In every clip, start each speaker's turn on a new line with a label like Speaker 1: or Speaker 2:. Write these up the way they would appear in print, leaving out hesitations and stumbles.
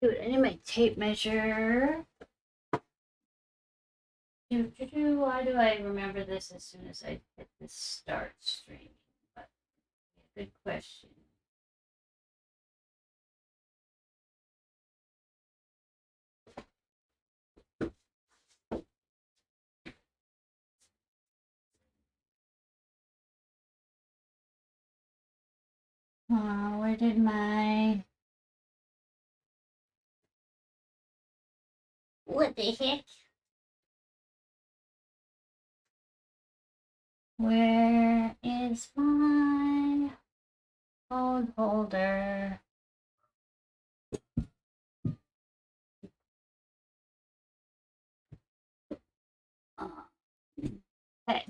Speaker 1: Dude, I need my tape measure. Why do I remember this as soon as I hit the start stream? But good question. Where did my... What the heck? Where is my phone holder? Okay,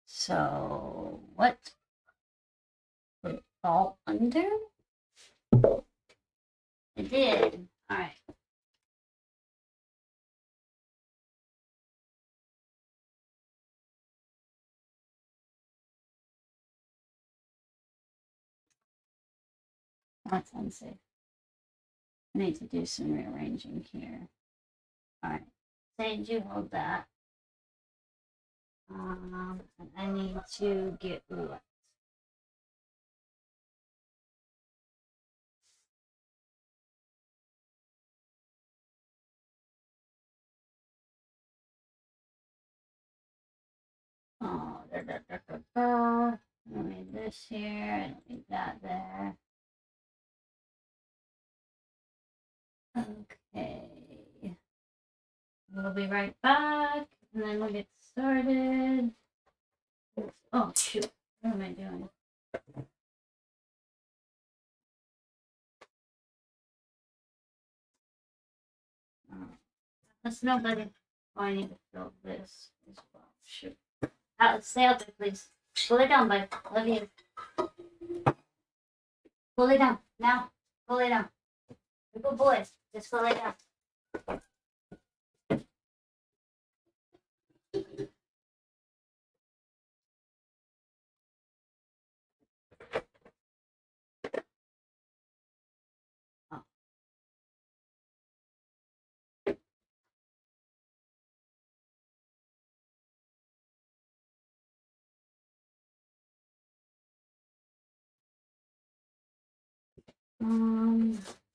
Speaker 1: so what would it fall under? It did. All right. That's unsafe. I need to do some rearranging here. All right. Sage, you hold that. And I need to get what? Oh, I don't need this here. I don't need that there. Okay. We'll be right back, and then we'll get started. Oh, shoot. What am I doing? Let's nobody. Oh, I need to fill this as well. Shoot. Stay out there, please. Pull it down, bud. Love you. Pull it down. Now. Pull it down. Good boy. Just pull it down.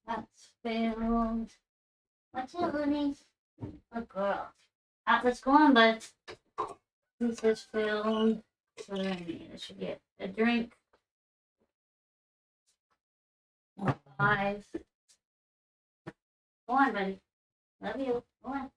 Speaker 1: That's filled. What's up, honey? Good girl. Let's go on, bud. This is filled. What do I need? I should get a drink. 5. Go on, buddy. Love you. Go on.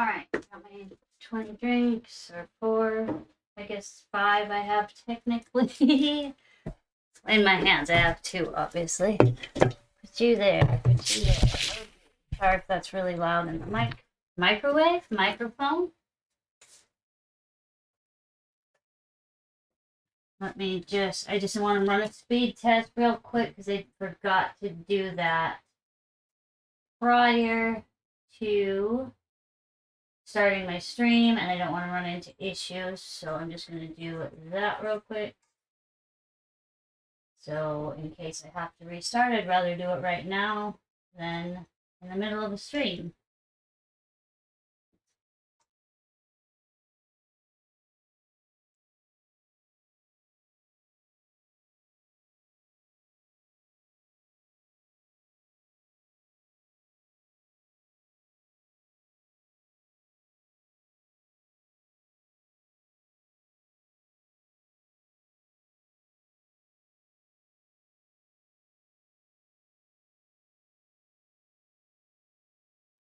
Speaker 1: Alright, got my 20 drinks, or 4, I guess 5 I have technically. In my hands, I have 2, obviously. Put you there, put you there. Sorry if that's really loud in the microphone. I just want to run a speed test real quick because I forgot to do that prior to starting my stream and I don't want to run into issues, so I'm just going to do that real quick. So in case I have to restart, I'd rather do it right now than in the middle of the stream.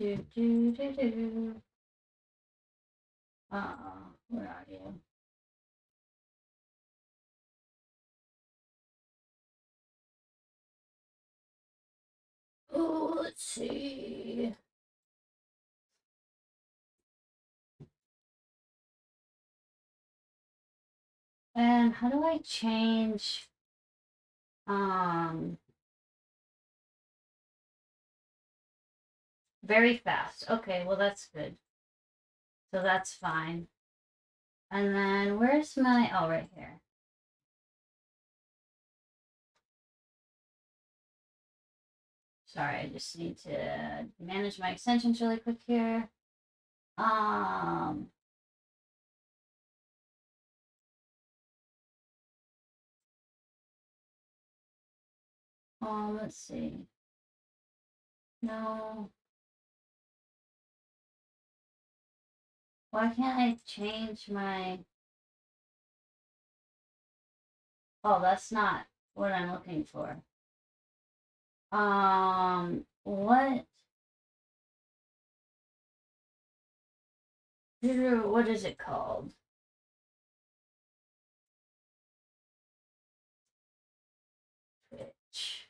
Speaker 1: Do, do, do, do. Where are you? Oh, let's see. And how do I change? Very fast. Okay, well that's good. So that's fine. And then where's my, oh, right here. Sorry, I just need to manage my extensions really quick here. Let's see. No. Why can't I change my, oh, that's not what I'm looking for. What? What is it called? Twitch.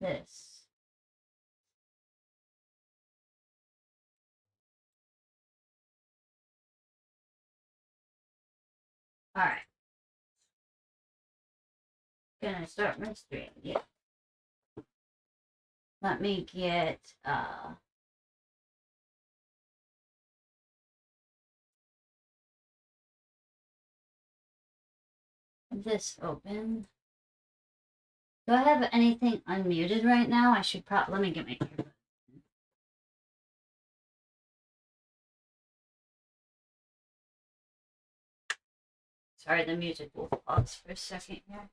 Speaker 1: This. All right. Gonna start my stream. Yeah. Let me get this open. Do I have anything unmuted right now? I should probably, let me get my earbud. Sorry, the music will pause for a second here.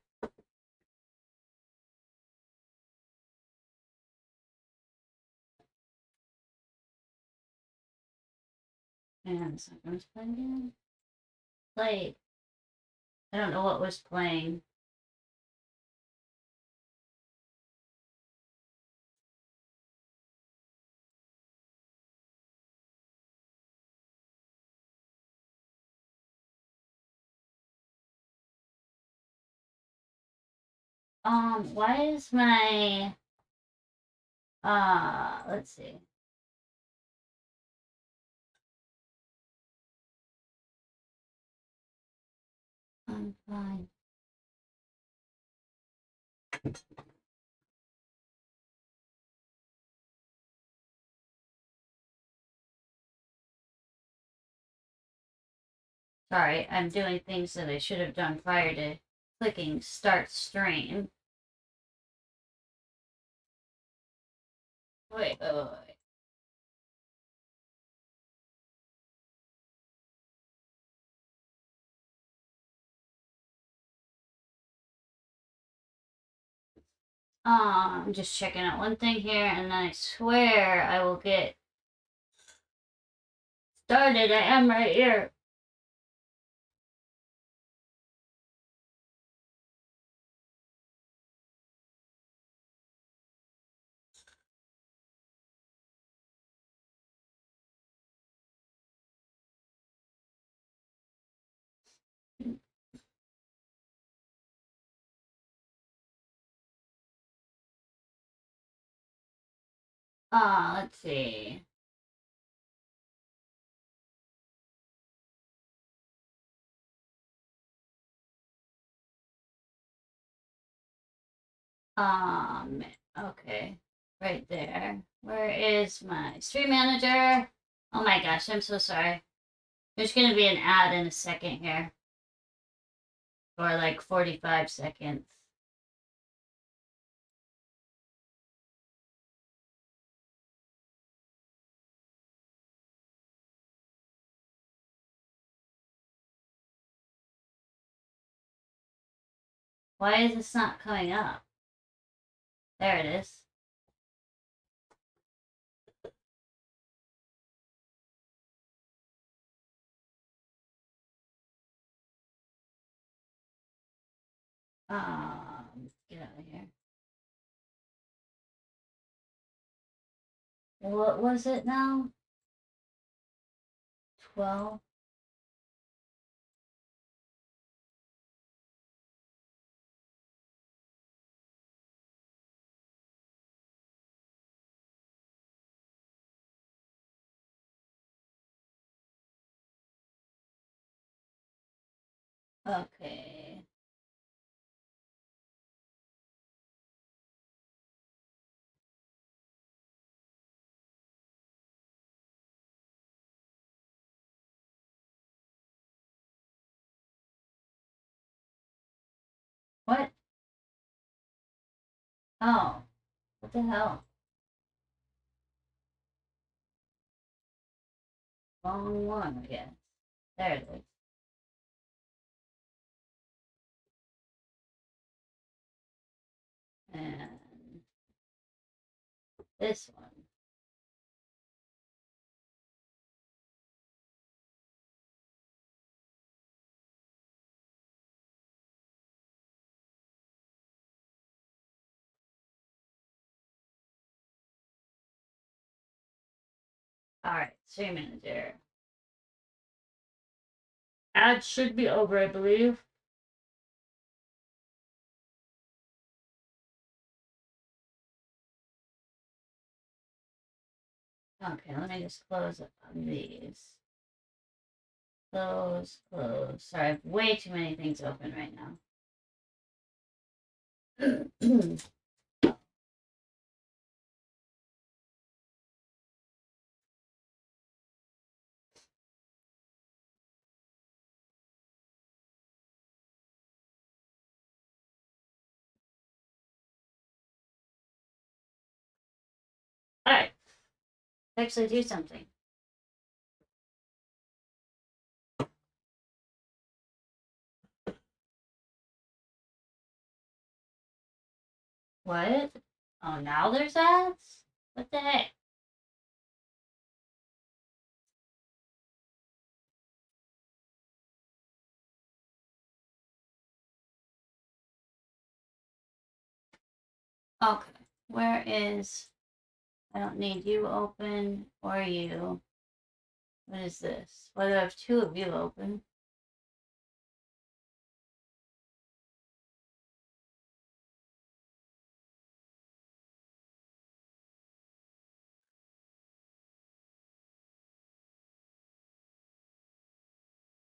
Speaker 1: And something's playing. Played. I don't know what was playing. Why is my let's see. I'm fine. Sorry, I'm doing things that I should have done prior to clicking start stream. Wait. I'm just checking out one thing here, and then I swear I will get started. I am right here. Let's see. Okay. Right there. Where is my stream manager? Oh my gosh, I'm so sorry. There's gonna be an ad in a second here. For like 45 seconds. Why is this not coming up? There it is. Get out of here. What was it now? 12? Okay. What? Oh, what the hell? Wrong one, I guess. There it is. And this one. Alright, stream manager. Ad should be over, I believe. Okay, let me just close these. Close, close. Sorry, I have way too many things open right now. Alright, actually do something. What? Oh, now there's ads? What the heck? Okay, where is... I don't need you open or you. What is this? Why do I have two of you open?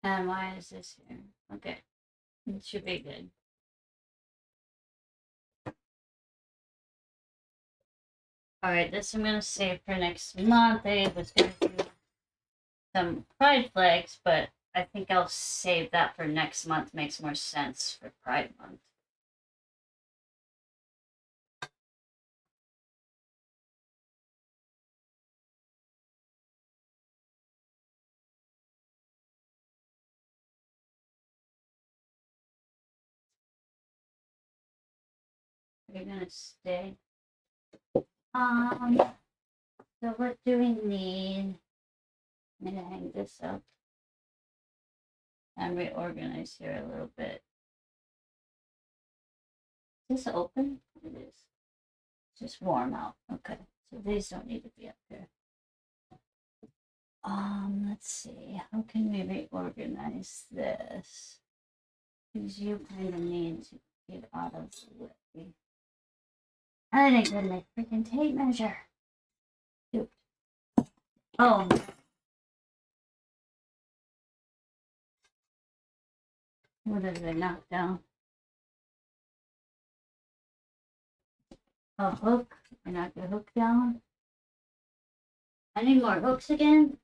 Speaker 1: And why is this here? Okay, it should be good. Alright, this I'm gonna save for next month. I was gonna do some pride flags, but I think I'll save that for next month. Makes more sense for Pride Month. Are you gonna stay? So what do we need? I'm gonna hang this up and reorganize here a little bit. Is this open? It is. It's just warm out. Okay, so these don't need to be up there. Let's see. How can we reorganize this? Because you kind of need to get out of the way. I didn't get my freaking tape measure. Dude. Oh. What did I knock down? A hook. I knocked the hook down. I need more hooks again.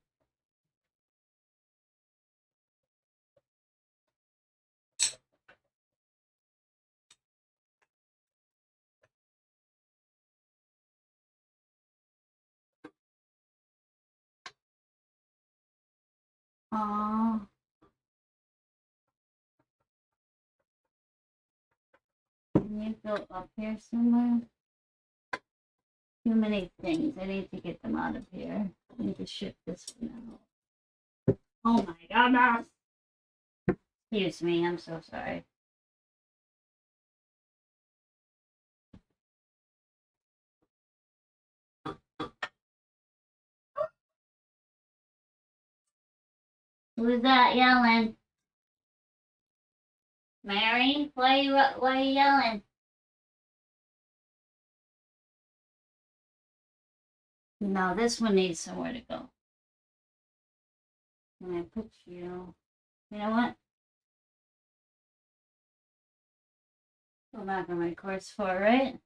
Speaker 1: Aww. Can you go up here somewhere? Too many things. I need to get them out of here. I need to ship this one out. Oh my goodness! Excuse me, I'm so sorry. Who's that yelling? Mary? Why are you yelling? No, this one needs somewhere to go. Can I put you? You know what? Go back on my course 4, right?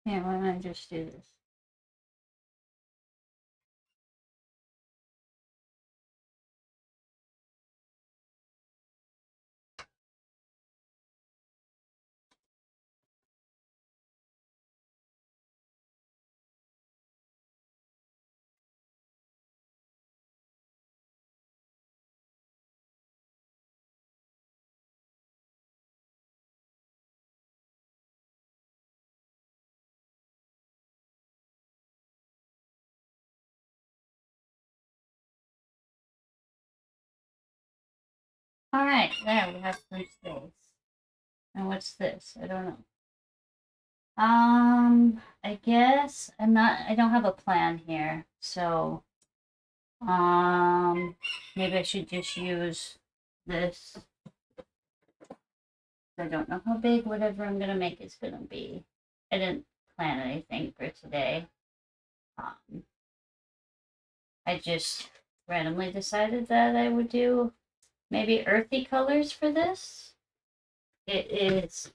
Speaker 1: Here, why don't I just do this? All right, there we have some space. And what's this? I don't know. I guess I don't have a plan here. So, maybe I should just use this. I don't know how big whatever I'm gonna make is gonna be. I didn't plan anything for today. I just randomly decided that I would do maybe earthy colors for this. It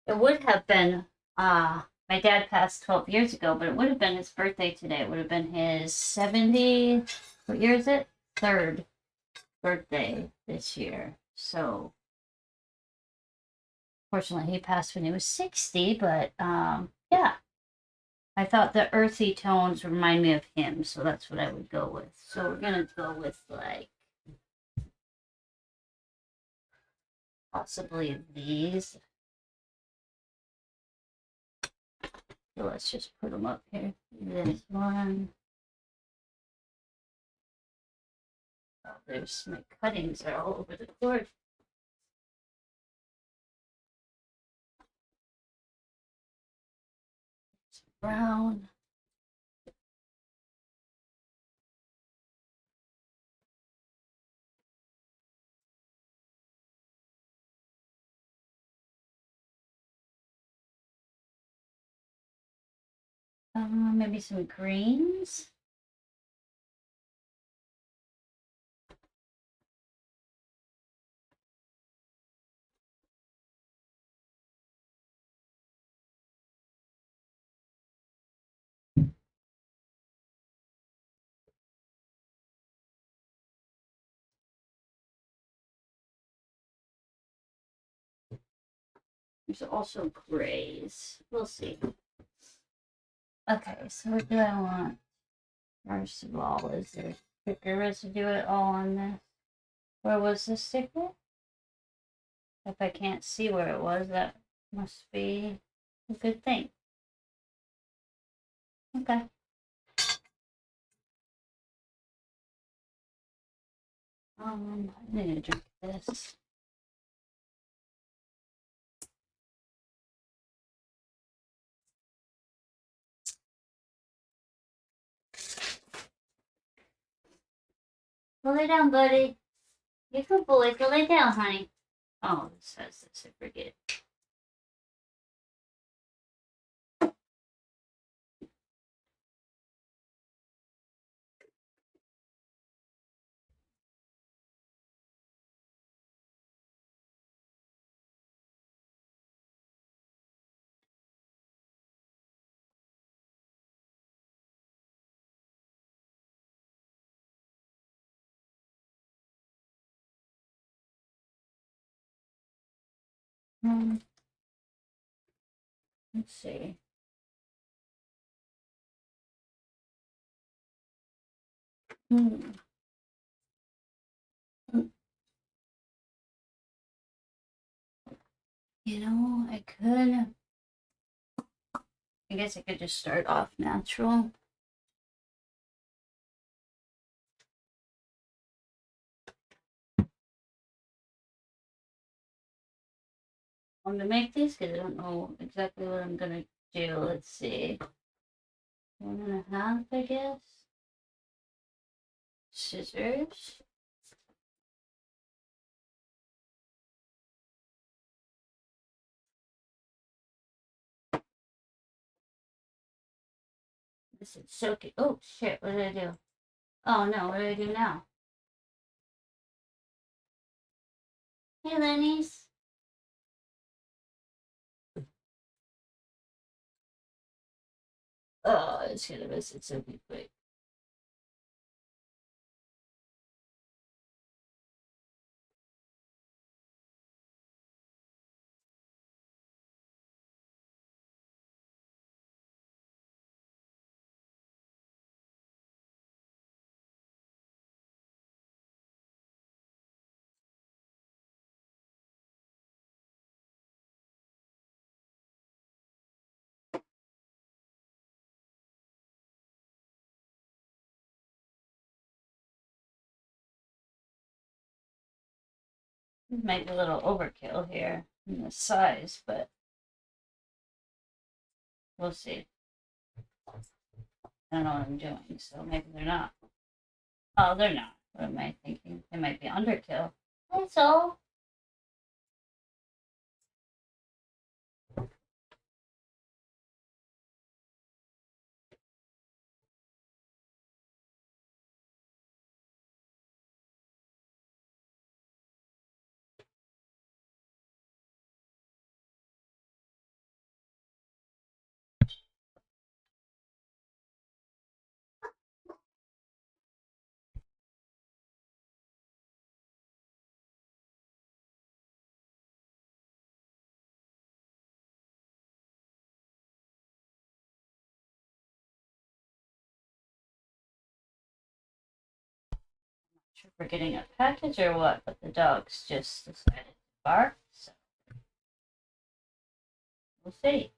Speaker 1: would have been, my dad passed 12 years ago, but it would have been his birthday today. It would have been his 70, what year is it? Third birthday this year. So, fortunately, he passed when he was 60, but yeah. I thought the earthy tones remind me of him, so that's what I would go with. So we're gonna go with like possibly these. So let's just put them up here. This one. Oh, there's my cuttings are all over the cord. Brown. Maybe some greens. There's also grays. We'll see. Okay, so what do I want? First of all, is there sticker residue at all on this? Where was the sticker? If I can't see where it was, that must be a good thing. Okay. I need to drink this. Go lay down, buddy. You good boy. Go lay down, honey. Oh, it says this. I forget. Um, let's see. Hmm. You know, I could. I guess I could just start off natural. I'm gonna make these because I don't know exactly what I'm gonna do. Let's see. 1.5, I guess. Scissors. This is so cute. Oh shit! What did I do? Oh no! What do I do now? Hey, Lenny's. Oh, it's gonna miss it so quick. This might be a little overkill here in the size, but we'll see. I don't know what I'm doing, so maybe they're not. Oh, they're not. What am I thinking? They might be underkill. That's all. Sure if we're getting a package or what, but the dogs just decided to bark, so we'll see.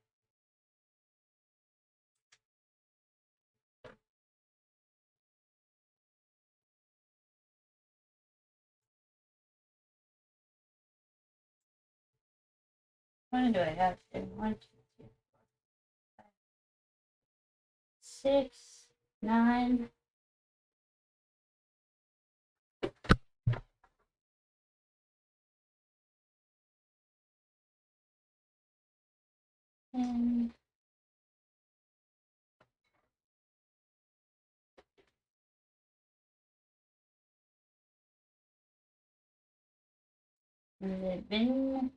Speaker 1: How many do I have here? 1, 2, 3, 4, 5, 6, 9. And they've been,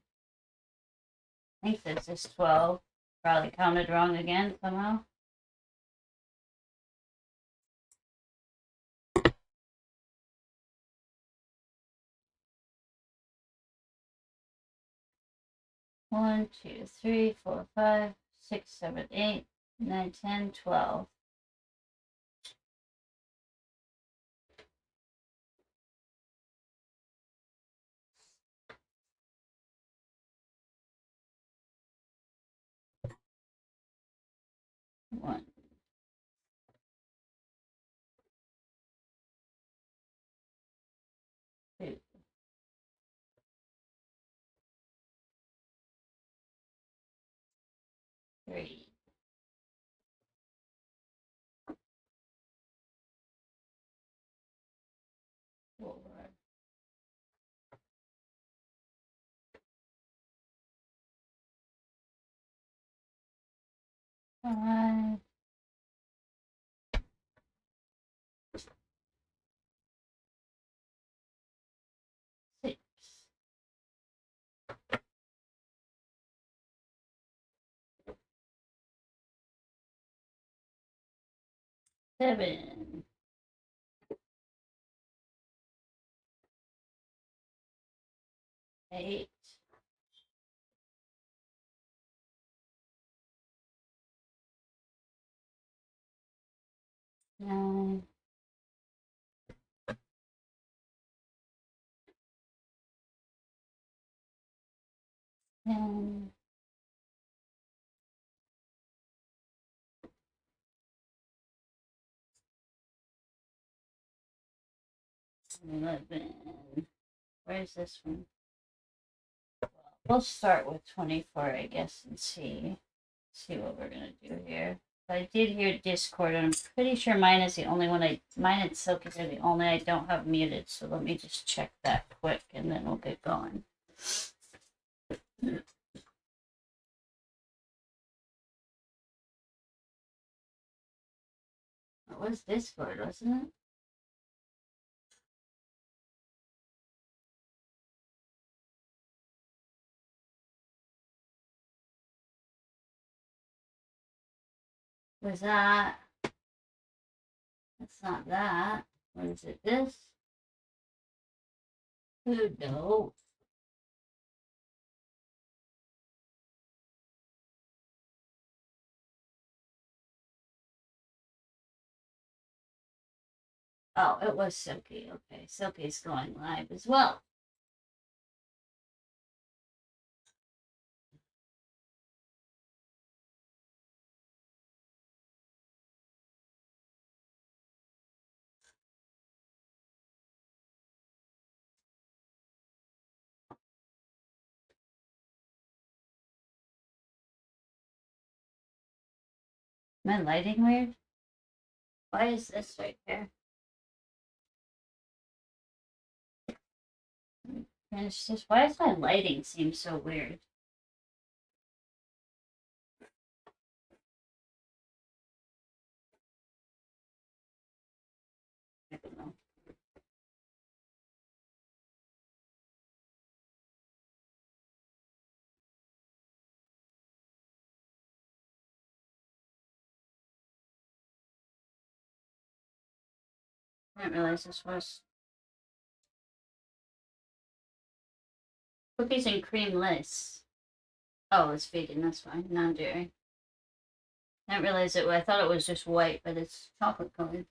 Speaker 1: I think this is 12. Probably counted wrong again somehow. One, 2, 3, 4, 5, 6, 7, 8, 9, 10, 12. 1, 2, 3, 4, 5, 6, 7, 8, 9, 10, 11. Where's this one? We'll start with 24, I guess, and see what we're gonna do here. I did hear Discord, and I'm pretty sure mine is the only one mine and Silky's are the only I don't have muted, so let me just check that quick, and then we'll get going. It was Discord, wasn't it? Was that? That's not that. Or is it this? Who knows? Oh, it was Silky. Okay, Silky's going live as well. Am I lighting weird? Why is this right here? Finish this. Why does my lighting seem so weird? I don't know. I didn't realize this was cookies and cream lists. Oh, it's vegan. That's fine. Non-dairy. I didn't realize it. I thought it was just white, but it's chocolate colored.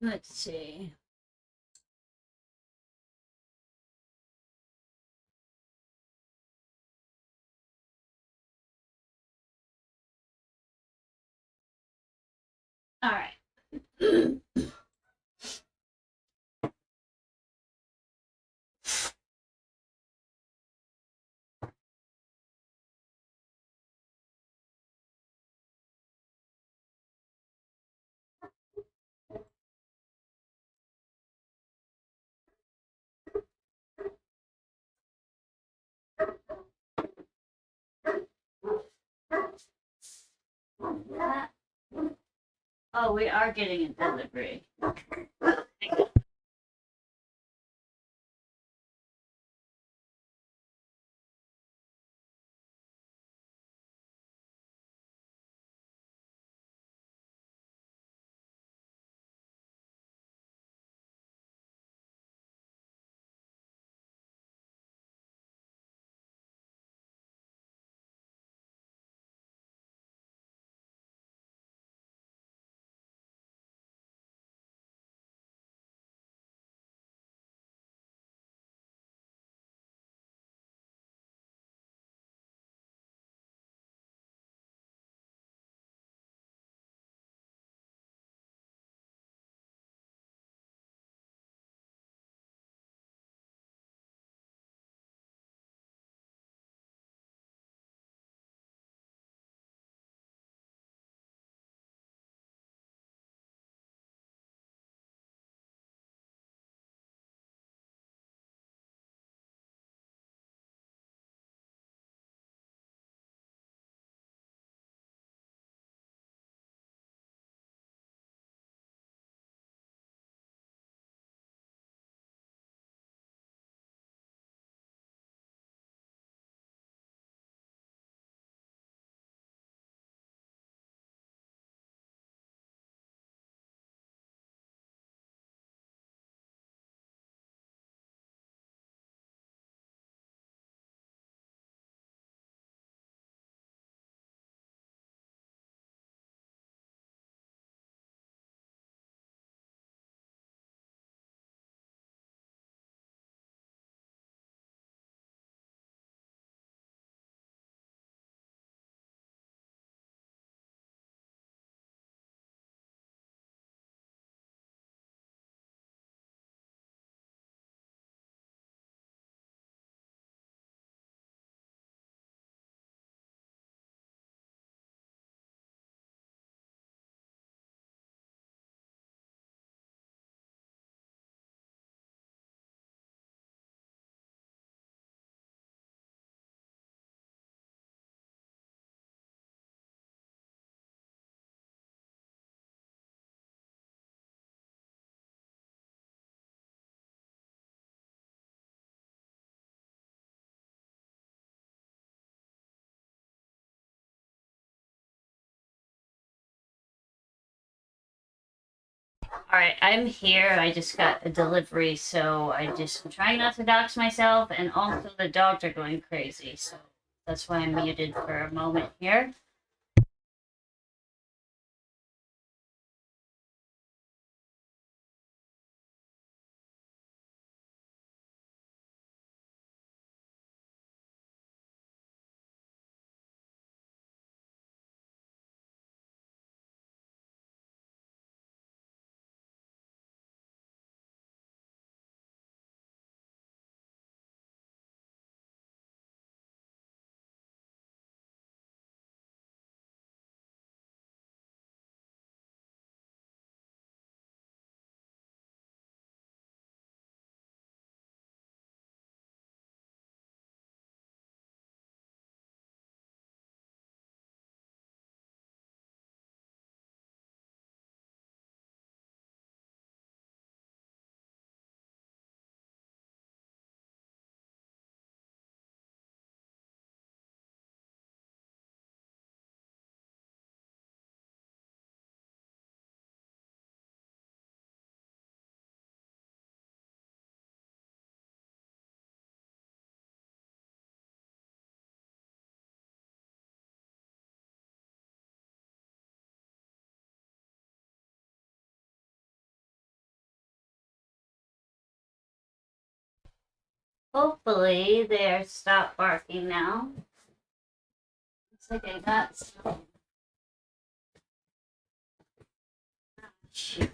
Speaker 1: Let's see. All right. Oh, we are getting a delivery. Alright, I'm here. I just got a delivery, so I'm trying not to dox myself, and also the dogs are going crazy, so that's why I'm muted for a moment here. Hopefully, they're stopped barking now. Looks like I got some. Shoot.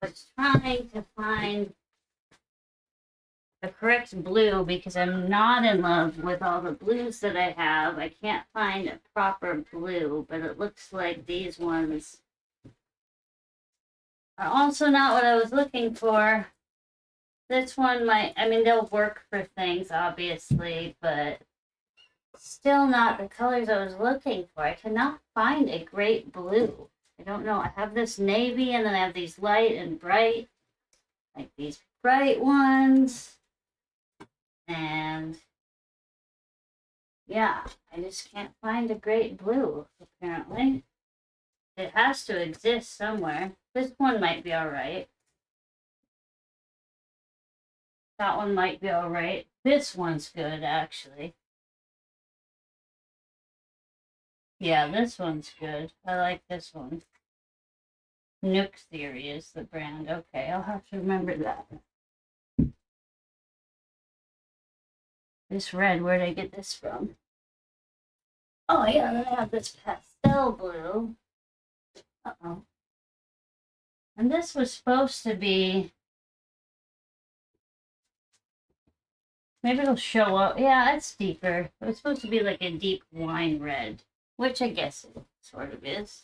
Speaker 1: I was trying to find the correct blue because I'm not in love with all the blues that I have. I can't find a proper blue, but it looks like these ones are also not what I was looking for. This one might, I mean, they'll work for things, obviously, but still not the colors I was looking for. I cannot find a great blue. I don't know. I have this navy and then I have these light and bright, like these bright ones. And yeah, I just can't find a great blue, apparently. It has to exist somewhere. This one might be all right. That one might be all right. This one's good, actually. Yeah, this one's good. I like this one. Nook Theory is the brand. Okay, I'll have to remember that. This red, where'd I get this from? Oh, yeah, then I have this pastel blue. Uh-oh. And this was supposed to be... Maybe it'll show up. Yeah, it's deeper. It was supposed to be like a deep wine red, which I guess it sort of is.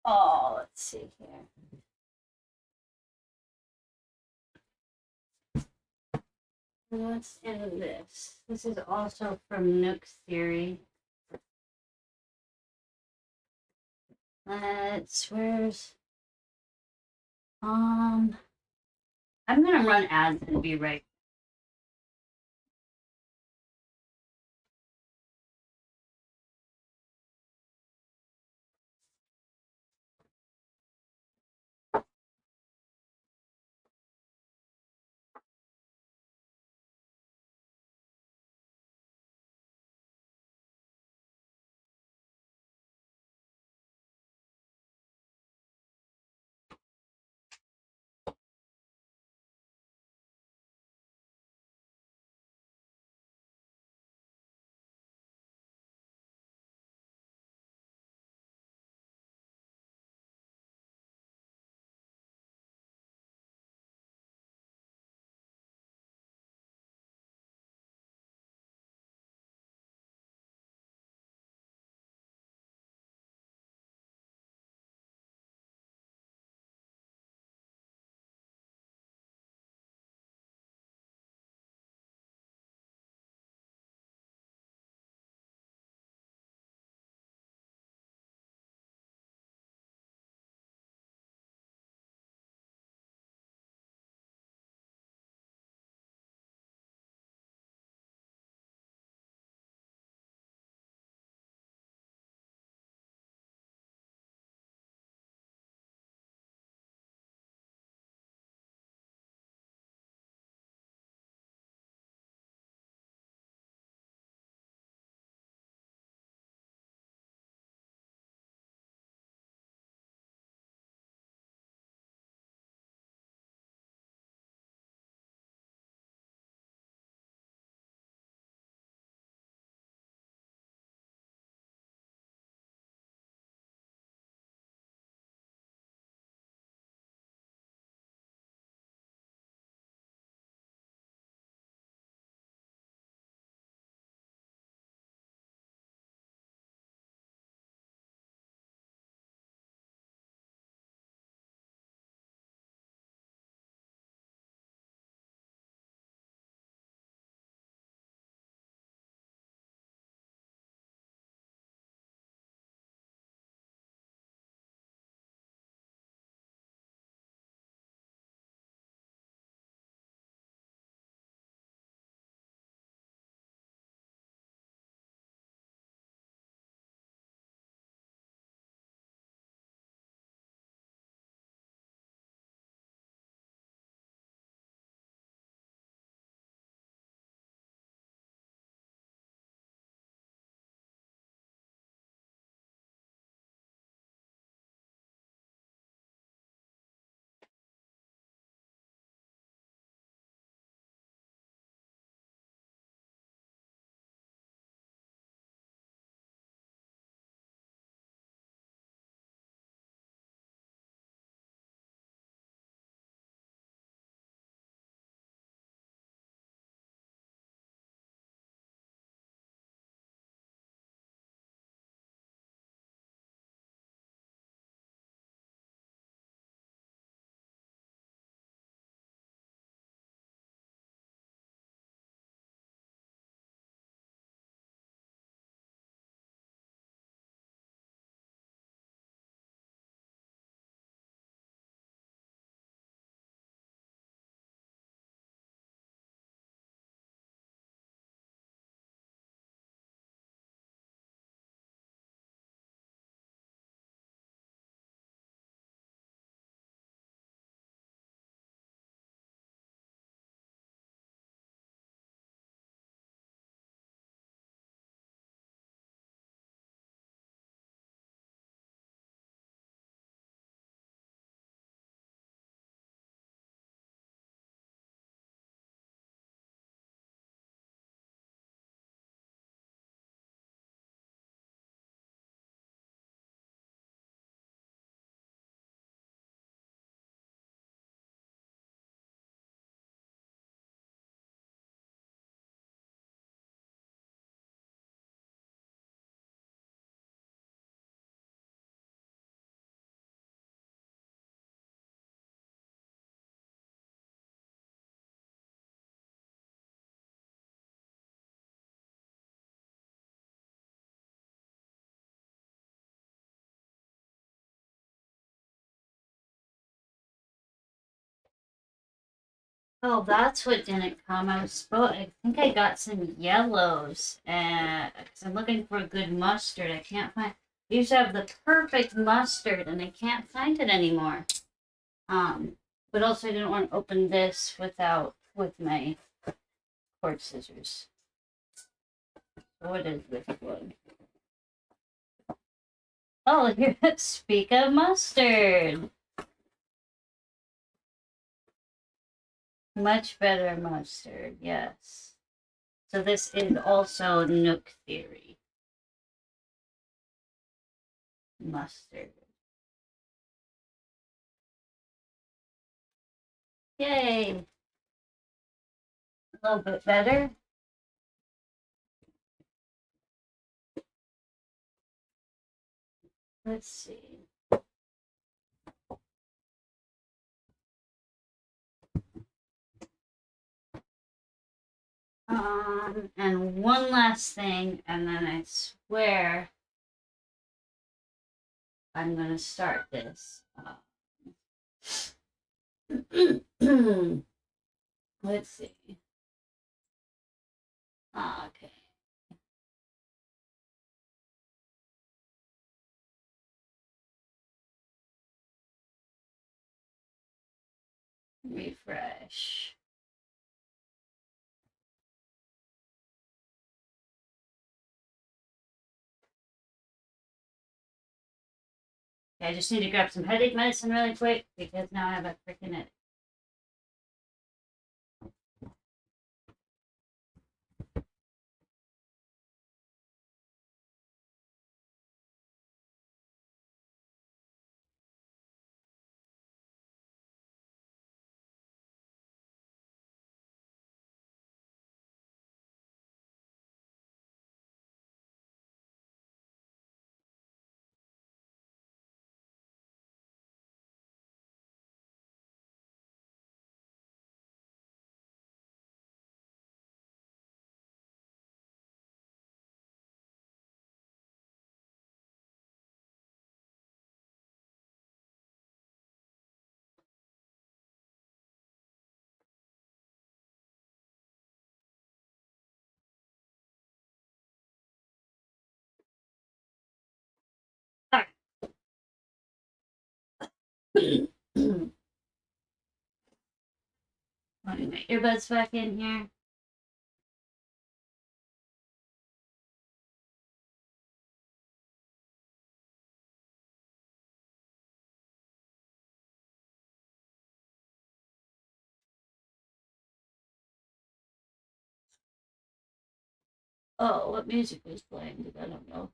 Speaker 1: Oh, let's see here. What's in this? This is also from Nook Theory. Where's I'm gonna run ads and be right Oh, that's what didn't come. I think I got some yellows, and because I'm looking for a good mustard, I can't find. I used to have the perfect mustard, and I can't find it anymore. But also I didn't want to open this with my cord scissors. What is this one? Oh, here, speak of mustard. Much better mustard, yes. So this is also Nook Theory mustard. Yay! A little bit better. Let's see. And one last thing, and then I swear I'm gonna start this. Let's see. Okay. Refresh. Okay, I just need to grab some headache medicine really quick because now I have a freaking headache. Sorry. Let me get earbuds back in here. Oh, what music was playing? I don't know.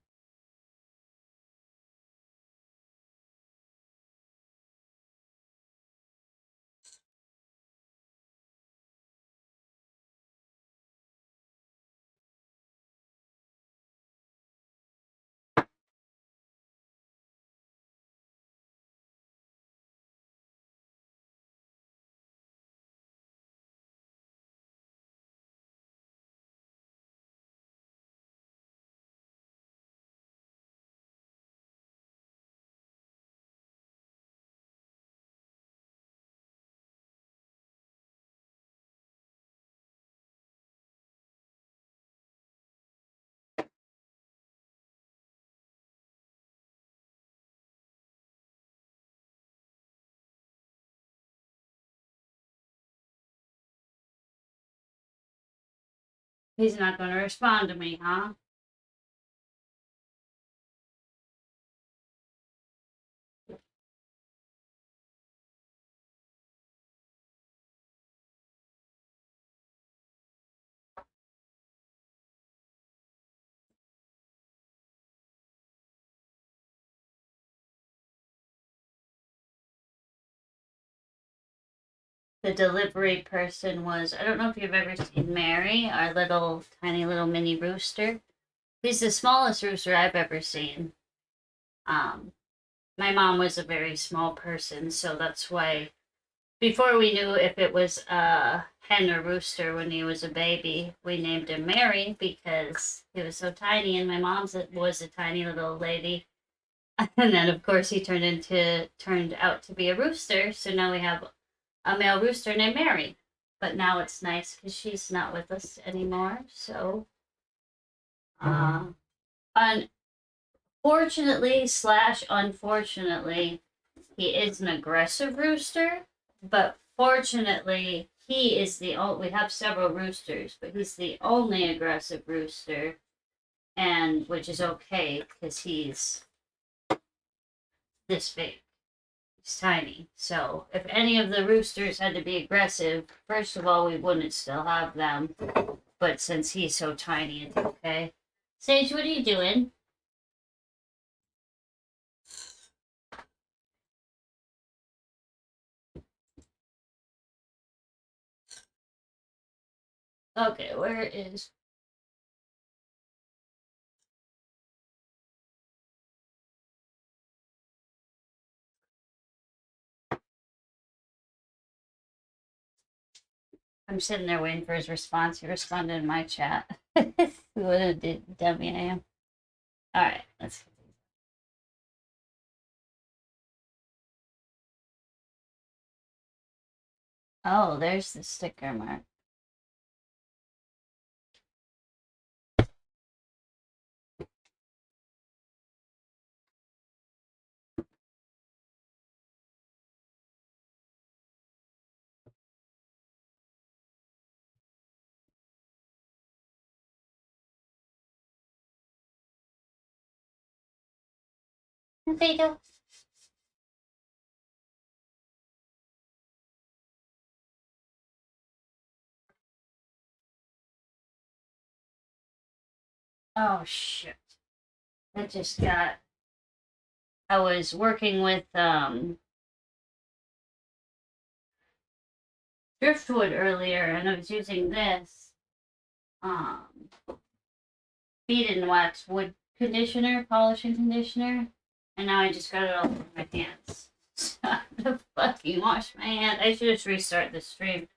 Speaker 1: He's not going to respond to me, huh? The delivery person was, I don't know if you've ever seen Mary, our little tiny little mini rooster. He's the smallest rooster I've ever seen. Um, my mom was a very small person, so that's why before we knew if it was a hen or rooster when he was a baby, we named him Mary because he was so tiny, and my mom's was a tiny little lady. And then, of course, he turned out to be a rooster. So now we have a male rooster named Mary. but now it's nice because she's not with us anymore. So, unfortunately slash unfortunately, he is an aggressive rooster, but fortunately, he is the only. We have several roosters, but he's the only aggressive rooster, and which is okay because he's this big. He's tiny. So if any of the roosters had to be aggressive, first of all, we wouldn't still have them. But since he's so tiny, it's okay. Sage, what are you doing? Okay, where is... I'm sitting there waiting for his response. He responded in my chat. What a dummy I am. Alright, let's... Oh, there's the sticker mark. Potato. Oh, shit. That just got... I was working with, driftwood earlier, and I was using this, um, bead and wax wood conditioner, polishing conditioner, and now I just got it all over my hands. So I have to fucking wash my hand. I should just restart the stream.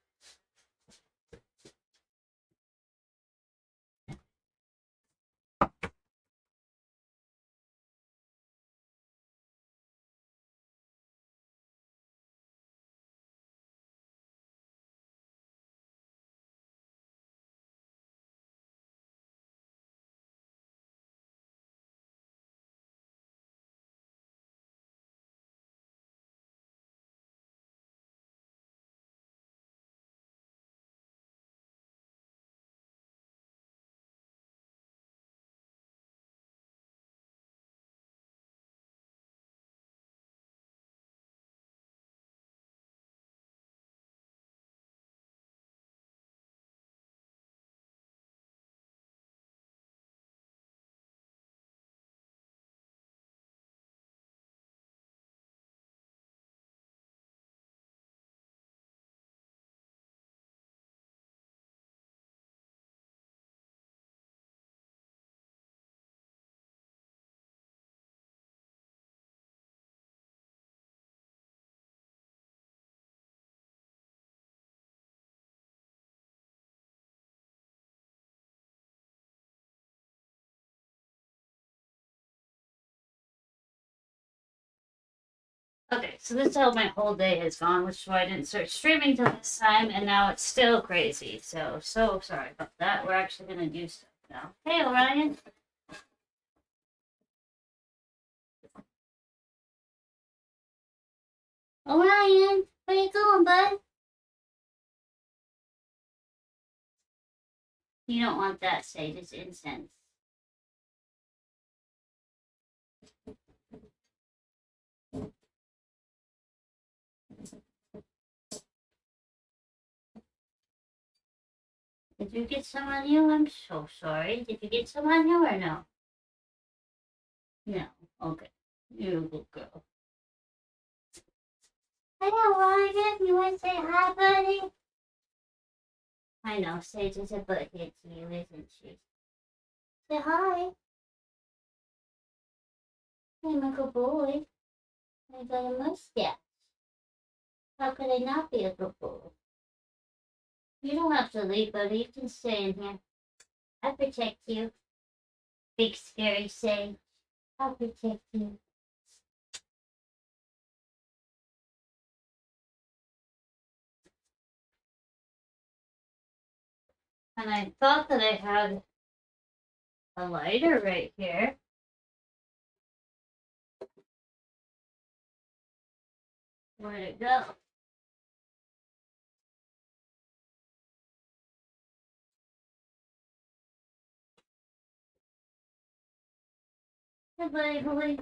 Speaker 1: Okay, so this is how my whole day has gone, which is why I didn't start streaming till this time, and now it's still crazy. So sorry about that. We're actually gonna do stuff now. Hey, Orion. Orion, where you going, bud? You don't want that, Sage. It's incense. Did you get some on you? I'm so sorry. Did you get some on you or no? No. Okay. You're a good girl. Hey, Orion. You want to say hi, buddy? I know. Sage is a butthead to you, isn't she? Say hi. I'm a good boy. I got a mustache. How could I not be a good boy? You don't have to leave, buddy. You can stay in here. I protect you. Big scary Sage. I'll protect you. And I thought that I had a lighter right here. Where'd it go? Goodbye, Holly.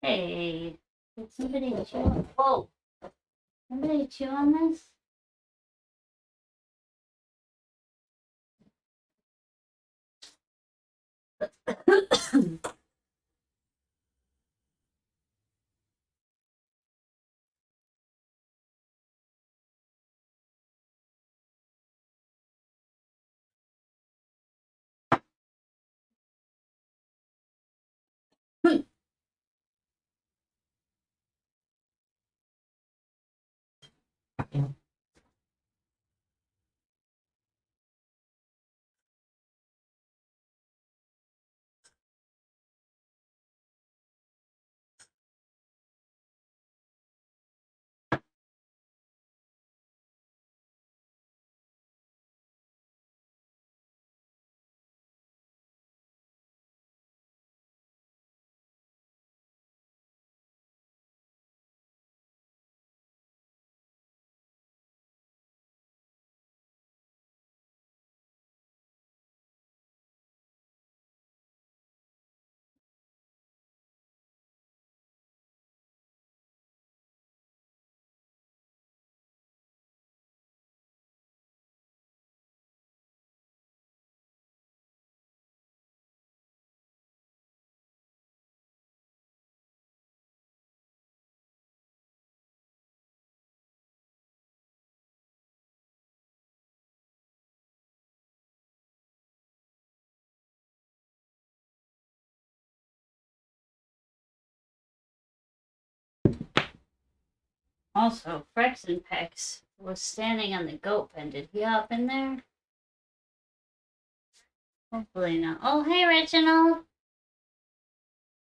Speaker 1: Hey, did somebody chew on? Whoa, somebody chew on this? Also, Frexenpex was standing on the goat pen. Did he hop in there? Hopefully not. Oh, hey, Reginald.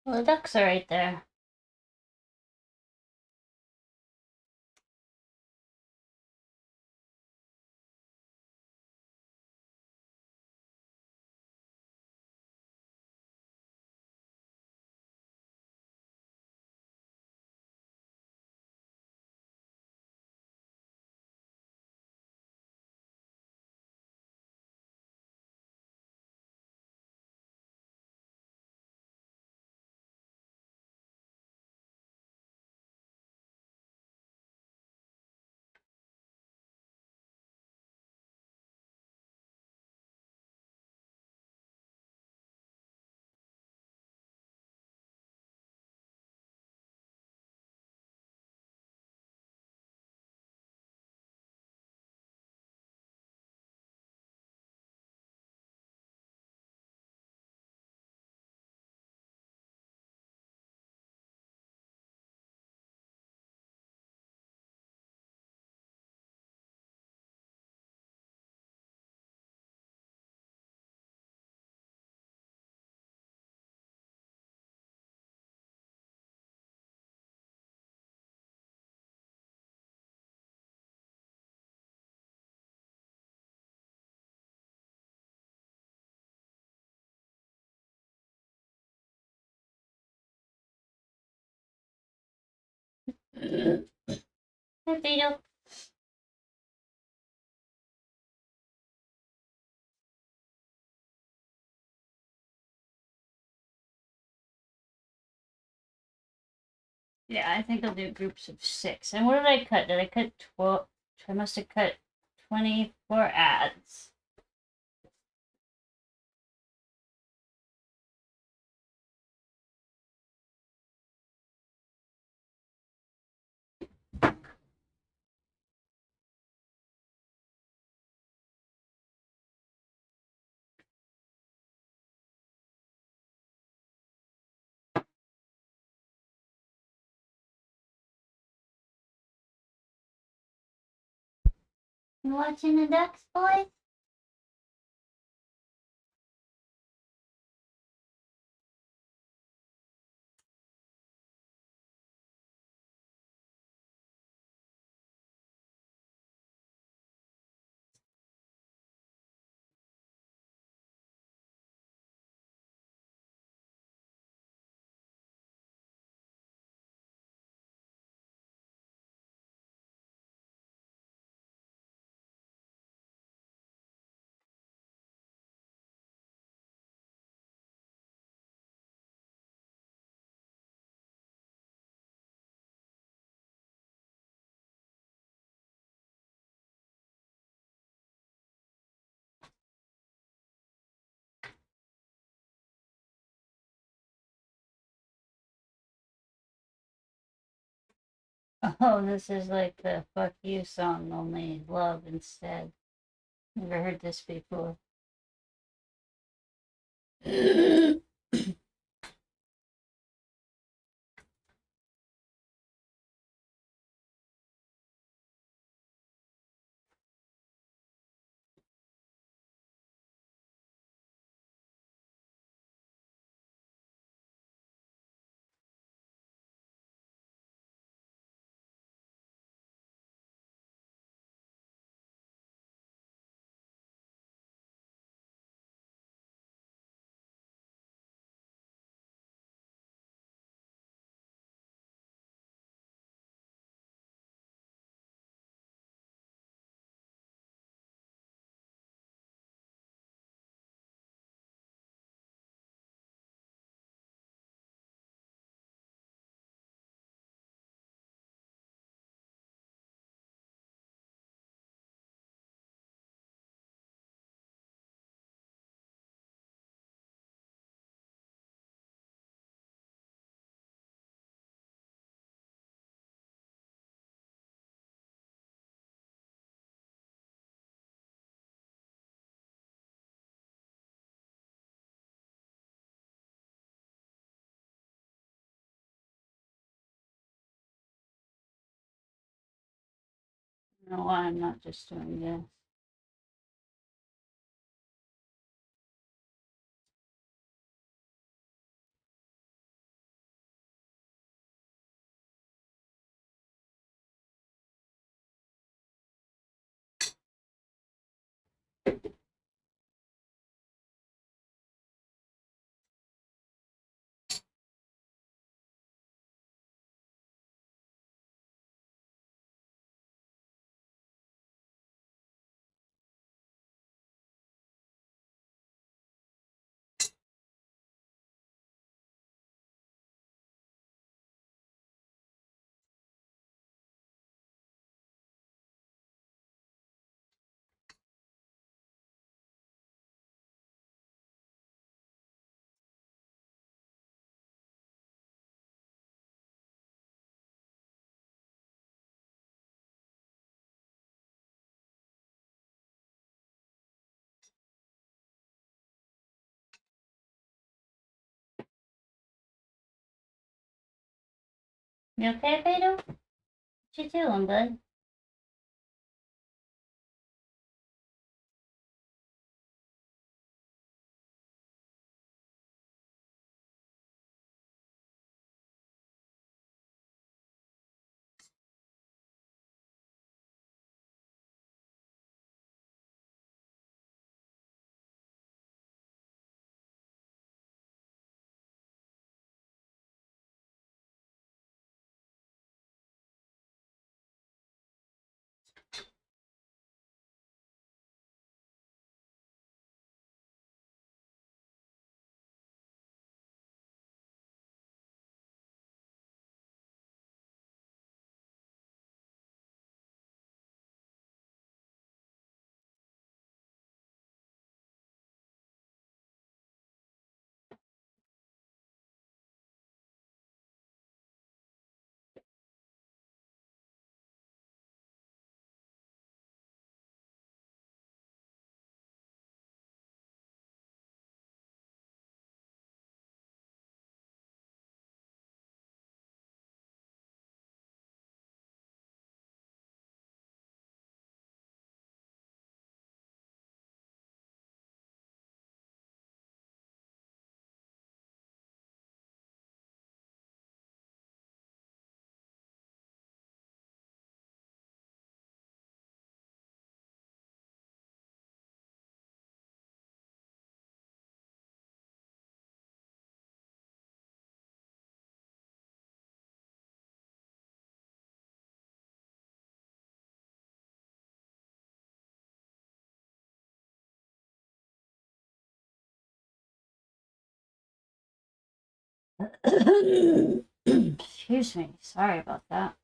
Speaker 1: Well, the ducks are right there. Hey, Beetle. Yeah, I think I'll do groups of 6. And what did I cut? Did I cut 12? I must have cut 24 ads. You watching the ducks, boys? Oh, this is like the fuck you song, only love instead. Never heard this before. I don't know why I'm not just doing this. You okay, Beto? What you doing, bud? Excuse me. Sorry about that.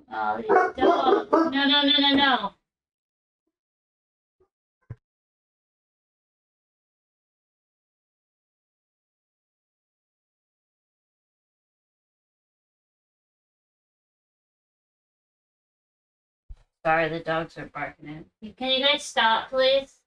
Speaker 1: Oh, these dogs. No, no, no, no, no. Sorry, the dogs are barking in. Can you guys stop, please?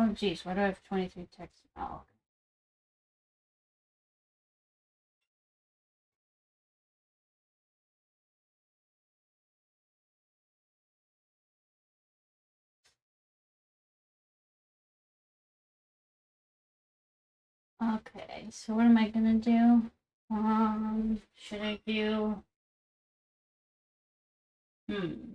Speaker 1: Oh, geez, why do I have 23 texts? Oh, okay, so what am I gonna do? Should I do? Hmm.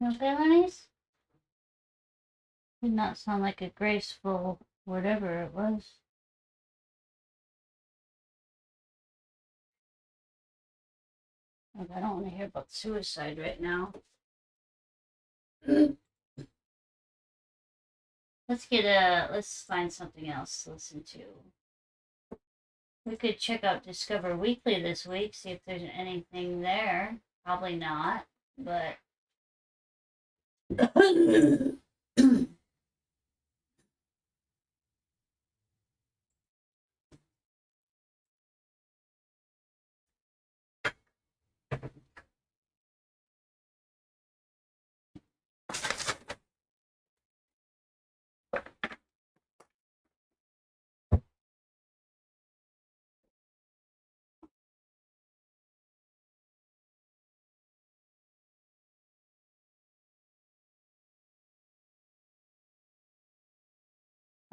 Speaker 1: Okay, honeys? Did not sound like a graceful whatever it was. Like, I don't want to hear about suicide right now. Let's find something else to listen to. We could check out Discover Weekly this week, see if there's anything there. Probably not, but.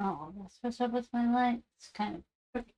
Speaker 1: Oh, that's what's up with my light. It's kind of crooked.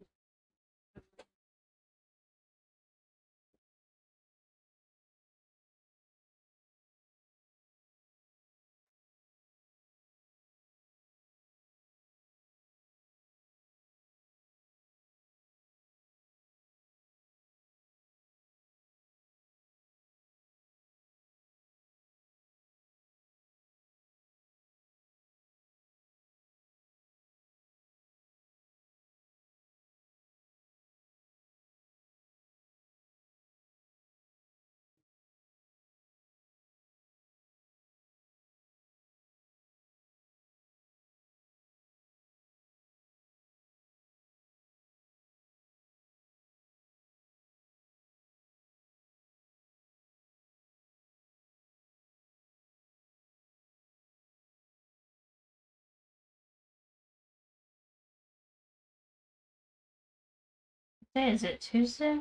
Speaker 1: day is it? Tuesday?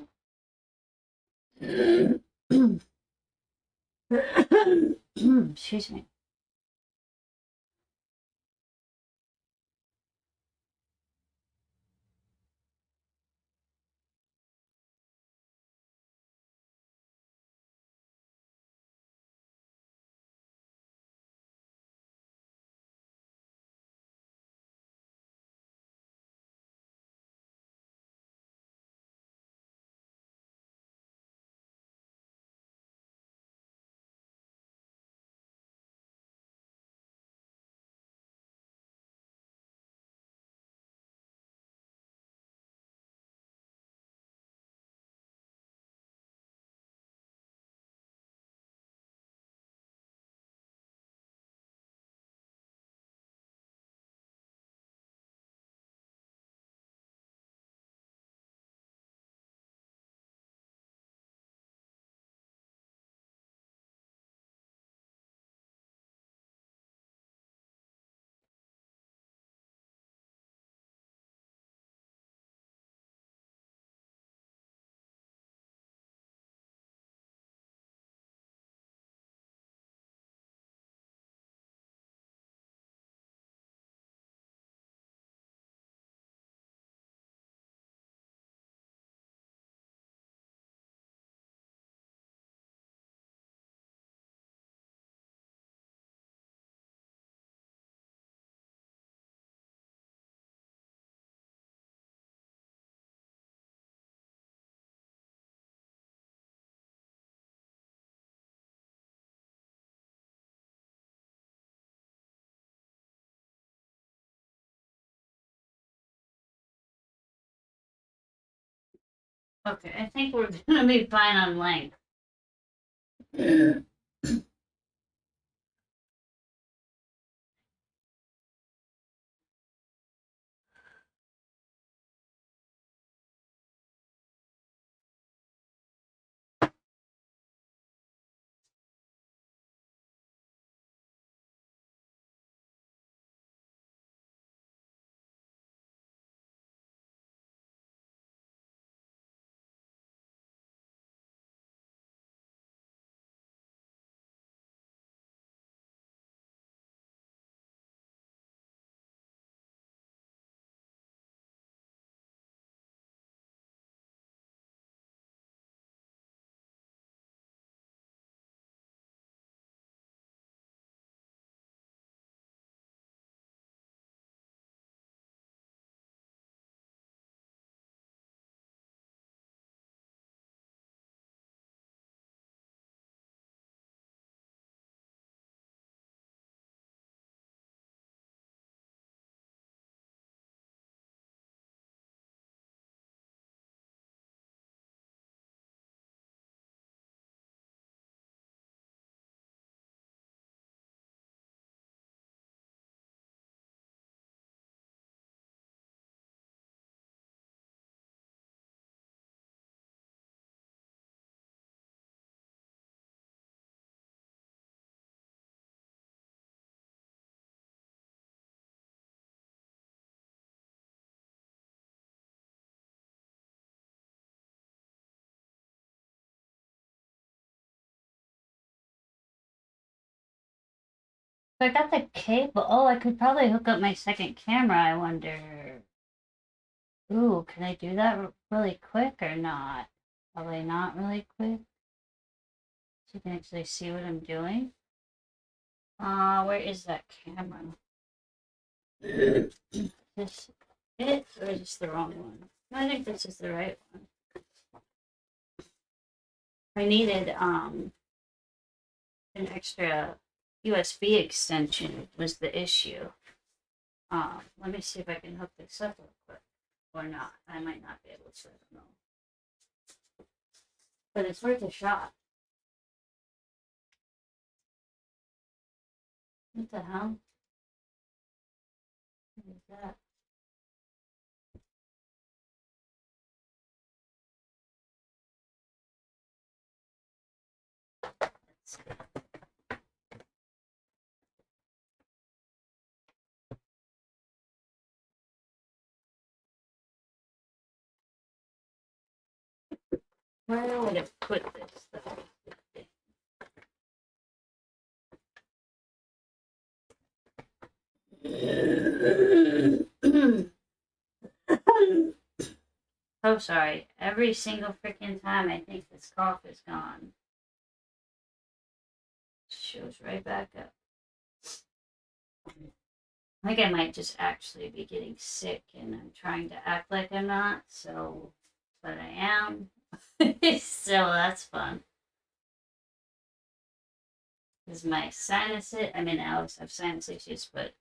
Speaker 1: Excuse me. Okay, I think we're gonna be fine on length. So I got the cable. Oh, I could probably hook up my second camera, I wonder. Ooh, can I do that really quick or not? Probably not really quick. So you can actually see what I'm doing. Where is that camera? This it or is this the wrong one? I think this is the right one. I needed an extra USB extension was the issue. Let me see if I can hook this up real quick or not. I might not be able to. I don't know, but it's worth a shot. What the hell? What is that? Let's see. Where would it put this though? Oh, sorry. Every single freaking time I think this cough is gone. It shows right back up. I think I might just actually be getting sick and I'm trying to act like I'm not, so, but I am. So that's fun. Because my sinuses, I mean, I always have sinus issues, but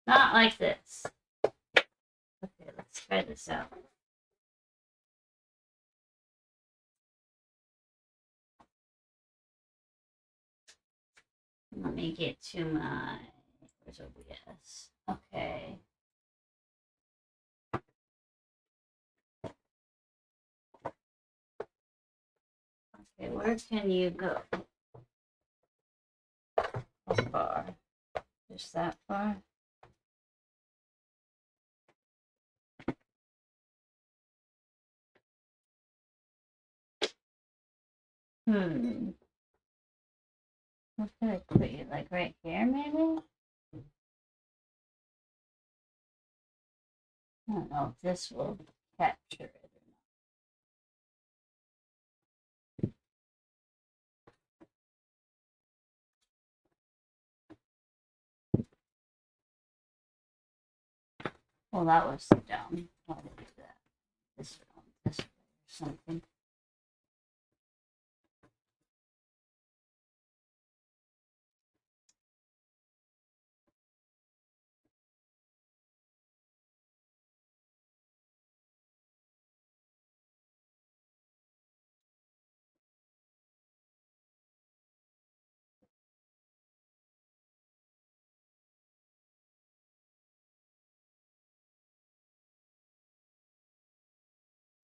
Speaker 1: not like this. Okay, let's try this out. Let me get to my, where's OBS? Okay. Okay, where can you go? How far? Just that far? Hmm. What could I put you? Like right here, maybe? I don't know if this will capture it or not. Well, that was dumb. Why did I do that? This way or something.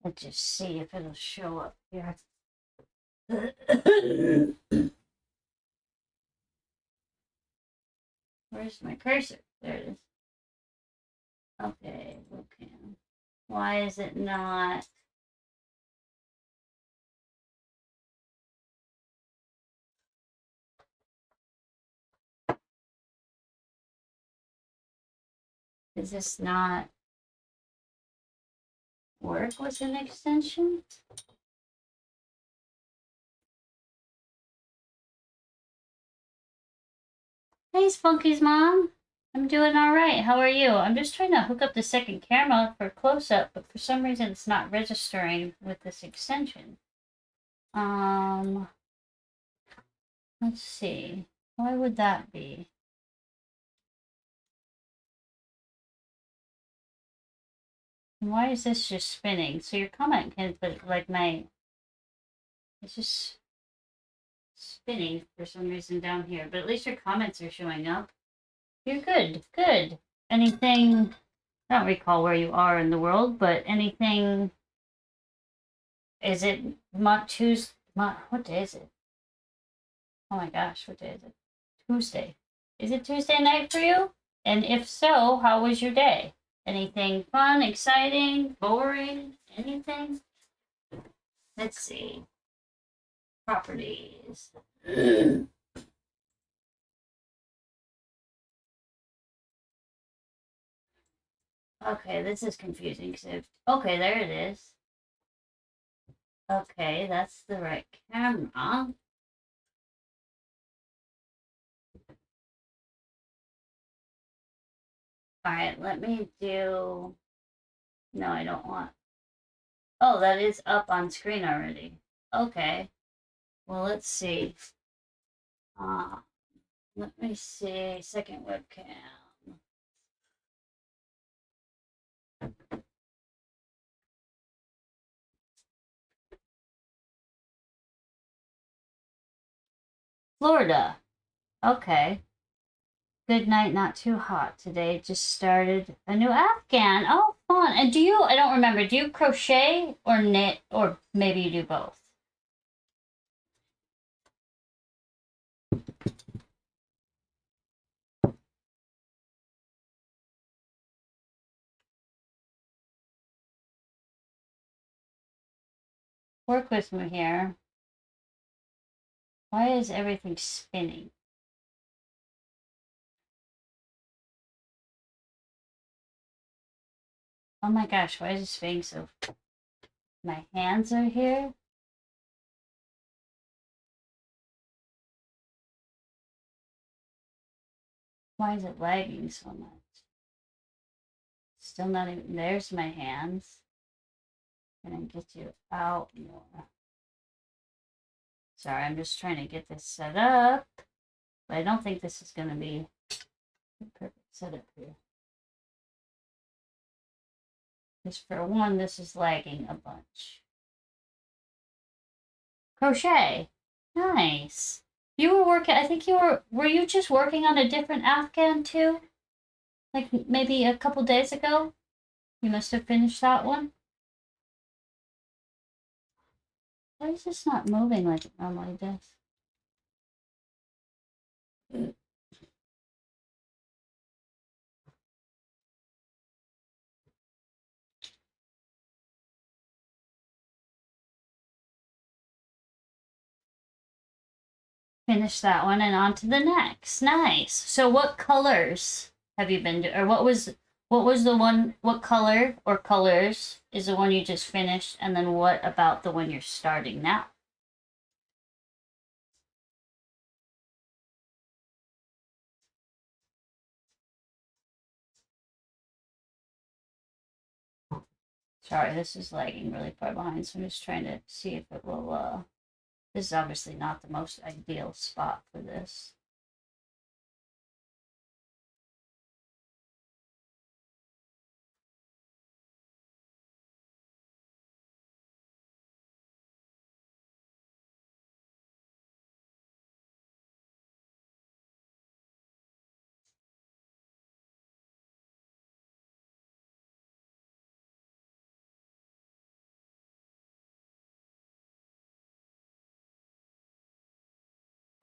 Speaker 1: Let's just see if it'll show up here. Where's my cursor? There it is. Okay, okay. Why is it not? Does this not work with an extension? Hey, Spunky's mom. I'm doing all right. How are you? I'm just trying to hook up the second camera for close-up, but for some reason it's not registering with this extension. Let's see. Why would that be? And why is this just spinning? So your comment can put like my, it's just spinning for some reason down here, but at least your comments are showing up. You're good, good. Anything, I don't recall where you are in the world, but anything, is it Tuesday? What day is it? Oh my gosh, what day is it? Tuesday. Is it Tuesday night for you? And if so, how was your day? Anything fun, exciting, boring, anything? Let's see. Properties. Okay, this is confusing because okay, there it is. Okay, that's the right camera. All right, let me do. No, I don't want. Oh, that is up on screen already. Okay. Well, let's see. Uh, Let me see. Second webcam. Florida. Okay. Good night, not too hot today. Just started a new Afghan. Oh, fun. And I don't remember, do you crochet or knit or maybe you do both? work with me here. Why is everything spinning? Oh my gosh, why is this being so... My hands are here? Why is it lagging so much? Still not even... There's my hands. Gonna get you out more. Sorry, I'm just trying to get this set up. But I don't think this is gonna be the perfect setup here. Because for one, this is lagging a bunch. Crochet. Nice. You were working, I think were you just working on a different Afghan too? Like maybe a couple days ago? You must have finished that one. Why is this not moving like it normally does? Finish that one and on to the next. Nice. So what colors have you been doing? Or what was the one, what color or colors is the one you just finished? And then what about the one you're starting now? Sorry, this is lagging really far behind, so I'm just trying to see if it will, this is obviously not the most ideal spot for this.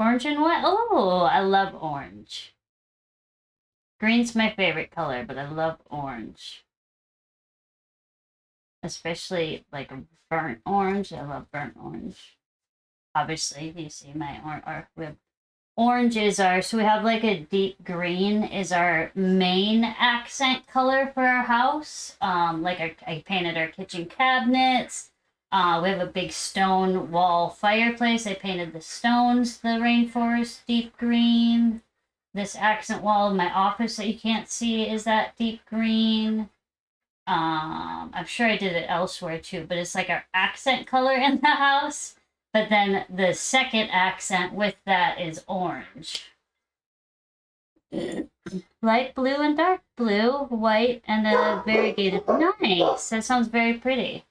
Speaker 1: Orange and white. Oh, I love orange. Green's my favorite color, but I love orange. Especially like a burnt orange. I love burnt orange. Obviously, you see my orange is our, so we have like a deep green is our main accent color for our house. I painted our kitchen cabinets. We have a big stone wall fireplace. I painted the stones, the rainforest deep green. This accent wall in my office that you can't see is that deep green. I'm sure I did it elsewhere too, but it's like our accent color in the house. But then the second accent with that is orange. Light blue and dark blue, white, and a variegated. Nice. That sounds very pretty.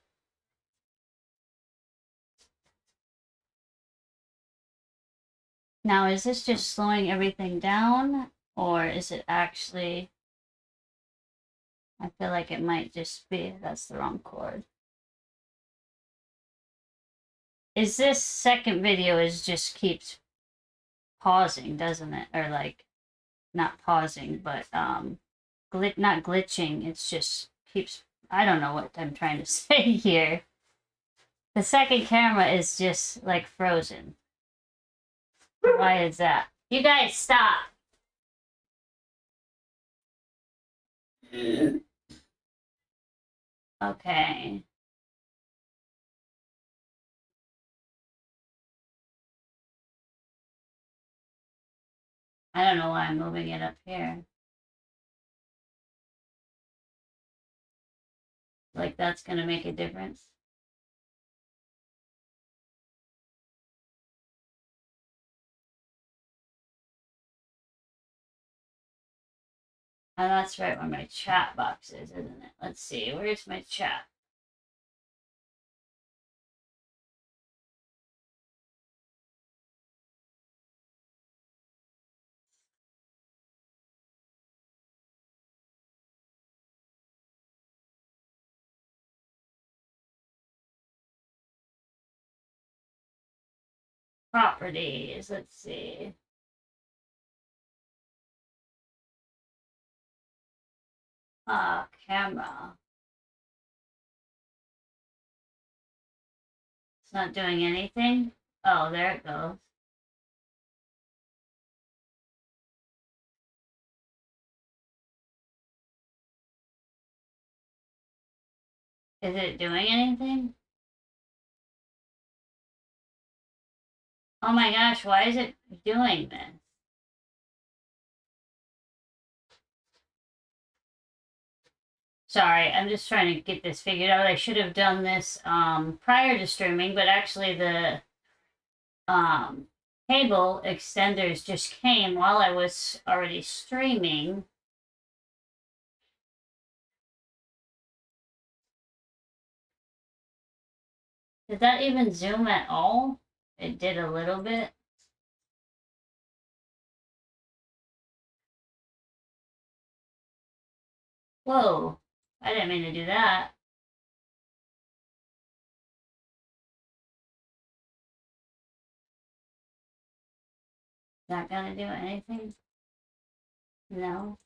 Speaker 1: Now, is this just slowing everything down, or is it actually... I feel like it might just be... That's the wrong chord. Is this second video is just keeps pausing, doesn't it? Or like, not pausing, but not glitching. It's just keeps... I don't know what I'm trying to say here. The second camera is just like frozen. Why is that? You guys stop. Okay. I don't know why I'm moving it up here. Like that's gonna make a difference. Oh, that's right where my chat box is, isn't it? Let's see. Where's my chat? Properties. Let's see. Camera. It's not doing anything? Oh, there it goes. Is it doing anything? Oh my gosh, why is it doing this? Sorry, I'm just trying to get this figured out. I should have done this prior to streaming, but actually the um, cable extenders just came while I was already streaming. Did that even zoom at all? It did a little bit. Whoa, I didn't mean to do that. Not gonna do anything? No.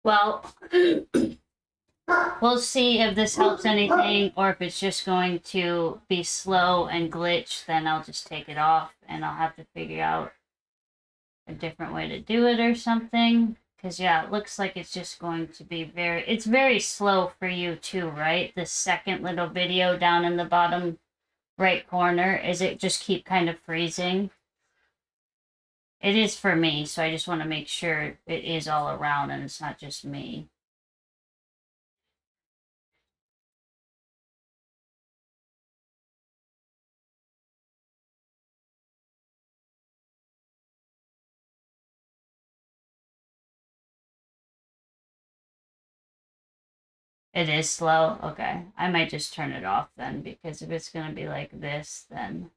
Speaker 1: Well, we'll see if this helps anything or if it's just going to be slow and glitch. Then I'll just take it off and I'll have to figure out a different way to do it or something. Because, yeah, it looks like it's just going to be it's very slow for you too, right? The second little video down in the bottom right corner, is it just keep kind of freezing? It is for me, so I just want to make sure it is all around and it's not just me. It is slow? Okay. I might just turn it off then, because if it's going to be like this, then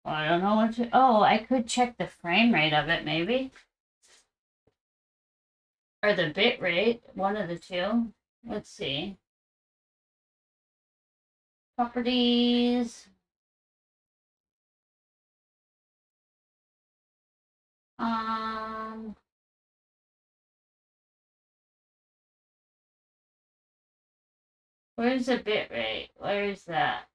Speaker 1: I don't know what to. Oh, I could check the frame rate of it, maybe. Or the bit rate, one of the two. Let's see. Properties. Um, where's the bit rate? Where is that?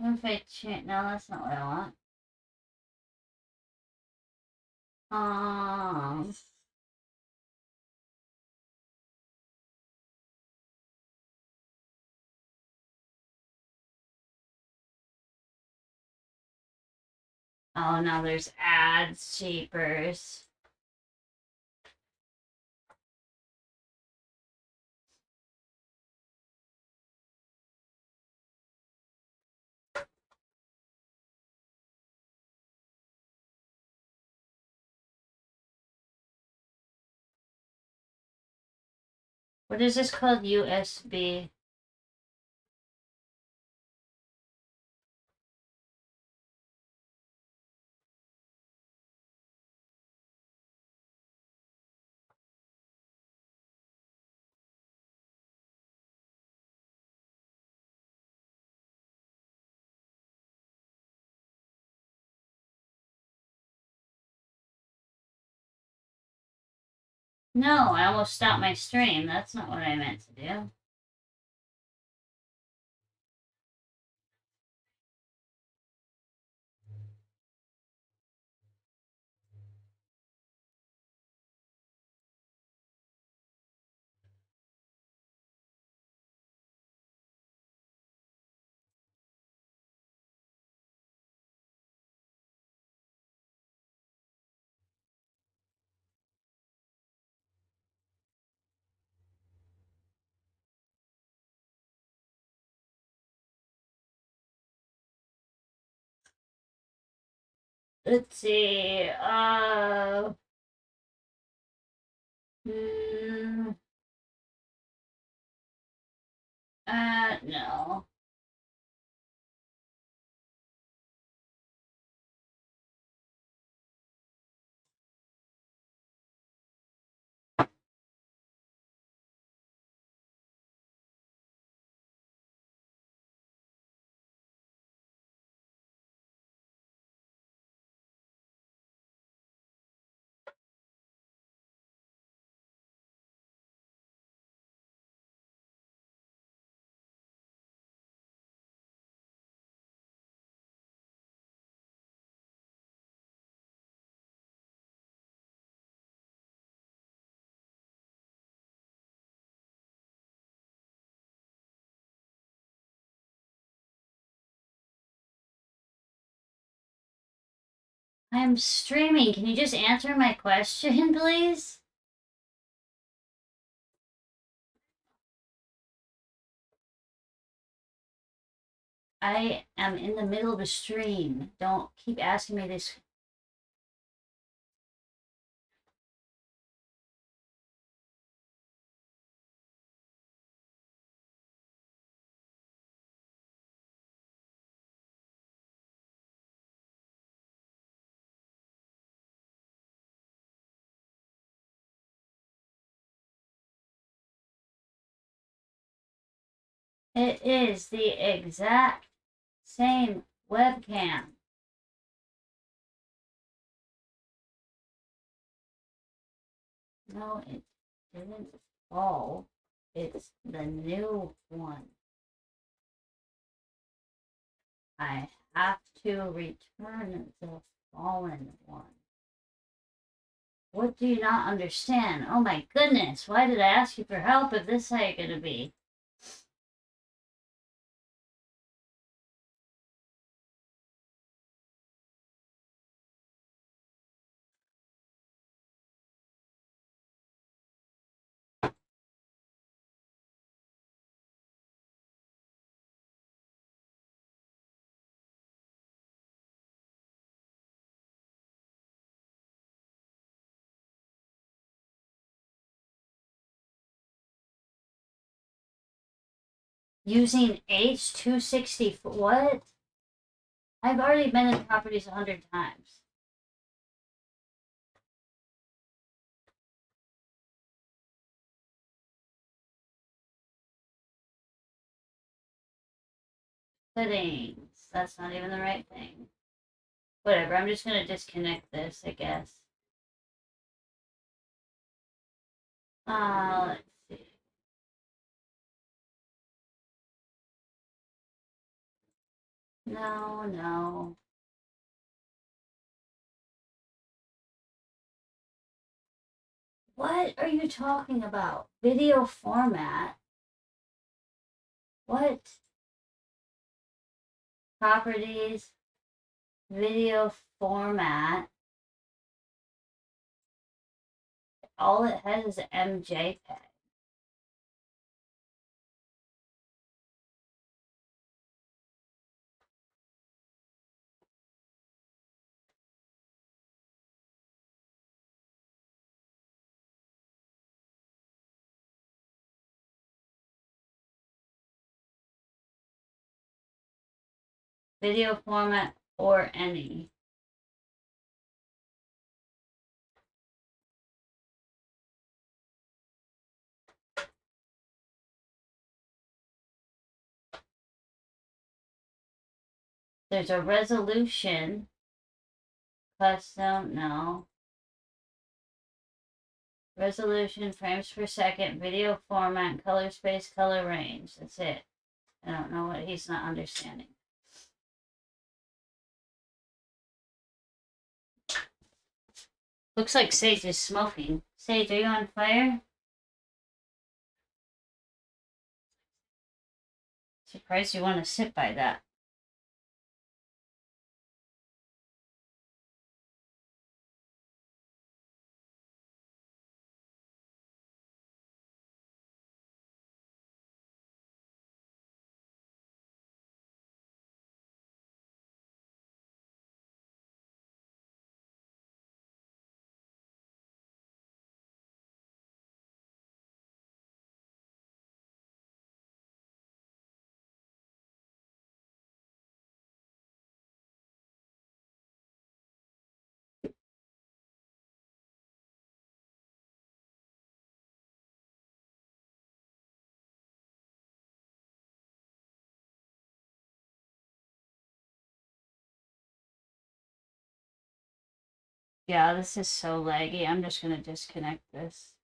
Speaker 1: What if I change? No, that's not what I want. Um, oh, now there's ads, cheapers. What is this called? USB. No, I almost stopped my stream. That's not what I meant to do. Let's see. Hmm, no. I'm streaming. Can you just answer my question, please? I am in the middle of a stream. Don't keep asking me this. It is the exact same webcam. No, it didn't fall. It's the new one. I have to return the fallen one. What do you not understand? Oh my goodness, why did I ask you for help if this is how you're gonna be? Using H260, what? I've already been in properties 100 times. Settings. That's not even the right thing. Whatever, I'm just gonna disconnect this, I guess. Let's see. No, no. What are you talking about? Video format? What? Properties, video format. All it has is MJPEG. Video format or any. There's a resolution, custom, no. Resolution, frames per second, video format, color space, color range. That's it. I don't know what he's not understanding. Looks like Sage is smoking. Sage, are you on fire? Surprised you want to sit by that. Yeah, this is so laggy. I'm just gonna disconnect this.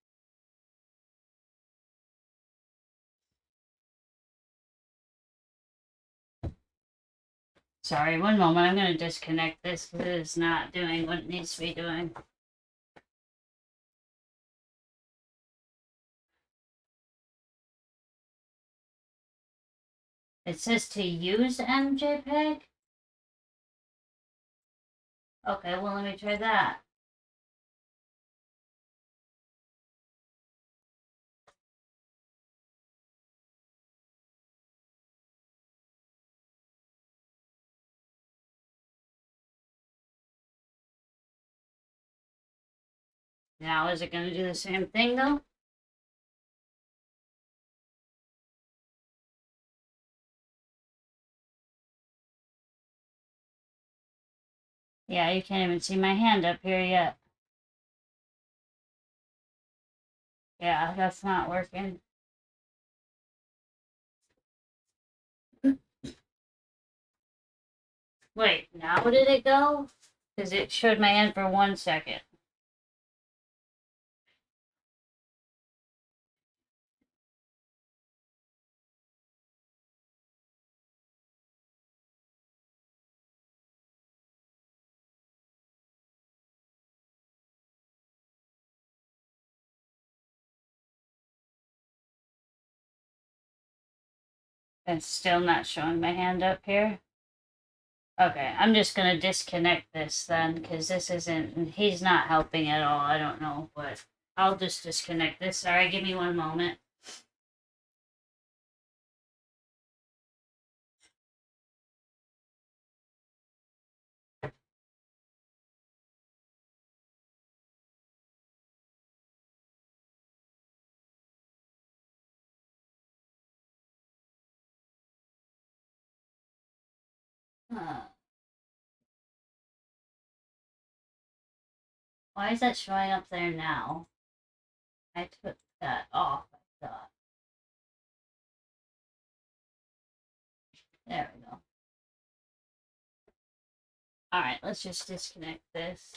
Speaker 1: Sorry, one moment. I'm gonna disconnect this because it is not doing what it needs to be doing. It says to use MJPEG. Okay, well, let me try that. Now, is it going to do the same thing, though? Yeah, you can't even see my hand up here yet. Yeah, that's not working. Wait, now did it go? Because it showed my hand for 1 second. It's still not showing my hand up here. Okay, I'm just going to disconnect this then, because this isn't, he's not helping at all. I don't know, but I'll just disconnect this. Sorry, give me 1 moment. Why is that showing up there now? I took that off, I thought. There we go. Alright, let's just disconnect this.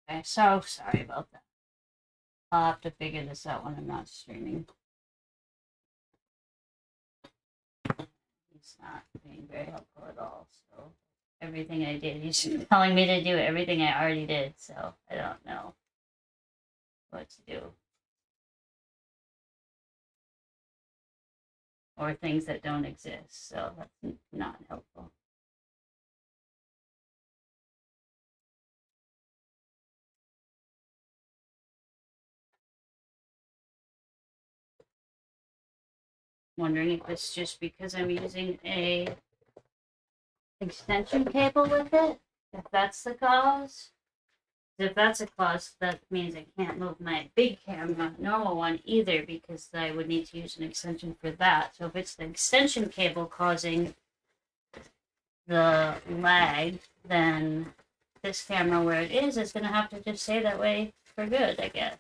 Speaker 1: Okay, so sorry about that. I'll have to figure this out when I'm not streaming. He's not being very helpful at all, so everything I did, he's telling me to do everything I already did, so I don't know what to do. Or things that don't exist, so that's not helpful. Wondering if it's just because I'm using a extension cable with it, if that's the cause. If that's a cause, that means I can't move my big camera, normal one, either, because I would need to use an extension for that. So if it's the extension cable causing the lag, then this camera where it is going to have to just stay that way for good, I guess.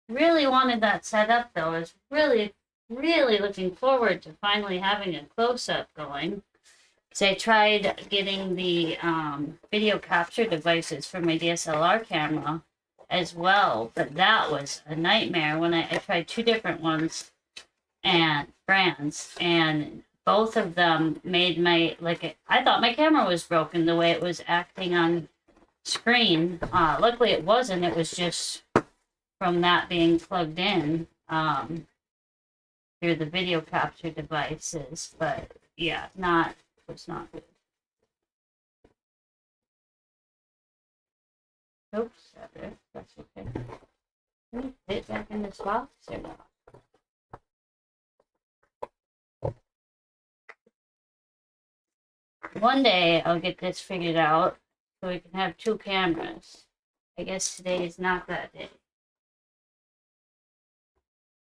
Speaker 1: Really wanted that set up, though. I was really, really looking forward to finally having a close-up going. So I tried getting the video capture devices for my DSLR camera as well, but that was a nightmare when I tried 2 different ones and brands, and both of them made my, I thought my camera was broken the way it was acting on screen. Luckily it wasn't. It was just from that being plugged in through the video capture devices, but yeah, was not good. Oops, that's okay. Can we put it back in this box or not? One day I'll get this figured out so we can have 2 cameras. I guess today is not that day.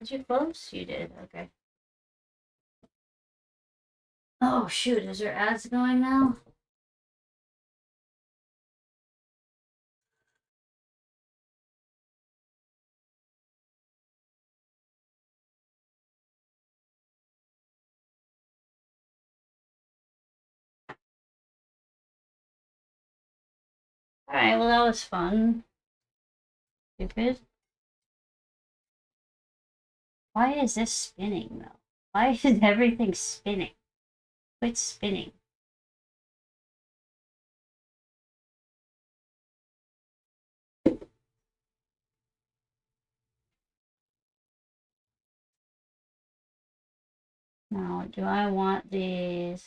Speaker 1: Did you close? You did, okay. Oh shoot, is there ads going now? Alright, well that was fun. Stupid. Why is this spinning though? Why is everything spinning? Quit spinning. Now, do I want these?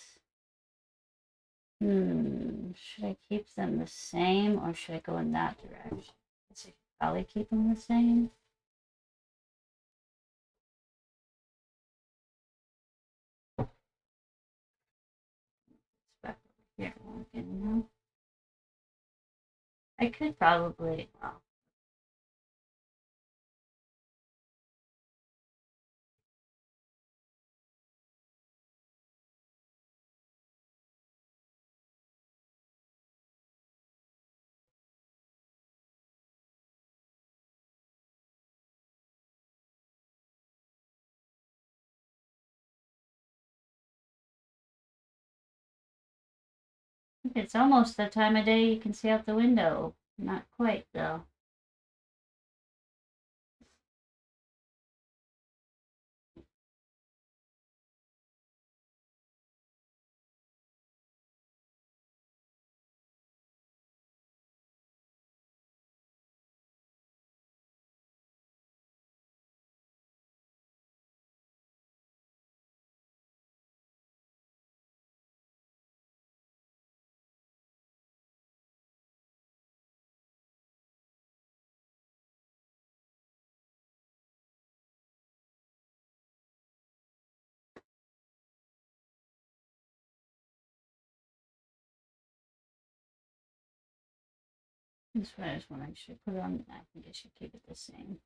Speaker 1: Should I keep them the same or should I go in that direction? I should probably keep them the same. It's back over here. Okay, I could probably, well, it's almost the time of day you can see out the window. Not quite though. That's why I just want to actually put it on. I think I should keep it the same.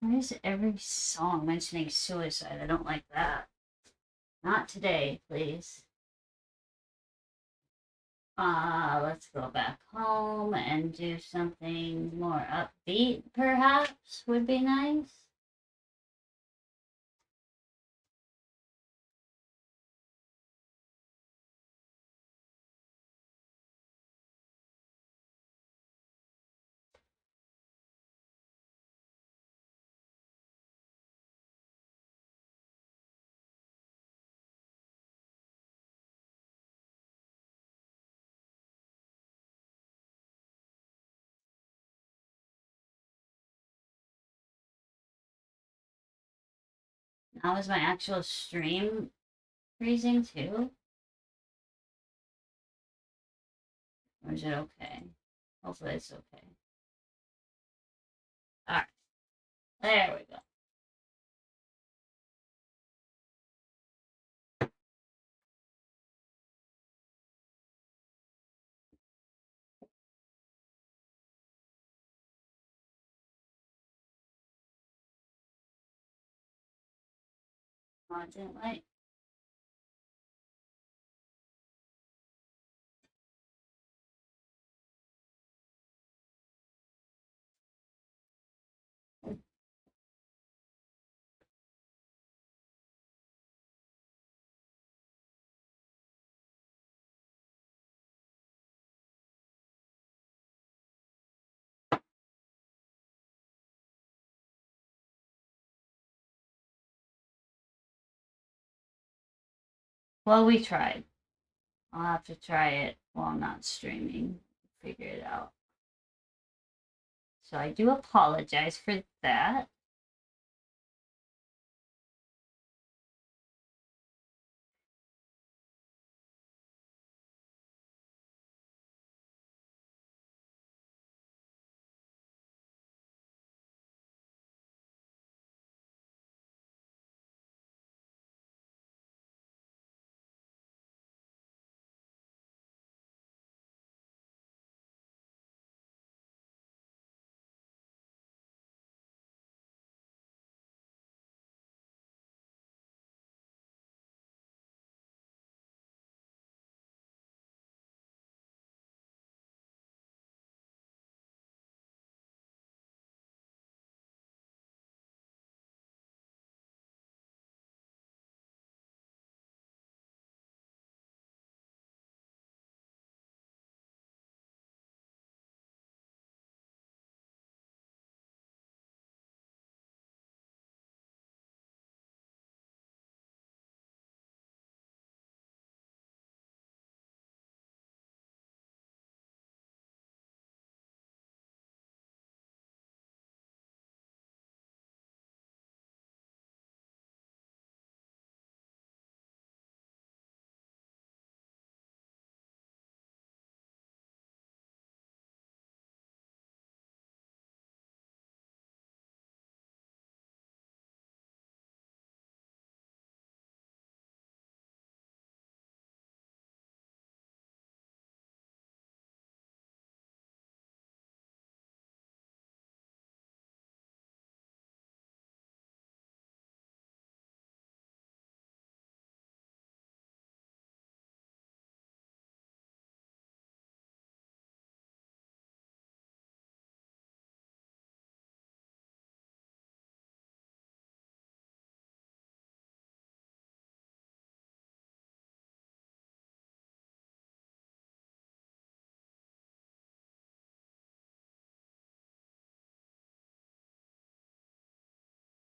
Speaker 1: Why is every song mentioning suicide? I don't like that. Not today, please. Let's go back home and do something more upbeat, perhaps, would be nice. Now is my actual stream freezing too? Or is it okay? Hopefully it's okay. Alright, there we go. Oh, it didn't like. Well, we tried. I'll have to try it while I'm not streaming. Figure it out. So I do apologize for that.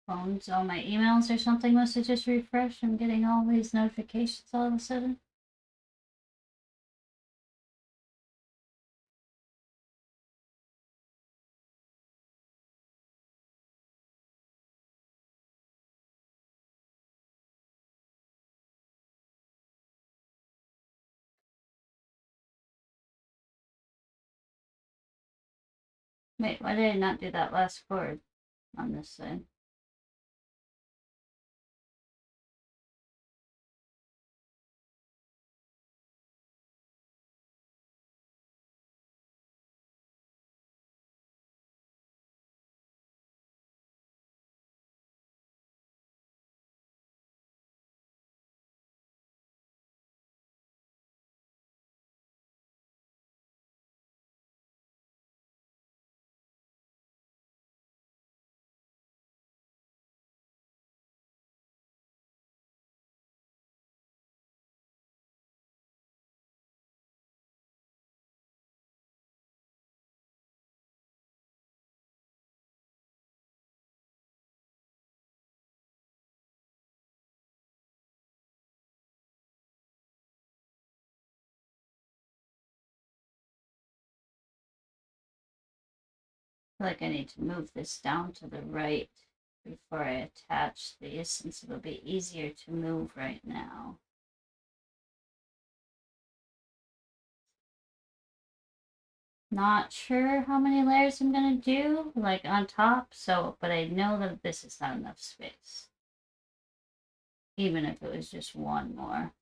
Speaker 1: phones, all my emails or something must have just refreshed. I'm getting all these notifications all of a sudden. Wait, why did I not do that last chord on this side? I feel like I need to move this down to the right before I attach these, since it'll be easier to move right now. Not sure how many layers I'm gonna do, like on top, but I know that this is not enough space. Even if it was just one more.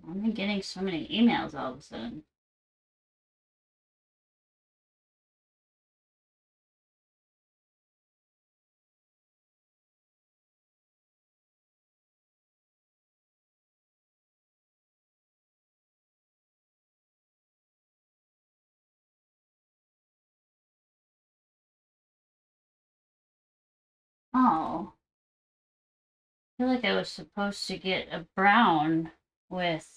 Speaker 1: I'm getting so many emails all of a sudden. Oh. I feel like I was supposed to get a brown with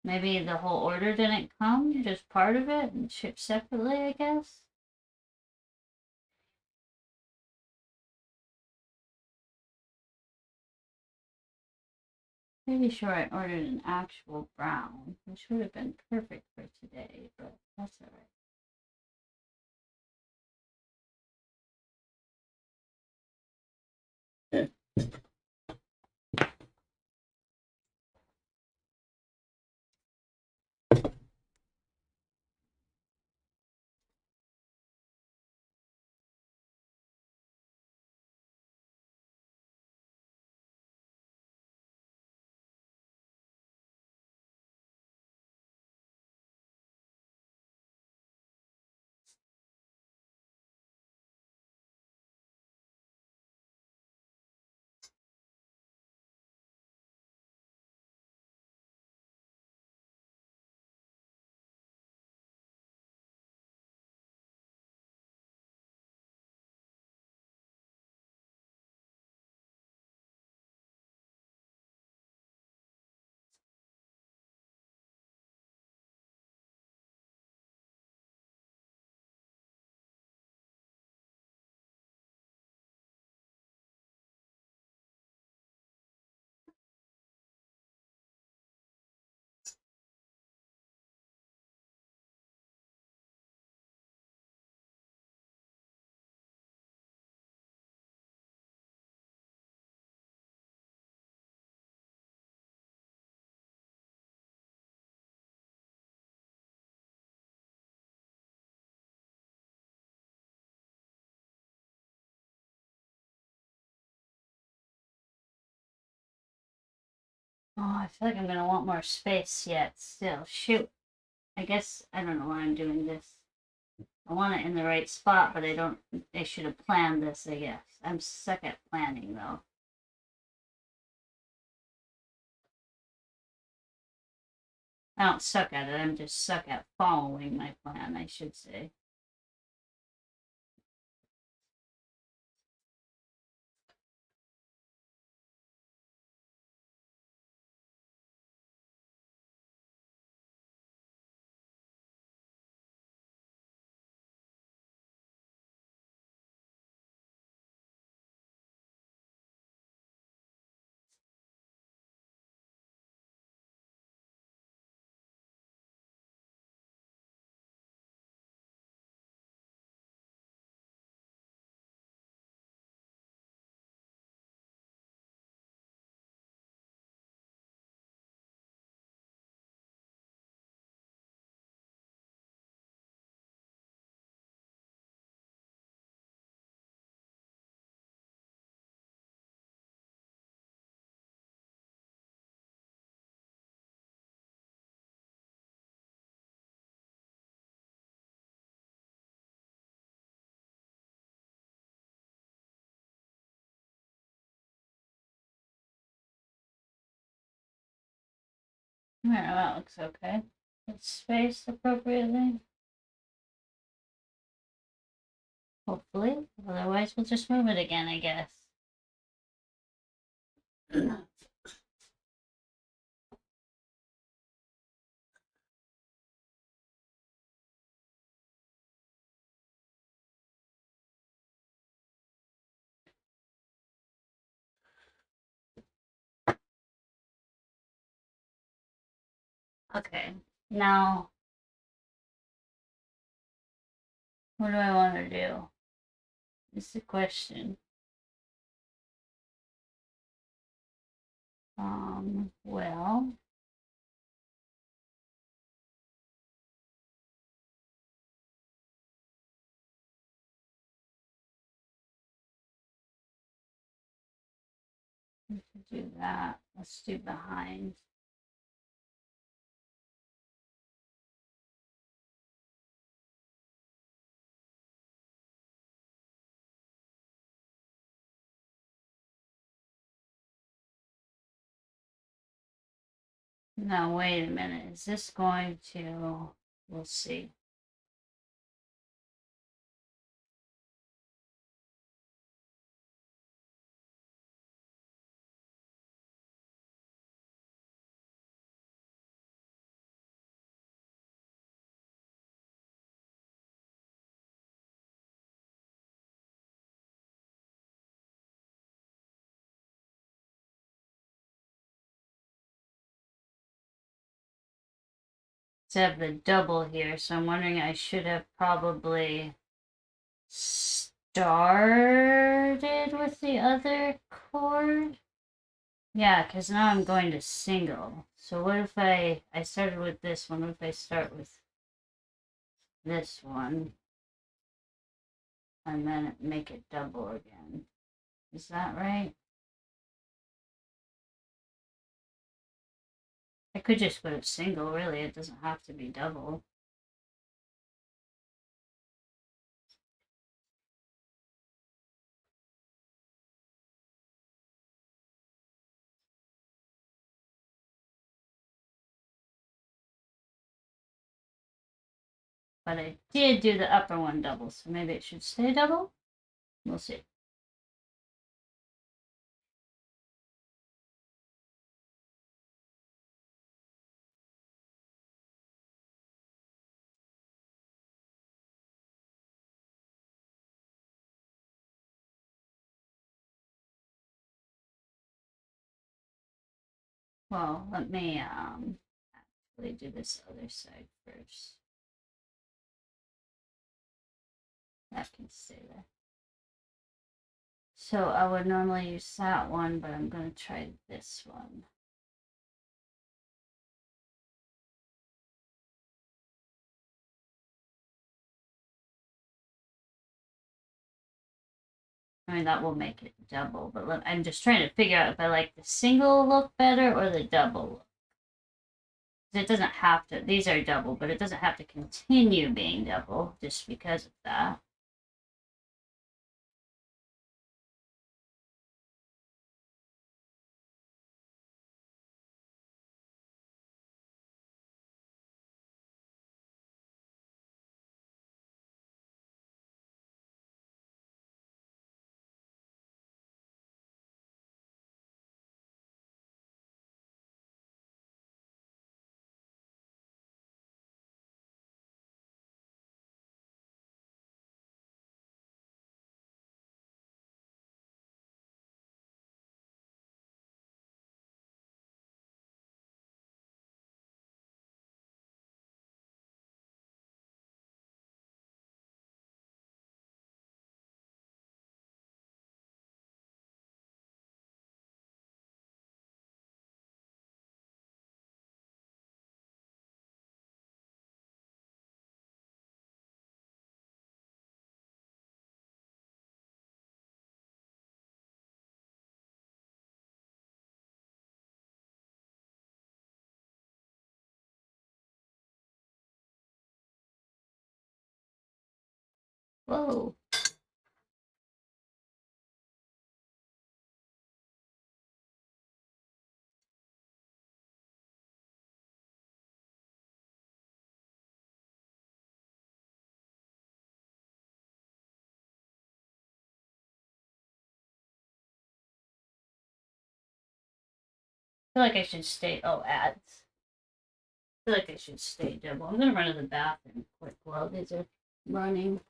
Speaker 1: maybe the whole order didn't come, just part of it and shipped separately, I guess. Pretty sure I ordered an actual brown, which would have been perfect for today, but that's alright. Oh, I feel like I'm gonna want more space yet still. Shoot. I guess I don't know why I'm doing this. I want it in the right spot, but I should have planned this, I guess. I'm suck at planning though. I don't suck at it, I'm just suck at following my plan, I should say. Yeah, that looks okay. It's spaced appropriately. Hopefully. Otherwise, we'll just move it again, I guess. Okay. Now, what do I want to do? Is the question. Well, we could do that. Let's do behind. No, wait a minute. Is this going to... We'll see. To have the double here, so I'm wondering I should have probably started with the other chord. Yeah, because now I'm going to single. So what if I started with this one? What if I start with this one and then make it double again? Is that right? I could just put it single, really. It doesn't have to be double. But I did do the upper one double, so maybe it should stay double? We'll see. Well, let me actually do this other side first. That can stay there. So I would normally use that one, but I'm going to try this one. I mean, that will make it double, but I'm just trying to figure out if I like the single look better or the double look. It doesn't have to, these are double, but it doesn't have to continue being double just because of that. Whoa. I feel like I should stay. Oh, ads. I feel like I should stay double. I'm gonna run to the bathroom quick while these are running.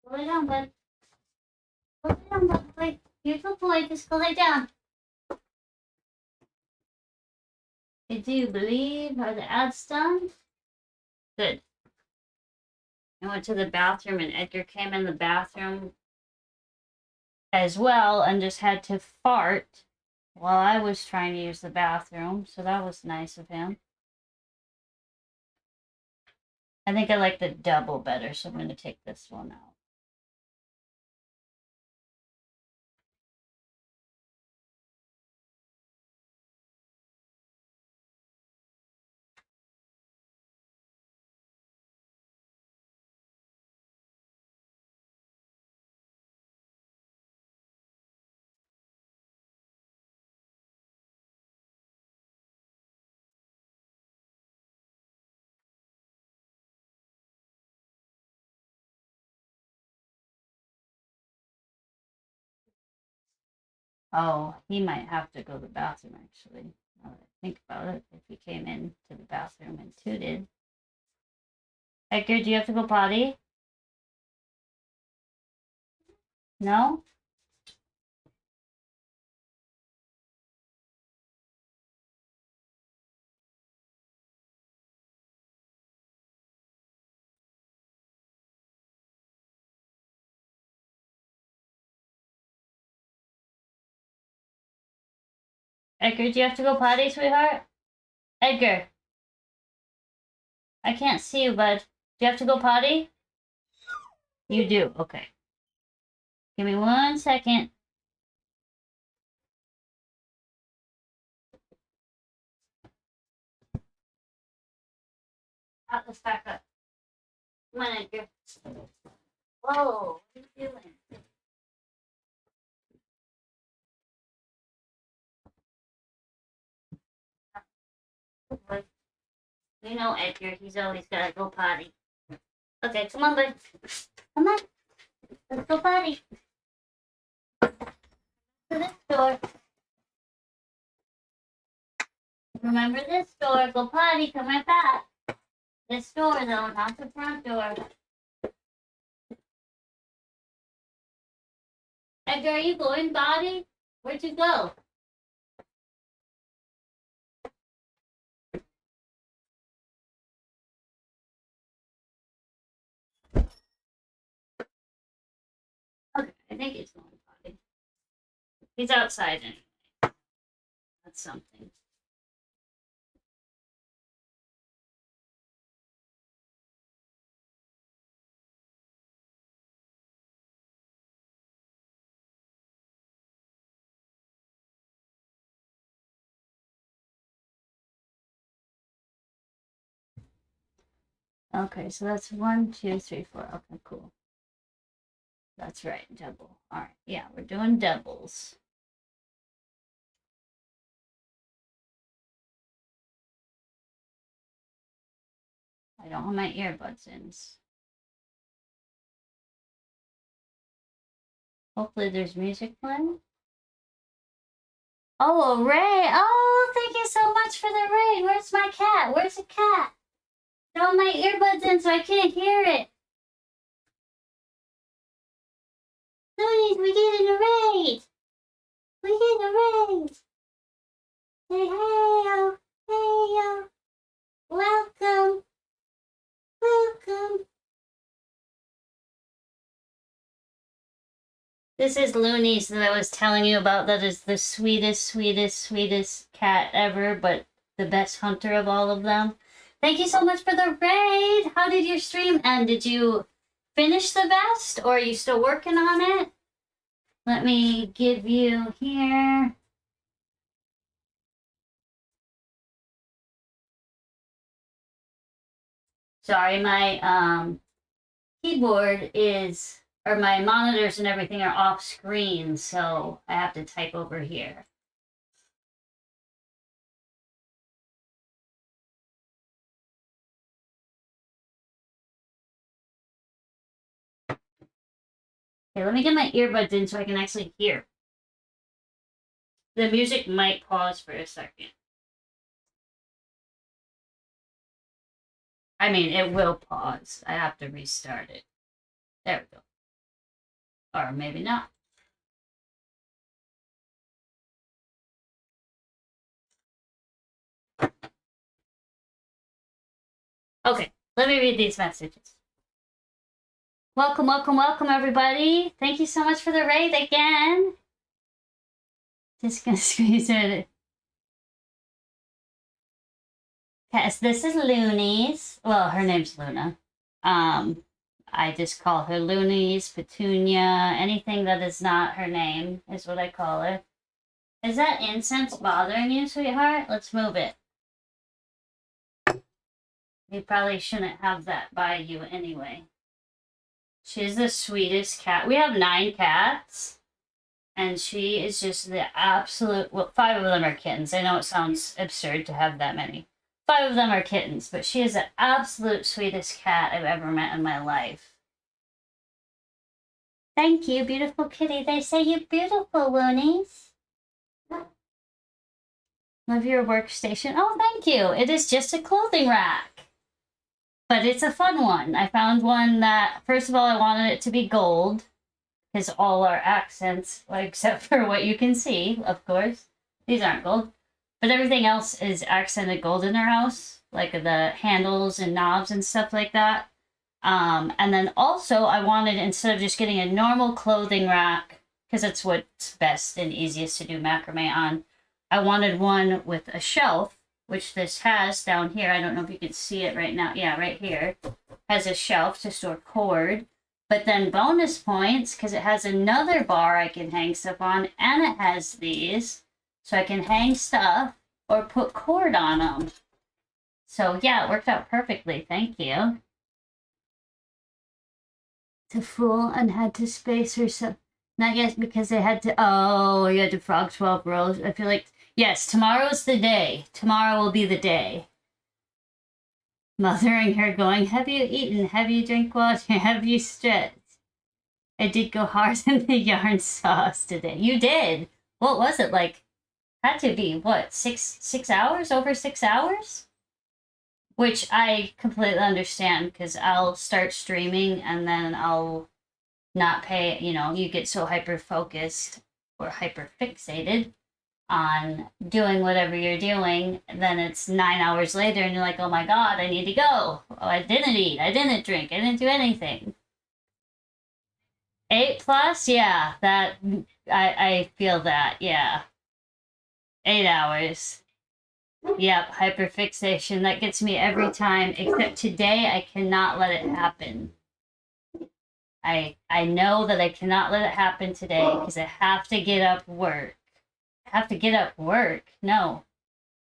Speaker 1: Go lay down, bud. Go lay down, bud. Boy. You're a good boy. Just go lay down. Do you believe? Are the ads done? Good. I went to the bathroom and Edgar came in the bathroom as well and just had to fart while I was trying to use the bathroom. So that was nice of him. I think I like the double better, so I'm going to take this one out. Oh, he might have to go to the bathroom, actually. Now that I think about it, if he came in to the bathroom and tooted. Edgar, do you have to go potty? No? Edgar, do you have to go potty, sweetheart? Edgar, I can't see you, bud. Do you have to go potty? You do. Okay. Give me 1 second. Out, let's back up. Come on, Edgar. Whoa, what are you doing? You know Edgar, he's always gotta go potty. Okay, come on, bud. Come on. Let's go potty. To this door. Remember this door. Go potty. Come right back. This door, though, not the front door. Edgar, are you going potty? Where'd you go? Okay, I think he's going potty. He's outside anyway. That's something. Okay, so that's 1, 2, 3, 4. Okay, cool. That's right, double. All right, yeah, we're doing doubles. I don't have my earbuds in. Hopefully there's music playing. Oh, a raid. Oh, thank you so much for the raid. Where's my cat? Where's the cat? Throw my earbuds in so I can't hear it. Please, we get in a raid. We get in a raid. Say hey, hey, welcome, welcome. This is Looney's that I was telling you about. That is the sweetest, sweetest, sweetest cat ever, but the best hunter of all of them. Thank you so much for the raid. How did your stream end? Did you finish the vest or are you still working on it? Let me give you here. Sorry, my keyboard is, or my monitors and everything are off screen, so I have to type over here. Okay, let me get my earbuds in so I can actually hear. The music might pause for a second. I mean, it will pause. I have to restart it. There we go. Or maybe not. Okay, let me read these messages. Welcome, welcome, welcome, everybody. Thank you so much for the raid again. Just gonna squeeze it. Okay, so this is Looney's. Well, her name's Luna. I just call her Looney's, Petunia, anything that is not her name is what I call her. Is that incense bothering you, sweetheart? Let's move it. You probably shouldn't have that by you anyway. She's the sweetest cat. We have 9 cats, and she is just the absolute, well, 5 of them are kittens. I know it sounds absurd to have that many. 5 of them are kittens, but she is the absolute sweetest cat I've ever met in my life. Thank you, beautiful kitty. They say you're beautiful, Loonies. Love your workstation. Oh, thank you. It is just a clothing rack. But it's a fun one. I found one that, first of all, I wanted it to be gold, because all our accents, well, except for what you can see, of course, these aren't gold. But everything else is accented gold in our house, like the handles and knobs and stuff like that. And then also I wanted, instead of just getting a normal clothing rack, because it's what's best and easiest to do macrame on, I wanted one with a shelf, which this has down here. I don't know if you can see it right now. Yeah, right here. Has a shelf to store cord. But then bonus points, because it has another bar I can hang stuff on, and it has these, so I can hang stuff or put cord on them. So yeah, it worked out perfectly. Thank you. To fool and had to space herself. Not yet, because they had to. Oh, you had to frog 12 rows. I feel like, yes, tomorrow's the day. Tomorrow will be the day. Mothering her, going, have you eaten? Have you drank water? Have you stretched? I did go hard in the yarn sauce today. You did. What was it like? Had to be what, 6 hours? Over 6 hours? Which I completely understand, because I'll start streaming and then I'll not pay. You get so hyper focused or hyper fixated on doing whatever you're doing, then it's 9 hours later and you're like, oh my god, I need to go. Oh, I didn't eat, I didn't drink, I didn't do anything. 8 plus, yeah, that I feel that, yeah. 8 hours. Yep, hyperfixation. That gets me every time, except today I cannot let it happen. I know that I cannot let it happen today because I have to get up work. I have to get up work. No.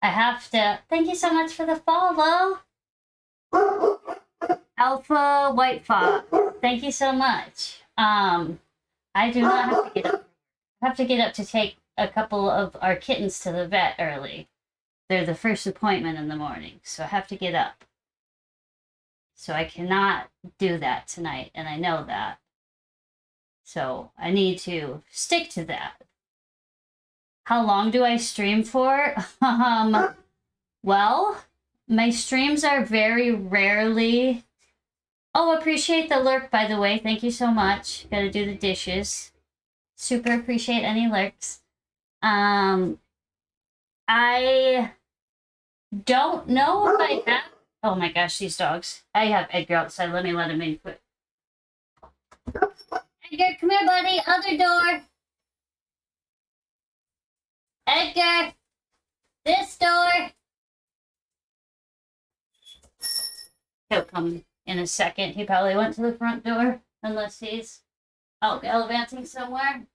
Speaker 1: I have to. Thank you so much for the follow. Alpha White Fox, thank you so much. I do not have to get up. I have to get up to take a couple of our kittens to the vet early. They're the first appointment in the morning, so I have to get up. So I cannot do that tonight, and I know that. So I need to stick to that. How long do I stream for? Well, my streams are very rarely. Oh, appreciate the lurk, by the way. Thank you so much. Gotta do the dishes. Super appreciate any lurks. I don't know if I have. Oh my gosh, these dogs. I have Edgar outside. Let me let him in quick. Edgar, come here, buddy. Other door. Edgar, this door. He'll come in a second. He probably went to the front door, unless he's out gallivanting somewhere.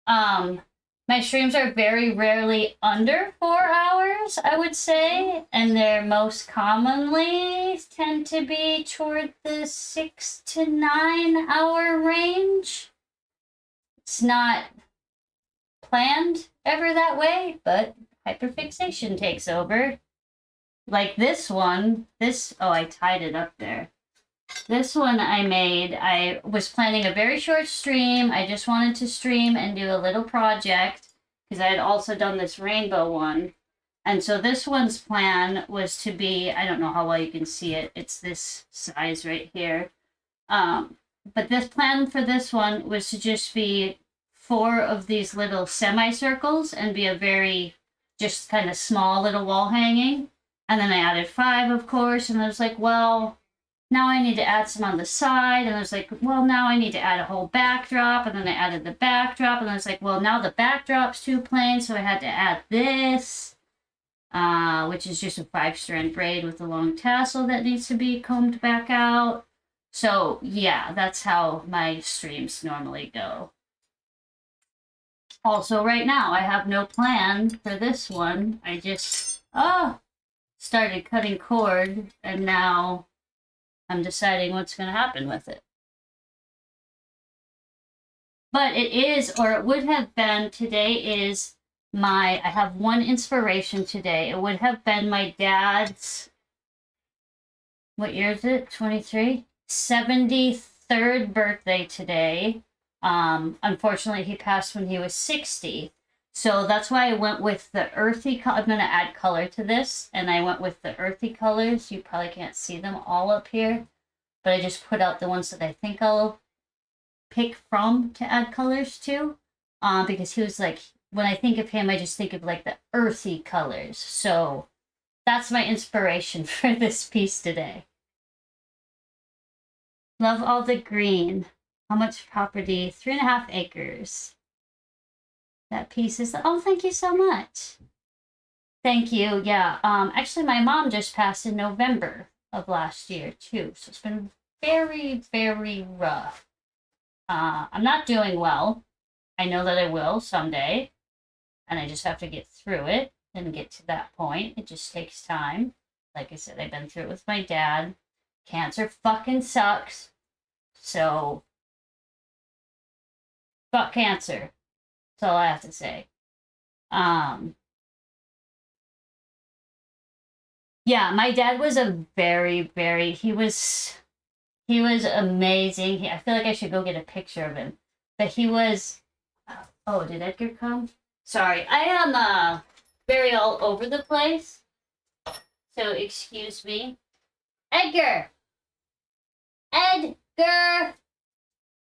Speaker 1: My streams are very rarely under 4 hours, I would say, and they're most commonly tend to be toward the 6 to 9 hour range. It's not planned ever that way, but hyperfixation takes over. Like this one, I tied it up there. This one I made, I was planning a very short stream. I just wanted to stream and do a little project because I had also done this rainbow one. And so this one's plan was to be, I don't know how well you can see it. It's this size right here. But this plan for this one was to just be 4 of these little semicircles and be a very just kind of small little wall hanging. And then I added 5, of course. And I was like, well, now I need to add some on the side. And I was like, well, now I need to add a whole backdrop. And then I added the backdrop. And I was like, well, now the backdrop's too plain. So I had to add this, which is just a 5-strand braid with a long tassel that needs to be combed back out. So yeah, that's how my streams normally go. Also, right now, I have no plan for this one. I just, started cutting cord, and now I'm deciding what's going to happen with it. But it is, or it would have been, today is I have one inspiration today. It would have been my dad's, what year is it? 23? 73rd birthday today. Unfortunately, he passed when he was 60. So that's why I went with the earthy color. I'm going to add color to this, and I went with the earthy colors. You probably can't see them all up here, but I just put out the ones that I think I'll pick from to add colors to, because he was like, when I think of him, I just think of like the earthy colors. So that's my inspiration for this piece today. Love all the green. How much property? 3.5 acres. That piece is, oh, thank you so much. Thank you. Yeah. Actually, my mom just passed in November of last year too. So it's been very, very rough. I'm not doing well. I know that I will someday. And I just have to get through it and get to that point. It just takes time. Like I said, I've been through it with my dad. Cancer fucking sucks. So, fuck cancer. That's all I have to say. Yeah, my dad was a very, he was amazing. I feel like I should go get a picture of him. But he was, oh, did Edgar come? Sorry, I am very all over the place. So excuse me. Edgar! Edgar!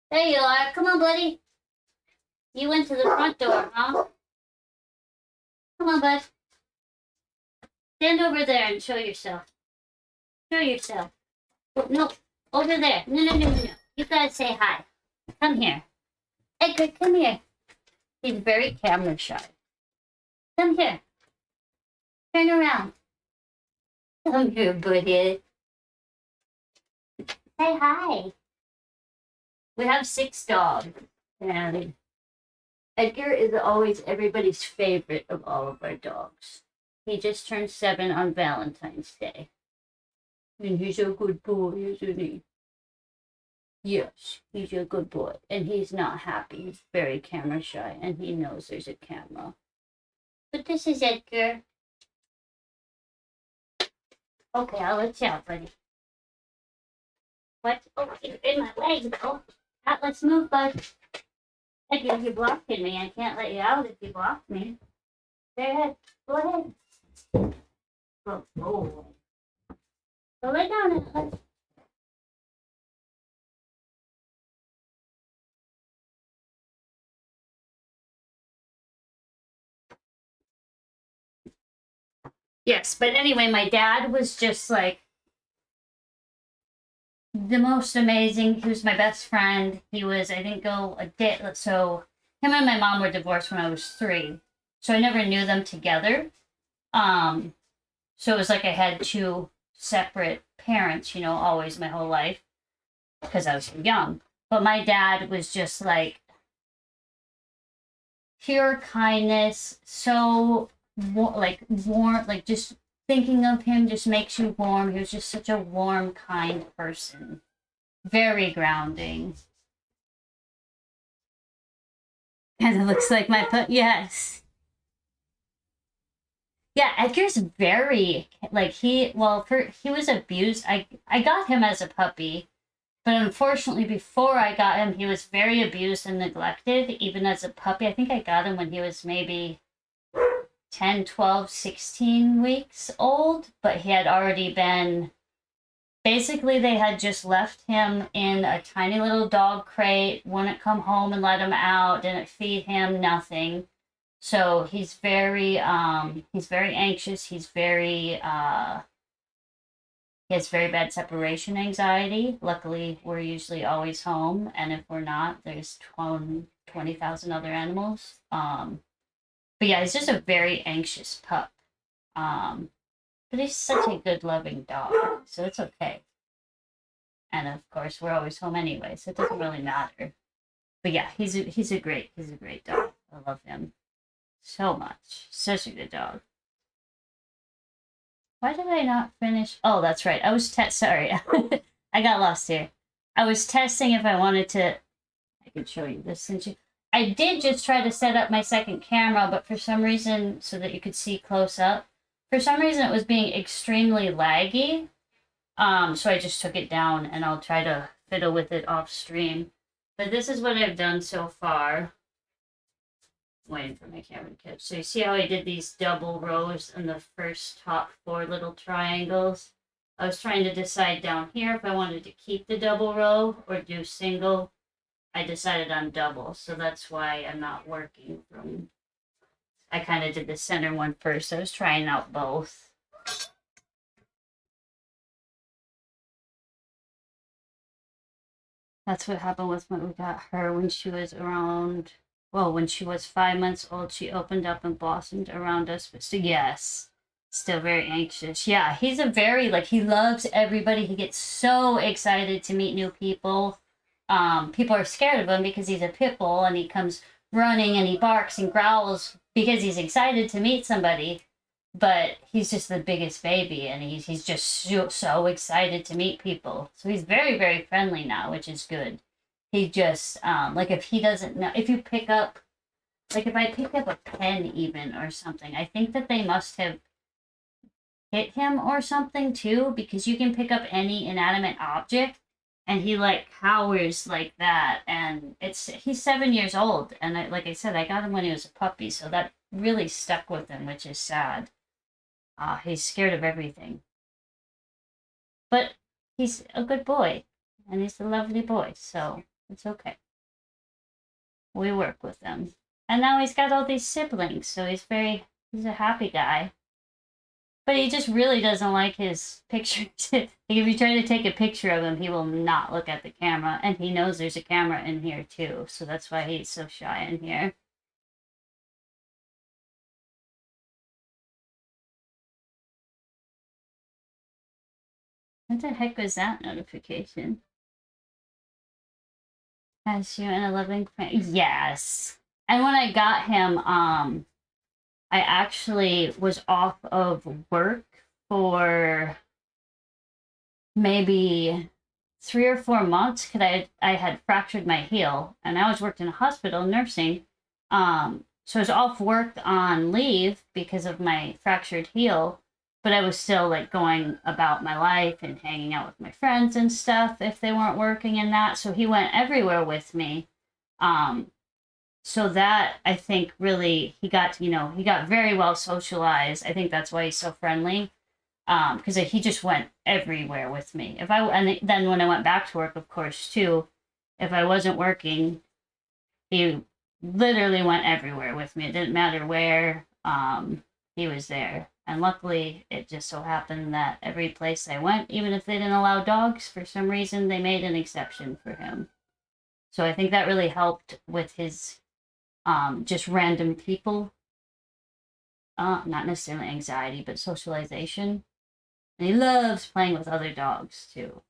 Speaker 1: There you are. Come on, buddy. You went to the front door, huh? Come on, bud. Stand over there and show yourself. Show yourself. Oh, no, over there. No. You gotta say hi. Come here. Edgar, come here. He's very camera shy. Come here. Turn around. Come here, buddy. Say hi. We have 6 dogs, and Edgar is always everybody's favorite of all of our dogs. He just turned 7 on Valentine's Day. And he's a good boy, isn't he? Yes, he's a good boy. And he's not happy. He's very camera shy, and he knows there's a camera. But this is Edgar. Okay, I'll let you out, buddy. What? Oh, you're in my leg, though. Let's move, bud. Edgar, you're blocking me. I can't let you out if you block me. Go ahead. Go ahead. Go forward. Go lay down, Atlas. Yes, but anyway, my dad was just like the most amazing. He was my best friend. He was, I didn't go a day, so him and my mom were divorced when I was 3. So I never knew them together. Um, so it was like I had 2 separate parents, you know, always my whole life because I was so young. But my dad was just like pure kindness, so warm, like just thinking of him just makes you warm. He was just such a warm, kind person. Very grounding. Kind of looks like my foot. Yes. Yeah, Edgar's very like he was abused. I got him as a puppy, but unfortunately before I got him, he was very abused and neglected even as a puppy. I think I got him when he was maybe 10, 12, 16 weeks old, but he had already been basically they had just left him in a tiny little dog crate, wouldn't come home and let him out, didn't feed him, nothing. So he's very anxious, he has very bad separation anxiety. Luckily, we're usually always home, and if we're not, there's 20,000 other animals. But yeah, he's just a very anxious pup. Um, but he's such a good loving dog, so it's okay. And of course, we're always home anyway, so it doesn't really matter. But yeah, he's a great dog. I love him so much. Such a good dog. Why did I not finish? Oh, that's right. Sorry, I got lost here. I was testing if I wanted to. I can show you this since you. I did just try to set up my second camera, but for some reason, so that you could see close up, for some reason it was being extremely laggy. So I just took it down and I'll try to fiddle with it off stream. But this is what I've done so far. Waiting for my camera to catch. So you see how I did these double rows in the first top 4 little triangles? I was trying to decide down here if I wanted to keep the double row or do single. I decided on double, so that's why I'm not working from. I kind of did the center one first. I was trying out both. That's what happened with when we got her when she was around. Well, when she was 5 months old, she opened up and blossomed around us. But so yes, still very anxious. Yeah, he's a very like he loves everybody. He gets so excited to meet new people. People are scared of him because he's a pit bull and he comes running and he barks and growls because he's excited to meet somebody. But he's just the biggest baby and he's just so excited to meet people. So he's very, very friendly now, which is good. He just like if he doesn't know if you pick up like if I pick up a pen even or something, I think that they must have hit him or something too, because you can pick up any inanimate object and he like cowers like that. And he's 7 years old, and like I said, I got him when he was a puppy, so that really stuck with him, which is sad. He's scared of everything, but he's a good boy, and he's a lovely boy, so it's okay. We work with him, and now he's got all these siblings, so he's a happy guy. But he just really doesn't like his pictures. Like if you try to take a picture of him, he will not look at the camera. And he knows there's a camera in here too. So that's why he's so shy in here. What the heck was that notification? Has you in a loving family? Yes. And when I got him, I actually was off of work for maybe 3 or 4 months because I had fractured my heel and I was worked in a hospital nursing. So I was off work on leave because of my fractured heel, but I was still like going about my life and hanging out with my friends and stuff if they weren't working in that. So he went everywhere with me. Um, so that I think really he got very well socialized. I think that's why he's so friendly. Because he just went everywhere with me. And then when I went back to work, of course, too, if I wasn't working, he literally went everywhere with me. It didn't matter where. He was there. And luckily, it just so happened that every place I went, even if they didn't allow dogs, for some reason, they made an exception for him. So I think that really helped with his just random people, not necessarily anxiety, but socialization. And he loves playing with other dogs too.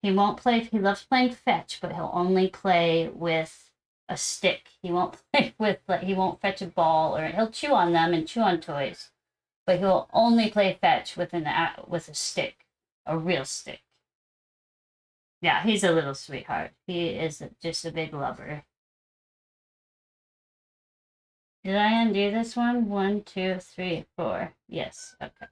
Speaker 1: He won't play, he loves playing fetch, but he'll only play with a stick. He won't play with, like, he won't fetch a ball, or he'll chew on them and chew on toys, but he'll only play fetch with a stick, a real stick. Yeah, he's a little sweetheart. He is just a big lover. Did I undo this one? 1, 2, 3, 4. Yes. Okay.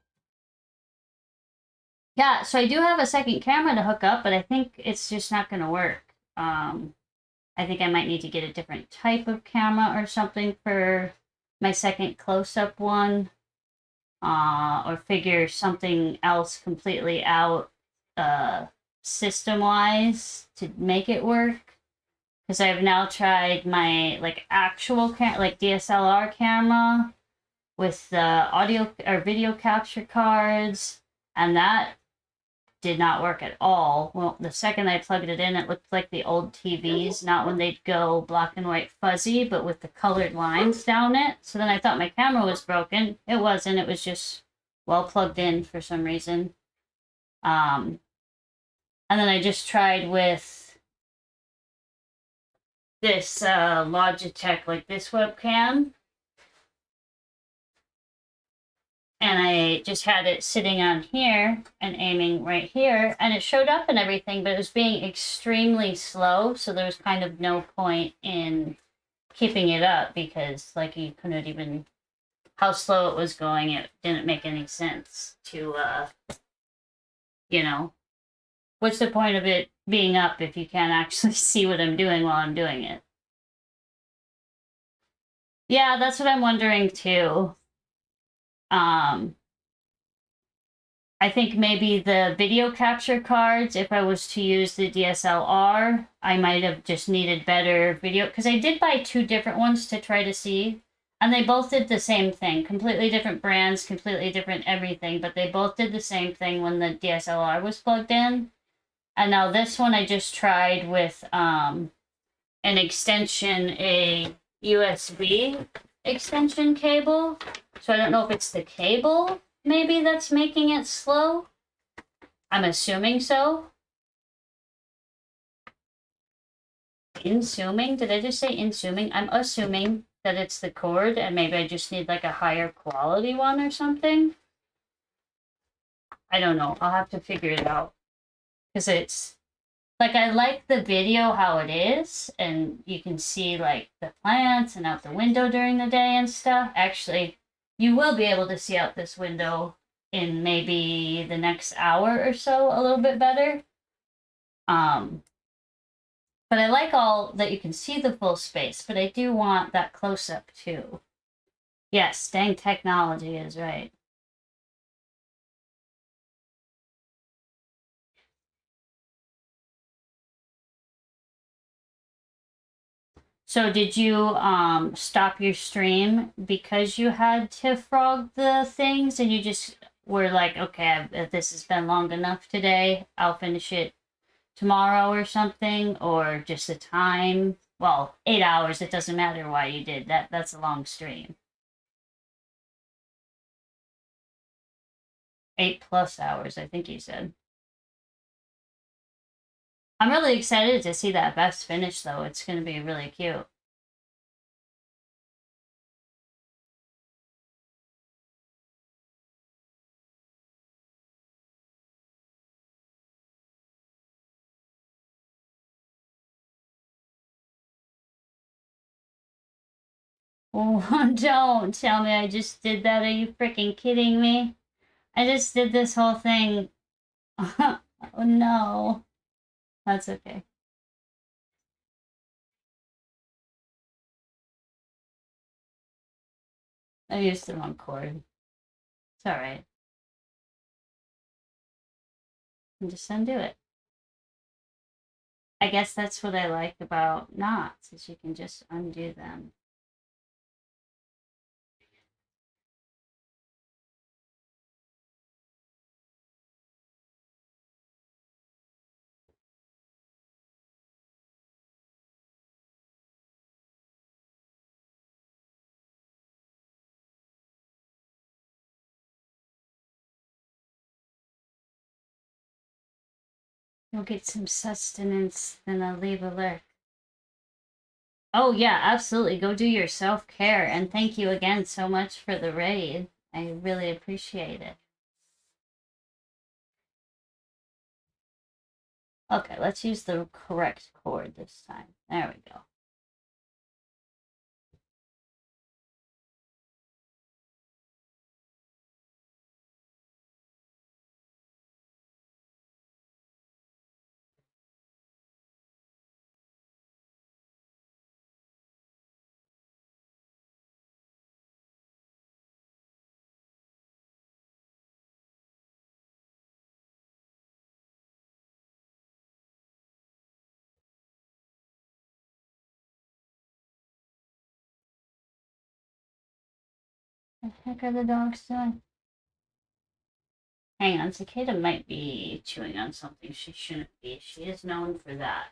Speaker 1: Yeah, so I do have a second camera to hook up, but I think it's just not going to work. I think I might need to get a different type of camera or something for my second close-up one, or figure something else completely out system-wise to make it work. Because I've now tried my like actual like DSLR camera with the audio or video capture cards, and that did not work at all. Well, the second I plugged it in, it looked like the old TVs, not when they'd go black and white fuzzy, but with the colored lines down it. So then I thought my camera was broken. It wasn't. It was just well plugged in for some reason. And then I just tried with this Logitech, like this webcam. And I just had it sitting on here and aiming right here, and it showed up and everything, but it was being extremely slow, so there was kind of no point in keeping it up because, like, you couldn't even, how slow it was going, it didn't make any sense to, you know, what's the point of it being up if you can't actually see what I'm doing while I'm doing it? Yeah, that's what I'm wondering too. I think maybe the video capture cards, if I was to use the DSLR, I might have just needed better video, because I did buy 2 different ones to try to see, and they both did the same thing. Completely different brands, completely different everything, but they both did the same thing when the DSLR was plugged in. And now this one I just tried with an extension, a USB extension cable. So I don't know if it's the cable maybe that's making it slow. I'm assuming so. Insuming? Did I just say insuming? I'm assuming that it's the cord and maybe I just need like a higher quality one or something. I don't know. I'll have to figure it out. Because it's like, I like the video how it is, and you can see like the plants and out the window during the day and stuff. Actually, you will be able to see out this window in maybe the next hour or so a little bit better. But I like all that you can see the full space, but I do want that close up too. Yes, dang technology is right. So did you stop your stream because you had to frog the things and you just were like, okay, this has been long enough today, I'll finish it tomorrow or something, or just the time? Well, 8 hours, it doesn't matter why you did that. That's a long stream. 8+ hours, I think you said. I'm really excited to see that best finish though. It's going to be really cute. Oh, don't tell me I just did that. Are you freaking kidding me? I just did this whole thing. Oh no. That's okay. I used the wrong cord. It's alright. Just undo it. I guess that's what I like about knots, is you can just undo them. You'll get some sustenance, then I'll leave a lurk. Oh yeah, absolutely. Go do your self-care, and thank you again so much for the raid. I really appreciate it. Okay, let's use the correct cord this time. There we go. What the heck are the dogs doing? Hang on, Cicada might be chewing on something she shouldn't be. She is known for that.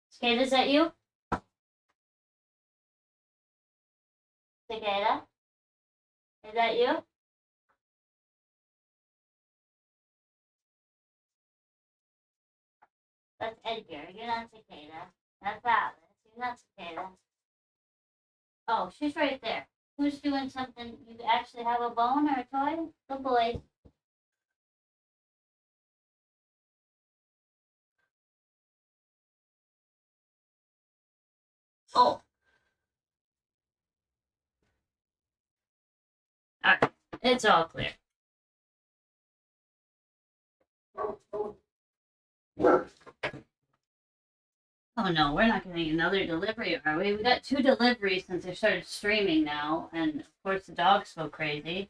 Speaker 1: Cicada, is that you? Cicada? Is that you? That's Edgar. You're not Cicada. That's Alice. You're not Cicada. Oh, she's right there. Who's doing something? You actually have a bone or a toy? Good boy. Oh, alright. It's all clear. Oh no, we're not getting another delivery, are we? We got 2 deliveries since I started streaming now, and of course the dogs go crazy.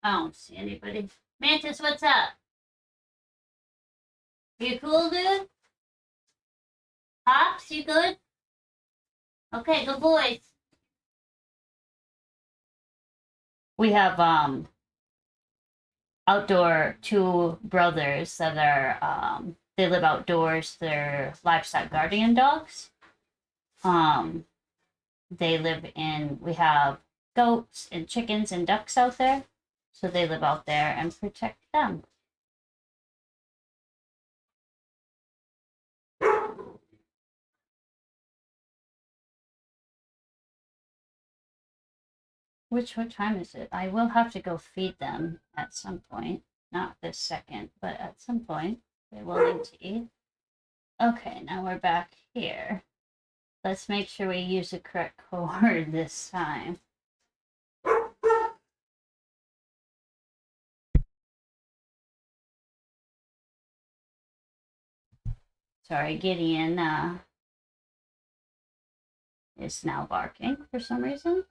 Speaker 1: I don't see anybody. Mantis, what's up? You cool, dude? Pops, you good? Okay, good boys. We have outdoor 2 brothers that are they live outdoors. They're livestock guardian dogs. Um, they live in, we have goats and chickens and ducks out there. So they live out there and protect them. What time is it? I will have to go feed them at some point. Not this second, but at some point. They will need to eat. Okay, now we're back here. Let's make sure we use the correct cord this time. Sorry, Gideon is now barking for some reason.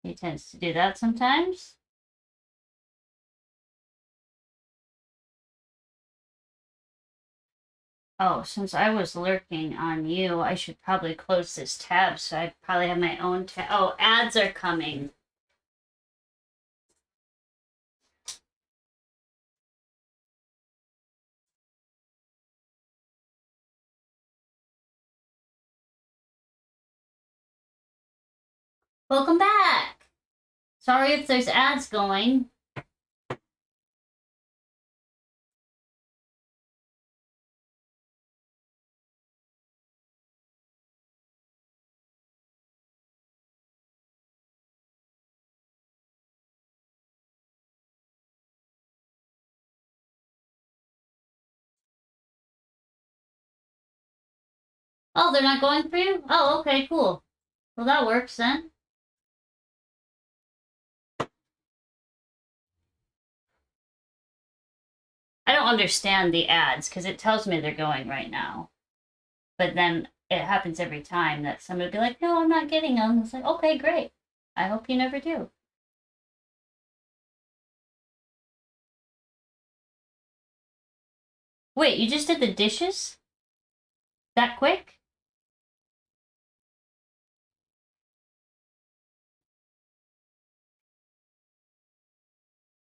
Speaker 1: He tends to do that sometimes. Oh, since I was lurking on you, I should probably close this tab so I probably have my own tab. Oh, ads are coming. Welcome back. Sorry if there's ads going. Oh, they're not going for you? Oh, okay, cool. Well, that works then. I don't understand the ads because it tells me they're going right now. But then it happens every time that somebody will be like, no, I'm not getting them. It's like, okay, great. I hope you never do. Wait, you just did the dishes? That quick?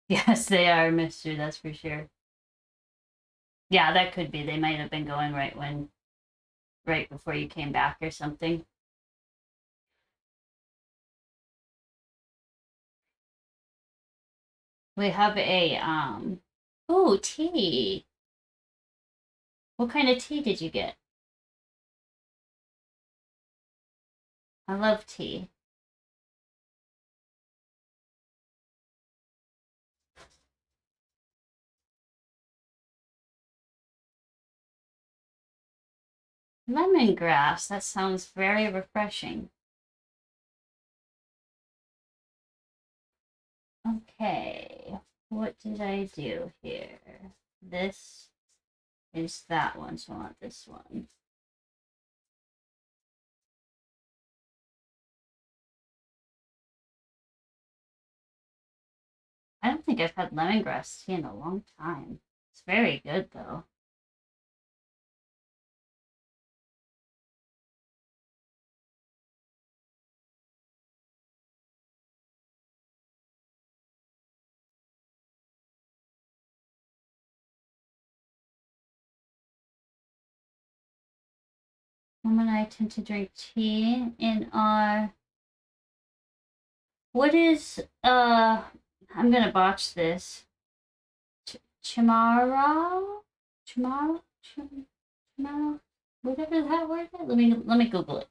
Speaker 1: Yes, they are, mister, that's for sure. Yeah, that could be. They might have been going right before you came back or something. We have a ooh, tea. What kind of tea did you get? I love tea. Lemongrass. That sounds very refreshing. Okay. What did I do here? This is that one, so I want this one. I don't think I've had lemongrass tea in a long time. It's very good though. Mom and I tend to drink tea in our what is I'm gonna botch this. Chimara? Chimara? Chimara? Whatever that word is. Let me Google it.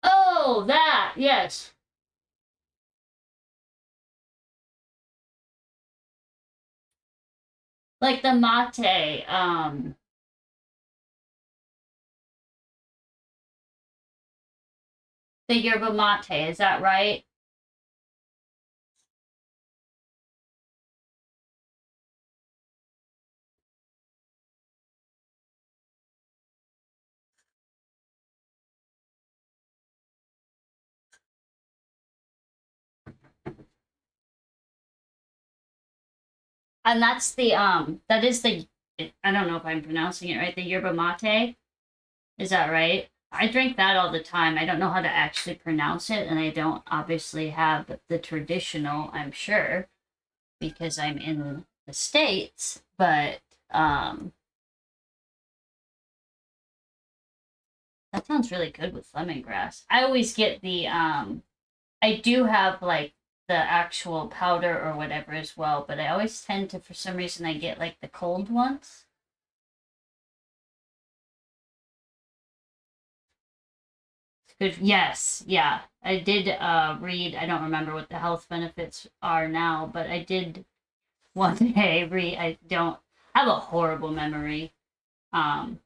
Speaker 1: Oh, that, yes. Like the mate, the yerba mate, is that right? And that's the that is the I don't know if I'm pronouncing it right, the yerba mate. Is that right? I drink that all the time. I don't know how to actually pronounce it, and I don't obviously have the traditional, I'm sure, because I'm in the States, but that sounds really good with lemongrass. I always get the I do have like the actual powder or whatever as well, but I always tend to, for some reason, I get like the cold ones. Good. Yes, yeah. I did read, I don't remember what the health benefits are now, but I did one day read, I don't I have a horrible memory. Um,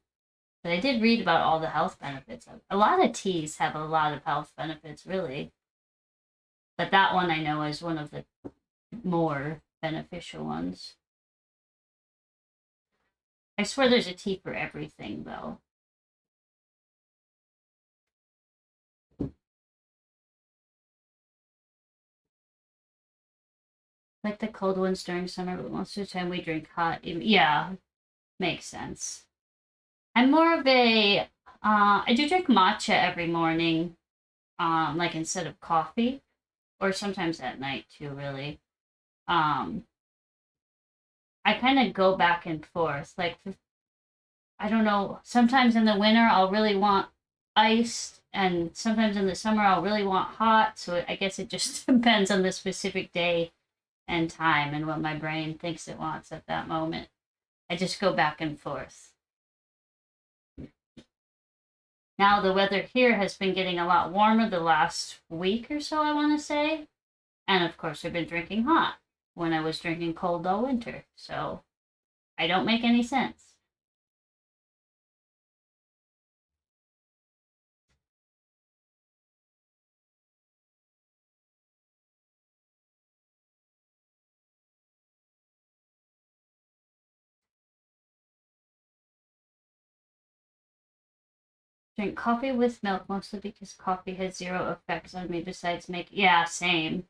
Speaker 1: but I did read about all the health benefits. A lot of teas have a lot of health benefits, really. But that one I know is one of the more beneficial ones. I swear there's a tea for everything, though. Like the cold ones during summer, but most of the time we drink hot. Yeah, makes sense. I'm more of a, I do drink matcha every morning, like instead of coffee, or sometimes at night too, really. Um, I kind of go back and forth. Like, I don't know, sometimes in the winter I'll really want iced, and sometimes in the summer I'll really want hot. So I guess it just depends on the specific day and time and what my brain thinks it wants at that moment. I just go back and forth. Now the weather here has been getting a lot warmer the last week or so, I want to say. And of course, I've been drinking hot when I was drinking cold all winter. So I don't make any sense. Drink coffee with milk mostly because coffee has zero effects on me besides make. Yeah, same.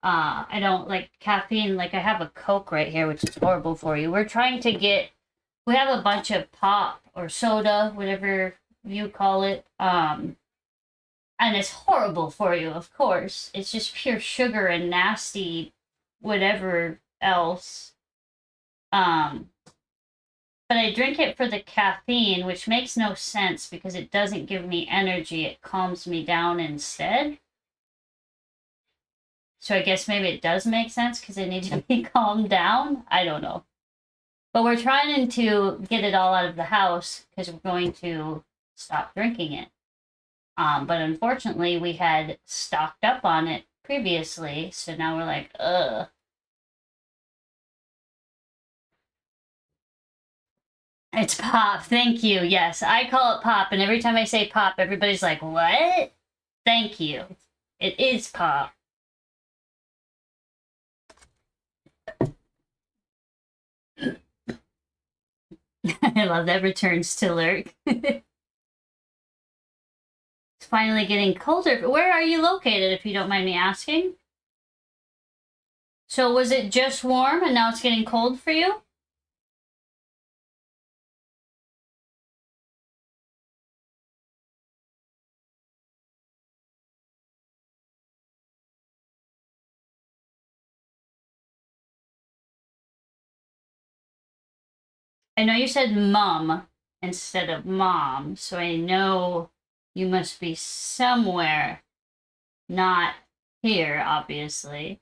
Speaker 1: I don't like caffeine. Like I have a Coke right here, which is horrible for you. We're trying to get. We have a bunch of pop or soda, whatever you call it. And it's horrible for you, of course. It's just pure sugar and nasty, whatever else. Um, but I drink it for the caffeine, which makes no sense because it doesn't give me energy. It calms me down instead. So I guess maybe it does make sense because I need to be calmed down. I don't know. But we're trying to get it all out of the house because we're going to stop drinking it. But unfortunately, we had stocked up on it previously, so now we're like, ugh. It's pop. Thank you. Yes, I call it pop, and every time I say pop, everybody's like, what? Thank you. It is pop. I love that returns to lurk. It's finally getting colder. Where are you located, if you don't mind me asking? So was it just warm and now it's getting cold for you? I know you said mum instead of mom, so I know you must be somewhere not here, obviously.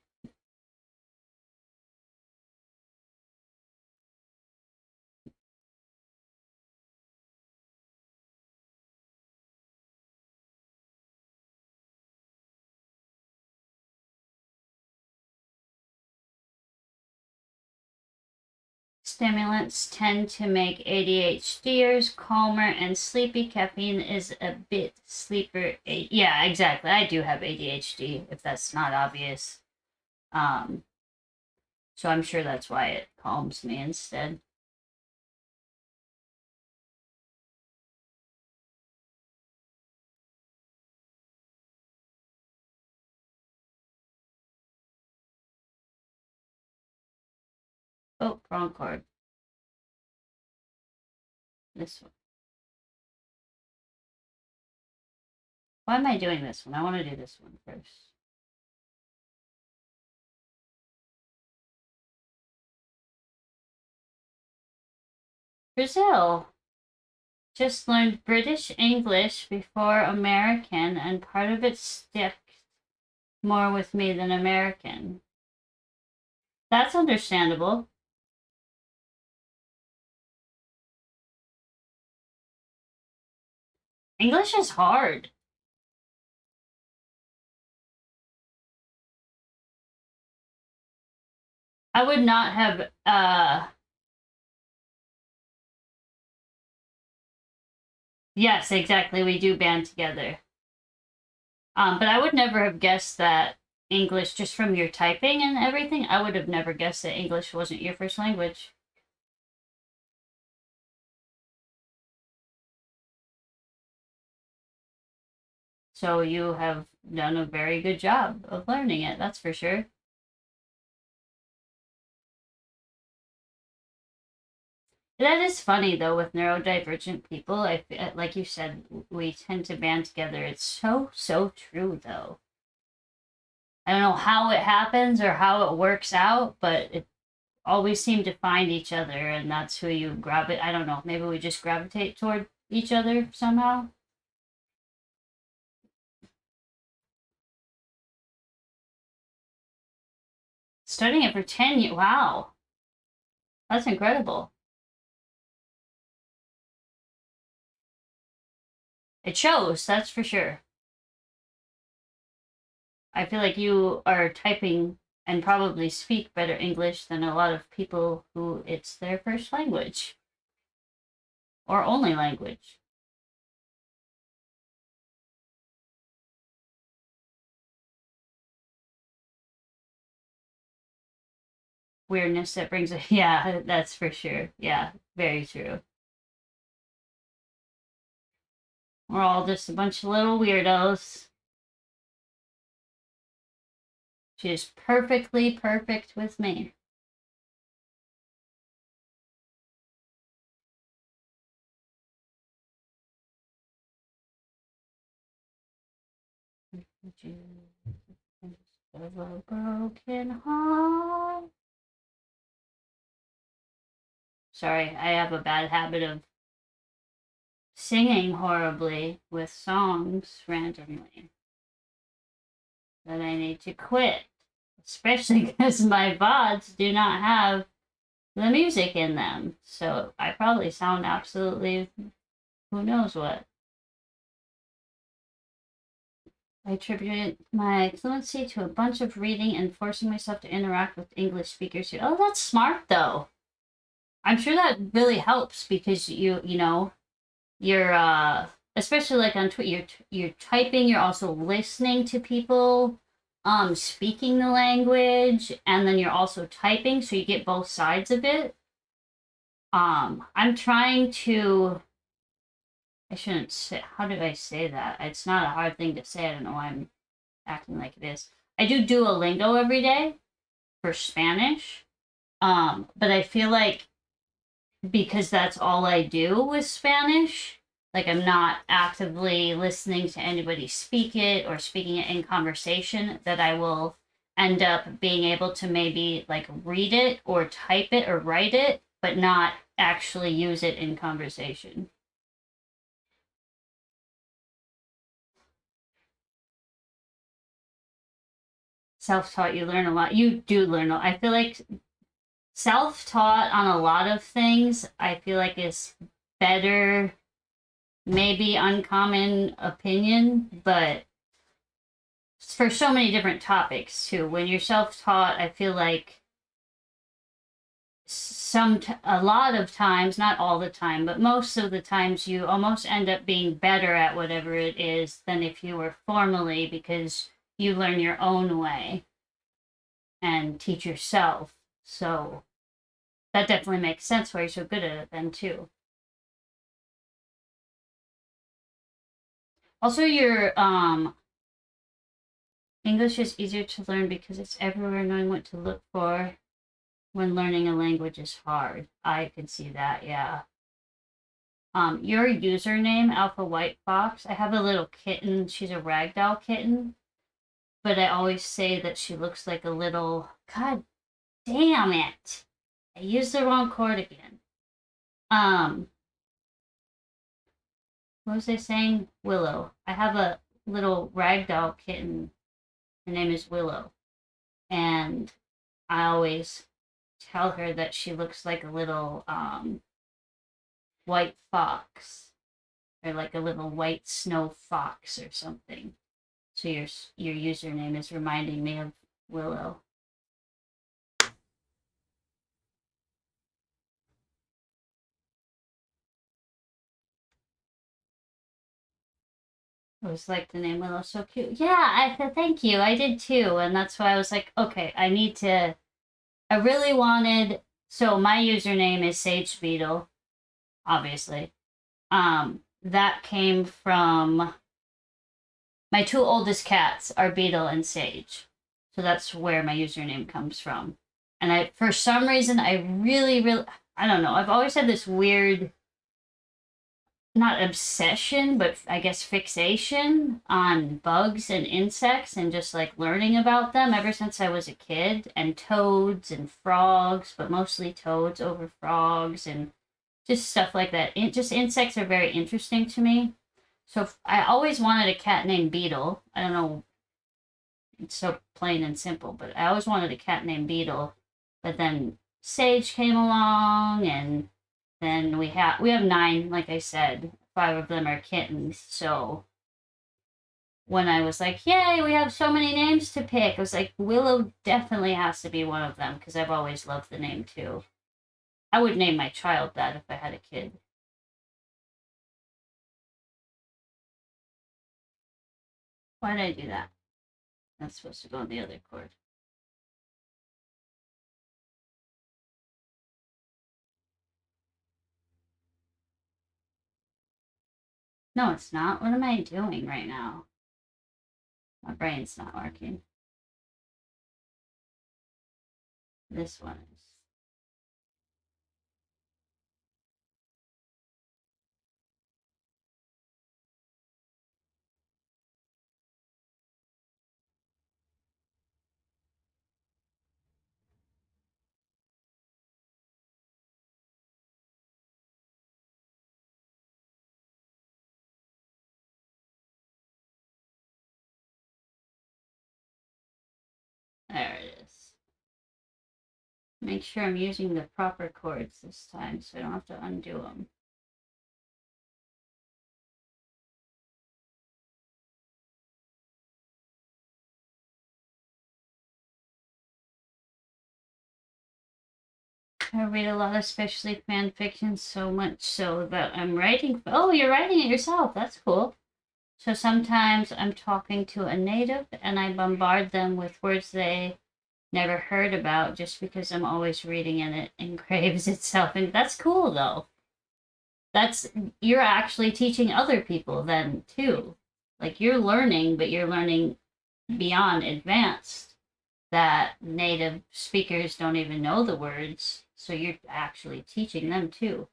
Speaker 1: Stimulants tend to make ADHDers calmer and sleepy. Caffeine is a bit sleeper. Yeah, exactly. I do have ADHD, if that's not obvious. Um, so I'm sure that's why it calms me instead. Oh, wrong card. This one. Why am I doing this one? I want to do this one first. Brazil. Just learned British English before American, and part of it sticks more with me than American. That's understandable. English is hard. I would not have yes, exactly. We do band together. But I would never have guessed that English just from your typing and everything. I would have never guessed that English wasn't your first language. So you have done a very good job of learning it, that's for sure. That is funny though with neurodivergent people. Like you said, we tend to band together. It's so true though. I don't know how it happens or how it works out, but it always seem to find each other, and that's who you grab it. I don't know. Maybe we just gravitate toward each other somehow. Studying it for 10 years. Wow, that's incredible. It shows, that's for sure. I feel like you are typing and probably speak better English than a lot of people who it's their first language or only language. Weirdness that brings it. Yeah, that's for sure. Yeah, very true. We're all just a bunch of little weirdos. She's perfectly perfect with me. Of a broken heart. Sorry, I have a bad habit of singing horribly with songs randomly that I need to quit, especially because my VODs do not have the music in them. So I probably sound absolutely who knows what. I attribute my fluency to a bunch of reading and forcing myself to interact with English speakers here. Oh, that's smart though. I'm sure that really helps because you're especially like on Twitter, you're typing, you're also listening to people speaking the language, and then you're also typing, so you get both sides of it. I'm trying to I shouldn't say, how did I say that? It's not a hard thing to say. I don't know why I'm acting like it is. I do Duolingo every day for Spanish. But I feel like because that's all I do with Spanish, like I'm not actively listening to anybody speak it or speaking it in conversation, that I will end up being able to maybe like read it or type it or write it, but not actually use it in conversation. Self-taught, you learn a lot. You do learn. I feel like self-taught on a lot of things, I feel like is better, maybe uncommon opinion, but for so many different topics too. When you're self-taught, I feel like a lot of times, not all the time, but most of the times you almost end up being better at whatever it is than if you were formally, because you learn your own way and teach yourself. So that definitely makes sense why you're so good at it then too. Also, your English is easier to learn because it's everywhere. Knowing what to look for when learning a language is hard. I can see that, yeah. Your username, Alpha White Fox. I have a little kitten. She's a ragdoll kitten, but I always say that she looks like a little. God damn it! I used the wrong cord again. Um, what was I saying? Willow. I have a little ragdoll kitten. Her name is Willow, and I always tell her that she looks like a little white fox, or like a little white snow fox or something. So your username is reminding me of Willow. I was like the name Willow, so cute. Yeah, thank you. I did too, and that's why I was like, okay, I need to. I really wanted. So my username is Sage Beetle, obviously. That came from my two oldest cats are Beetle and Sage. So that's where my username comes from. And for some reason, I really, really, I don't know. I've always had this weird, not obsession, but I guess fixation on bugs and insects and just like learning about them ever since I was a kid, and toads and frogs, but mostly toads over frogs and just stuff like that. Just insects are very interesting to me. So I always wanted a cat named Beetle. I don't know, it's so plain and simple, but I always wanted a cat named Beetle. But then Sage came along, and then we have nine, like I said, 5 of them are kittens. So when I was like, yay, we have so many names to pick, I was like, Willow definitely has to be one of them because I've always loved the name too. I would name my child that if I had a kid. Why did I do that? That's supposed to go on the other cord. No, it's not. What am I doing right now? My brain's not working. This one is. There it is. Make sure I'm using the proper chords this time so I don't have to undo them. I read a lot, especially fan fiction, so much so that I'm writing. Oh, you're writing it yourself. That's cool. So sometimes I'm talking to a native and I bombard them with words they never heard about just because I'm always reading and it engraves itself. And that's cool though. That's you're actually teaching other people then too. Like you're learning, but you're learning beyond advanced that native speakers don't even know the words. So you're actually teaching them too.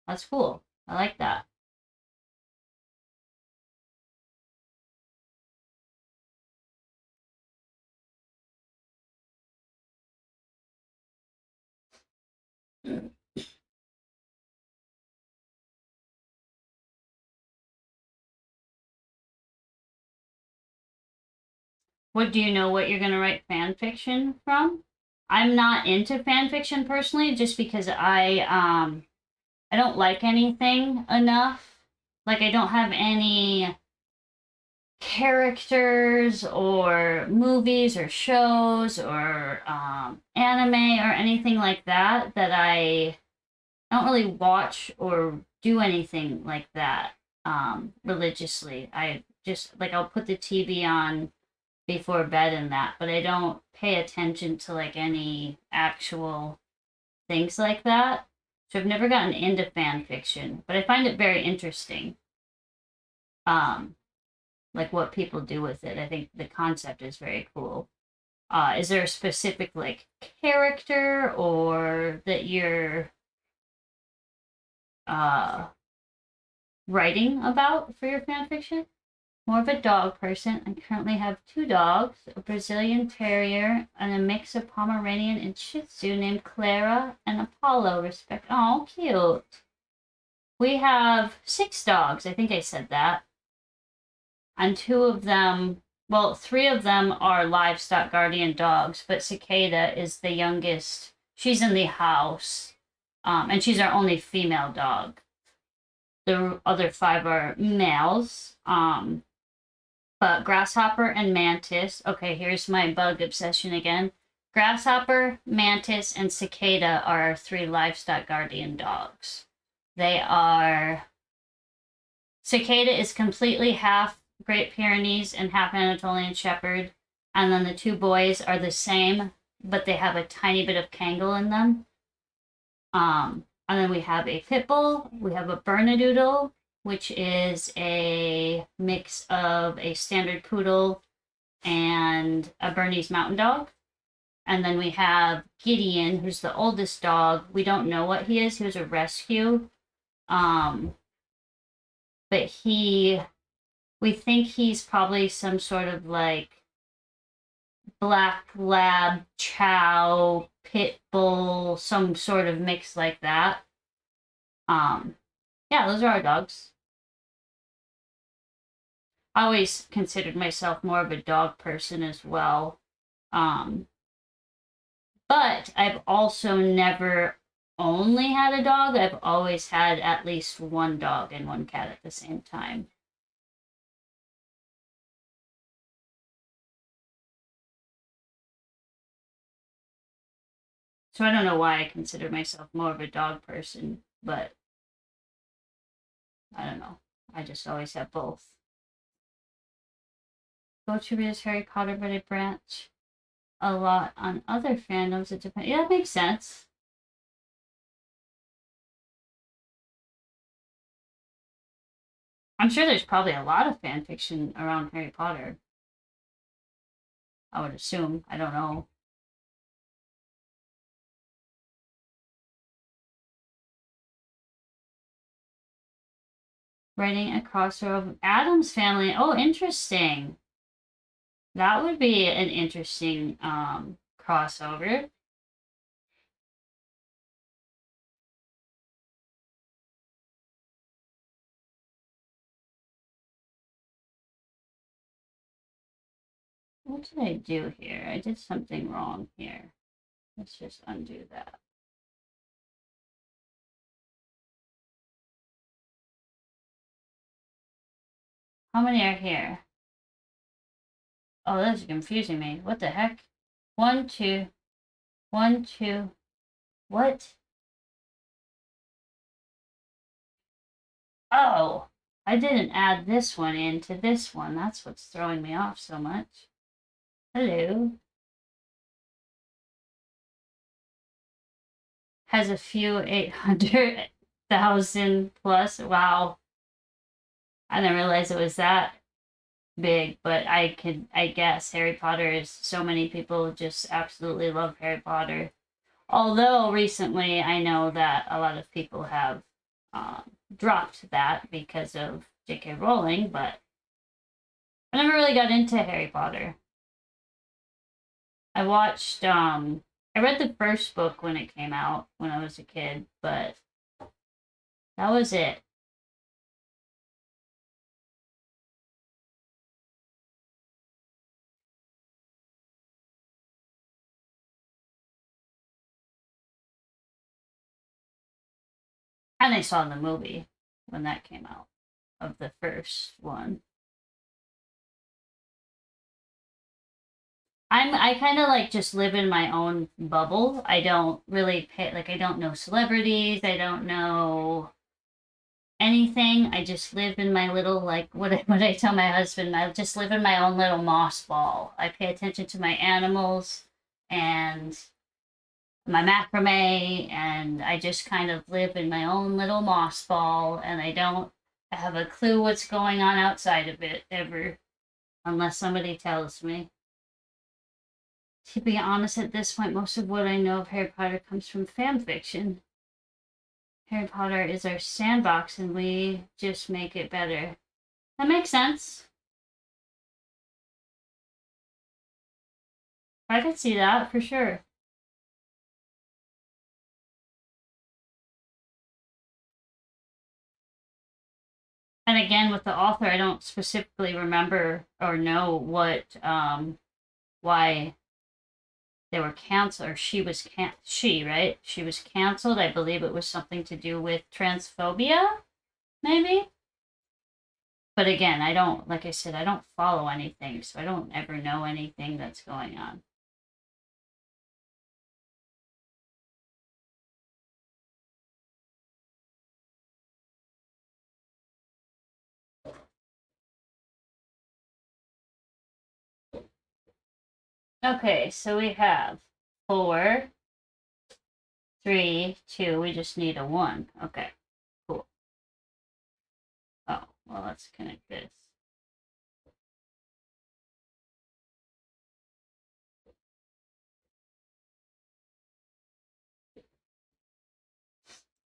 Speaker 1: That's cool. I like that. What do you know what you're gonna write fan fiction from? I'm not into fan fiction personally, just because I don't like anything enough. Like I don't have any characters or movies or shows or anime or anything like that that I don't really watch or do anything like that religiously. I just like I'll put the TV on before bed and that, but I don't pay attention to like any actual things like that. So I've never gotten into fan fiction, but I find it very interesting. Um, like what people do with it. I think the concept is very cool. Is there a specific like character or that you're uh writing about for your fan fiction? More of a dog person. I currently have 2 dogs, a Brazilian Terrier and a mix of Pomeranian and Shih Tzu named Clara and Apollo. Respect. Oh, cute. We have 6 dogs. I think I said that. And 2 of them, well, 3 of them are livestock guardian dogs, but Cicada is the youngest. She's in the house, and she's our only female dog. The other 5 are males. But Grasshopper and Mantis. Okay, here's my bug obsession again. Grasshopper, Mantis, and Cicada are our 3 livestock guardian dogs. They are. Cicada is completely half Great Pyrenees and half Anatolian Shepherd. And then the 2 boys are the same, but they have a tiny bit of Kangal in them. And then we have a Pit Bull, we have a Bernedoodle, which is a mix of a standard poodle and a Bernese Mountain Dog. And then we have Gideon, who's the oldest dog. We don't know what he is. He was a rescue. But we think he's probably some sort of like black lab, chow, pit bull, some sort of mix like that. Yeah, those are our dogs. I always considered myself more of a dog person as well. Um, but I've also never only had a dog. I've always had at least one dog and one cat at the same time. So I don't know why I consider myself more of a dog person, but I don't know. I just always have both. Go to read Harry Potter, but I branch a lot on other fandoms. It depends. Yeah, that makes sense. I'm sure there's probably a lot of fan fiction around Harry Potter. I would assume. I don't know. Writing a crossover of Adam's family. Oh, interesting. That would be an interesting crossover. What did I do here? I did something wrong here. Let's just undo that. How many are here? Oh, that's confusing me. What the heck? 1, 2, 1, 2. What? Oh, I didn't add this one into this one. That's what's throwing me off so much. Hello. Has a few 800,000 plus. Wow. I didn't realize it was that big, but I guess Harry Potter is so many people just absolutely love Harry Potter. Although recently I know that a lot of people have dropped that because of J.K. Rowling, but I never really got into Harry Potter. I watched I read the first book when it came out when I was a kid, but that was it. And I saw the movie when that came out of the first one. I kind of like just live in my own bubble. I don't really pay like I don't know celebrities. I don't know anything. I just live in my little like what I tell my husband. I just live in my own little moss ball. I pay attention to my animals and my macrame, and I just kind of live in my own little moss ball, and I don't have a clue what's going on outside of it ever, unless somebody tells me. To be honest, at this point, most of what I know of Harry Potter comes from fan fiction. Harry Potter is our sandbox, and we just make it better. That makes sense. I could see that for sure. And again, with the author, I don't specifically remember or know what why they were canceled, or she, right? She was canceled. I believe it was something to do with transphobia, maybe. But again, I don't, like I said, I don't follow anything, so I don't ever know anything that's going on. Okay, so we have 4, 3, 2. We just need a 1. Okay, cool. Oh, well, let's connect this.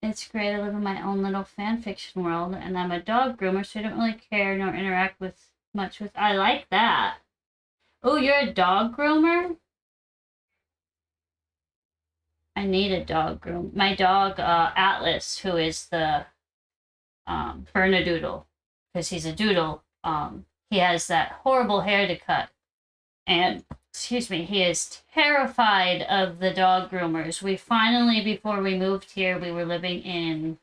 Speaker 1: It's great. I live in my own little fan fiction world, and I'm a dog groomer, so I don't really care nor interact with much with. I like that. Oh, you're a dog groomer? I need a dog groom. My dog, Atlas, who is the Bernedoodle, because he's a doodle. He has that horrible hair to cut, and excuse me, he is terrified of the dog groomers. We finally, before we moved here, we were living in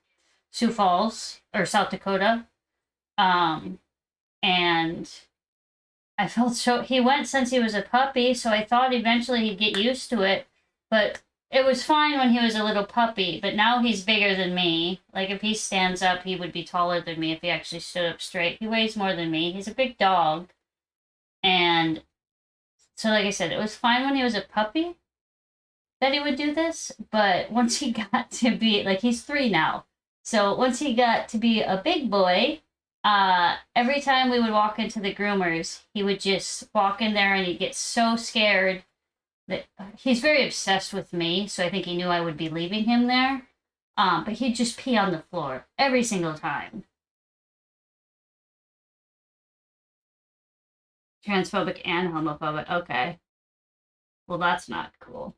Speaker 1: Sioux Falls or South Dakota. Um, and I felt so, he went since he was a puppy, so I thought eventually he'd get used to it. But it was fine when he was a little puppy, but now he's bigger than me. Like if he stands up, he would be taller than me if he actually stood up straight. He weighs more than me. He's a big dog. And so, like I said, it was fine when he was a puppy that he would do this, but once he got to be like he's 3 now. So once he got to be a big boy, every time we would walk into the groomers, he would just walk in there and he'd get so scared that he's very obsessed with me, so I think he knew I would be leaving him there. But he'd just pee on the floor every single time. Transphobic and homophobic. Okay. Well, that's not cool.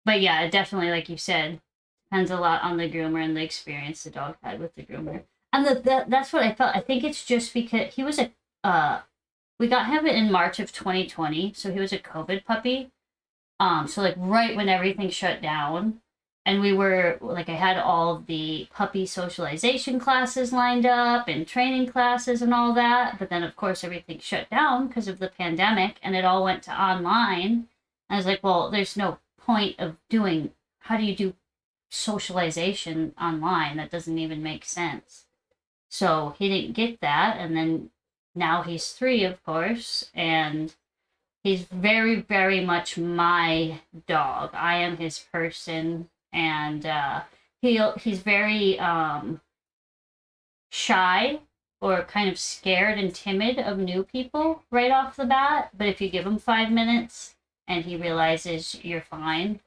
Speaker 1: But yeah, it definitely, like you said, depends a lot on the groomer and the experience the dog had with the groomer. And that's what I felt. I think it's just because he was a we got him in March of 2020, so he was a COVID puppy. So like right when everything shut down, and we were like I had all of the puppy socialization classes lined up and training classes and all that, but then of course everything shut down because of the pandemic and it all went to online. I was like, well, there's no point of doing how do you do socialization online? That doesn't even make sense. So he didn't get that, and then now he's 3, of course, and he's very, very much my dog. I am his person, and he's very shy or kind of scared and timid of new people right off the bat. But if you give him 5 minutes and he realizes you're fine,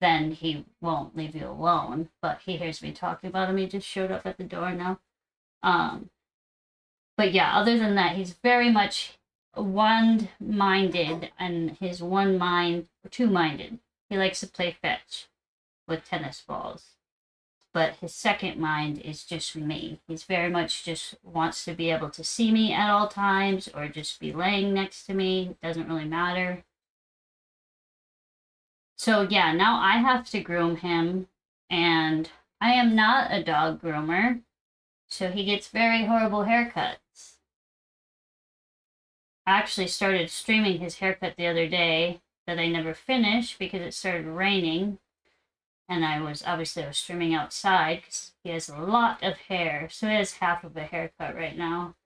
Speaker 1: then he won't leave you alone. But he hears me talking about him. He just showed up at the door now. Um, but yeah, other than that, he's very much one minded and his one mind, two minded. He likes to play fetch with tennis balls. But his second mind is just me. He's very much just wants to be able to see me at all times or just be laying next to me. It doesn't really matter. So yeah, now I have to groom him, and I am not a dog groomer, so he gets very horrible haircuts. I actually started streaming his haircut the other day that I never finished because it started raining, and I was streaming outside because he has a lot of hair, so he has half of a haircut right now.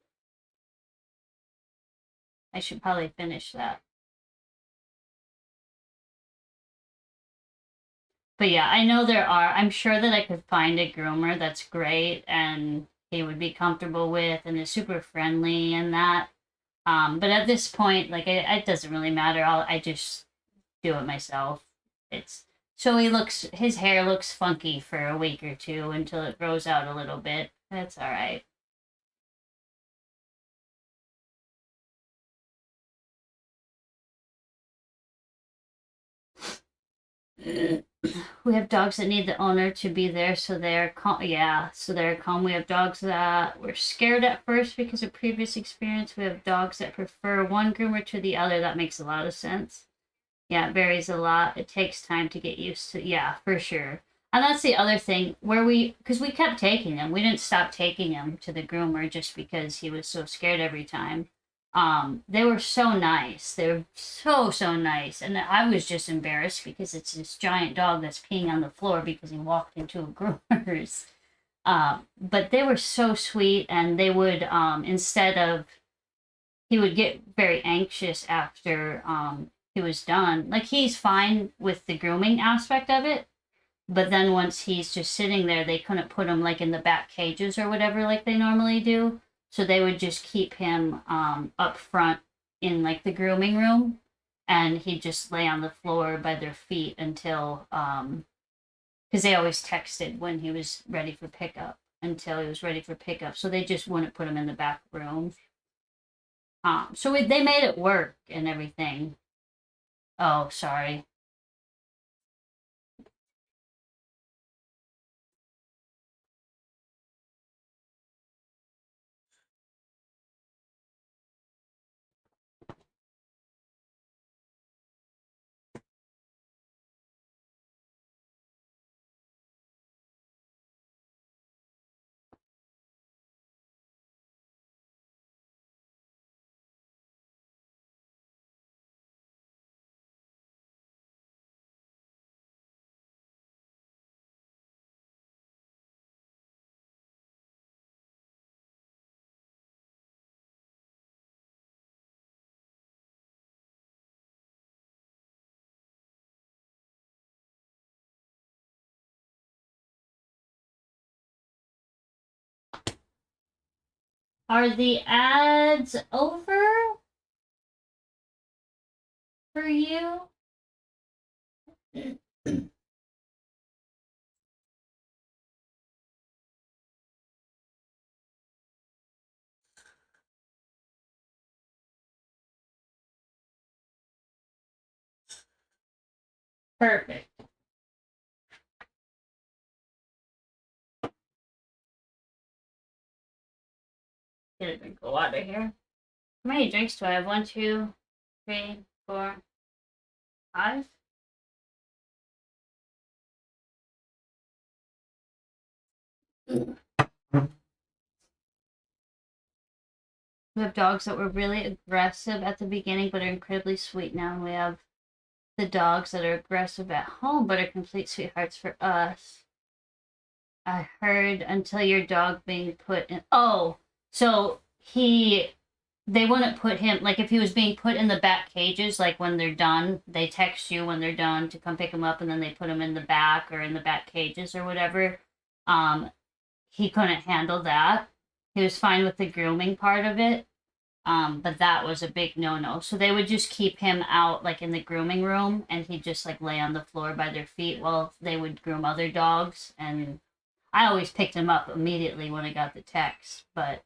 Speaker 1: I should probably finish that. But yeah, I know there are. I'm sure that I could find a groomer that's great and he would be comfortable with and is super friendly and that. But at this point, like it doesn't really matter. I just do it myself. It's so his hair looks funky for a week or two until it grows out a little bit. That's all right. We have dogs that need the owner to be there, so they're calm. Yeah, so they're calm. We have dogs that were scared at first because of previous experience. We have dogs that prefer one groomer to the other. That makes a lot of sense. Yeah, it varies a lot. It takes time to get used to. Yeah, for sure. And that's the other thing where because we kept taking him. We didn't stop taking him to the groomer just because he was so scared every time. They were so nice. They were so, so nice. And I was just embarrassed because it's this giant dog that's peeing on the floor because he walked into a groomer's. But they were so sweet, and they would, instead of he would get very anxious after he was done. Like he's fine with the grooming aspect of it, but then once he's just sitting there, they couldn't put him like in the back cages or whatever like they normally do. So they would just keep him up front in like the grooming room, and he'd just lay on the floor by their feet until because they always texted when he was ready for pickup until he was ready for pickup. So they just wouldn't put him in the back room. They made it work and everything. Oh, sorry. Are the ads over for you? Perfect. Get a drink of water here. How many drinks do I have? 1, 2, 3, 4, 5? We have dogs that were really aggressive at the beginning but are incredibly sweet now. And we have the dogs that are aggressive at home but are complete sweethearts for us. I heard until your dog being put in. Oh, so they wouldn't put him, like if he was being put in the back cages, like when they're done, they text you when they're done to come pick him up and then they put him in the back or in the back cages or whatever. Um, he couldn't handle that. He was fine with the grooming part of it. But that was a big no-no. So they would just keep him out like in the grooming room and he'd just like lay on the floor by their feet while they would groom other dogs. And I always picked him up immediately when I got the text. But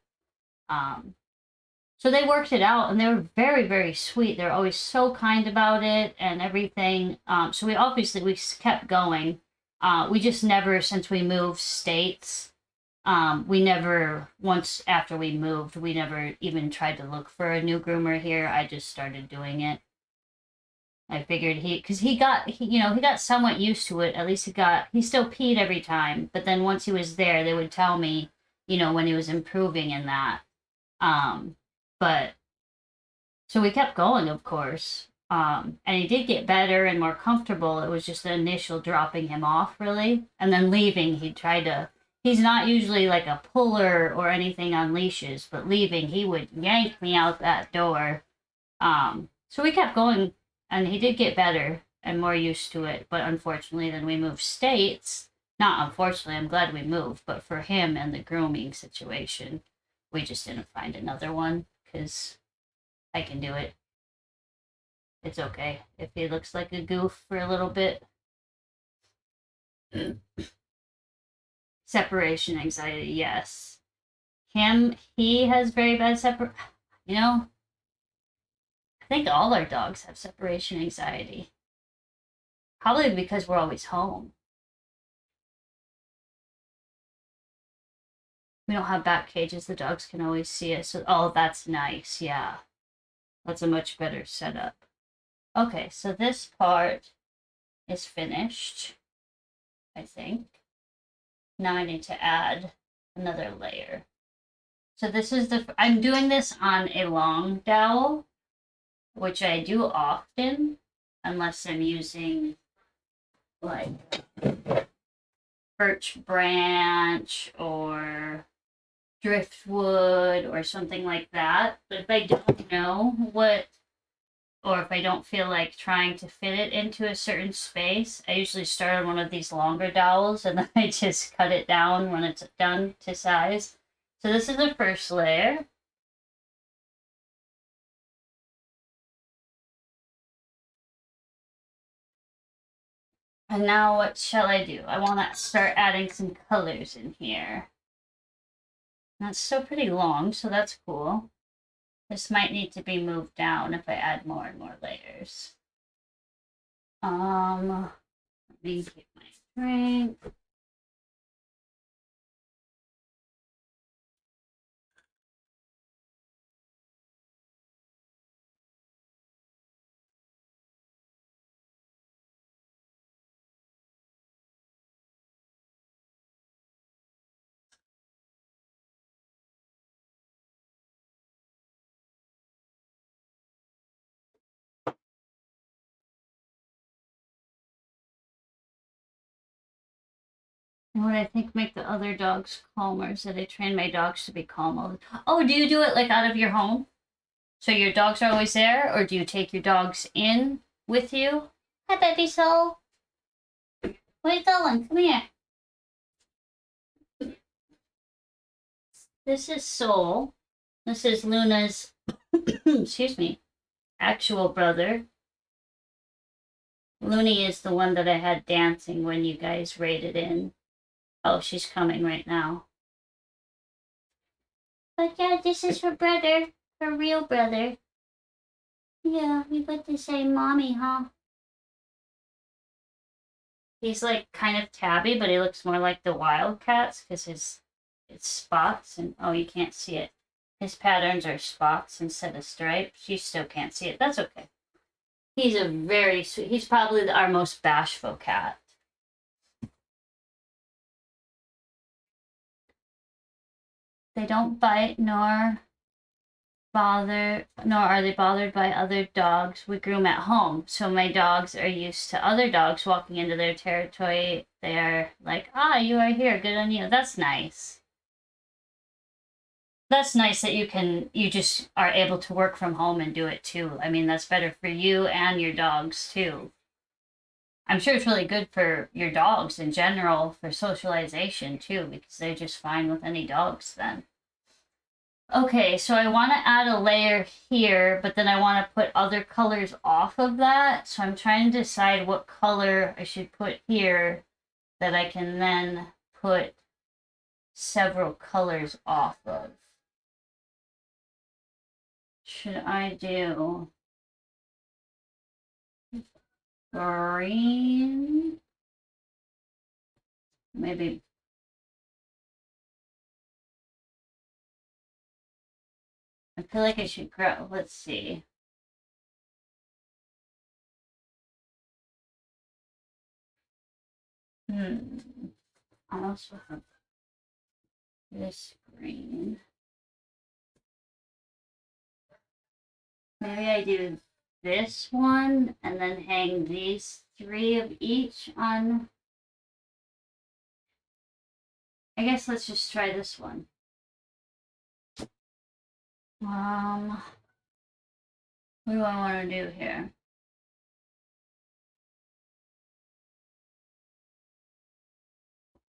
Speaker 1: so they worked it out and they were very, very sweet. They're always so kind about it and everything. So we kept going. We just never, since we moved states, we never, once after we moved, we never even tried to look for a new groomer here. I just started doing it. I figured because he got somewhat used to it. At least he still peed every time. But then once he was there, they would tell me, when he was improving in that. But so we kept going, of course. And he did get better and more comfortable. It was just the initial dropping him off, really. And then leaving, he's not usually like a puller or anything on leashes, but leaving, he would yank me out that door. So we kept going, and he did get better and more used to it. But unfortunately, then we moved states. Not unfortunately, I'm glad we moved, but for him and the grooming situation, we just didn't find another one because I can do it. It's okay if he looks like a goof for a little bit. Separation anxiety, yes. He has very bad I think all our dogs have separation anxiety. Probably because we're always home. We don't have back cages. The dogs can always see us. So, oh, that's nice. Yeah. That's a much better setup. Okay, so this part is finished, I think. Now I need to add another layer. So I'm doing this on a long dowel, which I do often, unless I'm using like birch branch or driftwood or something like that. But if I don't know or if I don't feel like trying to fit it into a certain space, I usually start on one of these longer dowels and then I just cut it down when it's done to size. So this is the first layer. And now what shall I do? I want to start adding some colors in here. That's still pretty long, so that's cool. This might need to be moved down if I add more and more layers. Let me get my drink. And what I think make the other dogs calmer is that I train my dogs to be calm all the time. Oh, do you do it like out of your home? So your dogs are always there, or do you take your dogs in with you? Hi, baby soul. Where you going? Come here. This is Soul. This is Luna's, excuse me, actual brother. Looney is the one that I had dancing when you guys raided in. Oh, she's coming right now. But yeah, this is her brother, her real brother. Yeah, we put the same mommy, huh? He's like kind of tabby, but he looks more like the wildcats because it's spots and oh, you can't see it. His patterns are spots instead of stripes. You still can't see it. That's okay. He's a very sweet. He's probably our most bashful cat. They don't bite nor nor are they bothered by other dogs we groom at home. So my dogs are used to other dogs walking into their territory. They are like, ah, you are here. Good on you. That's nice. That's nice that you just are able to work from home and do it too. I mean, that's better for you and your dogs too. I'm sure it's really good for your dogs in general for socialization too, because they're just fine with any dogs then. Okay, so I want to add a layer here, but then I want to put other colors off of that. So I'm trying to decide what color I should put here that I can then put several colors off of. Should I do green? Maybe. I feel like I should grow. Let's see. I also have this green. Maybe I do this one and then hang these three of each on. I guess let's just try this one. What do I want to do here?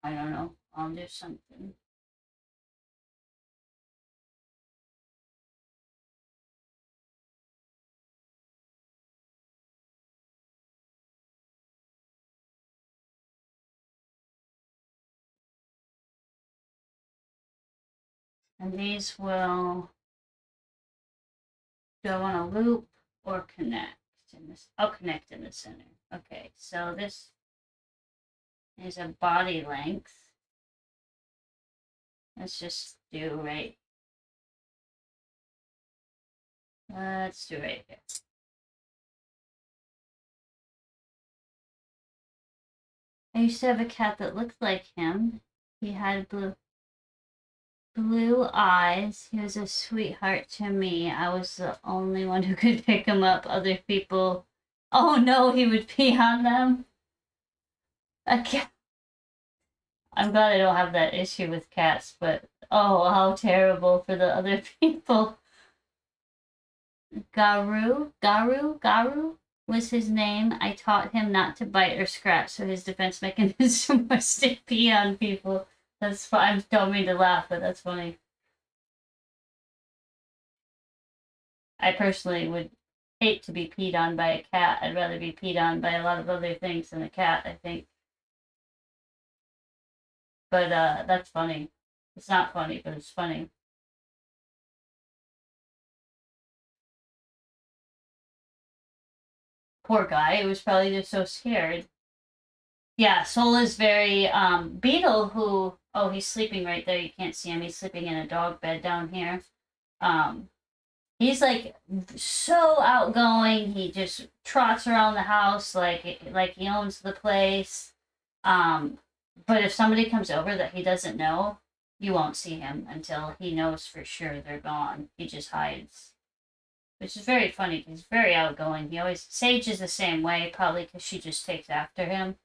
Speaker 1: I don't know. I'll do something. And these will go on a loop or connect in this. I'll connect in the center. Okay, so this is a body length. Let's just do right. Let's do right here. I used to have a cat that looked like him. He had blue eyes. He was a sweetheart to me. I was the only one who could pick him up. Other people, oh no, he would pee on them. A cat. I'm glad I don't have that issue with cats, but oh, how terrible for the other people. Garu was his name. I taught him not to bite or scratch, so his defense mechanism was to pee on people. That's fine. I don't mean to laugh, but that's funny. I personally would hate to be peed on by a cat. I'd rather be peed on by a lot of other things than a cat, I think. But that's funny. It's not funny, but it's funny. Poor guy. He was probably just so scared. Yeah, Soul is very Beetle who oh he's sleeping right there. You can't see him. He's sleeping in a dog bed down here. Um he's like so outgoing. He just trots around the house like he owns the place. Um but if somebody comes over that he doesn't know, you won't see him until he knows for sure they're gone. He just hides. Which is very funny. He's very outgoing. He always Sage is the same way, probably because she just takes after him.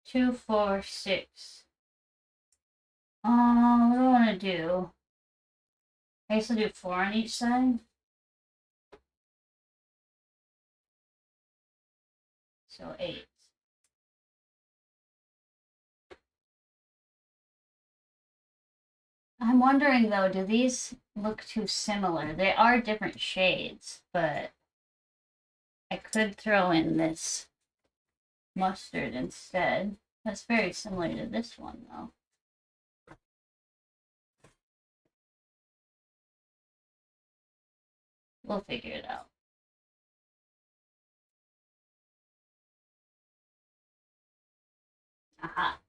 Speaker 1: 2, 4, 6. What do I want to do? I guess I'll do 4 on each side. So 8. I'm wondering though, do these look too similar. They are different shades, but I could throw in this mustard instead. That's very similar to this one, though. We'll figure it out. Aha.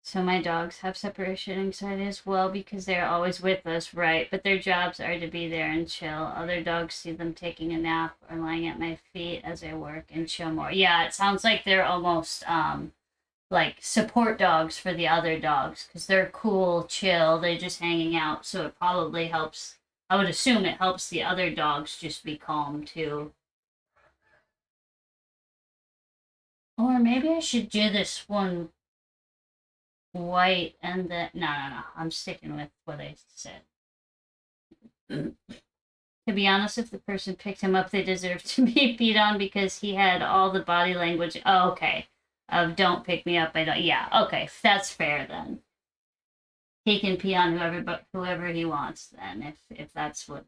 Speaker 1: So my dogs have separation anxiety as well because they're always with us, right? But their jobs are to be there and chill. Other dogs see them taking a nap or lying at my feet as I work and chill more. Yeah, it sounds like they're almost like support dogs for the other dogs because they're cool, chill, they're just hanging out. So it probably helps. I would assume it helps the other dogs just be calm too. Or maybe I should do this one white and then no. I'm sticking with what I said. To be honest, if the person picked him up, they deserve to be beat on because he had all the body language. Oh, okay. Of don't pick me up. I don't. Yeah. Okay. That's fair then. He can pee on whoever he wants then, if that's what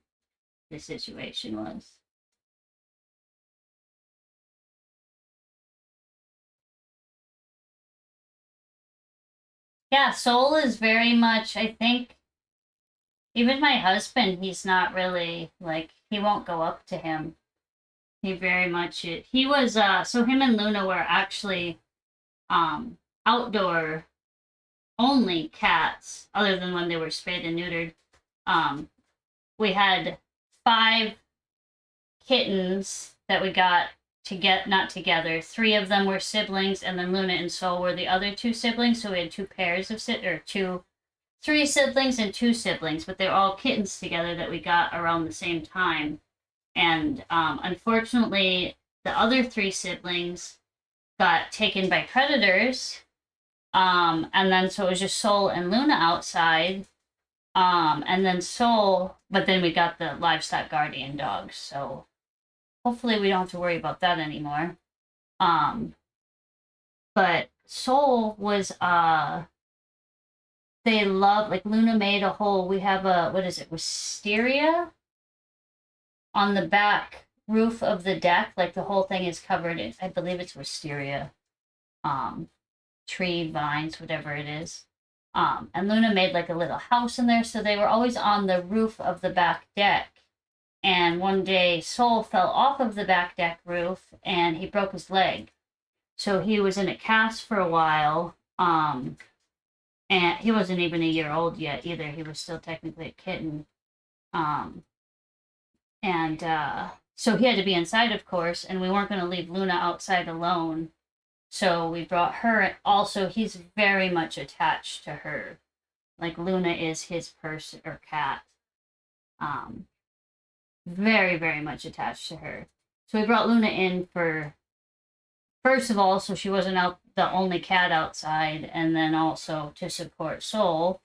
Speaker 1: the situation was. Yeah. Soul is very much. I think even my husband, he's not really like he won't go up to him. He very much he was so him and Luna were actually um outdoor only cats other than when they were spayed and neutered. Um we had 5 kittens that we got to get not together. 3 of them were siblings and then Luna and Soul were the other 2 siblings, so we had 2 pairs of 3 siblings and 2 siblings, but they're all kittens together that we got around the same time. And unfortunately, the other 3 siblings got taken by predators. And then so it was just Soul and Luna outside. And then Soul, but then we got the livestock guardian dogs. So hopefully we don't have to worry about that anymore. Um, but Soul was, they love, like Luna made a whole, we have a, what is it, wisteria on the back roof of the deck. Like the whole thing is covered in, I believe it's wisteria. Um, Tree, vines, whatever it is. And Luna made like a little house in there, so they were always on the roof of the back deck. And one day, Soul fell off of the back deck roof and he broke his leg. So he was in a cast for a while. And he wasn't even a year old yet either. He was still technically a kitten. Um, and so he had to be inside, of course, and we weren't going to leave Luna outside alone. So we brought her. Also, he's very much attached to her. Like Luna is his person or cat. Um, very, very much attached to her. So we brought Luna in for, first of all, so she wasn't out the only cat outside, and then also to support Soul.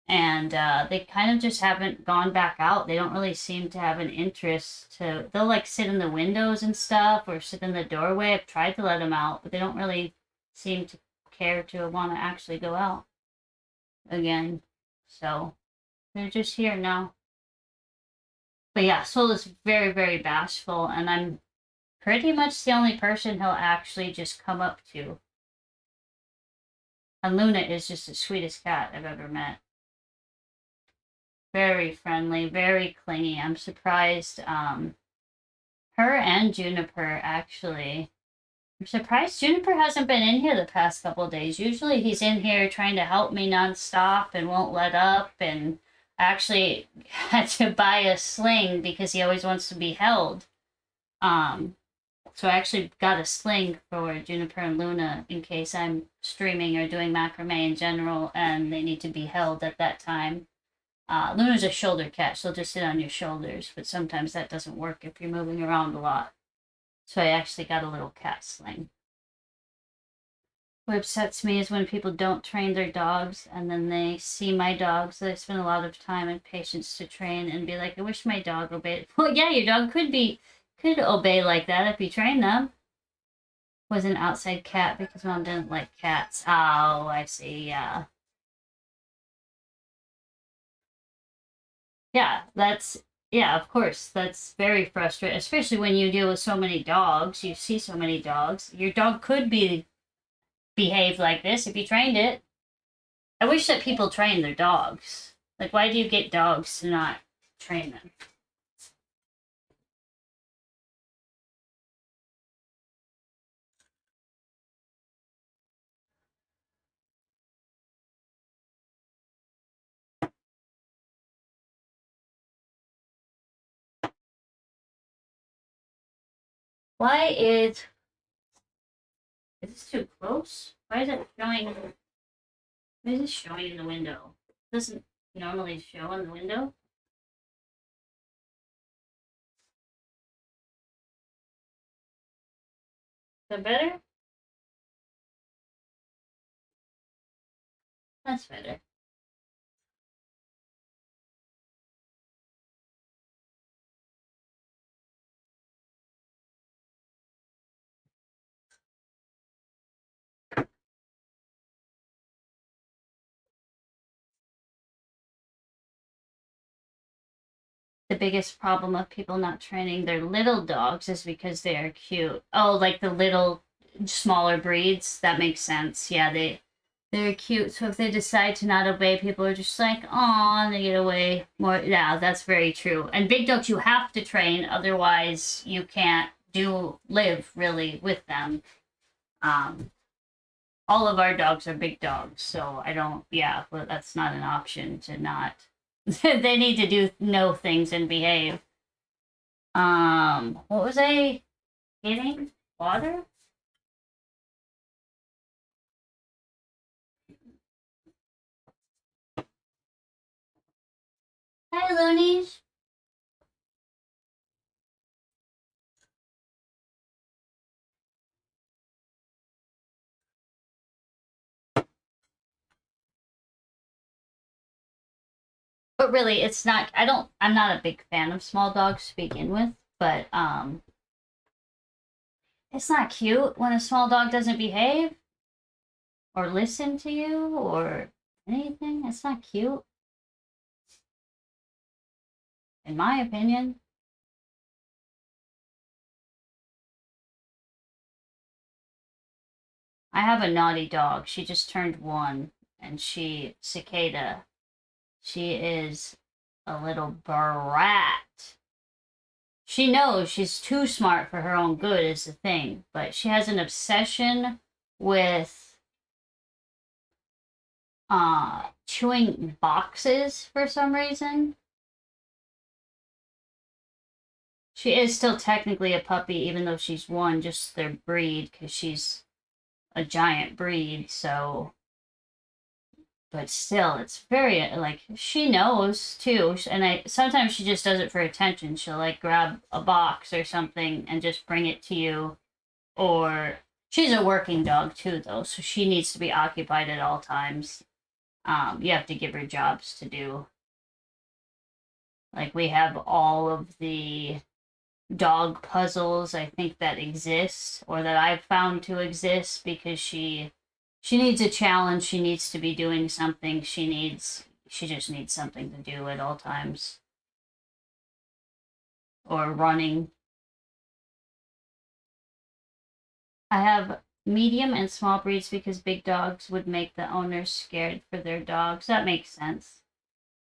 Speaker 1: And they kind of just haven't gone back out. They don't really seem to have an interest to. They'll like sit in the windows and stuff, or sit in the doorway. I've tried to let them out, but they don't really seem to care to want to actually go out again. So they're just here now. But yeah, Soul is very, very bashful, and I'm pretty much the only person he'll actually just come up to. And Luna is just the sweetest cat I've ever met. Very friendly, very clingy. I'm surprised. Her and Juniper actually. I'm surprised Juniper hasn't been in here the past couple of days. Usually he's in here trying to help me nonstop and won't let up. And I actually had to buy a sling because he always wants to be held. Um, so I actually got a sling for Juniper and Luna in case I'm streaming or doing macrame in general and they need to be held at that time. Luna's a shoulder cat. She'll just sit on your shoulders, but sometimes that doesn't work if you're moving around a lot. So I actually got a little cat sling. What upsets me is when people don't train their dogs and then they see my dogs that I spend a lot of time and patience to train and be like, I wish my dog obeyed. Well, yeah, your dog could obey like that if you train them. Was an outside cat because mom didn't like cats. Oh, I see, yeah. Yeah, yeah, of course. That's very frustrating, especially when you deal with so many dogs. You see so many dogs. Your dog could be behave like this if you trained it. I wish that people train their dogs. Like, why do you get dogs to not train them? Why is this too close? Why is it showing? Why is it showing in the window? It doesn't normally show in the window. Is that better? That's better. The biggest problem of people not training their little dogs is because they are cute. Oh, like the little smaller breeds. That makes sense. Yeah, they're cute. So if they decide to not obey, people are just like, oh, and they get away more. Yeah, that's very true. And big dogs you have to train, otherwise you can't live really with them. Um, all of our dogs are big dogs, so I don't. Yeah, well, that's not an option to not. They need to know things and behave. What was I getting? Water? Hi, Loonies. But really, it's not. I'm not a big fan of small dogs to begin with. But it's not cute when a small dog doesn't behave or listen to you or anything. It's not cute, in my opinion. I have a naughty dog. She just turned 1, and Cicada. She is a little brat. She knows she's too smart for her own good is the thing, but she has an obsession with chewing boxes for some reason. She is still technically a puppy even though she's 1, just their breed cuz she's a giant breed, so but still it's very like she knows too, and I sometimes she just does it for attention. She'll like grab a box or something and just bring it to you, or she's a working dog too though, so she needs to be occupied at all times. You have to give her jobs to do. Like we have all of the dog puzzles I think that exist or that I've found to exist because she needs a challenge, she needs to be doing something, she just needs something to do at all times. Or running. I have medium and small breeds because big dogs would make the owners scared for their dogs. That makes sense.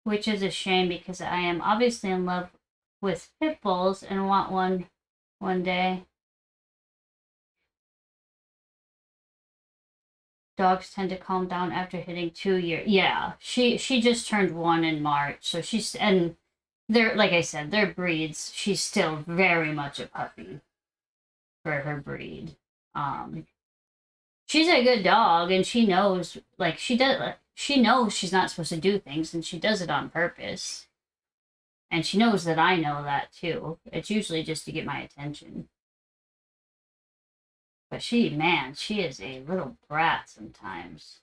Speaker 1: Which is a shame because I am obviously in love with pit bulls and want one day. Dogs tend to calm down after hitting 2 years. Yeah, she just turned 1 in March, so she's and they're like I said, they're breeds. She's still very much a puppy for her breed. Um, she's a good dog, and she knows like she does. She knows she's not supposed to do things, and she does it on purpose. And she knows that I know that too. It's usually just to get my attention. But she, man, she is a little brat sometimes.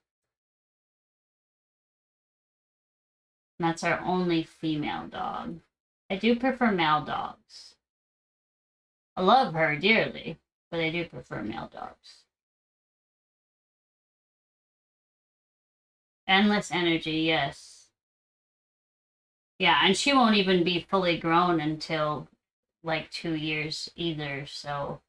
Speaker 1: And that's our only female dog. I do prefer male dogs. I love her dearly, but I do prefer male dogs. Endless energy, yes. Yeah, and she won't even be fully grown until like 2 years either, so.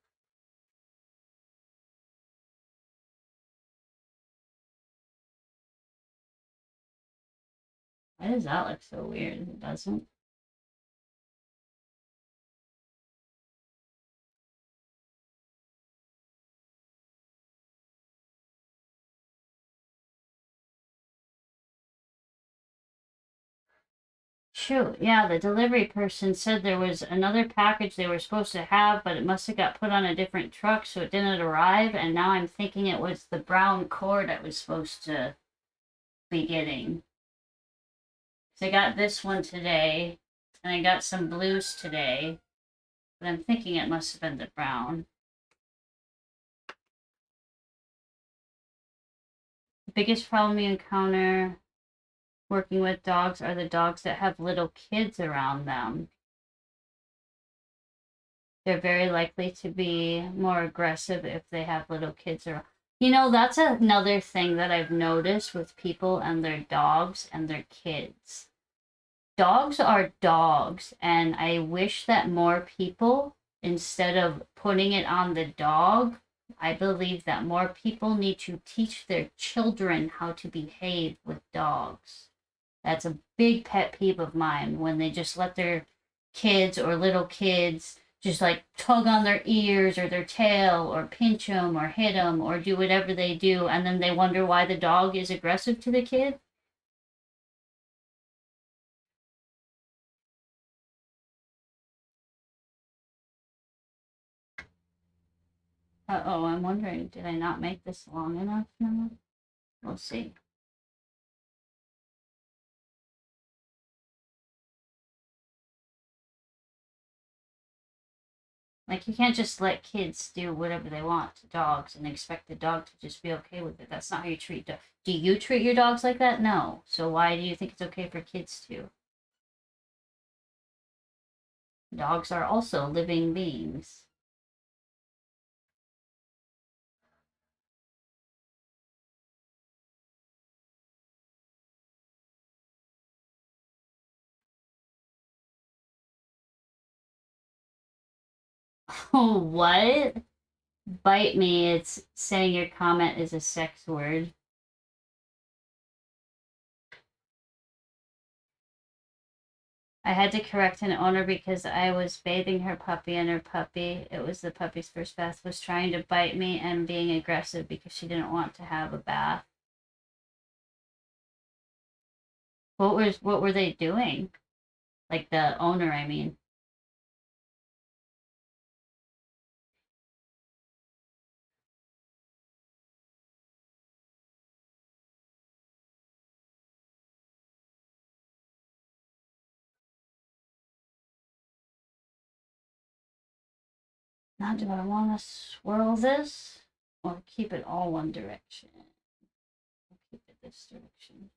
Speaker 1: Why does that look so weird? It doesn't. Shoot, yeah, the delivery person said there was another package they were supposed to have, but it must have got put on a different truck, so it didn't arrive. And now I'm thinking it was the brown cord I was supposed to be getting. So I got this one today, and I got some blues today, but I'm thinking it must have been the brown. The biggest problem you encounter working with dogs are the dogs that have little kids around them. They're very likely to be more aggressive if they have little kids around. You know, that's another thing that I've noticed with people and their dogs and their kids. Dogs are dogs, and I wish that more people, instead of putting it on the dog, I believe that more people need to teach their children how to behave with dogs. That's a big pet peeve of mine when they just let their kids or little kids just like tug on their ears or their tail or pinch them or hit them or do whatever they do, and then they wonder why the dog is aggressive to the kid. Oh, I'm wondering, did I not make this long enough now? We'll see. Like, you can't just let kids do whatever they want to dogs and expect the dog to just be okay with it. That's not how you treat dogs. Do you treat your dogs like that? No. So why do you think it's okay for kids to? Dogs are also living beings. Oh, what? Bite me. It's saying your comment is a sex word. I had to correct an owner because I was bathing her puppy, and her puppy, it was the puppy's first bath, was trying to bite me and being aggressive because she didn't want to have a bath. What were they doing? Like the owner, I mean. Now, do I want to swirl this or keep it all one direction? I'll keep it this direction.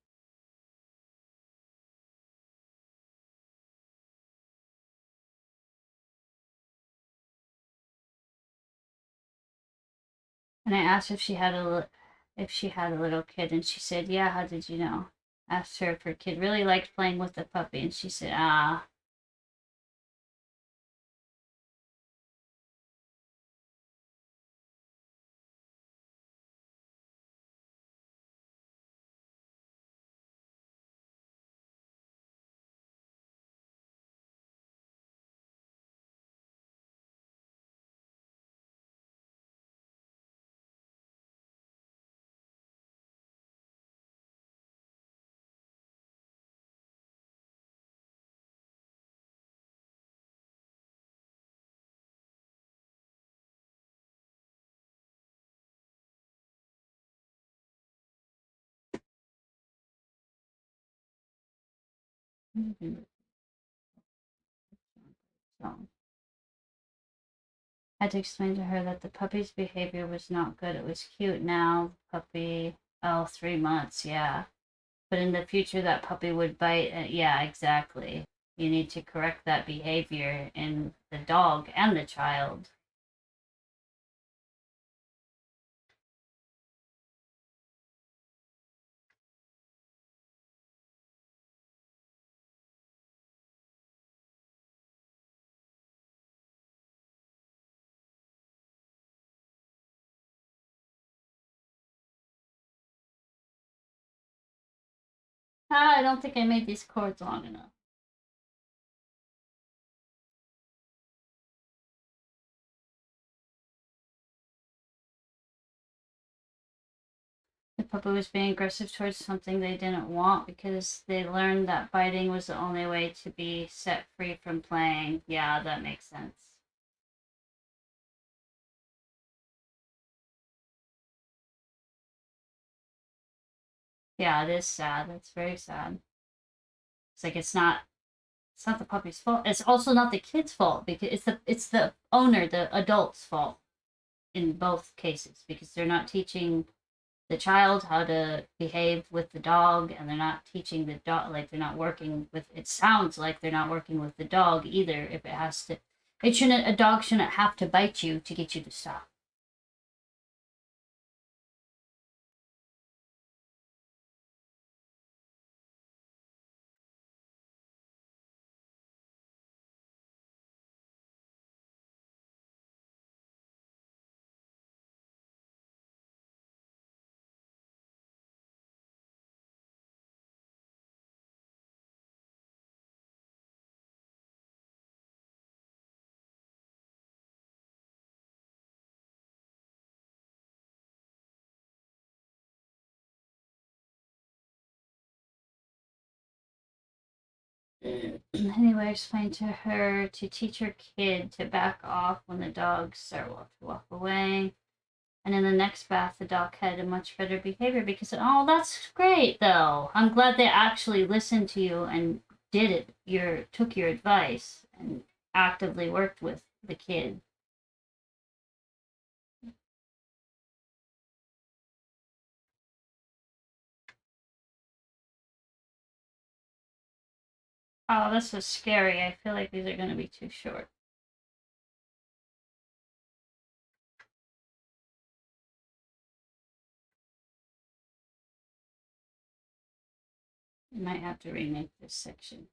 Speaker 1: And I asked if she had a little kid, and she said, "Yeah, how did you know?" Asked her if her kid really liked playing with the puppy, and she said, "Ah." So I had to explain to her that the puppy's behavior was not good. It was cute now. Puppy, oh, 3 months, yeah. But in the future, that puppy would bite. Yeah, exactly. You need to correct that behavior in the dog and the child. I don't think I made these cords long enough. The puppy was being aggressive towards something they didn't want because they learned that biting was the only way to be set free from playing. Yeah, that makes sense. Yeah, it is sad. That's very sad. It's like it's not the puppy's fault. It's also not the kid's fault because it's the owner, the adult's fault in both cases because they're not teaching the child how to behave with the dog and they're not teaching the dog, like they're not working with, it sounds like they're not working with the dog either. If it has to, it shouldn't, a dog shouldn't have to bite you to get you to stop. Anyway, I explained to her to teach her kid to back off when the dogs start to walk away. And in the next bath, the dog had a much better behavior because, oh, that's great though. I'm glad they actually listened to you and did it. Took your advice and actively worked with the kid. Oh, this is scary. I feel like these are going to be too short. I might have to remake this section.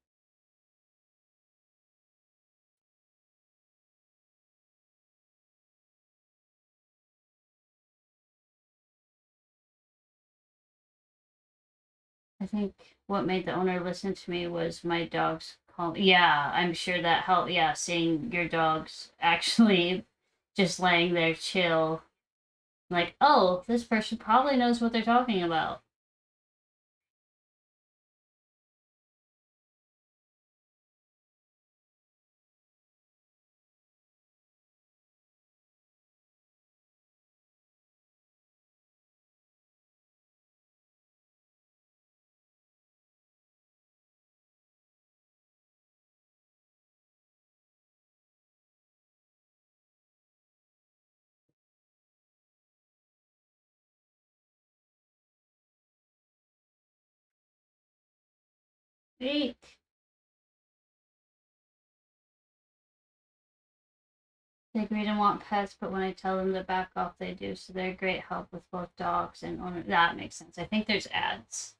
Speaker 1: I think what made the owner listen to me was my dog's call. Yeah, I'm sure that helped. Yeah, seeing your dogs actually just laying there chill. Like, oh, this person probably knows what they're talking about. Eek. They agree to want pets, but when I tell them to back off, they do. So they're great help with both dogs and owner. That makes sense. I think there's ads.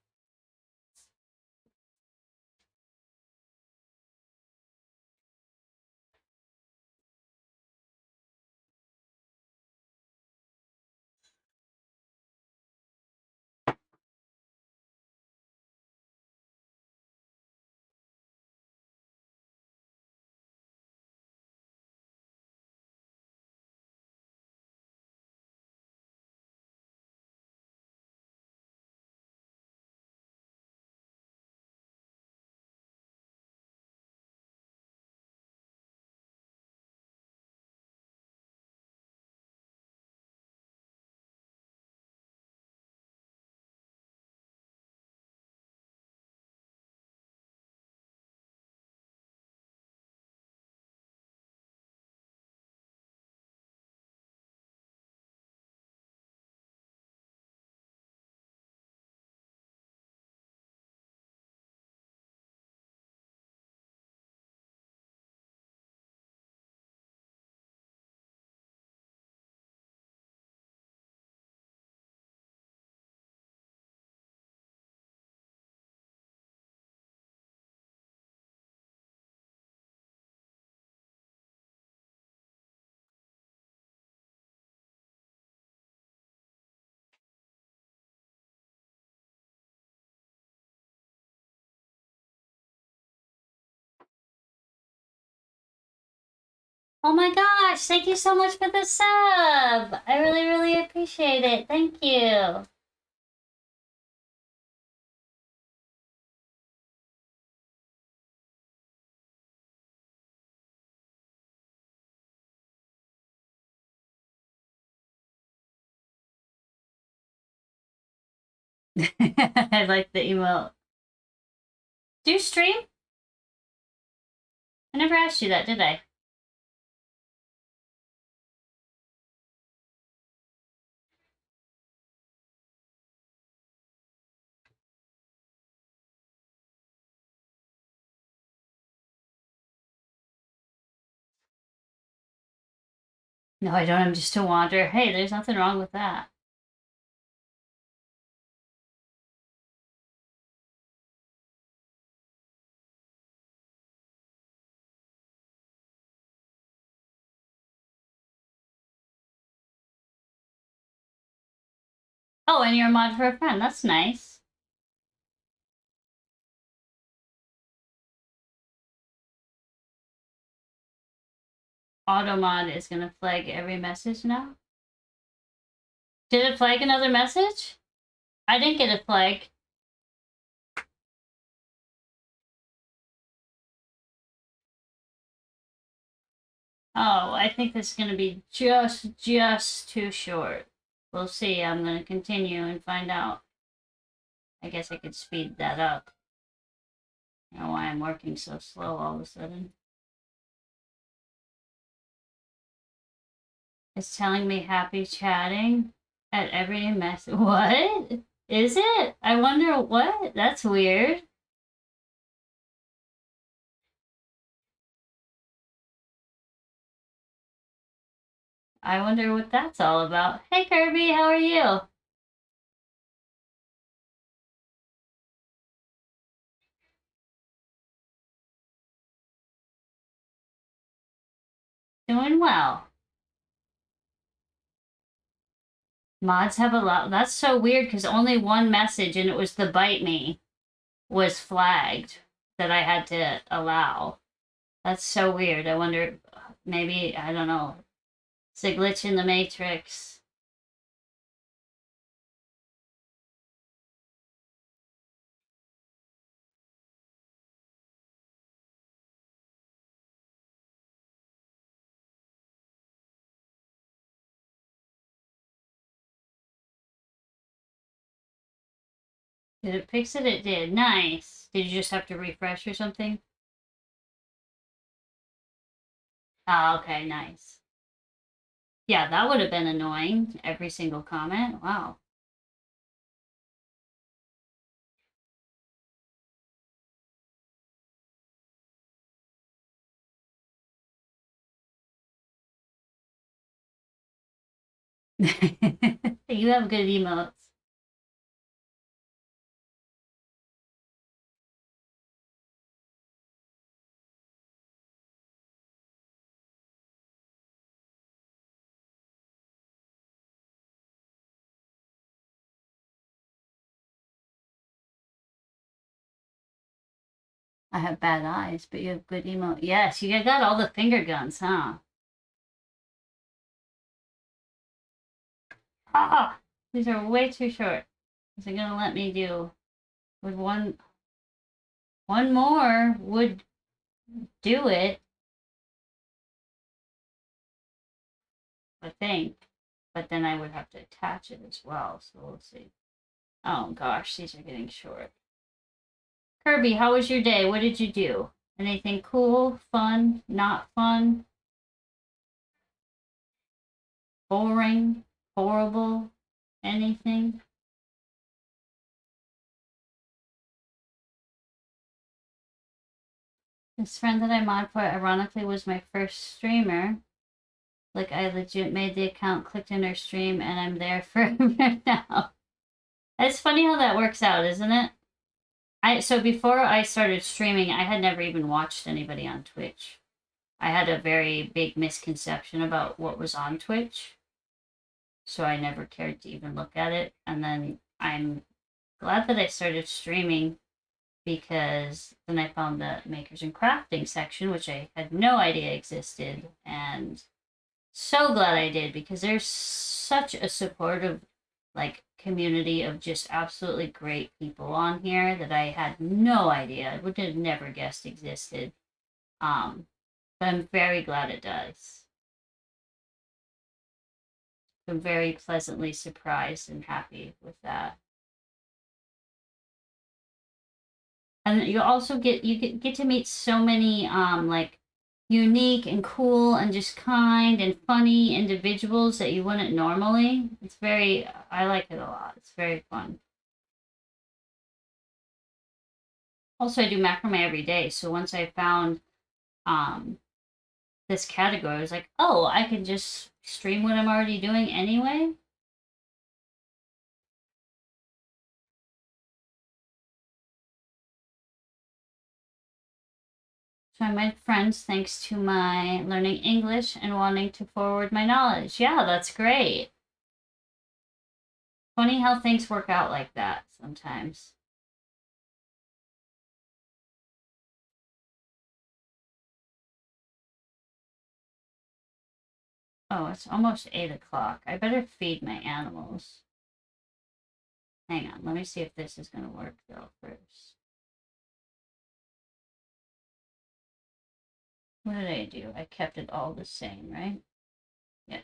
Speaker 1: Oh my gosh, thank you so much for the sub. I really, really appreciate it. Thank you. I like the email. Do you stream? I never asked you that, did I? No, I don't. I'm just a wanderer. Hey, there's nothing wrong with that. Oh, and you're a mod for a friend. That's nice. Automod is going to flag every message now. Did it flag another message? I didn't get a flag. Oh, I think this is going to be just too short. We'll see. I'm going to continue and find out. I guess I could speed that up. I don't know why I'm working so slow all of a sudden. It's telling me happy chatting at every message. What? Is it? I wonder what? That's weird. I wonder what that's all about. Hey Kirby, how are you? Doing well. Mods have a lot. That's so weird because only one message, and it was the bite me, was flagged that I had to allow. That's so weird. I wonder, maybe, I don't know. It's a glitch in the matrix. Did it fix it? It did. Nice. Did you just have to refresh or something? Oh, okay, nice. Yeah, that would have been annoying. Every single comment. Wow. You have good emotes. I have bad eyes, but you have good emote. Yes, you got all the finger guns, huh? Ah, these are way too short. Is it gonna let me do? Would one more would do it? I think, but then I would have to attach it as well. So we'll see. Oh gosh, these are getting short. Kirby, how was your day? What did you do? Anything cool, fun, not fun, boring, horrible, anything? This friend that I mod for, ironically, was my first streamer. Like, I legit made the account, clicked in her stream, and I'm there forever now. It's funny how that works out, isn't it? So before I started streaming, I had never even watched anybody on Twitch. I had a very big misconception about what was on Twitch, so I never cared to even look at it. And then I'm glad that I started streaming because then I found the makers and crafting section, which I had no idea existed, and so glad I did because there's such a supportive like community of just absolutely great people on here that I had no idea. I would have never guessed existed. But I'm very glad it does. I'm very pleasantly surprised and happy with that. And you also get to meet so many like unique and cool and just kind and funny individuals that you wouldn't normally. It's very I like it a lot. It's very fun. Also, I do macrame every day, so once I found um this category, I was like, oh, I can just stream what I'm already doing anyway. So I made friends thanks to my learning English and wanting to forward my knowledge. Yeah, that's great. Funny how things work out like that sometimes. Oh, it's almost 8 o'clock. I better feed my animals. Hang on, let me see if this is going to work though first. What did I do? I kept it all the same, right? Yes.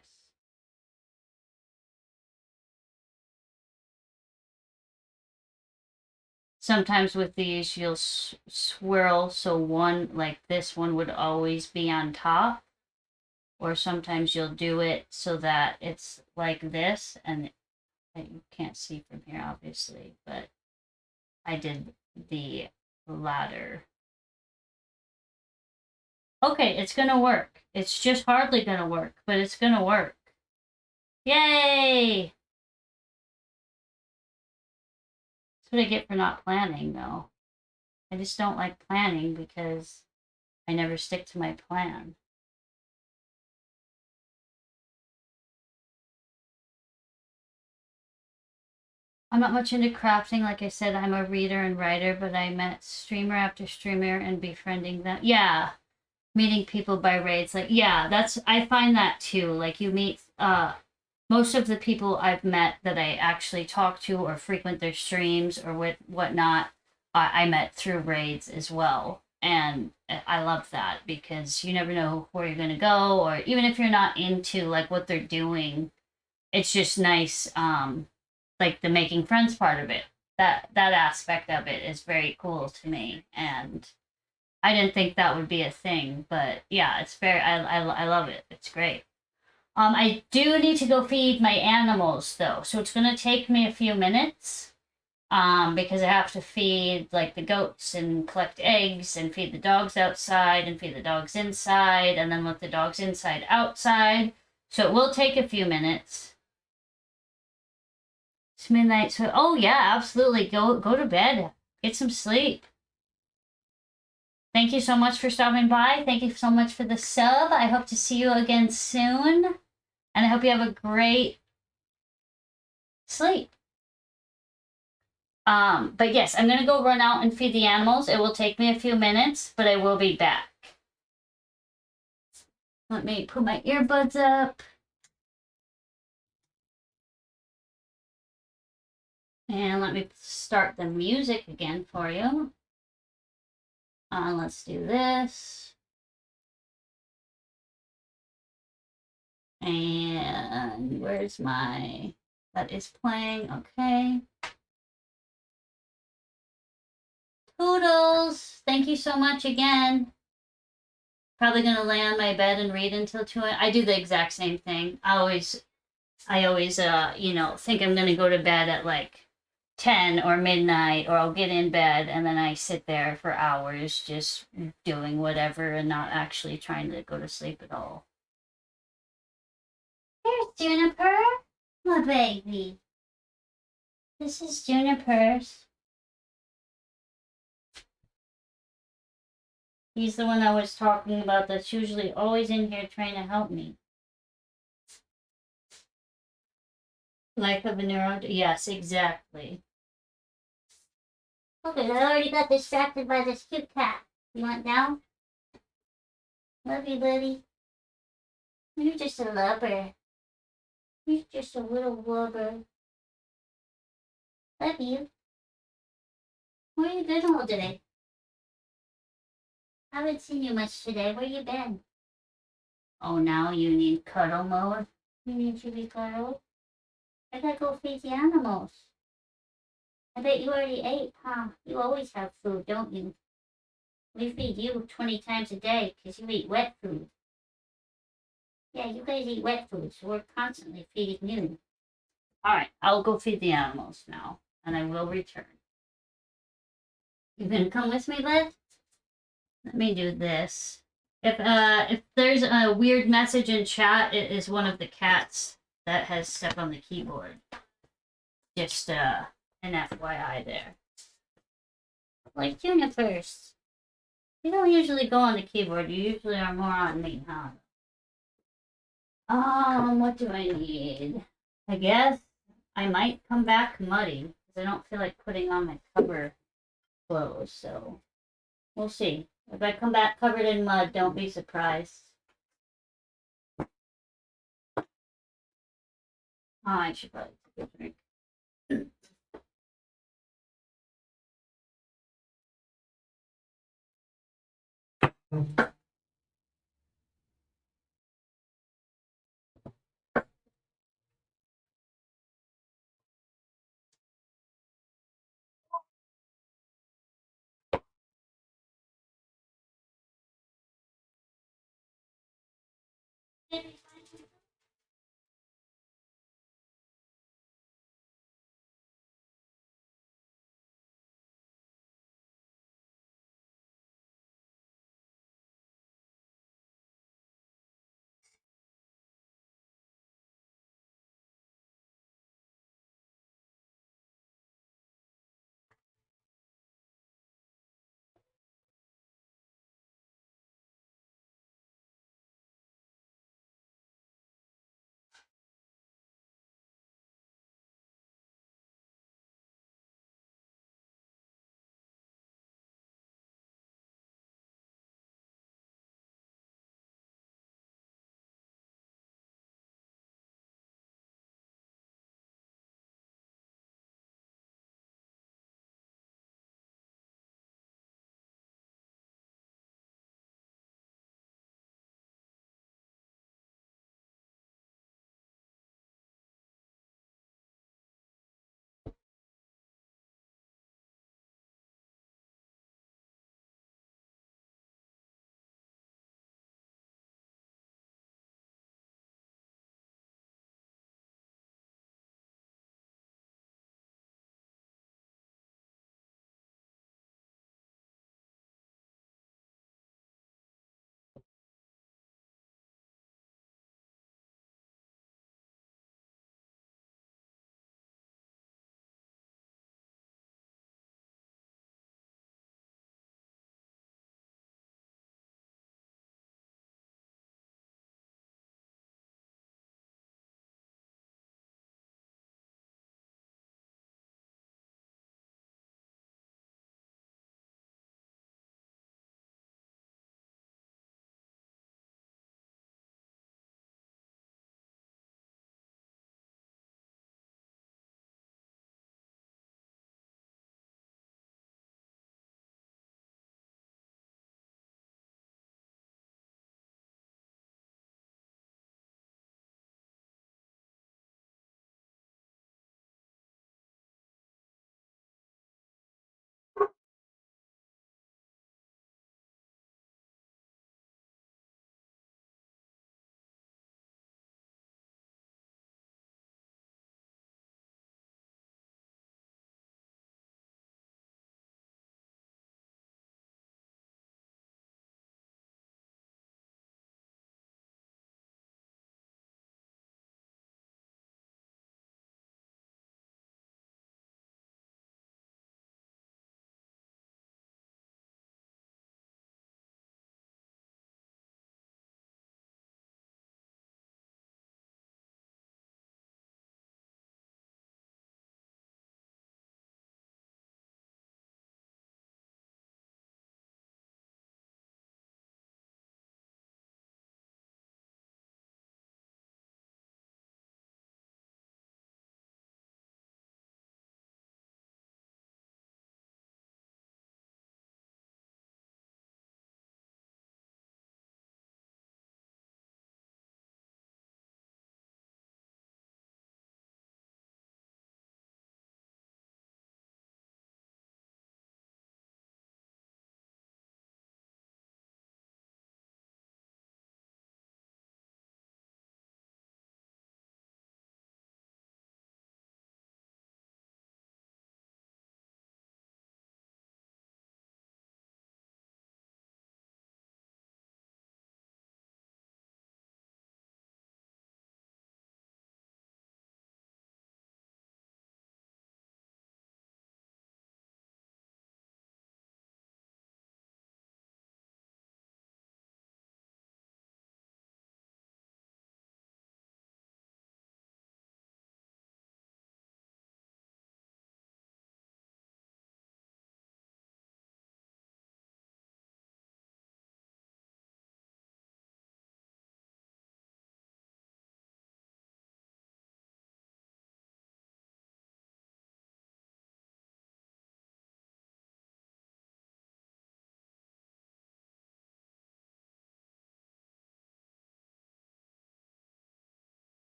Speaker 1: Sometimes with these, you'll swirl so one, like this one, would always be on top. Or sometimes you'll do it so that it's like this, and you can't see from here, obviously, but I did the latter. Okay, it's gonna work. It's just hardly gonna work, but it's gonna work. Yay! That's what I get for not planning, though. I just don't like planning because I never stick to my plan. I'm not much into crafting. Like I said, I'm a reader and writer, but I met streamer after streamer and befriending them. Yeah, meeting people by raids. Like, yeah, that's, I find that too. Like, you meet, most of the people I've met that I actually talk to or frequent their streams or whatnot, I met through raids as well. And I love that because you never know where you're going to go, or even if you're not into like what they're doing, it's just nice. Like the making friends part of it, that aspect of it is very cool to me, and I didn't think that would be a thing, but yeah, it's very I love it. It's great. I do need to go feed my animals though, so it's gonna take me a few minutes. Because I have to feed like the goats and collect eggs and feed the dogs outside and feed the dogs inside and then let the dogs inside outside. So it will take a few minutes. It's midnight, so oh yeah, absolutely. Go to bed. Get some sleep. Thank you so much for stopping by. Thank you so much for the sub. I hope to see you again soon. And I hope you have a great sleep. But yes, I'm gonna go run out and feed the animals. It will take me a few minutes, but I will be back. Let me put my earbuds up. And let me start the music again for you. Let's do this. And where's my, that is playing, okay. Toodles, thank you so much again. Probably gonna lay on my bed and read until 2 a.m. I do the exact same thing. I always, think I'm gonna go to bed at like 10 or midnight, or I'll get in bed and then I sit there for hours just doing whatever and not actually trying to go to sleep at all. Here's Juniper, my baby. This is Juniper's. He's the one I was talking about that's usually always in here trying to help me. Life of a neuro. Yes, exactly. Okay, I already got distracted by this cute cat. You want down? Love you, buddy. You're just a lover. You're just a little lover. Love you. Where you been all day? I haven't seen you much today. Where you been? Oh, now you need cuddle mode? You need to be cuddled? I gotta go feed the animals. I bet you already ate, huh? You always have food, don't you? We feed you 20 times a day because you eat wet food. Yeah, you guys eat wet food, so we're constantly feeding you. All right, I'll go feed the animals now, and I will return. You gonna come with me, bud? Let me do this. If there's a weird message in chat, it is one of the cats that has stepped on the keyboard. Just an FYI there. Like junipers. You don't usually go on the keyboard. You usually are more on me, huh? What do I need? I guess I might come back muddy because I don't feel like putting on my cover clothes. So we'll see. If I come back covered in mud, don't be surprised. I should probably take a drink.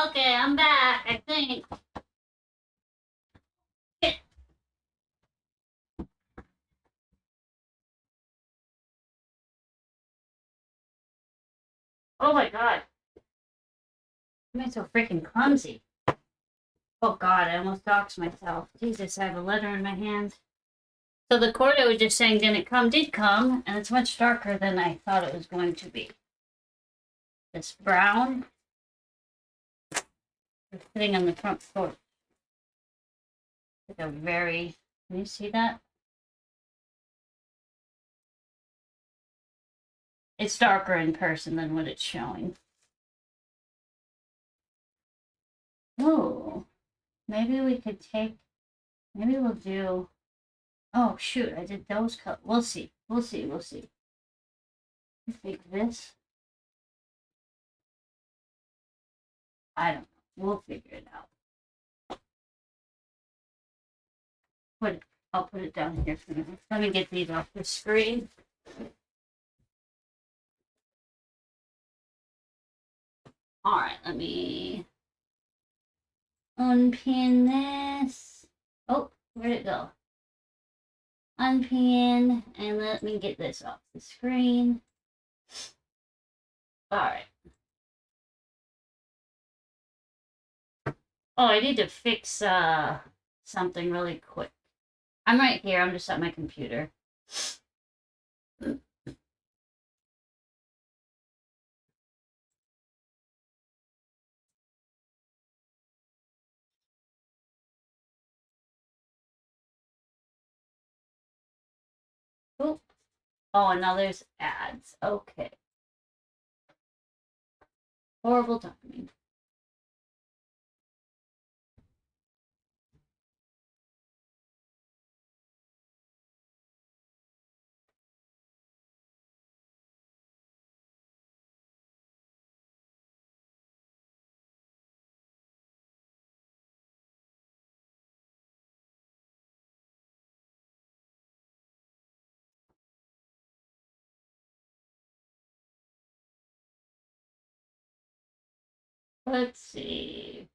Speaker 1: Okay, I'm back, I think. Oh my god. I'm so freaking clumsy. Oh god, I almost doxed myself. Jesus, I have a letter in my hand. So the cord I was just saying didn't come, did come, and it's much darker than I thought it was going to be. This brown is sitting on the front porch. Like a very, can you see that? It's darker in person than what it's showing. Oh, maybe we could take, maybe we'll do, oh shoot, I did those colors. We'll see, we'll see, we'll see. Take this. I don't know. We'll figure it out. I'll put it down here for now. Let me get these off the screen. All right, let me unpin this. Oh, where'd it go? Unpin, and let me get this off the screen. All right. Oh, I need to fix something really quick. I'm right here. I'm just at my computer. Oop. Oh, and now there's ads. Okay. Horrible timing. Let's see.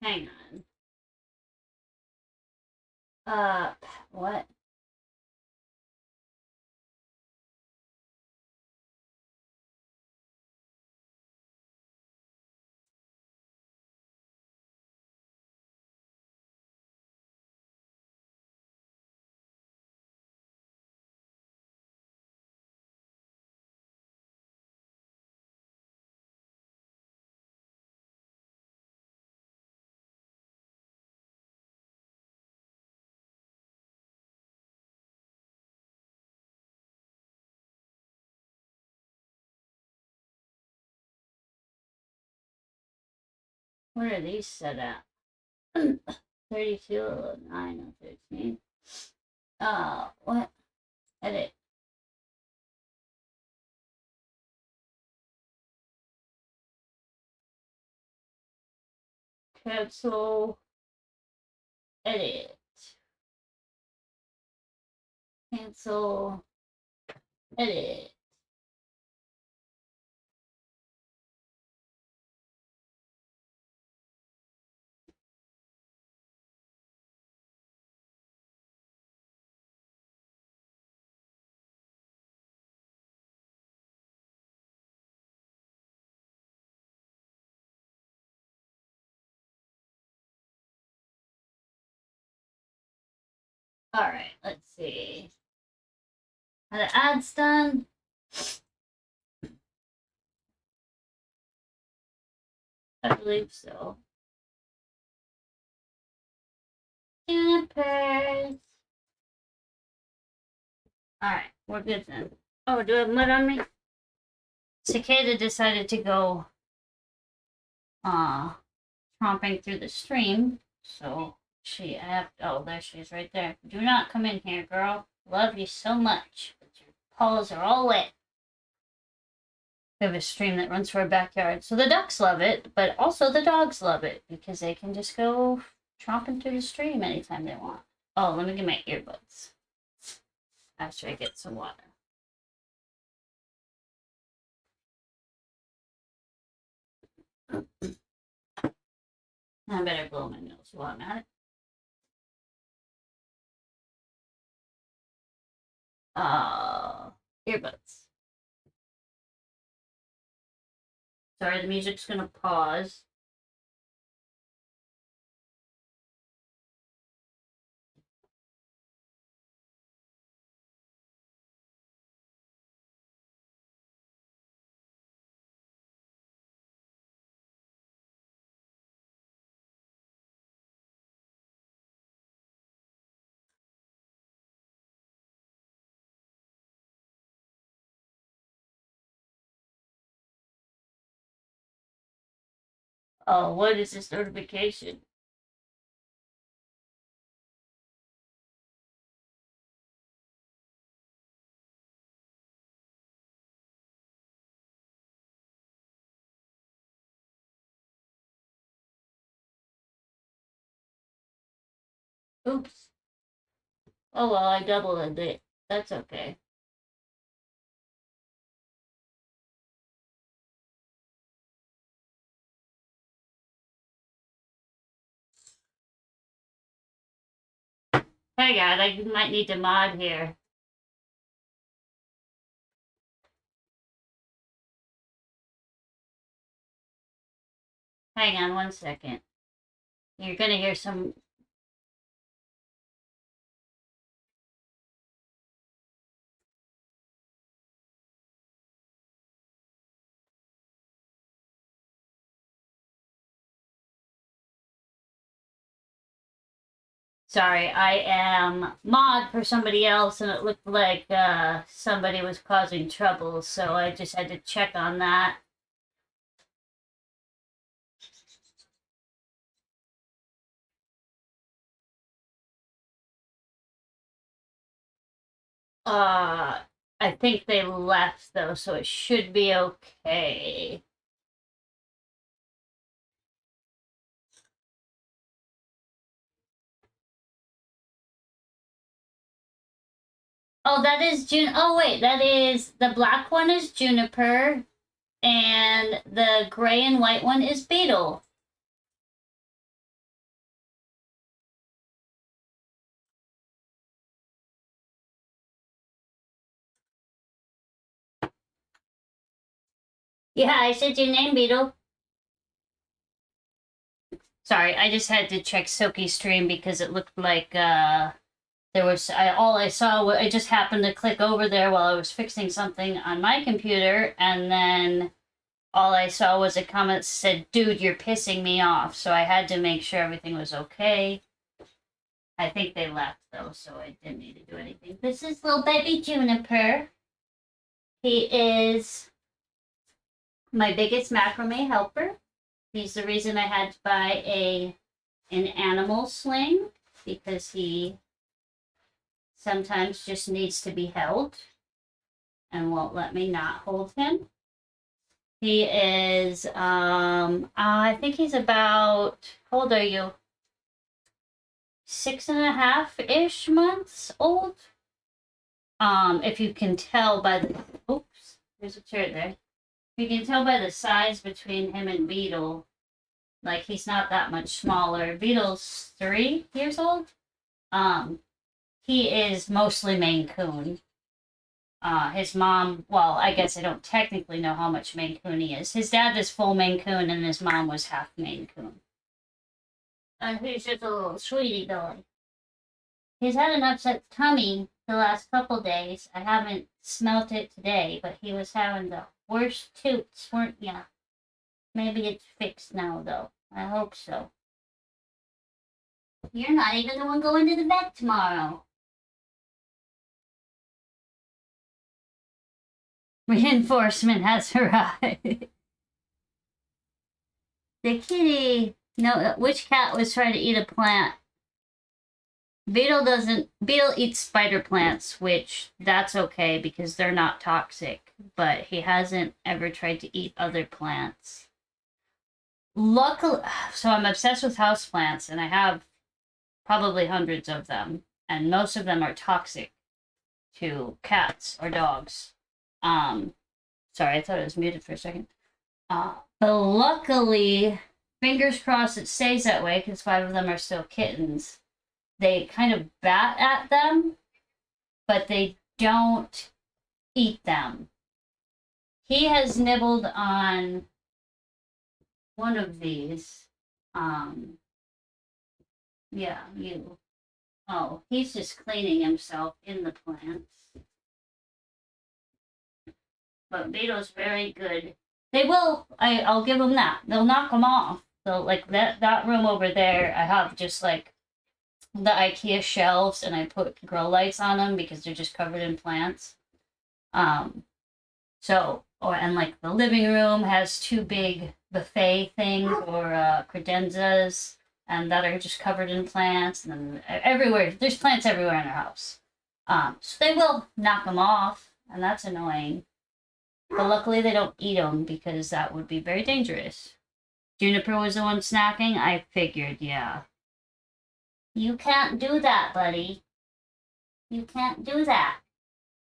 Speaker 1: Hang on. What? What are these set at? 32, 9, 13. What? Edit. Cancel. Edit. Cancel. Edit. All right, let's see. Are the ads done? I believe so. Junipers. All right, we're good then. Oh, do I have mud on me? Cicada decided to go uh tromping through the stream, so oh, there she is right there. Do not come in here, girl. Love you so much, but your paws are all wet. We have a stream that runs through our backyard. So the ducks love it, but also the dogs love it because they can just go tromping through the stream anytime they want. Oh, let me get my earbuds after I get some water. I better blow my nose while I'm at it. Earbuds. Sorry, the music's gonna pause. Oh, what is this notification? Oops. Oh well, I doubled it. That's okay. Hey God, I might need to mod here. Hang on one second. You're gonna hear some. Sorry, I am mod for somebody else, and it looked like somebody was causing trouble, so I just had to check on that. I think they left though, so it should be okay. Oh, that is June. Oh, wait, that is the black one is Juniper, and the gray and white one is Beetle. Yeah, I said your name, Beetle. Sorry, I just had to check Silky's stream because it looked like there was all I saw. I just happened to click over there while I was fixing something on my computer, and then all I saw was a comment that said, "Dude, you're pissing me off." So I had to make sure everything was okay. I think they left though, so I didn't need to do anything. This is little baby Juniper. He is my biggest macrame helper. He's the reason I had to buy an animal sling because he sometimes just needs to be held and won't let me not hold him. He is I think he's about, how old are you? 6.5-ish months old. If you can tell by the, oops, there's a chair there. You can tell by the size between him and Beetle, like he's not that much smaller. Beetle's 3 years old. He is mostly Maine Coon. His mom, well, I guess I don't technically know how much Maine Coon he is. His dad is full Maine Coon and his mom was half Maine Coon. And he's just a little sweetie boy. He's had an upset tummy the last couple days. I haven't smelt it today, but he was having the worst toots, weren't ya? Maybe it's fixed now, though. I hope so. You're not even the one going to the vet tomorrow. Reinforcement has arrived. The kitty. No, which cat was trying to eat a plant? Beetle eats spider plants, which that's okay because they're not toxic. but he hasn't ever tried to eat other plants. Luckily, so I'm obsessed with houseplants, and I have probably hundreds of them, and most of them are toxic to cats or dogs. Um, Sorry, I thought it was muted for a second. But luckily, fingers crossed it stays that way because 5 of them are still kittens. They kind of bat at them, but they don't eat them. He has nibbled on one of these. Yeah, you. Oh, he's just cleaning himself in the plants. But Beto's very good. They will. I'll give them that. They'll knock them off. So like that room over there, I have just like the IKEA shelves, and I put grow lights on them because they're just covered in plants. And like the living room has 2 big buffet things or credenzas, and that are just covered in plants. And then everywhere, there's plants everywhere in our house. So they will knock them off, and that's annoying. But luckily they don't eat them because that would be very dangerous. Juniper was the one snacking? I figured, yeah. You can't do that, buddy. You can't do that.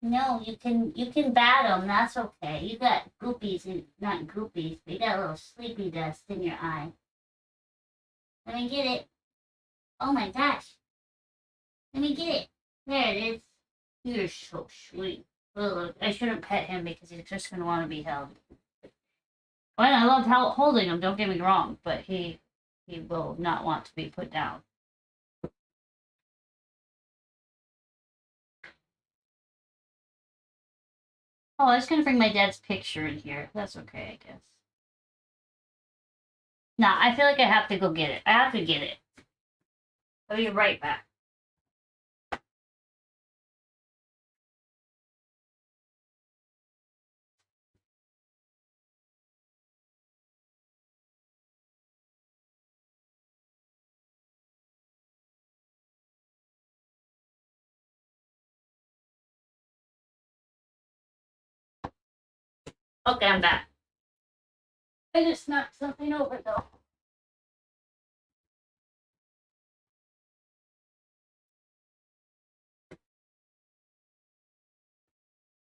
Speaker 1: No, you can bat them. That's okay. You got goopies, not goopies, but you got a little sleepy dust in your eye. Let me get it. Oh my gosh. Let me get it. There it is. You're so sweet. Look, I shouldn't pet him because he's just going to want to be held. Well, I love holding him, don't get me wrong, but he will not want to be put down. Oh, I was going to bring my dad's picture in here. That's okay, I guess. Nah, I feel like I have to go get it. I have to get it. I'll be right back. Okay, I'm back. I just knocked something over though.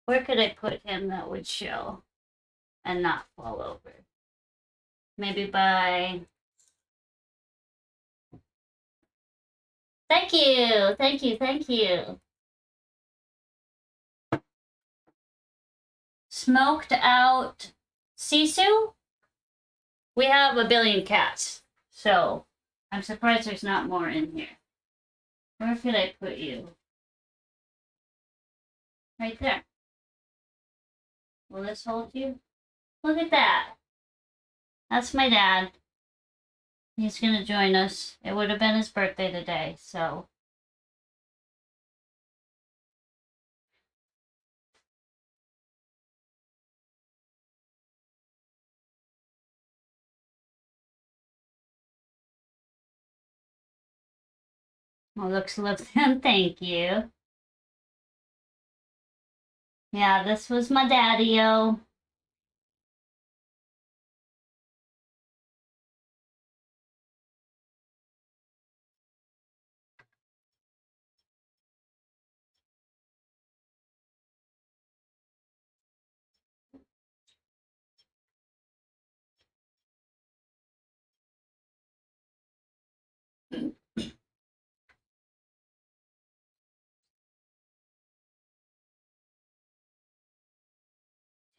Speaker 1: Where could I put him that would show and not fall over? Maybe by... Thank you, thank you, thank you. Smoked out Sisu? We have a billion cats, so I'm surprised there's not more in here. Where could I put you? Right there. Will this hold you? Look at that. That's my dad. He's gonna join us. It would have been his birthday today, so. Well, looks lovely. Thank you. Yeah, this was my Daddio.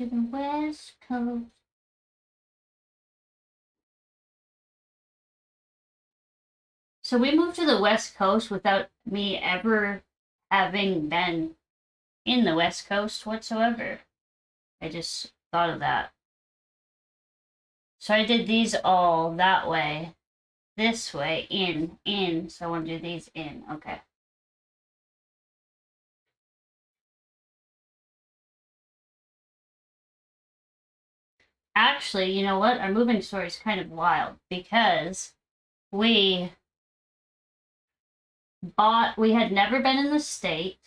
Speaker 1: To the West Coast. So we moved to the West Coast without me ever having been in the West Coast whatsoever. I just thought of that. So I did these all that way. This way, in. So I want to do these in. Okay. Actually, you know what? Our moving story is kind of wild because we we had never been in the state.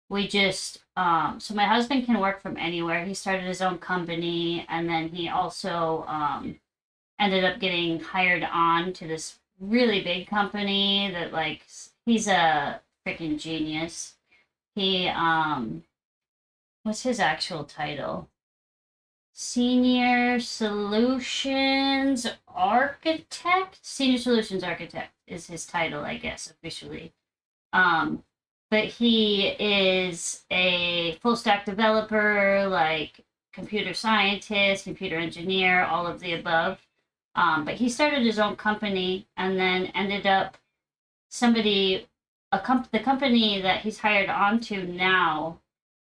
Speaker 1: we just so my husband can work from anywhere. He started his own company, and then he also ended up getting hired on to this really big company that like he's a freaking genius. He what's his actual title? Senior Solutions Architect? Senior Solutions Architect is his title, I guess, officially. Um, but he is a full stack developer, like computer scientist, computer engineer, all of the above. But he started his own company and then ended up somebody, the company that he's hired onto now,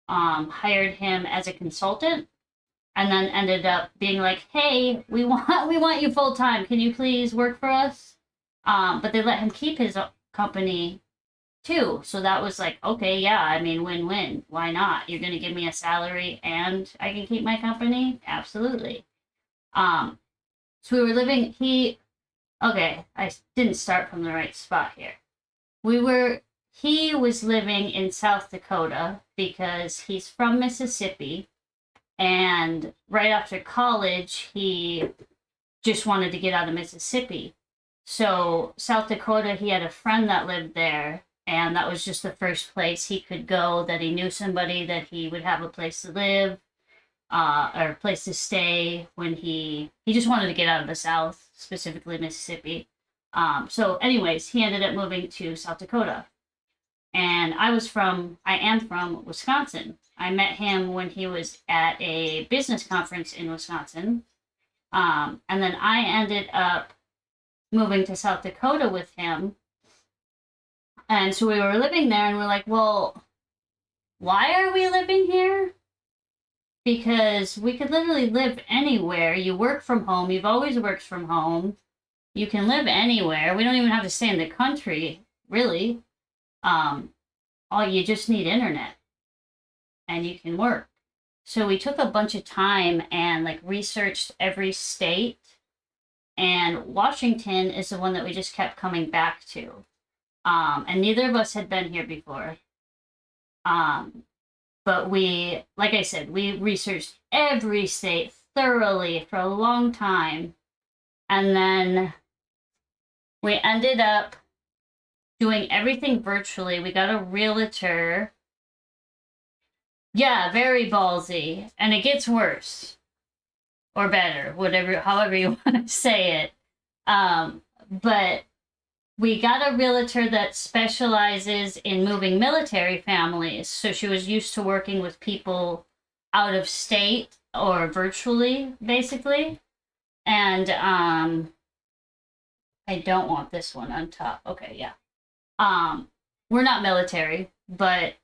Speaker 1: hired him as a consultant and then ended up being like, "Hey, we want you full time. Can you please work for us?" But they let him keep his company too. So that was like, okay, yeah, I mean, win-win. Why not? You're gonna give me a salary and I can keep my company? Absolutely. Um, so we were living okay, I didn't start from the right spot here. He was living in South Dakota because he's from Mississippi, and right after college, he just wanted to get out of Mississippi. So, South Dakota, he had a friend that lived there, and that was just the first place he could go, that he knew somebody that he would have a place to live, or a place to stay when he just wanted to get out of the South, specifically Mississippi. So anyways, he ended up moving to South Dakota. And I am from Wisconsin. I met him when he was at a business conference in Wisconsin. And then I ended up moving to South Dakota with him. And so we were living there and we're like, well, why are we living here? Because we could literally live anywhere. You work from home. You've always worked from home. You can live anywhere. We don't even have to stay in the country, really. All you just need internet and you can work. So we took a bunch of time and like researched every state, and Washington is the one that we just kept coming back to. And neither of us had been here before. But like I said, we researched every state thoroughly for a long time. And then we ended up doing everything virtually. We got a realtor. Yeah, very ballsy. And it gets worse or better, however you want to say it. But we got a realtor that specializes in moving military families. So she was used to working with people out of state or virtually, basically. And I don't want this one on top. Okay, yeah. We're not military, but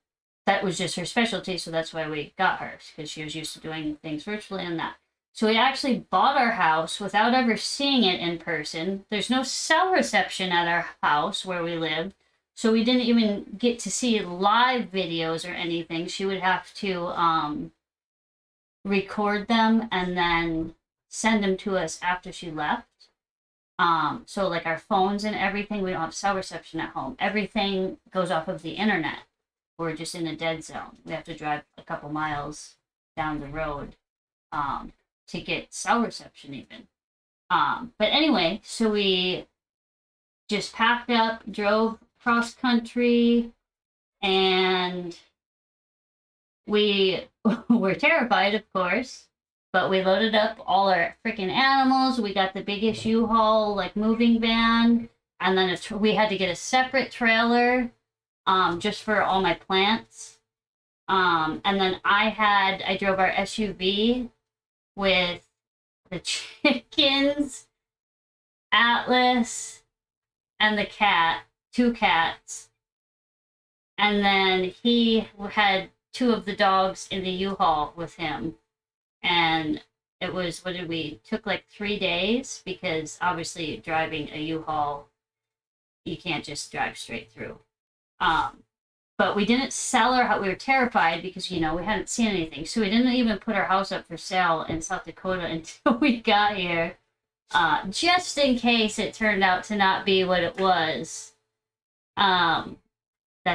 Speaker 1: that was just her specialty, so that's why we got her, because she was used to doing things virtually and that. So we actually bought our house without ever seeing it in person. There's no cell reception at our house where we live, so we didn't even get to see live videos or anything. She would have to record them and then send them to us after she left. So like our phones and everything, we don't have cell reception at home. Everything goes off of the internet. We're just in a dead zone. We have to drive a couple miles down the road to get cell reception even. But anyway, so we just packed up, drove cross country, and we were terrified, of course, but we loaded up all our freaking animals. We got the biggest U-Haul, like moving van, and then we had to get a separate trailer just for all my plants. And then I drove our SUV with the chickens, Atlas, and the cat, 2 cats. And then he had 2 of the dogs in the U-Haul with him. And it was, took like 3 days, because obviously driving a U-Haul, you can't just drive straight through. But we didn't sell our house. We were terrified because, we hadn't seen anything. So we didn't even put our house up for sale in South Dakota until we got here, just in case it turned out to not be what it was. That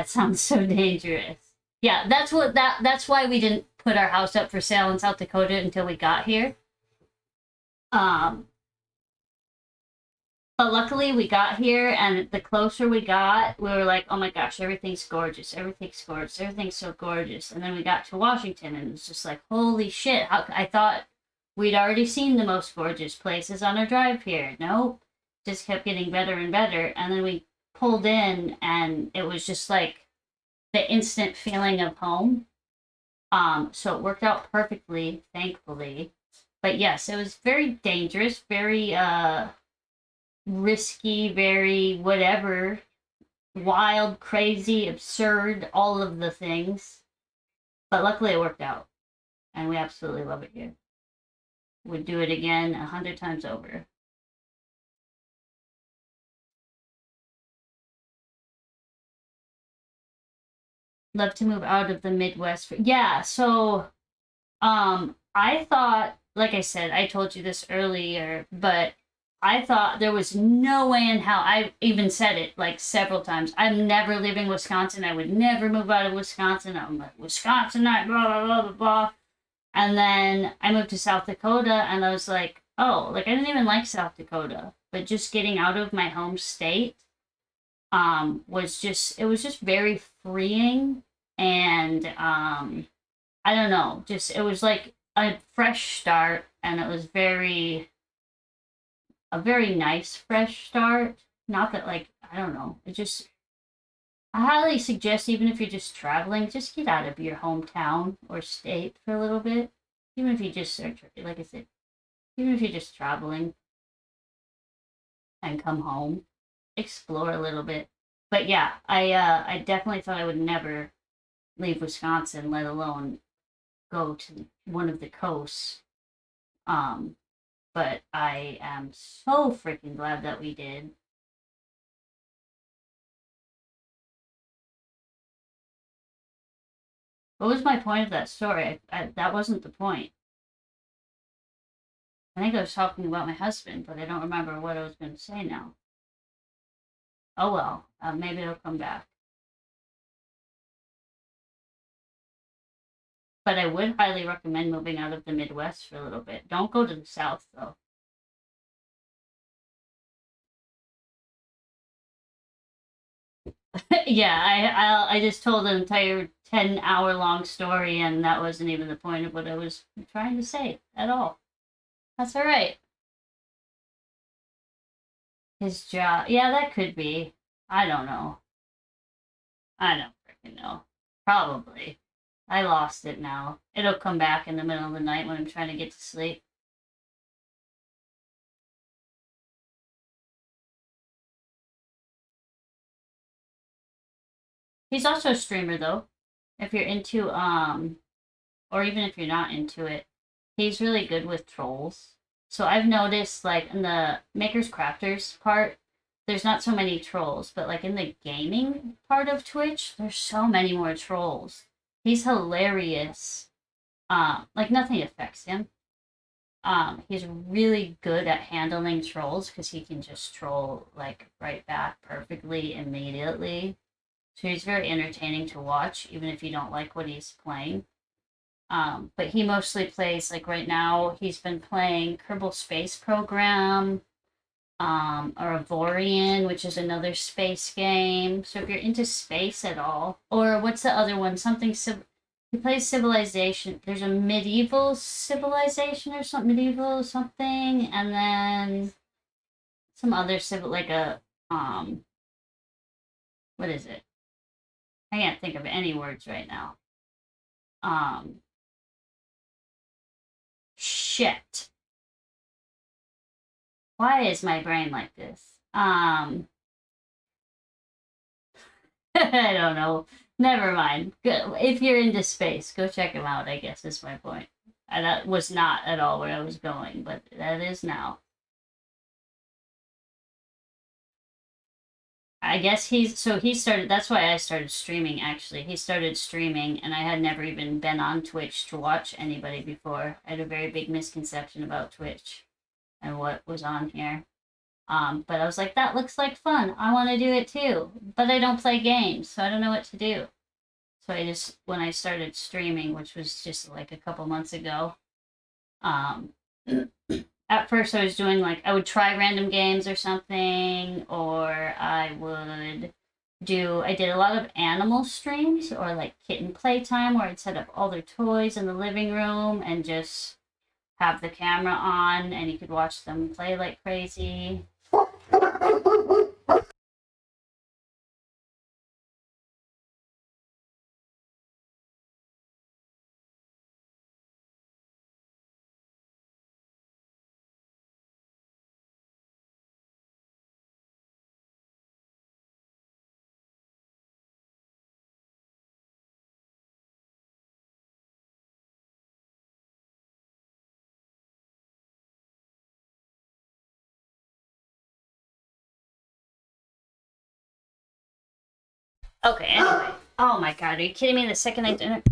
Speaker 1: sounds so dangerous. Yeah, that's why we didn't put our house up for sale in South Dakota until we got here. Um, but luckily we got here, and the closer we got, we were like, oh my gosh, everything's gorgeous, everything's gorgeous, everything's so gorgeous. And then we got to Washington, and it was just like, holy shit! I thought we'd already seen the most gorgeous places on our drive here. Nope, just kept getting better and better. And then we pulled in, and it was just like the instant feeling of home. So it worked out perfectly, thankfully. But yes, it was very dangerous, very risky, very whatever, wild, crazy, absurd, all of the things. But luckily it worked out, and we absolutely love it here. Would do it again 100 times over. Love to move out of the Midwest. Yeah, so I thought, like I said, I told you this earlier, but I thought there was no way in hell. I even said it like several times. I'm never leaving Wisconsin. I would never move out of Wisconsin. I'm like, Wisconsinite, blah, blah, blah, blah, blah. And then I moved to South Dakota, and I was like, oh, like I didn't even like South Dakota, but just getting out of my home state was just, it was just very freeing. And I don't know, just it was like a fresh start, and it was a very nice fresh start. Not that like I don't know, it just I highly suggest, even if you're just traveling, just get out of your hometown or state for a little bit. Even if you just are, like I said, even if you're just traveling and come home, explore a little bit. But yeah, I definitely thought I would never leave Wisconsin, let alone go to one of the coasts. Um, but I am so freaking glad that we did. What was my point of that story? That wasn't the point. I think I was talking about my husband, but I don't remember what I was going to say now. Oh well, maybe it'll come back. But I would highly recommend moving out of the Midwest for a little bit. Don't go to the South though. Yeah, I just told an entire 10-hour long story, and that wasn't even the point of what I was trying to say at all. That's all right. His job, yeah, that could be. I don't know. I don't freaking know. Probably. I lost it now. It'll come back in the middle of the night when I'm trying to get to sleep. He's also a streamer though. If you're into or even if you're not into it, he's really good with trolls. So I've noticed like in the makers crafters part, there's not so many trolls, but like in the gaming part of Twitch, there's so many more trolls. He's hilarious. Like nothing affects him. He's really good at handling trolls because he can just troll like right back perfectly immediately. So he's very entertaining to watch, even if you don't like what he's playing. But he mostly plays like right now. He's been playing Kerbal Space Program, or Avorion, which is another space game. So if you're into space at all, or what's the other one? He plays Civilization. There's a medieval civilization or something, medieval something, and then some other civil like a what is it? I can't think of any words right now. Um, shit. Why is my brain like this? I don't know. Never mind. If you're into space, go check him out, I guess is my point. That was not at all where I was going, but that is now. I guess he started, that's why I started streaming actually. He started streaming, and I had never even been on Twitch to watch anybody before. I had a very big misconception about Twitch and what was on here. But I was like, that looks like fun. I want to do it too. But I don't play games, so I don't know what to do. So I just, when I started streaming, which was just like a couple months ago, um, at first I was doing like, I would try random games or something, or I did a lot of animal streams or like kitten playtime where I'd set up all their toys in the living room and just have the camera on and you could watch them play like crazy. Okay, anyway. Oh my god, are you kidding me? The second I did it.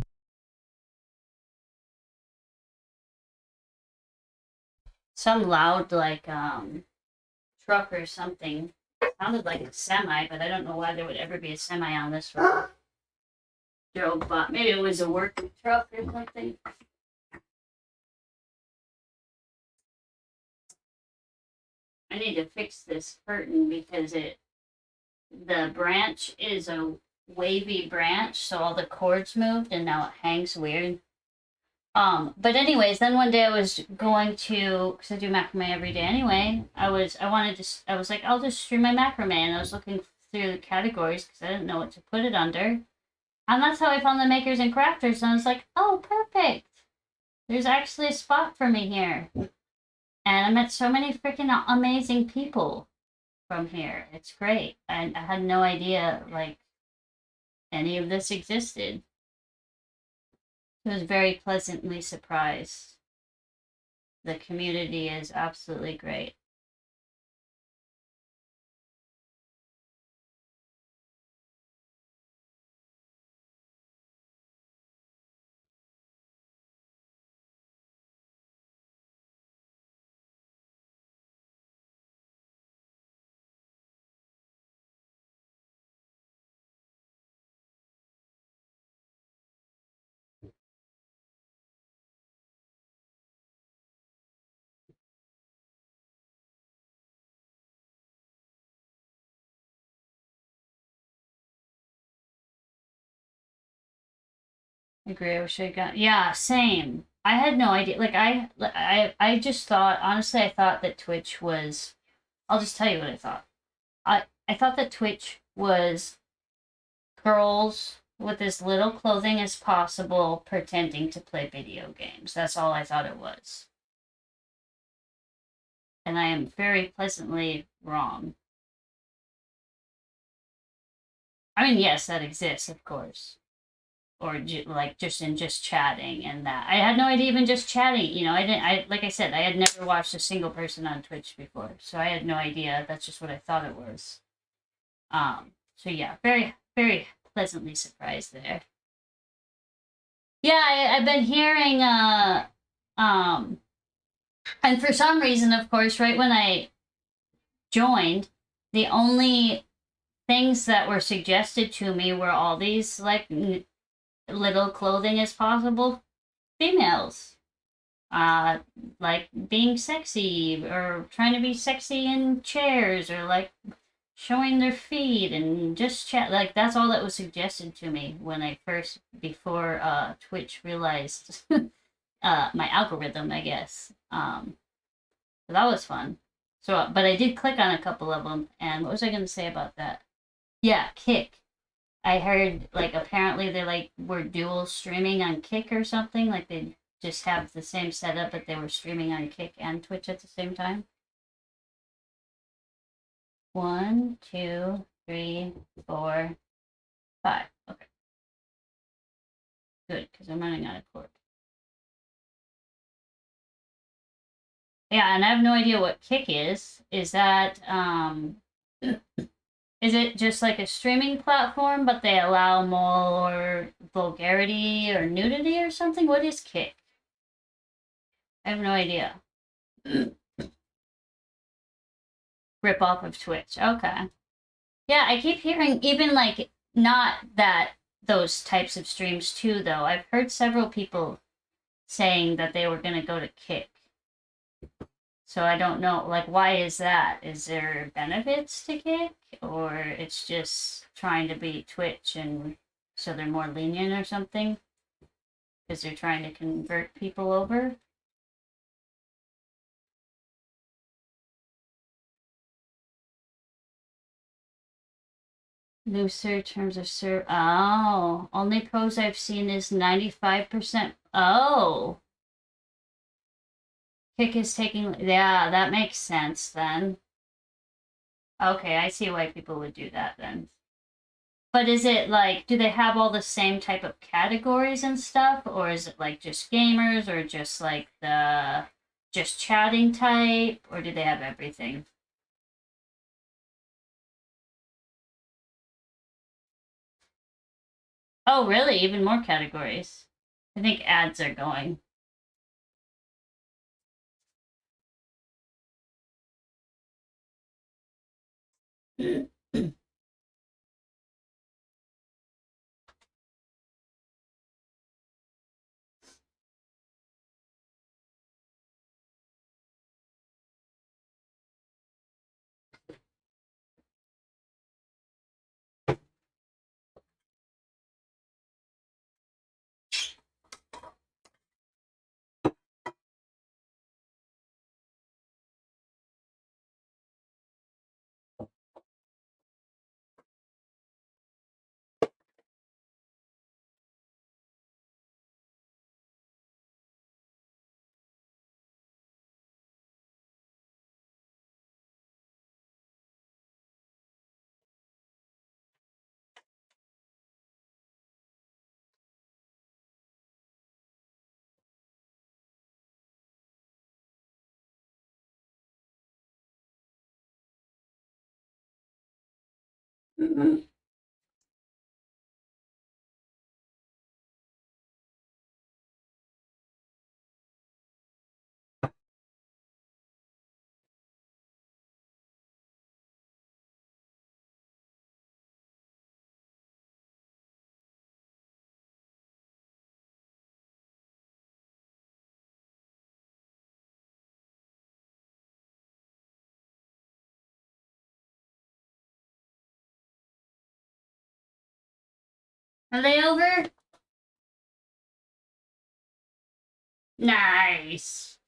Speaker 1: Some loud, like, truck or something. Sounded like a semi, but I don't know why there would ever be a semi on this road. Drove by. Maybe it was a work truck or something. I need to fix this curtain because the branch is a wavy branch, so all the cords moved and now it hangs weird. But anyways, then one day I was going to, because I do macrame every day anyway. I was like, I'll just stream my macrame, and I was looking through the categories because I didn't know what to put it under, and that's how I found the makers and crafters. And I was like, oh, perfect. There's actually a spot for me here, and I met so many freaking amazing people from here. It's great. I had no idea like any of this existed. I was very pleasantly surprised. The community is absolutely great. I agree. I wish I got. Yeah, same. I had no idea. Like I just thought. Honestly, I thought that Twitch was. I'll just tell you what I thought. I thought that Twitch was girls with as little clothing as possible pretending to play video games. That's all I thought it was. And I am very pleasantly wrong. I mean, yes, that exists, of course. Or like just chatting and that. I had no idea even just chatting. You know, I didn't. I like I said, I had never watched a single person on Twitch before, so I had no idea. That's just what I thought it was. So yeah, very pleasantly surprised there. Yeah, I've been hearing. Um, and for some reason, of course, right when I joined, the only things that were suggested to me were all these like little clothing as possible females, uh, like being sexy or trying to be sexy in chairs or like showing their feet and just chat. Like that's all that was suggested to me when I first before Twitch realized my algorithm, I guess. So that was fun. So, but I did click on a couple of them, and what was I going to say about that? Yeah, Kick. I heard like apparently they like were dual streaming on Kick or something. Like they just have the same setup, but they were streaming on Kick and Twitch at the same time. 1, 2, 3, 4, 5. Okay, good because I'm running out of cord. Yeah, and I have no idea what Kick is. Is that is it just like a streaming platform, but they allow more vulgarity or nudity or something? What is Kick? I have no idea. Rip off of Twitch. Okay. Yeah, I keep hearing even like not that those types of streams too, though. I've heard several people saying that they were going to go to Kick. So I don't know, like, why is that? Is there benefits to Kick? Or it's just trying to beat Twitch and so they're more lenient or something? Because they're trying to convert people over? Looser terms of oh, only pros I've seen is 95%. Oh, Kick is taking, yeah, that makes sense then. Okay, I see why people would do that then. But is it like, do they have all the same type of categories and stuff? Or is it like just gamers or just like the just chatting type? Or do they have everything? Oh, really? Even more categories? I think ads are going. Are they over? Nice.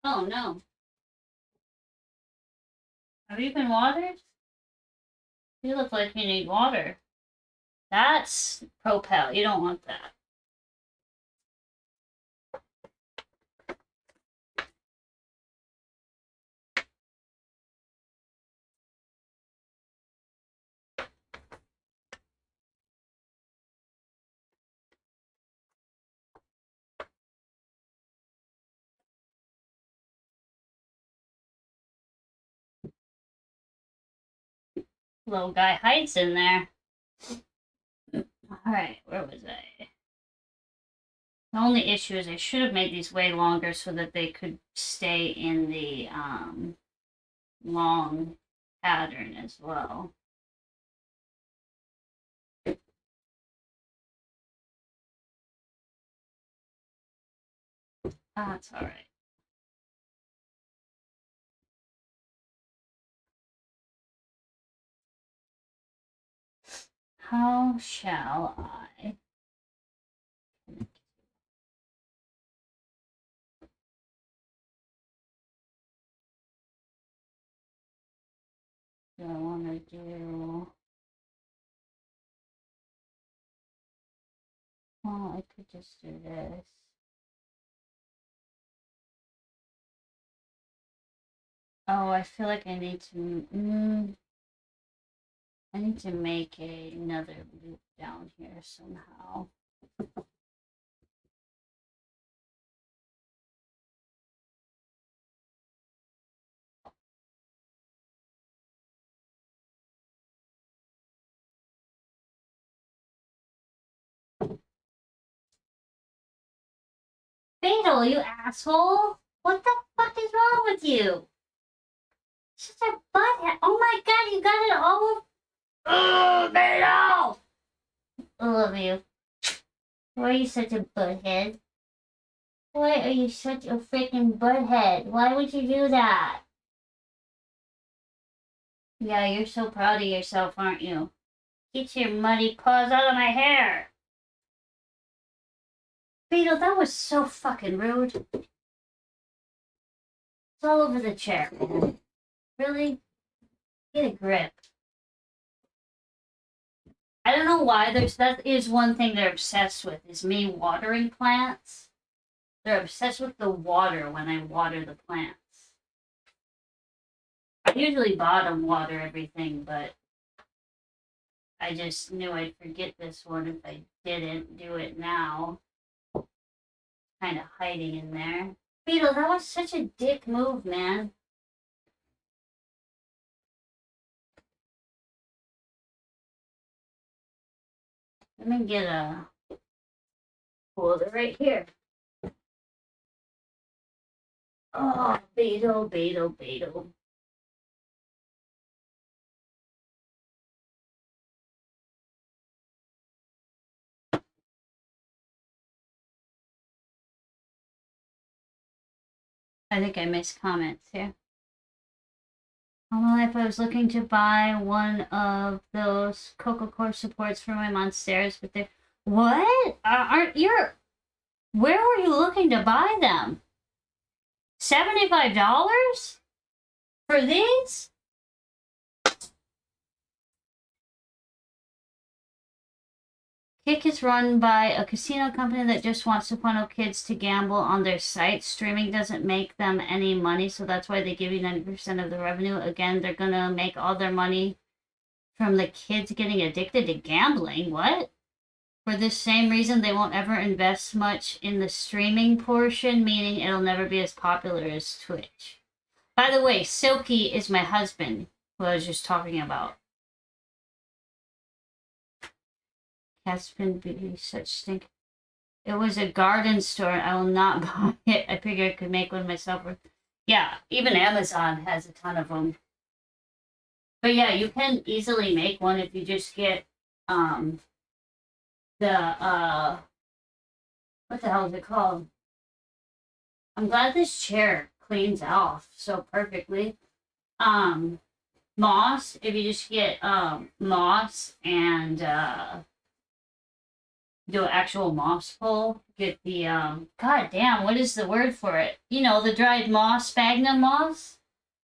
Speaker 1: Oh no. Have you been watered? You look like you need water. That's Propel. You don't want that. Little guy hides in there. Alright, where was I? The only issue is I should have made these way longer so that they could stay in the long pattern as well. That's all right. How shall I? Do I want to do? Well, I could just do this. Oh, I feel like I need to. I need to make another loop down here somehow. Beetle, you asshole! What the fuck is wrong with you? Such a butthead. Oh my god, you got it all over. Oh, Beetle! I love you. Why are you such a butthead? Why are you such a freaking butthead? Why would you do that? Yeah, you're so proud of yourself, aren't you? Get your muddy paws out of my hair! Beetle, that was so fucking rude. It's all over the chair. Really? Get a grip. I don't know why that is one thing they're obsessed with, is me watering plants. They're obsessed with the water when I water the plants. I usually bottom water everything, but I just knew I'd forget this one if I didn't do it now. Kind of hiding in there. Beetle, that was such a dick move, man. Let me get a holder right here. Oh, Beetle, Beetle, Beetle. I think I missed comments here. All my life I was looking to buy one of those Coca-Cola supports for my monsters, but they're... What? Aren't you... Where were you looking to buy them? $75? For these? Kick is run by a casino company that just wants to funnel kids to gamble on their site. Streaming doesn't make them any money, so that's why they give you 90% of the revenue. Again, they're gonna make all their money from the kids getting addicted to gambling. What? For this same reason, they won't ever invest much in the streaming portion, meaning it'll never be as popular as Twitch. By the way, Silky is my husband, who I was just talking about. Cats can be such stink. It was a garden store. I will not buy it. I figured I could make one myself. Yeah, even Amazon has a ton of them. But yeah, you can easily make one if you just get what the hell is it called? I'm glad this chair cleans off so perfectly. Moss, if you just get moss and do an actual moss pole, get the god damn, what is the word for it? You know, the dried moss, sphagnum moss,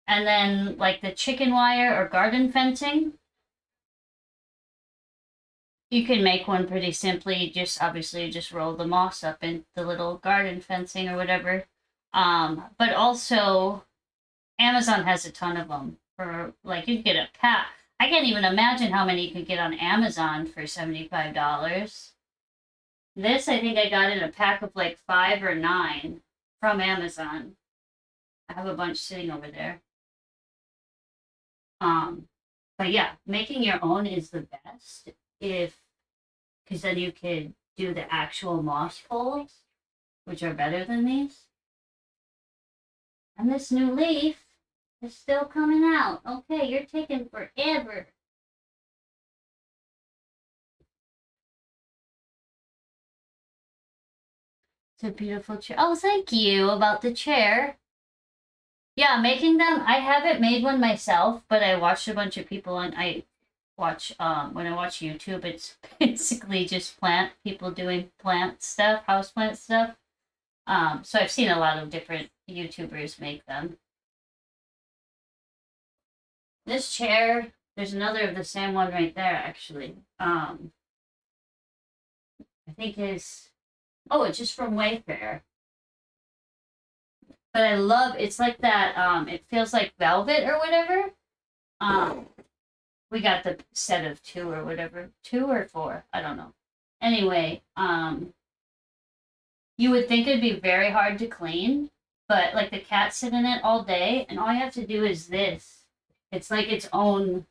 Speaker 1: and then like the chicken wire or garden fencing. You can make one pretty simply. Just obviously just roll the moss up in the little garden fencing or whatever. But also Amazon has a ton of them for like you can get a pack. I can't even imagine how many you could get on Amazon for $75. This I think I got in a pack of like 5 or 9 from Amazon. I have a bunch sitting over there. But yeah, making your own is the best because then you could do the actual moss poles, which are better than these. And this new leaf is still coming out. Okay, you're taking forever. It's a beautiful chair. Oh, thank you about the chair. Yeah, making them, I haven't made one myself, but I watched a bunch of people and I watch, when I watch YouTube, it's basically just people doing plant stuff, houseplant stuff. So I've seen a lot of different YouTubers make them. This chair, there's another of the same one right there, actually. I think it's just from Wayfair. But I love, it's like that, it feels like velvet or whatever. We got the set of 2 or whatever, 2 or 4, I don't know. Anyway, you would think it'd be very hard to clean, but like the cats sit in it all day, and all you have to do is this. It's like its own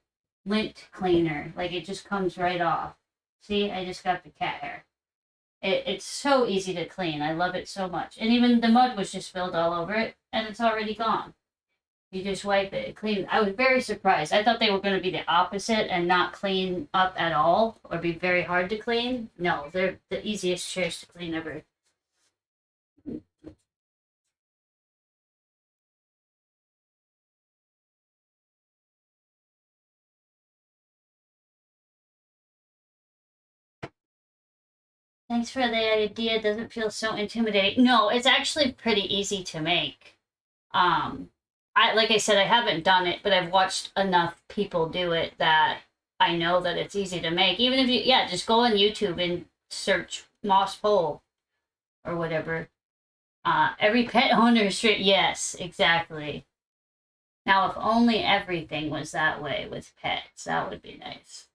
Speaker 1: lint cleaner. Like it just comes right off. See, I just got the cat hair. It's so easy to clean. I love it so much. And even the mud was just spilled all over it, and it's already gone. You just wipe it, clean. I was very surprised. I thought they were going to be the opposite and not clean up at all or be very hard to clean. No, they're the easiest chairs to clean ever. Thanks for the idea. It doesn't feel so intimidating. No, it's actually pretty easy to make. Um, like I said, I haven't done it, but I've watched enough people do it that I know that it's easy to make. Even if you, yeah, just go on YouTube and search moss pole or whatever. Every pet owner should, yes, exactly. Now, if only everything was that way with pets, that would be nice.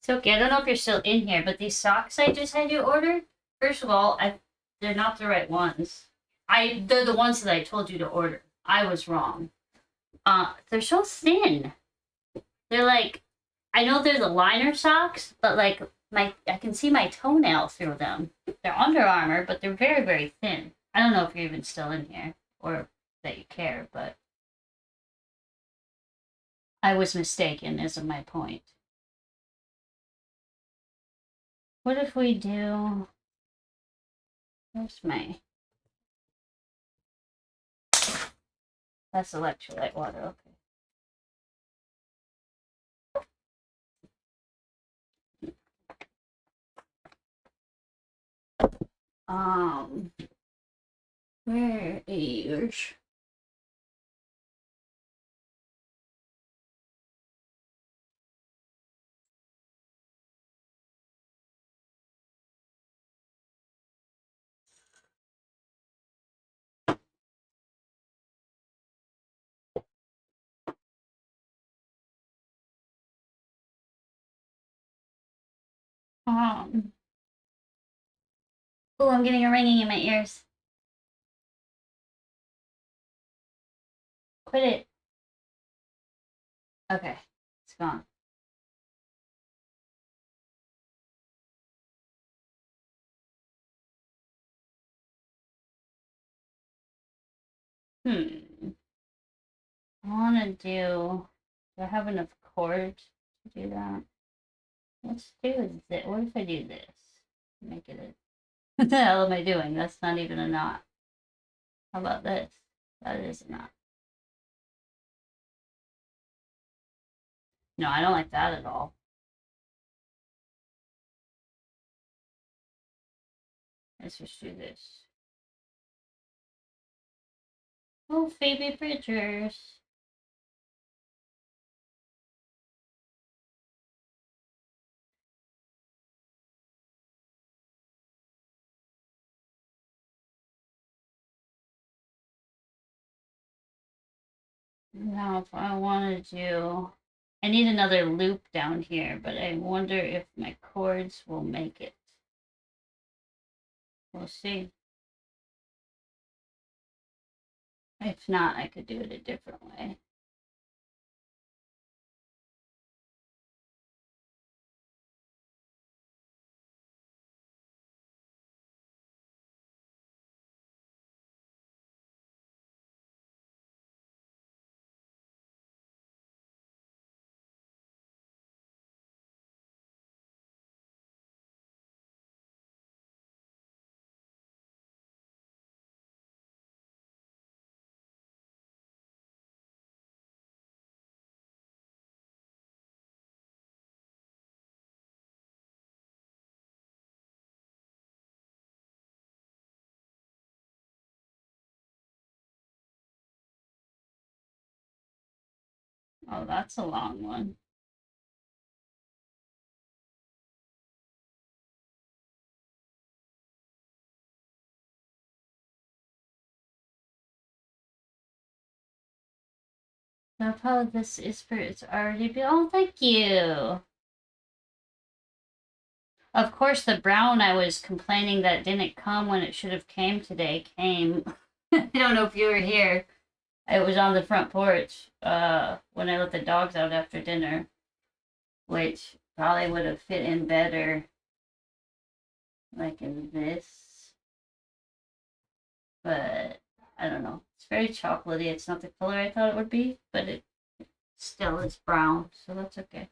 Speaker 1: So, okay, I don't know if you're still in here, but these socks I just had you order, first of all, they're not the right ones. They're the ones that I told you to order. I was wrong. They're so thin. They're like, I know they're the liner socks, but like I can see my toenail through them. They're Under Armour, but they're very, very thin. I don't know if you're even still in here or that you care, but I was mistaken, is my point. What if we do? Where's my? That's electrolyte water. Okay. Um, where is? Um. Oh, I'm getting a ringing in my ears. Quit it. Okay, it's gone. Hmm. I want to do. Do I have enough cord to do that? Let's do this. What if I do this? Make it a. What the hell am I doing? That's not even a knot. How about this? That is a knot. No, I don't like that at all. Let's just do this. Oh, Phoebe Bridgers. Now, if I want to do, I need another loop down here, but I wonder if my cords will make it. We'll see. If not, I could do it a different way. Oh, that's a long one. So probably this is for it's already be. Oh, thank you. Of course, the brown I was complaining that didn't come when it should have came today came. I don't know if you were here. It was on the front porch when I let the dogs out after dinner, which probably would have fit in better like in this. But I don't know. It's very chocolatey. It's not the color I thought it would be, but it still is brown, so that's okay.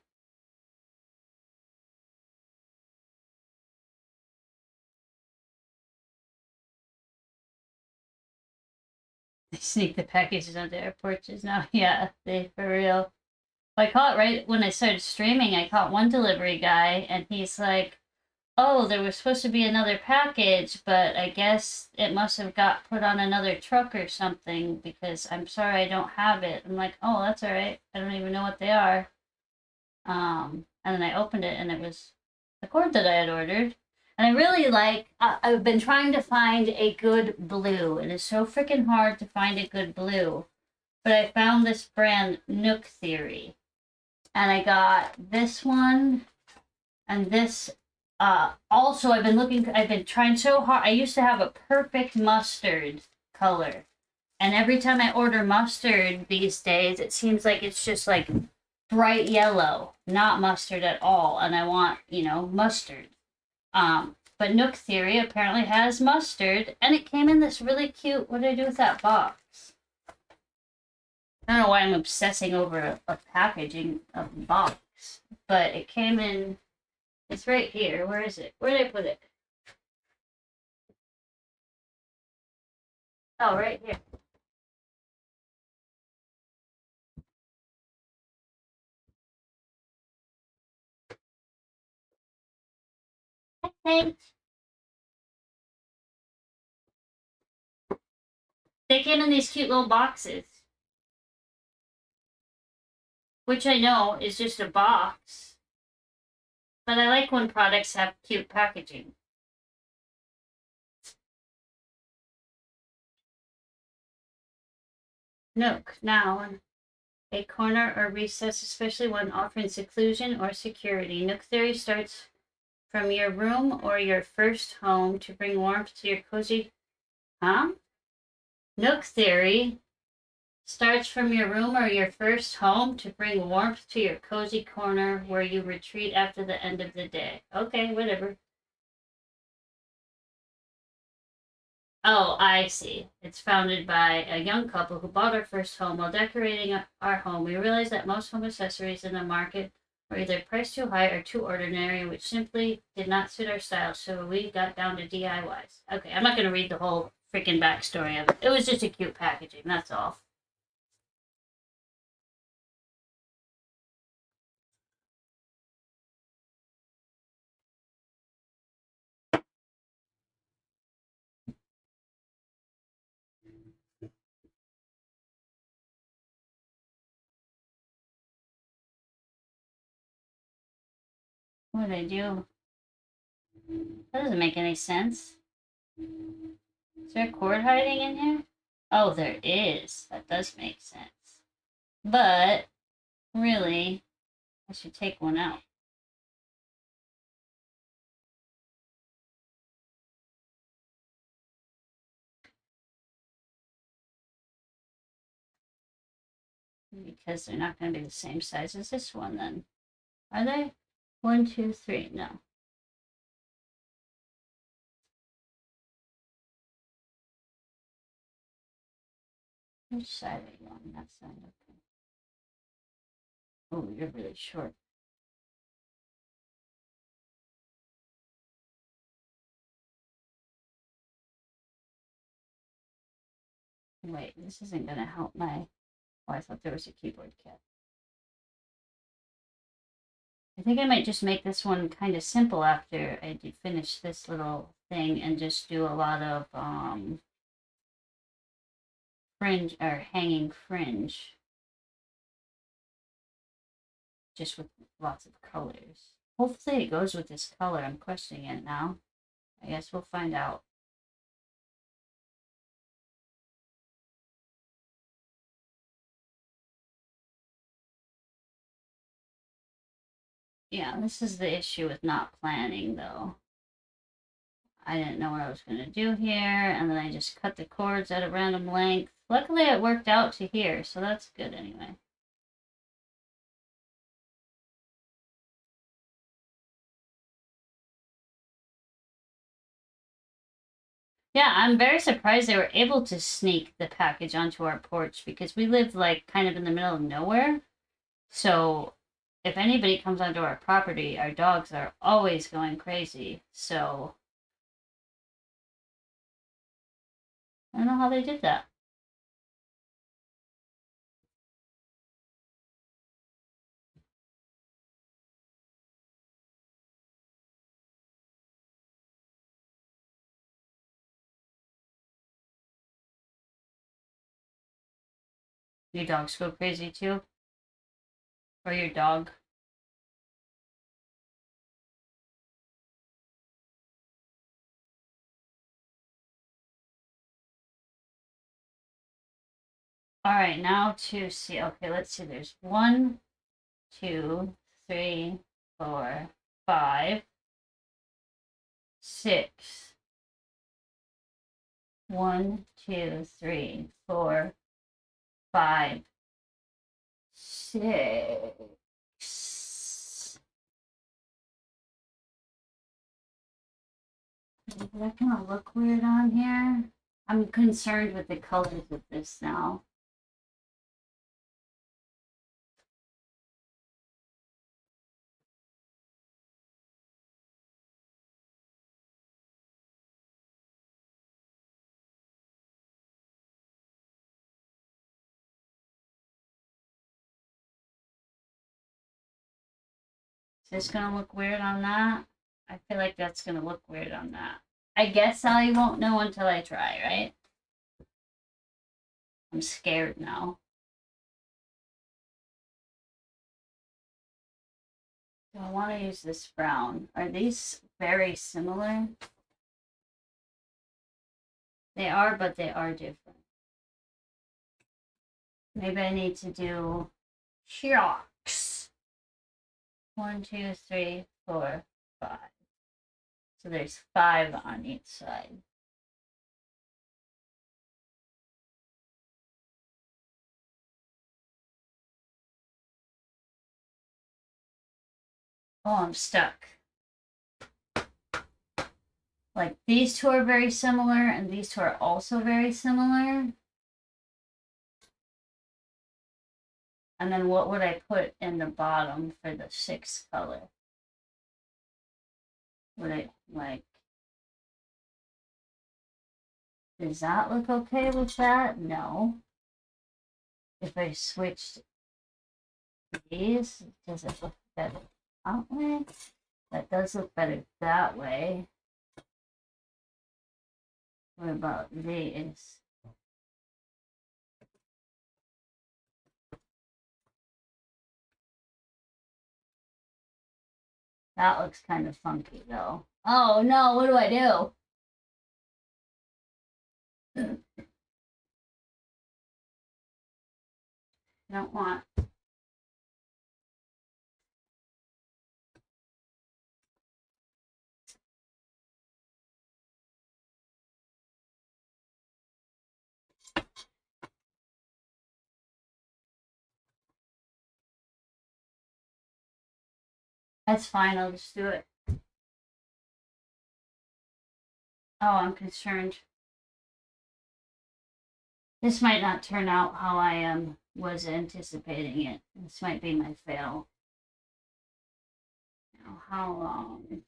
Speaker 1: They sneak the packages onto our porches now. Yeah, they for real. I caught right when I started streaming, I caught one delivery guy and he's like, oh, there was supposed to be another package, but I guess it must have got put on another truck or something because I'm sorry I don't have it. I'm like, oh, that's all right. I don't even know what they are. And then I opened it and it was the cord that I had ordered. And I really like, I've been trying to find a good blue. It is so freaking hard to find a good blue. But I found this brand, Nook Theory. And I got this one and this. Also, I've been trying so hard. I used to have a perfect mustard color. And every time I order mustard these days, it seems like it's just like bright yellow, not mustard at all. And I want, mustard. But Nook Theory apparently has mustard, and it came in this really cute. What did I do with that box? I don't know why I'm obsessing over a packaging of a box, but it came in. It's right here. Where is it? Where did I put it? Oh, right here. Thanks. They came in these cute little boxes, which I know is just a box, but I like when products have cute packaging. Nook, now a corner or recess, especially when offering seclusion or security. Nook Theory starts from your room or your first home to bring warmth to your cozy. Huh? Nook Theory starts from your room or your first home to bring warmth to your cozy corner where you retreat after the end of the day. Okay, whatever. Oh, I see. It's founded by a young couple who bought our first home. While decorating our home, we realized that most home accessories in the market were either priced too high or too ordinary, which simply did not suit our style, so we got down to DIYs. Okay, I'm not going to read the whole freaking backstory of it. It was just a cute packaging, that's all. What did I do? That doesn't make any sense. Is there a cord hiding in here? Oh, there is. That does make sense. But, really, I should take one out. Because they're not going to be the same size as this one then. Are they? 1, 2, 3. No. Which side are you on? That side. Okay. Oh, you're really short. Wait, this isn't going to help my... Oh, I thought there was a keyboard cap. I think I might just make this one kind of simple after I finish this little thing and just do a lot of fringe or hanging fringe. Just with lots of colors. Hopefully it goes with this color. I'm questioning it now. I guess we'll find out. Yeah, this is the issue with not planning though. I didn't know what I was going to do here, and then I just cut the cords at a random length. Luckily, it worked out to here, so that's good anyway. Yeah, I'm very surprised they were able to sneak the package onto our porch because we live like kind of in the middle of nowhere. So if anybody comes onto our property, our dogs are always going crazy. So I don't know how they did that. Your dogs go crazy too? Or your dog? All right, now to see. Okay, let's see. There's 1, 2, 3, 4, 5, 6. 1, 2, 3, 4, 5, 6. Is that gonna look weird on here? I'm concerned with the colors of this now. Is this gonna look weird on that? I feel like that's gonna look weird on that. I guess I won't know until I try, right? I'm scared now. Do I want to use this brown? Are these very similar? They are, but they are different. Maybe I need to do shocks. 1, 2, 3, 4, 5. So there's 5 on each side. Oh, I'm stuck. Like these two are very similar, and these two are also very similar. And then what would I put in the bottom for the 6th color? Would I like, does that look okay with that? No. If I switched these, does it look better that way? That does look better that way. What about these? That looks kind of funky though. Oh no, what do I do? I don't want. That's fine, I'll just do it. Oh, I'm concerned. This might not turn out how I was anticipating it. This might be my fail. Now, how long?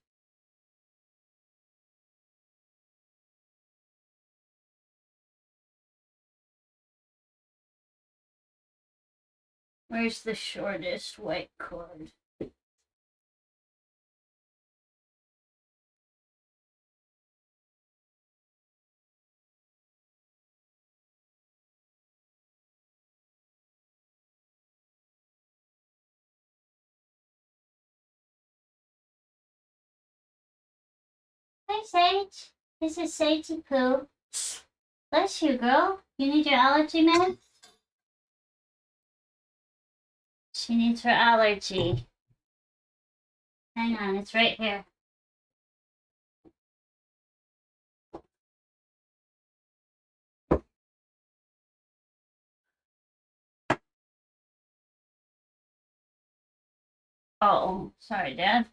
Speaker 1: Where's the shortest white cord? Hi, Sage. This is Sagey Poo. Bless you, girl. You need your allergy meds? She needs her allergy. Hang on, it's right here. Oh, sorry, Dad.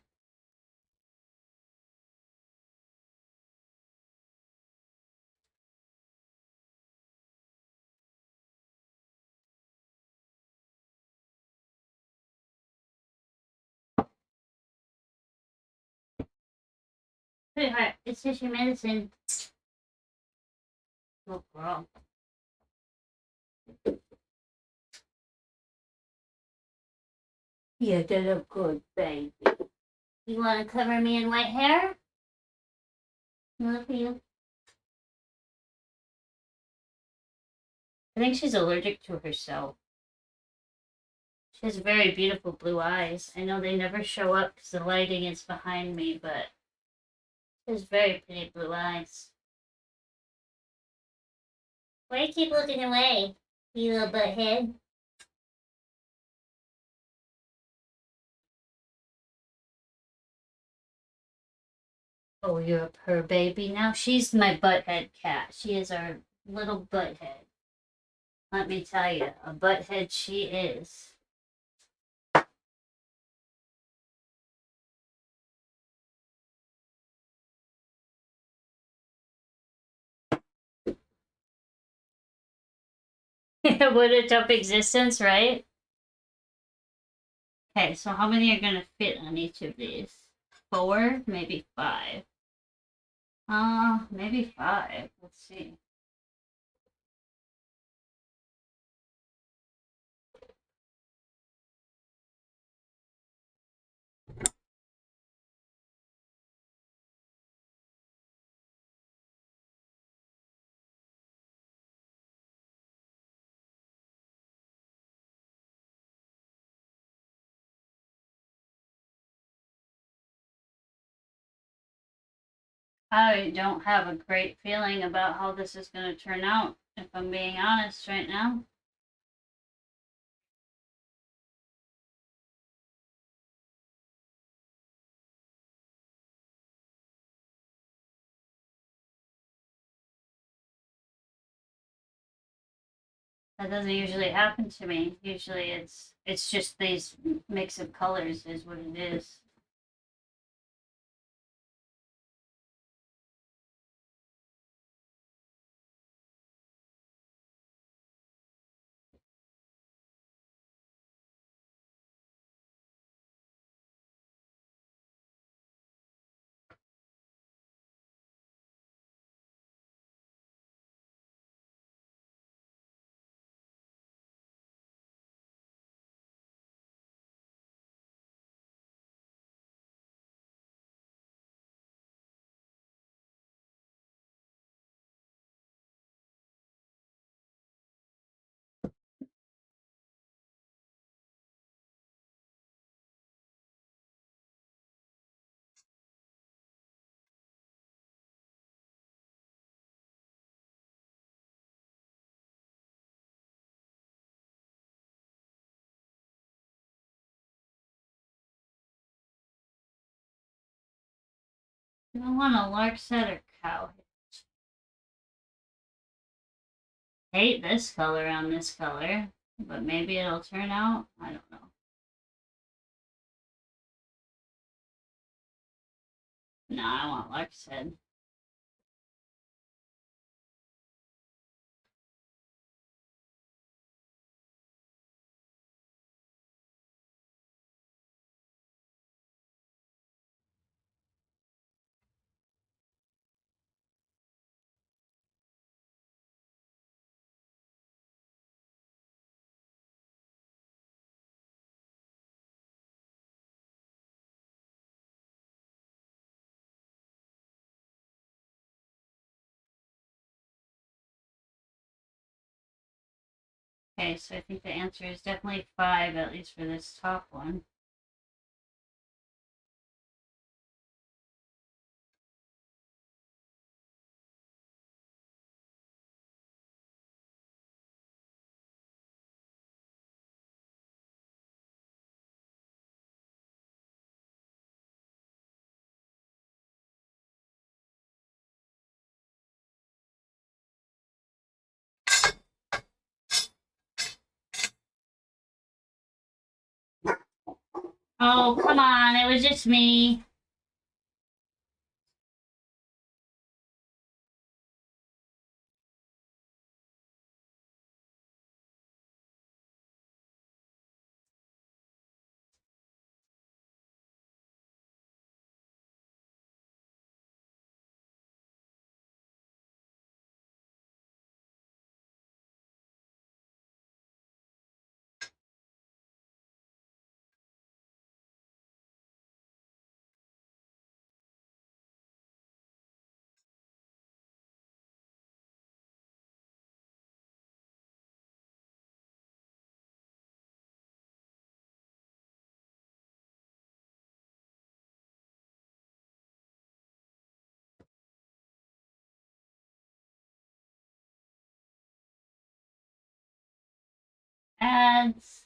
Speaker 1: Sweetheart, it's just your medicine. Oh, girl. Yeah, did a good baby. You want to cover me in white hair? Love you. I think she's allergic to herself. She has very beautiful blue eyes. I know they never show up because the lighting is behind me, but she has very pretty blue eyes. Why do you keep looking away, you little butthead? Oh, you're a purr baby now? She's my butthead cat. She is our little butthead. Let me tell you, a butthead she is. What a tough existence, right? Okay, so how many are gonna fit on each of these? 4, maybe 5. Maybe 5. Let's see. I don't have a great feeling about how this is gonna turn out, if I'm being honest right now. That doesn't usually happen to me. Usually it's just these mix of colors is what it is. Do I want a lark set or cow? Hate this color on this color, but maybe it'll turn out. I don't know. No, I want lark's head. Okay, so I think the answer is definitely 5, at least for this top one. Oh, come on. It was just me. Ads.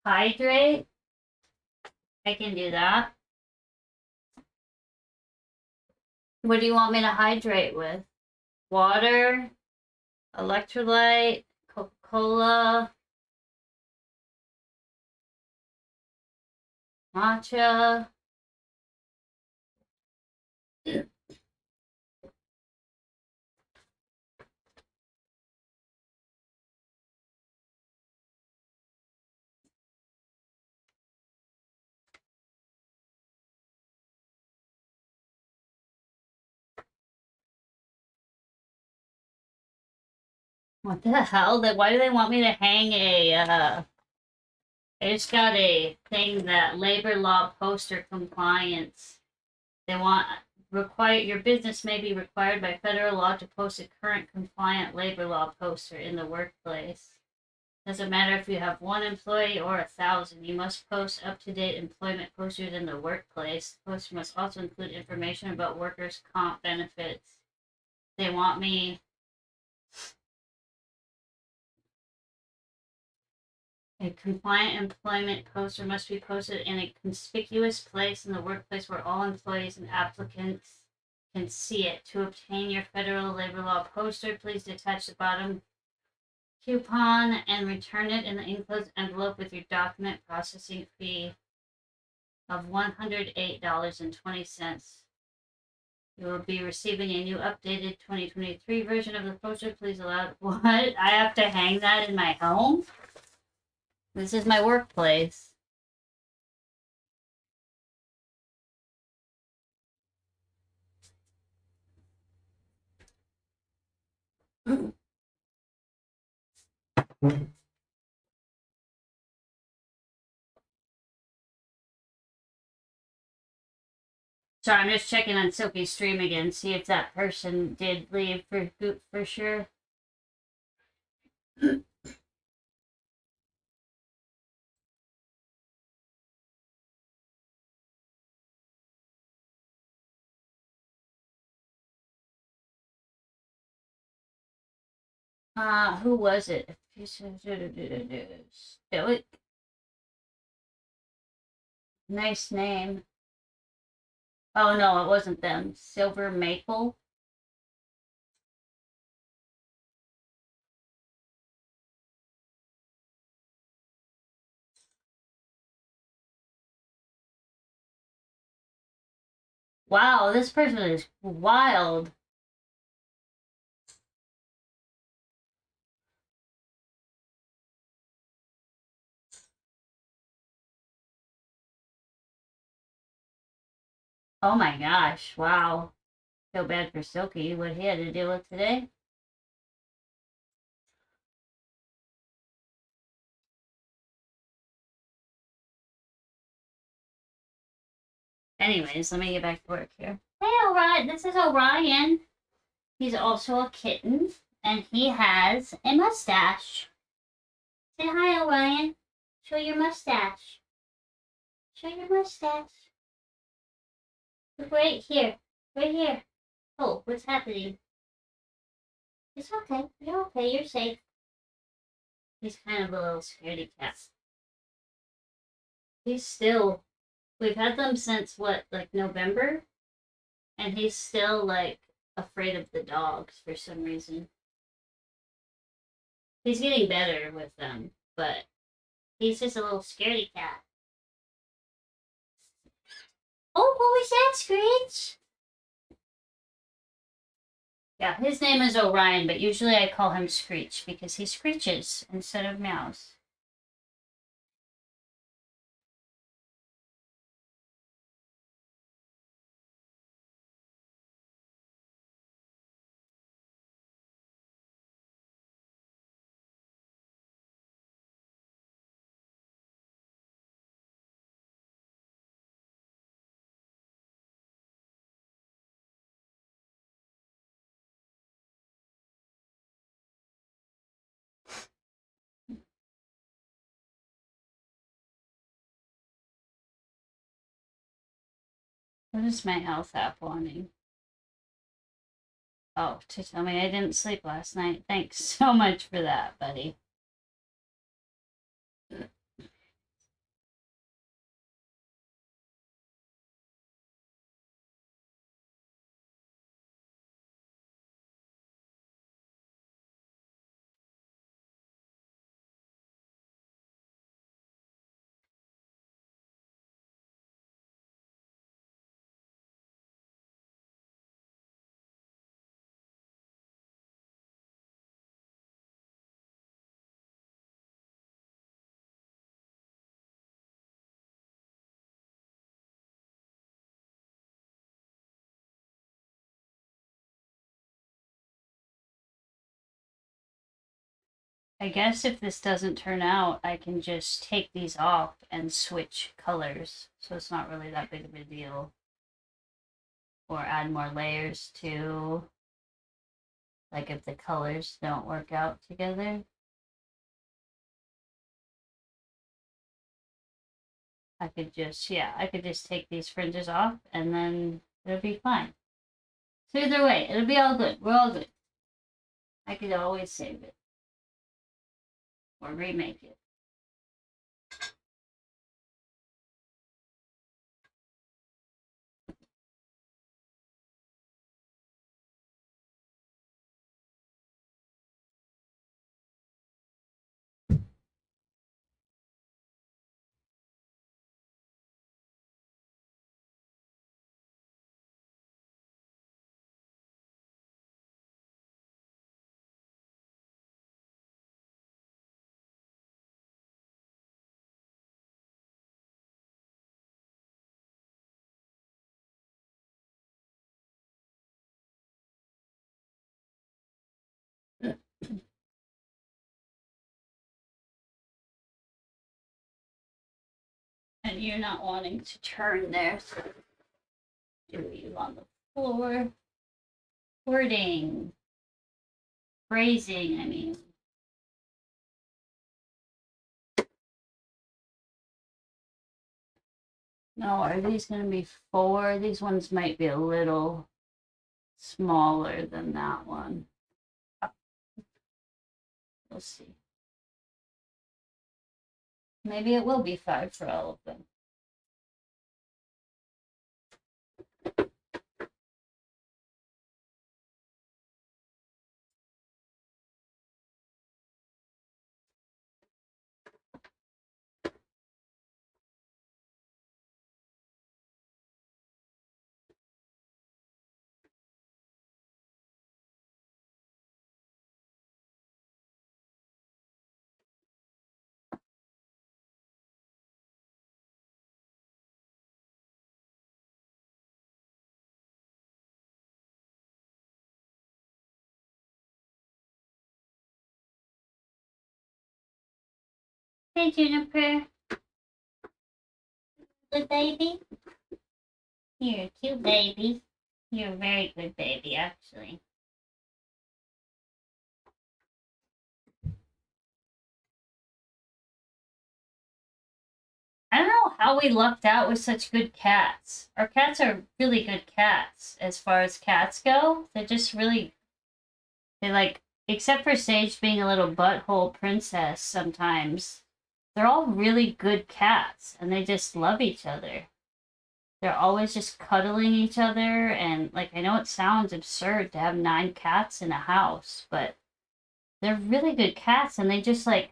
Speaker 1: Hydrate. I can do that. What do you want me to hydrate with? Water, electrolyte, Coca-Cola, matcha. What the hell? Why do they want me to hang I just got a thing that labor law poster compliance. They want your business may be required by federal law to post a current compliant labor law poster in the workplace. Doesn't matter if you have one employee or 1,000, you must post up-to-date employment posters in the workplace. The poster must also include information about workers' comp benefits. They want me. A compliant employment poster must be posted in a conspicuous place in the workplace where all employees and applicants can see it. To obtain your federal labor law poster, please attach the bottom coupon and return it in the enclosed envelope with your document processing fee of $108.20. You will be receiving a new updated 2023 version of the poster. Please allow what? I have to hang that in my home? This is my workplace. Sorry, I'm just checking on Silky's stream again, see if that person did leave for sure. Who was it? Stoic. Nice name. Oh no, it wasn't them. Silver Maple. Wow, this person is wild. Oh my gosh, wow. Feel bad for Silky, what he had to deal with today. Anyways, let me get back to work here. Hey, Orion, this is Orion. He's also a kitten, and he has a mustache. Say hi, Orion. Show your mustache. Show your mustache. Look right here. Right here. Oh, what's happening? It's okay. You're okay. You're safe. He's kind of a little scaredy cat. He's still. We've had them since what, like November? And he's still, like, afraid of the dogs for some reason. He's getting better with them, but he's just a little scaredy cat. Oh, what was that, Screech? Yeah, his name is Orion, but usually I call him Screech because he screeches instead of meows. What is my health app wanting? Oh, to tell me I didn't sleep last night. Thanks so much for that, buddy. I guess if this doesn't turn out, I can just take these off and switch colors. So it's not really that big of a deal. Or add more layers to, like if the colors don't work out together. I could just, yeah, I could just take these fringes off and then it'll be fine. So either way, it'll be all good. We're all good. I could always save it or remake it. And you're not wanting to turn there, so do you on the floor. Wording. Phrasing, I mean. No, are these going to be 4? These ones might be a little smaller than that one. We'll see. Maybe it will be 5 for all of them. Hey, Juniper. Good baby? You're a cute baby. You're a very good baby, actually. I don't know how we lucked out with such good cats. Our cats are really good cats as far as cats go. They're just really, they like, except for Sage being a little butthole princess sometimes, they're all really good cats and they just love each other. They're always just cuddling each other. And like, I know it sounds absurd to have 9 cats in a house, but they're really good cats and they just like,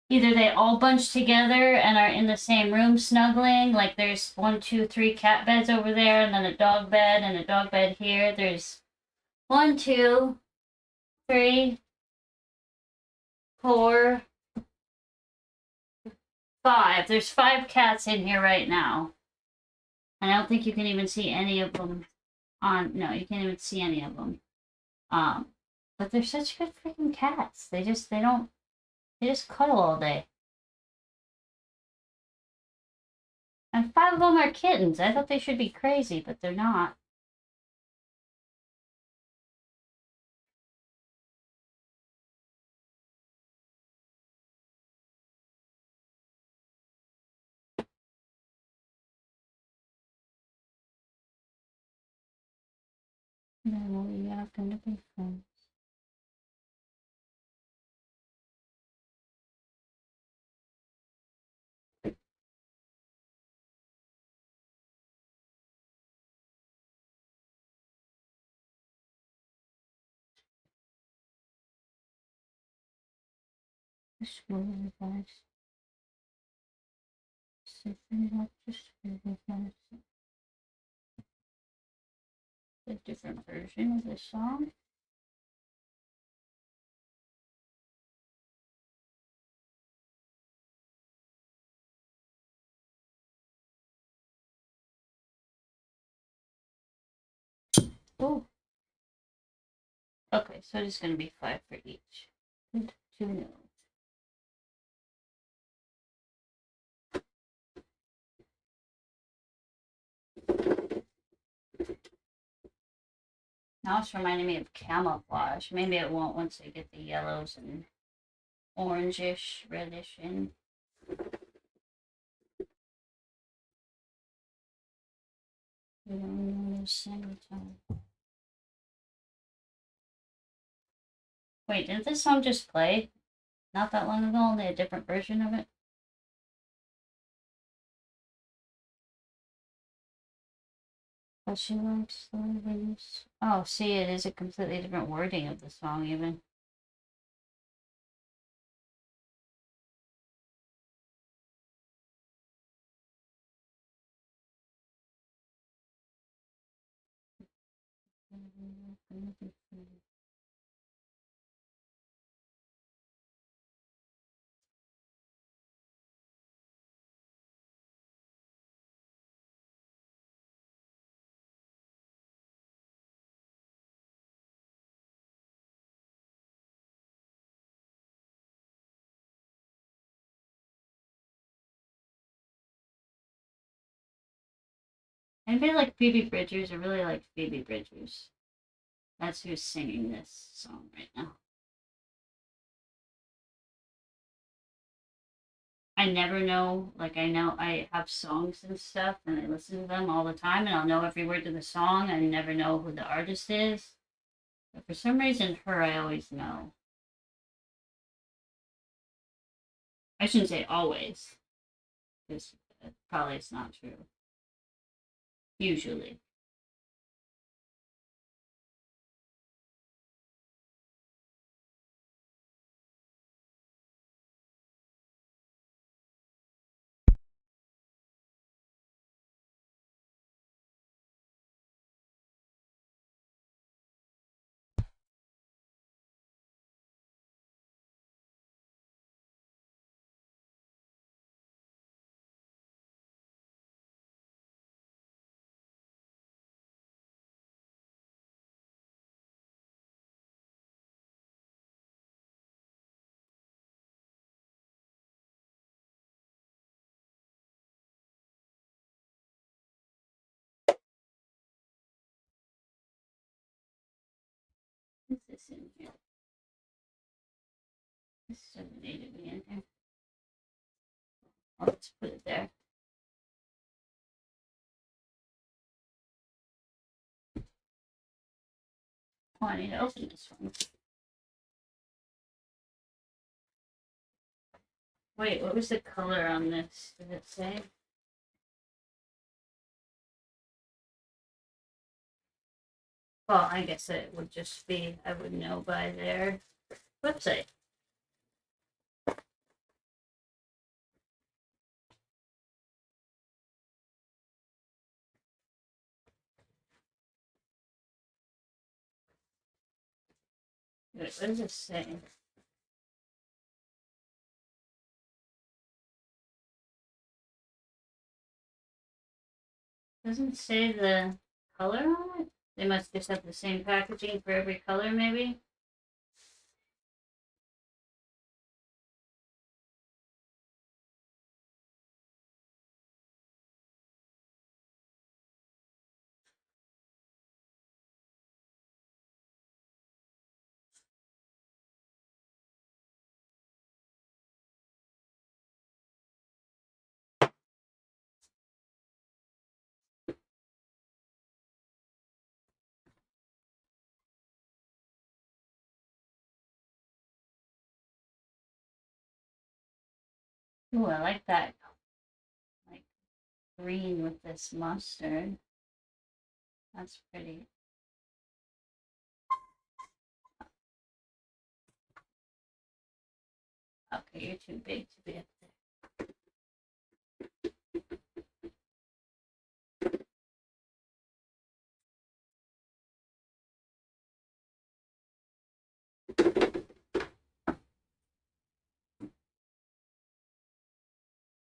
Speaker 1: either they all bunch together and are in the same room snuggling, like there's 1, 2, 3 cat beds over there, and then a dog bed and a dog bed here. There's 1, 2, 3, 4, 5. There's 5 cats in here right now. And I don't think you can even see any of them on, no, you can't even see any of them. But they're such good freaking cats. They just cuddle all day. And 5 of them are kittens. I thought they should be crazy, but they're not. No, we are gonna be friends. Just really guys. Something like just really guys. A different version of the song. Oh. Okay, so it's gonna be 5 for each. Good to know. Now it's reminding me of camouflage. Maybe it won't once I get the yellows and orangish, reddish in. We don't know summertime. Wait, didn't this song just play not that long ago? Only a different version of it? But she likes the release. Oh, see, it is a completely different wording of the song, even. Anybody like Phoebe Bridgers? I really like Phoebe Bridgers. That's who's singing this song right now. I never know, like, I know I have songs and stuff, and I listen to them all the time, and I'll know every word to the song. I never know who the artist is. But for some reason, her, I always know. I shouldn't say always, because probably it's not true. Usually. this in here. This doesn't need to be in here. Let's put it there. Oh, I need to open this one. Wait, what was the color on this? Did it say? Well, I guess it would just be, I would know by their website. Wait, what does it say? Doesn't say the color on it? They must just have the same packaging for every color, maybe? Ooh, I like that. Like green with this mustard. That's pretty. Okay, you're too big to be up there.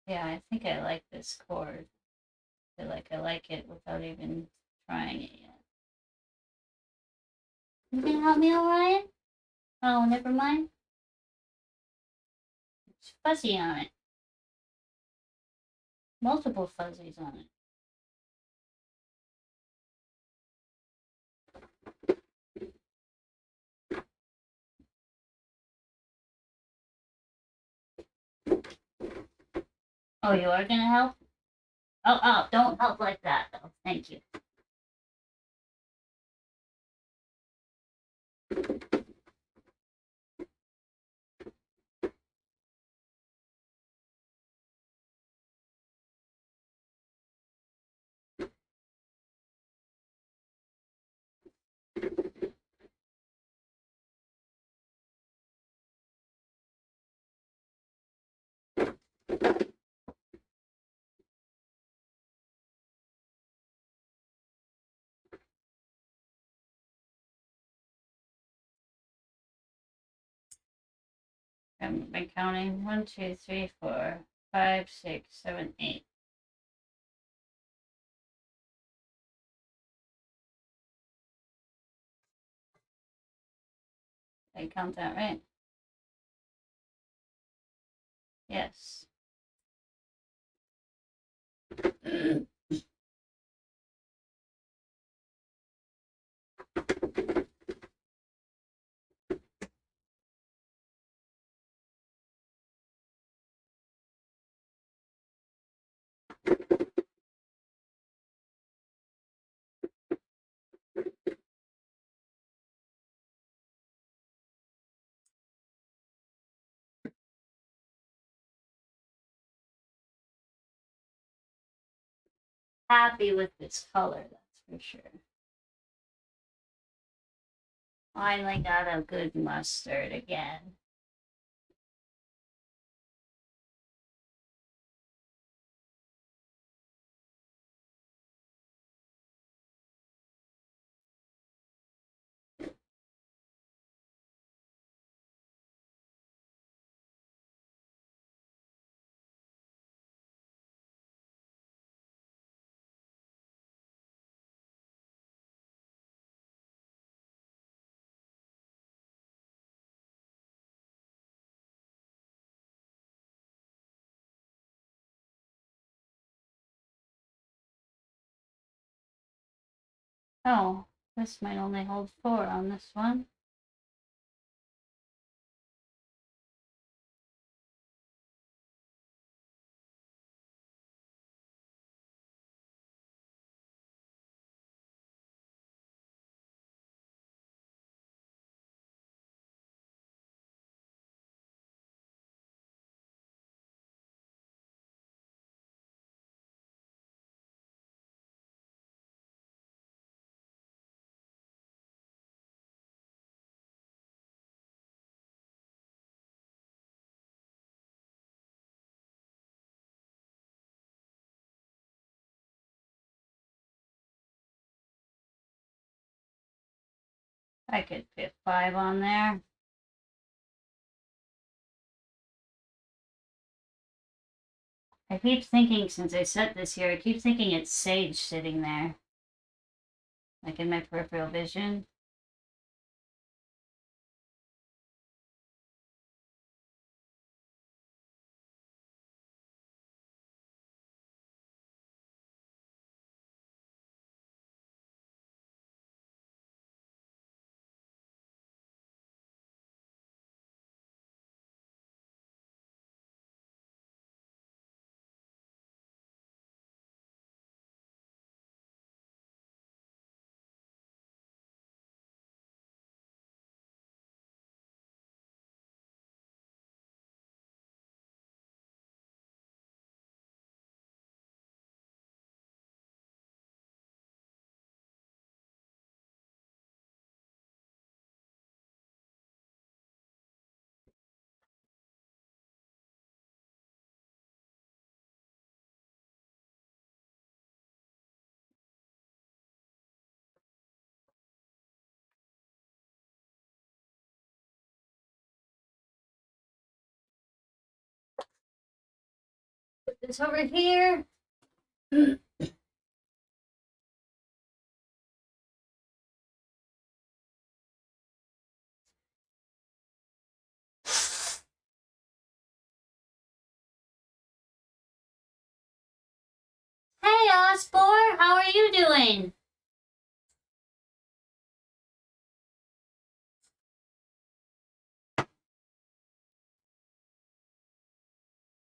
Speaker 1: Yeah, I think I like this cord. I feel like I like it without even trying it yet. You gonna help me, Orion? Oh, never mind. It's fuzzy on it. Multiple fuzzies on it. Oh, you are gonna help? Oh, don't help like that, though. Thank you. I've been counting 1, 2, 3, 4, 5, 6, 7, 8. Did I count that right? Yes. Happy with this color, that's for sure. Finally got a good mustard again. Oh, this might only hold 4 on this one. I could fit 5 on there. I keep thinking, since I set this here, I keep thinking it's sage sitting there. Like in my peripheral vision. Put this over here. Hey, Osborne, how are you doing?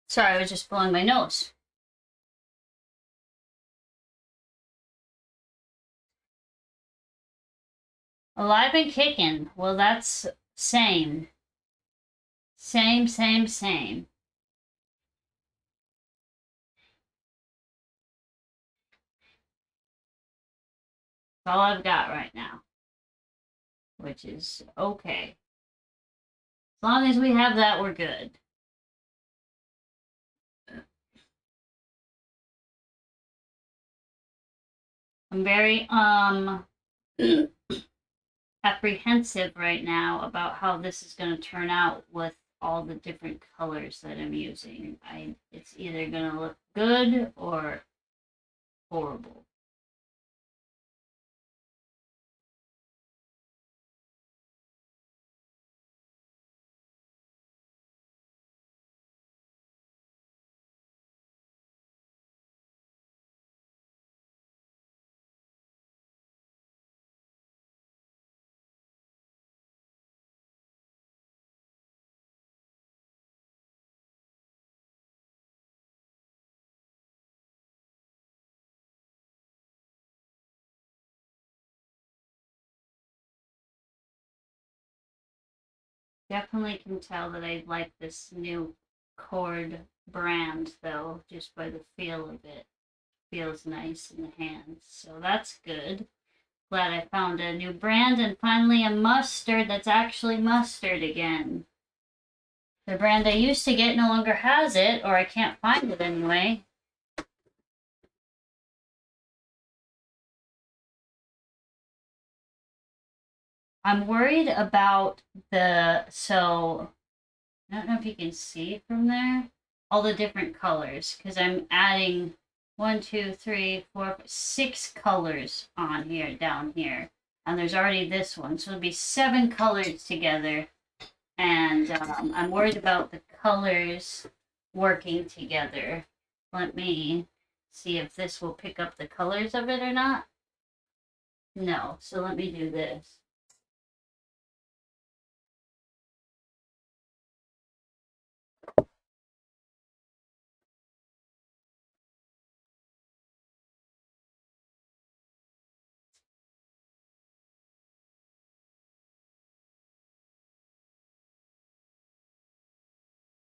Speaker 1: Sorry, I was just blowing my nose. Alive and kicking. Well, that's same. Same. That's all I've got right now. Which is okay. As long as we have that, we're good. I'm very apprehensive right now about how this is going to turn out with all the different colors that I'm using. It's either going to look good or horrible. Definitely can tell that I like this new cord brand though, just by the feel of it. Feels nice in the hands, so that's good. Glad I found a new brand and finally a mustard that's actually mustard again. The brand I used to get no longer has it, or I can't find it anyway. I'm worried about so I don't know if you can see from there, all the different colors, because I'm adding 1, 2, 3, 4, 6 colors on here, down here. And there's already this one, so it'll be 7 colors together. And I'm worried about the colors working together. Let me see if this will pick up the colors of it or not. No, so let me do this.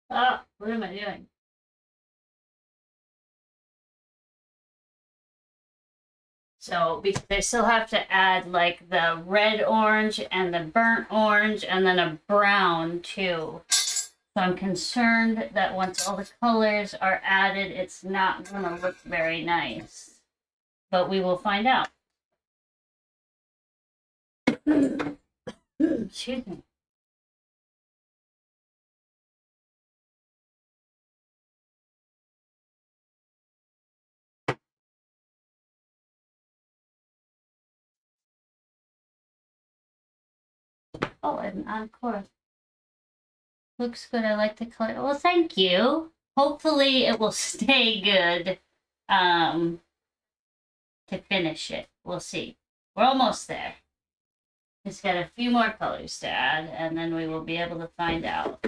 Speaker 1: Ah, what am I doing? So, because I still have to add like the red orange and the burnt orange and then a brown too. So I'm concerned that once all the colors are added, it's not going to look very nice. But we will find out. Excuse me. Oh, an encore. Looks good. I like the color. Well, thank you. Hopefully it will stay good to finish it. We'll see. We're almost there. Just got a few more colors to add, and then we will be able to find out.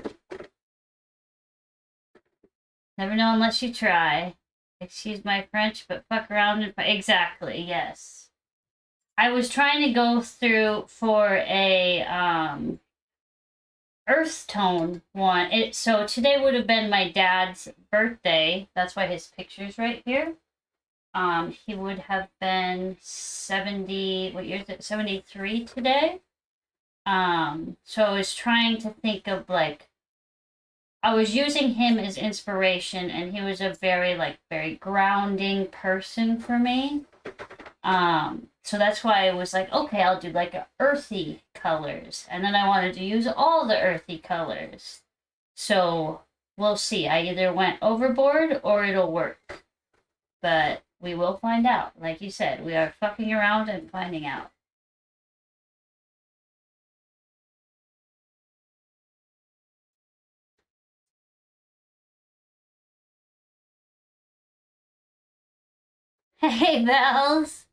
Speaker 1: Never know unless you try. Excuse my French, but fuck around and... Exactly, yes. I was trying to go through for a earth tone one. So today would have been my dad's birthday. That's why his picture's right here. He would have been 70, what year is it? 73 today. So I was trying to think of like, I was using him as inspiration, and he was a very grounding person for me. So that's why I was like, okay, I'll do like earthy colors. And then I wanted to use all the earthy colors. So we'll see. I either went overboard or it'll work. But we will find out. Like you said, we are fucking around and finding out. Hey, Bells!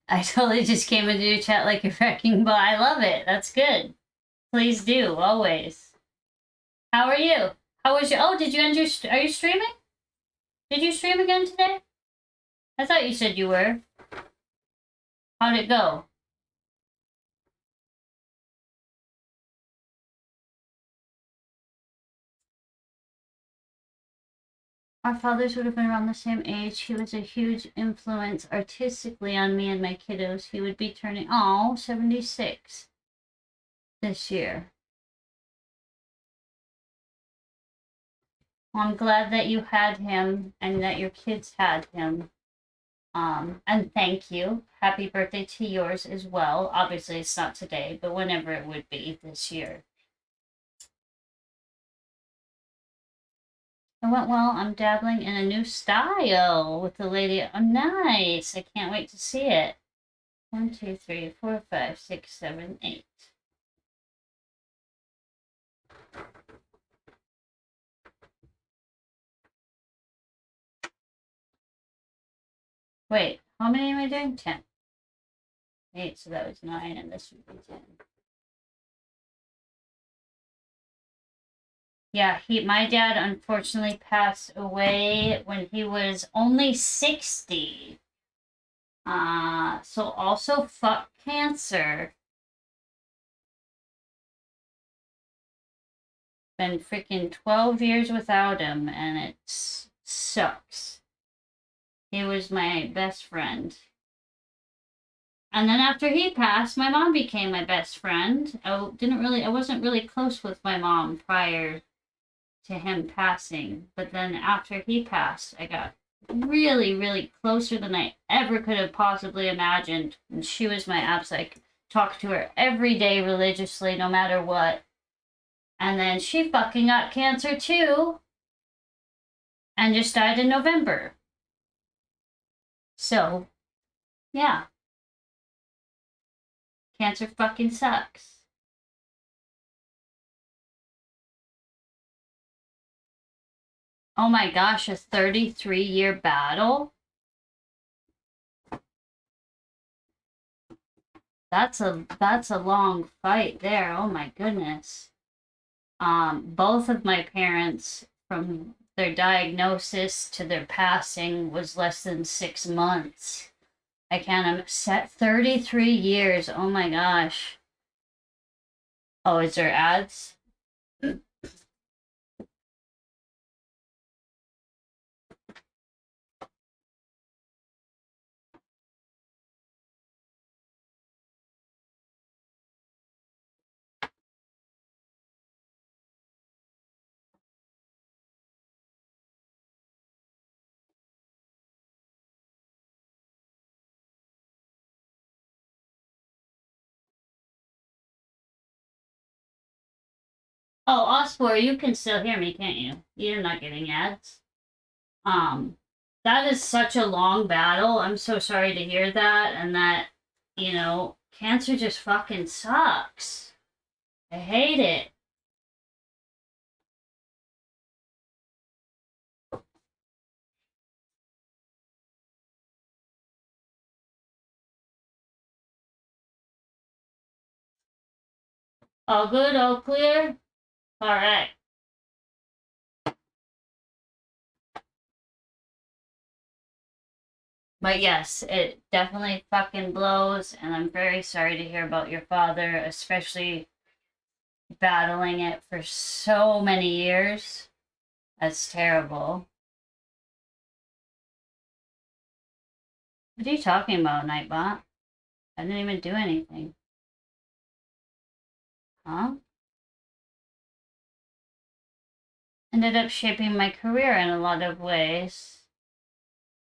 Speaker 1: I totally just came into your chat like a wrecking ball. I love it. That's good. Please do, always. How are you? How was your... Oh, did you end your... Are you streaming? Did you stream again today? I thought you said you were. How'd it go? Our fathers would have been around the same age. He was a huge influence artistically on me and my kiddos. He would be turning, 76 this year. Well, I'm glad that you had him and that your kids had him. And thank you. Happy birthday to yours as well. Obviously, it's not today, but whenever it would be this year. It went well. I'm dabbling in a new style with the lady. Oh, nice. I can't wait to see it. 1, 2, 3, 4, 5, 6, 7, 8. Wait, how many am I doing? 10. 8, so that was 9, and this would be 10. Yeah, my dad unfortunately passed away when he was only 60. So also fuck cancer. Been freaking 12 years without him, and it sucks. He was my best friend. And then after he passed, my mom became my best friend. I wasn't really close with my mom prior to him passing. But then after he passed, I got really closer than I ever could have possibly imagined. And she was my absolute, talk to her every day religiously, no matter what. And then she fucking got cancer too. And just died in November. So, yeah. Cancer fucking sucks. Oh my gosh, a 33-year battle? That's a long fight there. Oh my goodness. Both of my parents, from their diagnosis to their passing, was less than 6 months. I can't set 33 years. Oh my gosh. Oh, is there ads? Oh, Osborne, you can still hear me, can't you? You're not getting ads. Um, that is such a long battle. I'm so sorry to hear that, and that, cancer just fucking sucks. I hate it. All good, all clear? All right. But yes, it definitely fucking blows, and I'm very sorry to hear about your father, especially battling it for so many years. That's terrible. What are you talking about, Nightbot? I didn't even do anything. Huh? Ended up shaping my career in a lot of ways.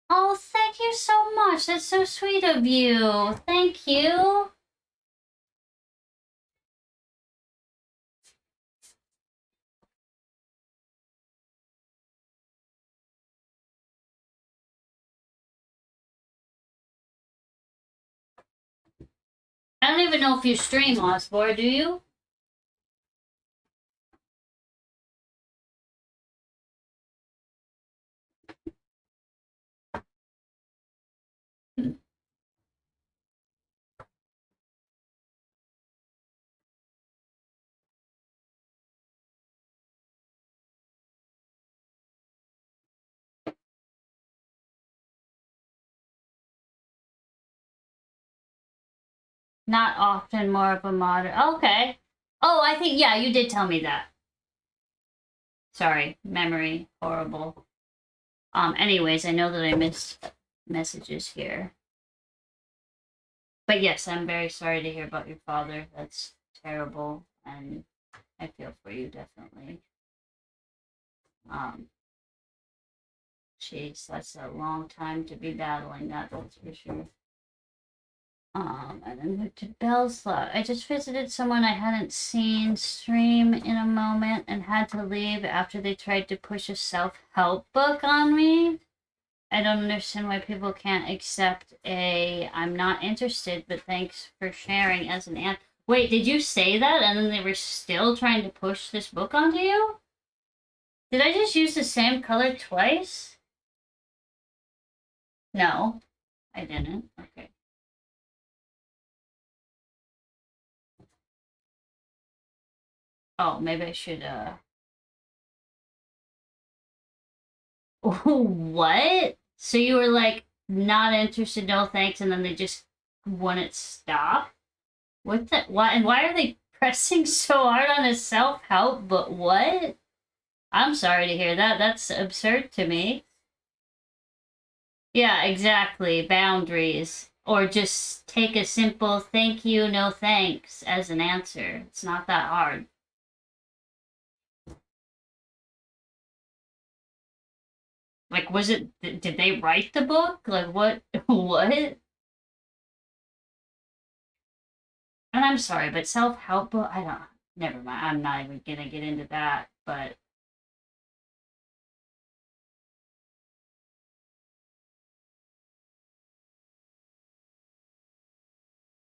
Speaker 1: Oh, thank you so much. That's so sweet of you. Thank you. I don't even know if you stream, Osborne, do you? Not often, more of a modern. Okay. Oh, I think, yeah, you did tell me that. Sorry, memory, horrible. Anyways, I know that I missed messages here. But yes, I'm very sorry to hear about your father. That's terrible, and I feel for you definitely. Um, Jeez, that's a long time to be battling that, that's for sure. And then moved to Bell's Lot. I just visited someone I hadn't seen stream in a moment and had to leave after they tried to push a self-help book on me. I don't understand why people can't accept I'm not interested, but thanks for sharing as an aunt. Wait, did you say that and then they were still trying to push this book onto you? Did I just use the same color twice? No, I didn't. Okay. Oh, maybe I should, what? So you were like, not interested, no thanks, and then they just wouldn't stop? What the, why, and why are they pressing so hard on his self-help, but what? I'm sorry to hear that. That's absurd to me. Yeah, exactly. Boundaries. Or just take a simple thank you, no thanks as an answer. It's not that hard. Like, was it, did they write the book? Like, what, what? And I'm sorry, but self-help book, I don't, never mind. I'm not even gonna get into that, but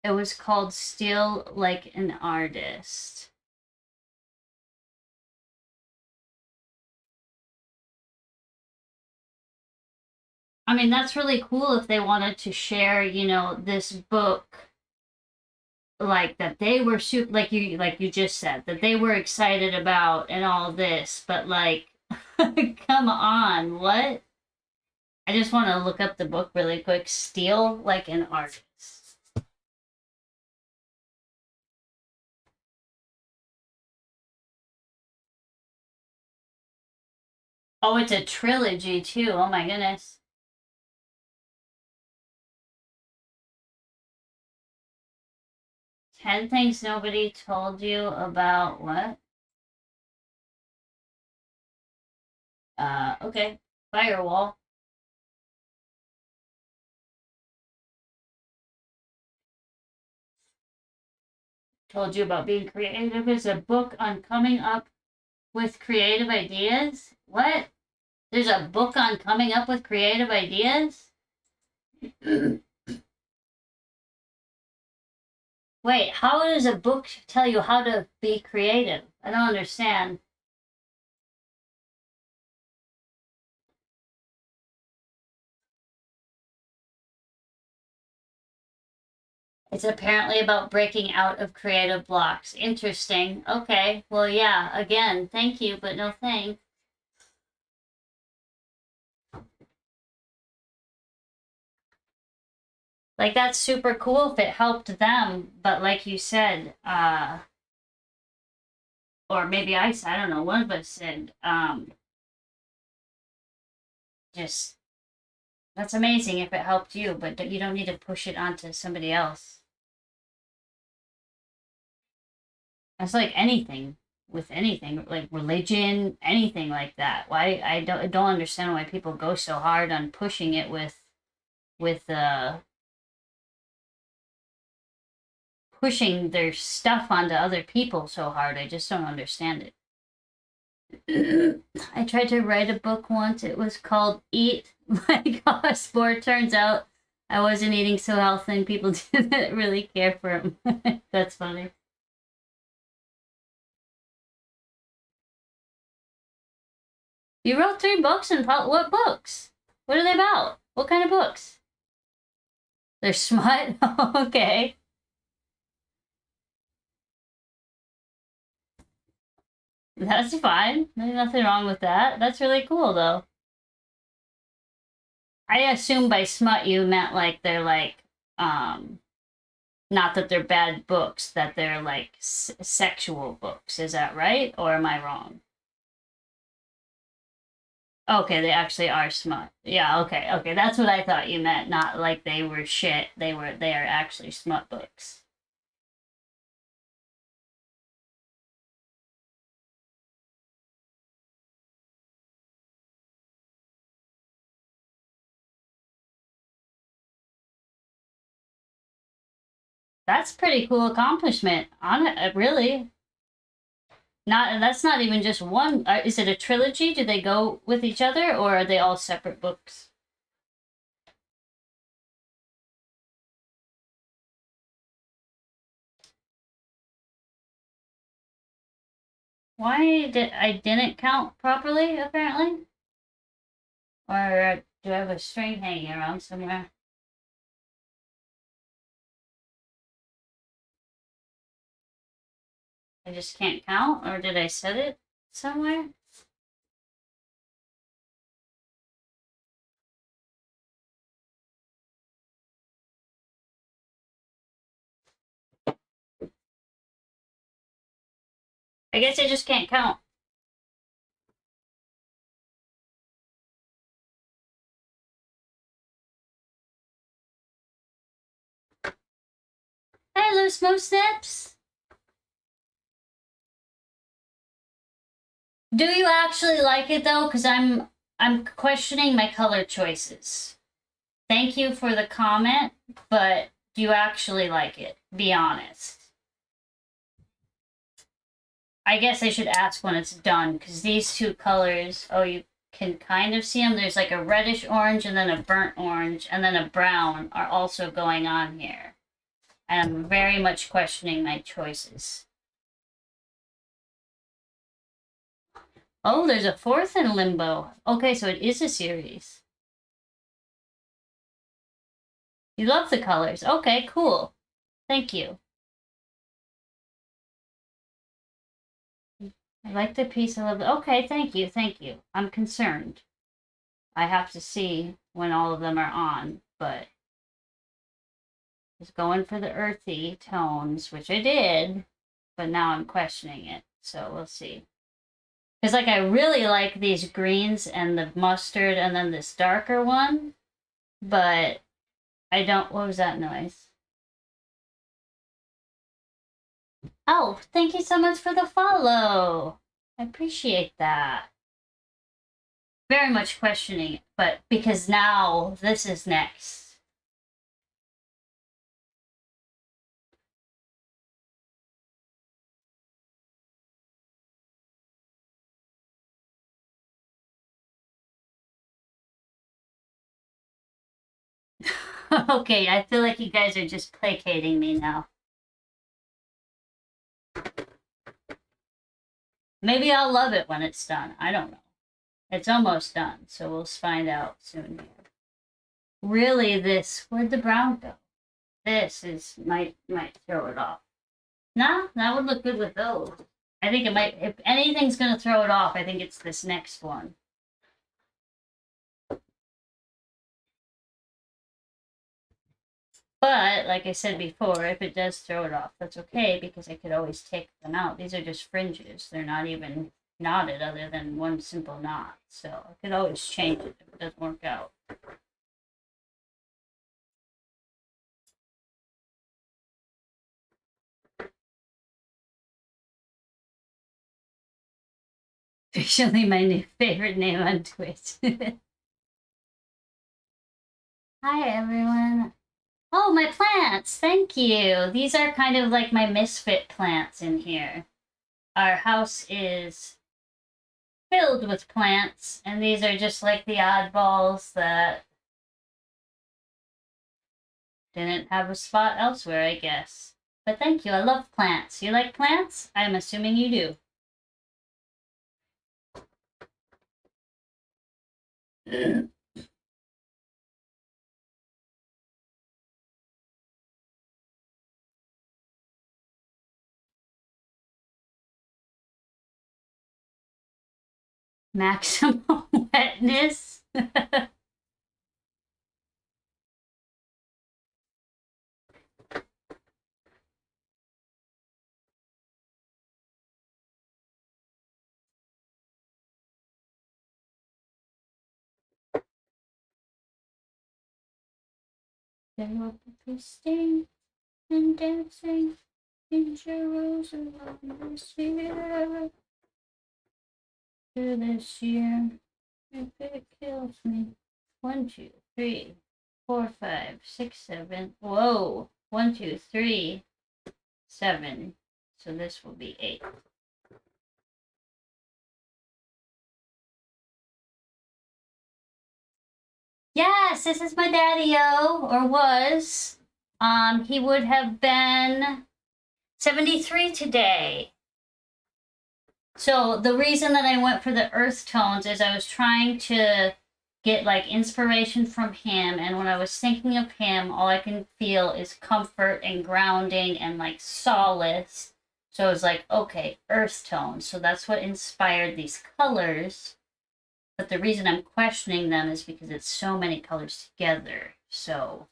Speaker 1: it was called Still Like an Artist. I mean, that's really cool if they wanted to share, this book like that they were super like you just said that they were excited about and all this, but like come on, what? I just want to look up the book really quick. Steal Like an Artist. Oh, it's a trilogy too. Oh my goodness. 10 things nobody told you about what? Okay. Firewall. told you about being creative is a book on coming up with creative ideas. What? There's a book on coming up with creative ideas? Wait, how does a book tell you how to be creative? I don't understand. It's apparently about breaking out of creative blocks. Interesting. Okay. Well, yeah, again, thank you, but no thanks. Like, that's super cool if it helped them, but like you said, or maybe I don't know, one of us said, just, that's amazing if it helped you, but you don't need to push it onto somebody else. It's like anything with anything, like religion, anything like that. Why I don't understand why people go so hard on pushing it with pushing their stuff onto other people so hard. I just don't understand it. I tried to write a book once. It was called Eat Like a Sport. Turns out I wasn't eating so healthy and people didn't really care for them. That's funny. You wrote 3 books and what books? What are they about? What kind of books? They're smut? Okay. That's fine. There's nothing wrong with that. That's really cool though. I assume by smut you meant like they're like not that they're bad books, that they're like sexual books. Is that right? Or am I wrong? Okay, they actually are smut. Yeah, okay, okay. That's what I thought you meant. Not like they were shit. They are actually smut books. That's pretty cool accomplishment. On it, really. Not that's not even just one. Is it a trilogy? Do they go with each other, or are they all separate books? Why did I didn't count properly? Apparently, or do I have a string hanging around somewhere? I just can't count, or did I set it somewhere? I guess I just can't count. Hey, loose moose snips. Do you actually like it though? Because I'm questioning my color choices. Thank you for the comment, but do you actually like it? Be honest. I guess I should ask when it's done because these 2 colors, oh, you can kind of see them. There's like a reddish orange and then a burnt orange and then a brown are also going on here. And I'm very much questioning my choices. Oh, there's a 4th in Limbo. Okay, so it is a series. You love the colors. Okay, cool. Thank you. I like the piece. I love it. Okay, thank you. Thank you. I'm concerned. I have to see when all of them are on, but I was going for the earthy tones, which I did, but now I'm questioning it. So we'll see. Because like I really like these greens and the mustard and then this darker one, but I don't. What was that noise? Oh, thank you so much for the follow. I appreciate that. Very much questioning it, but because now this is next. Okay, I feel like you guys are just placating me now. Maybe I'll love it when it's done. I don't know. It's almost done, so we'll find out soon here. Really, where'd the brown go? This might throw it off. Nah, that would look good with those. I think it might, if anything's gonna throw it off, I think it's this next one. But, like I said before, if it does throw it off, that's okay, because I could always take them out. These are just fringes. They're not even knotted other than one simple knot. So I could always change it if it doesn't work out. Officially my new favorite name on Twitch. Hi, everyone. Oh, my plants. Thank you. These are kind of like my misfit plants in here. Our house is filled with plants, and these are just like the oddballs that didn't have a spot elsewhere, I guess. But thank you. I love plants. You like plants? I'm assuming you do. Maximum wetness. Sting and dancing in Jerusalem this year. This year, if it kills me. 1, 2, 3, 4, 5, 6, 7. Whoa. 1, 2, 3, 7. So this will be 8. Yes, this is my daddy-o, or was. He would have been 73 today. So the reason that I went for the earth tones is I was trying to get like inspiration from him, and when I was thinking of him, all I can feel is comfort and grounding and like solace. So I was like, okay, earth tones. So that's what inspired these colors. But the reason I'm questioning them is because it's so many colors together. So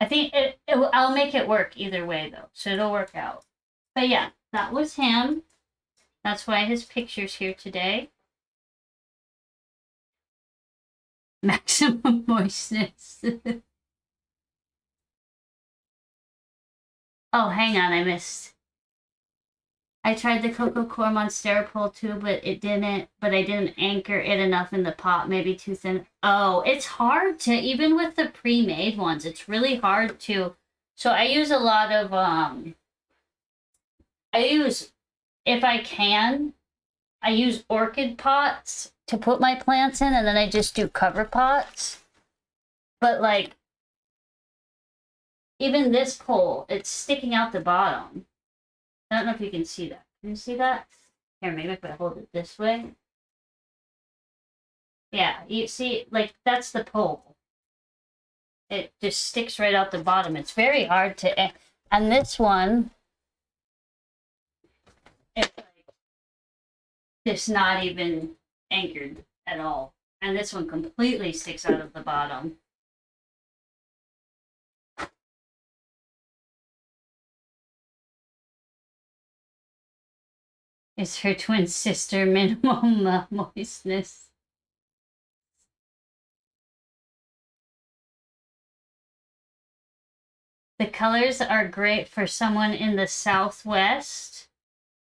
Speaker 1: I think I'll make it work either way though. So it'll work out. But yeah, that was him. That's why his picture's here today. Maximum moistness. Oh, hang on, I missed. I tried the cocoa core monstera pole too, but I didn't anchor it enough in the pot, maybe too thin. Oh, it's hard to, even with the pre-made ones, it's really hard to, so I use a lot of, if I can, I use orchid pots to put my plants in, and then I just do cover pots. But like, even this pole, it's sticking out the bottom. I don't know if you can see that. Can you see that? Here, maybe if I hold it this way. Yeah, you see, like, that's the pole. It just sticks right out the bottom. It's very hard to, and this one, it's like, it's not even anchored at all. And this one completely sticks out of the bottom. Is her twin sister minimum moistness? The colors are great for someone in the Southwest.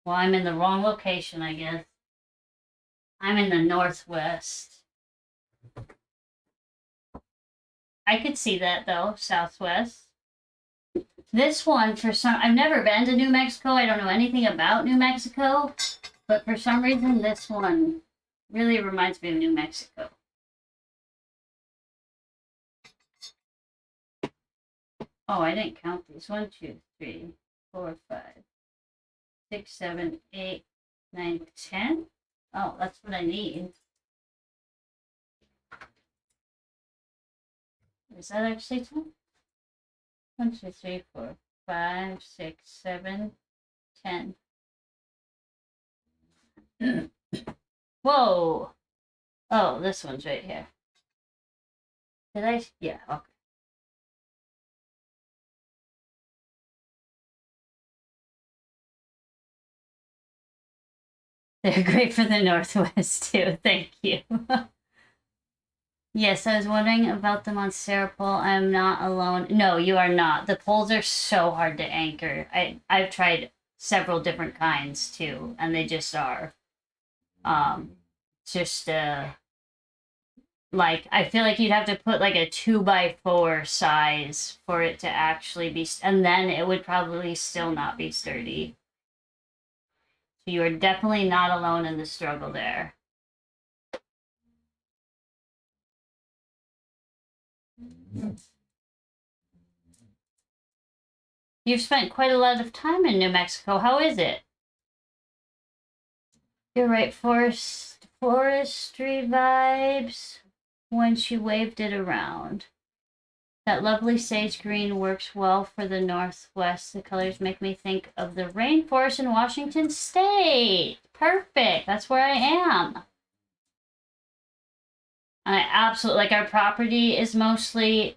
Speaker 1: Well, I'm in the wrong location, I guess. I'm in the Northwest. I could see that though, Southwest. This one, I've never been to New Mexico. I don't know anything about New Mexico, but for some reason, this one Really reminds me of New Mexico. Oh, I didn't count these. 1, 2, 3, 4, 5, 6, 7, 8, 9, 10. Oh, that's what I need. Is that actually 10? 1, 2, 3, 4, 5, 6, 7, 10. Whoa! Oh, this one's right here. Did I? Yeah, okay. They're great for the Northwest, too. Thank you. Yes, I was wondering about them on Serapole. I'm not alone. No, you are not. The poles are so hard to anchor. I've tried several different kinds too, and they just are. Um, just like I feel like you'd have to put like a 2x4 size for it to actually be, and then it would probably still not be sturdy. So you are definitely not alone in the struggle there. You've spent quite a lot of time in New Mexico. How is it? You're right, forestry vibes when she waved it around. That lovely sage green works well for the Northwest. The colors make me think of the rainforest in Washington State. Perfect. That's where I am. I absolutely like our property is mostly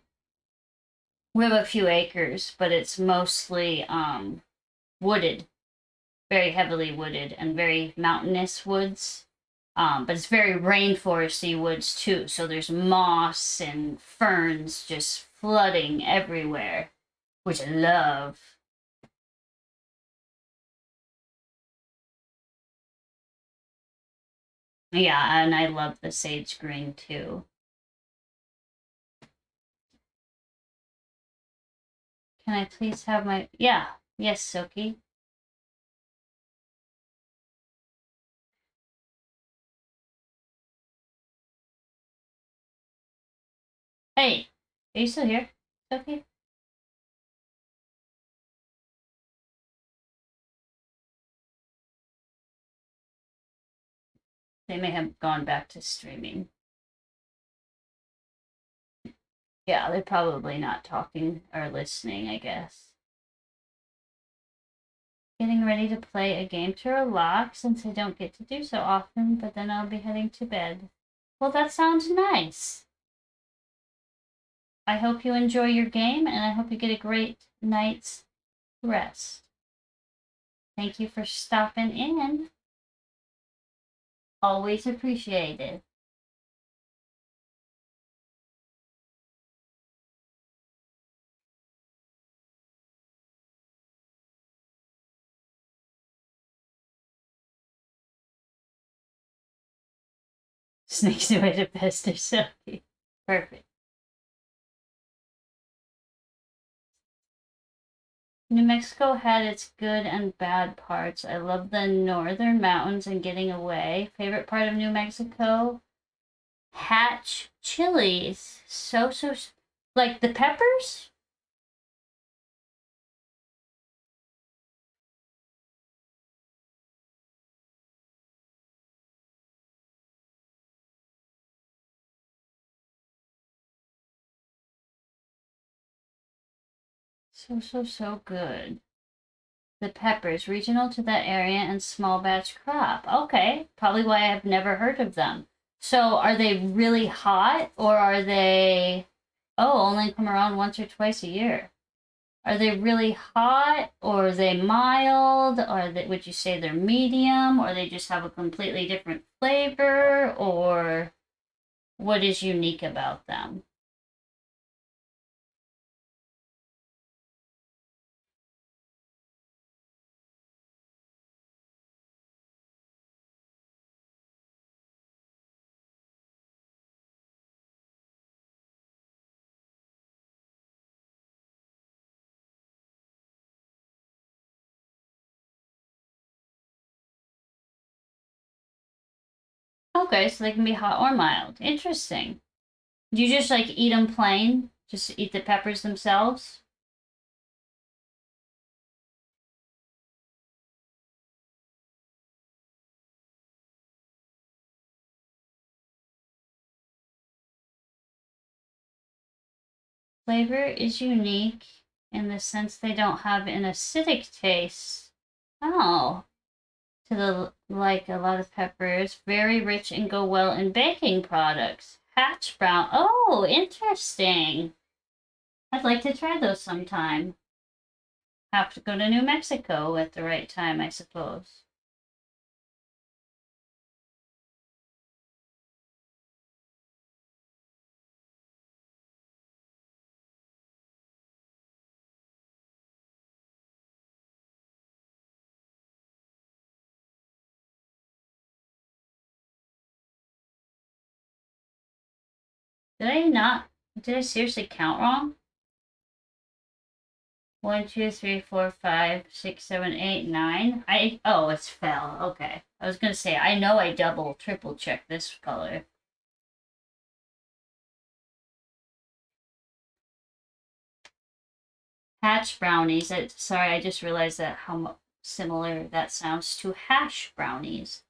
Speaker 1: we have a few acres, but it's mostly wooded, very heavily wooded and very mountainous woods. But it's very rainforesty woods too. So there's moss and ferns just flooding everywhere, which I love. Yeah, and I love the sage green too. Can I please have my... Yeah, yes, Silky. Hey, are you still here, Silky? They may have gone back to streaming. Yeah, they're probably not talking or listening, I guess. Getting ready to play a game to relax since I don't get to do so often, but then I'll be heading to bed. Well, that sounds nice. I hope you enjoy your game and I hope you get a great night's rest. Thank you for stopping in. Always appreciated. Snakes away to pester Silky. Perfect. New Mexico had its good and bad parts. I love the northern mountains and getting away. Favorite part of New Mexico? Hatch chilies. Like the peppers? So good. The peppers, regional to that area and small batch crop. Okay, probably why I've never heard of them. So are they really hot or are they, oh, only come around once or twice a year? Are they really hot or are they mild? Or they, would you say they're medium or they just have a completely different flavor or what is unique about them? Okay, so they can be hot or mild. Interesting. Do you just like eat them plain? Just eat the peppers themselves? Flavor is unique in the sense they don't have an acidic taste. Oh, to the like a lot of peppers, very rich and go well in baking products. Hatch brown. Oh, interesting. I'd like to try those sometime. Have to go to New Mexico at the right time, I suppose. Did I not? Did I seriously count wrong? 1, 2, 3, 4, 5, 6, 7, 8, 9. Oh, it's fell. Okay. I was gonna say I know I triple checked this color. Hatch brownies. Sorry, I just realized that how similar that sounds to hash brownies.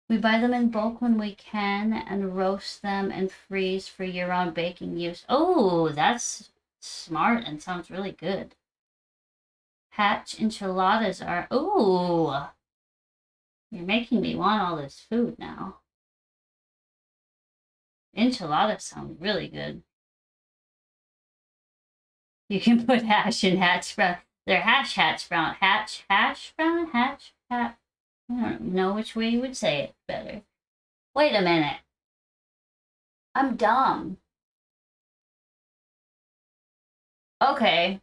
Speaker 1: We buy them in bulk when we can and roast them and freeze for year-round baking use. Oh, that's smart and sounds really good. Hatch enchiladas are. Ooh, you're making me want all this food now. Enchiladas sound really good. You can put hash and hatch brown. They're hatch brown. Hash brown, hatch. I don't know which way you would say it better. Wait a minute. I'm dumb. Okay.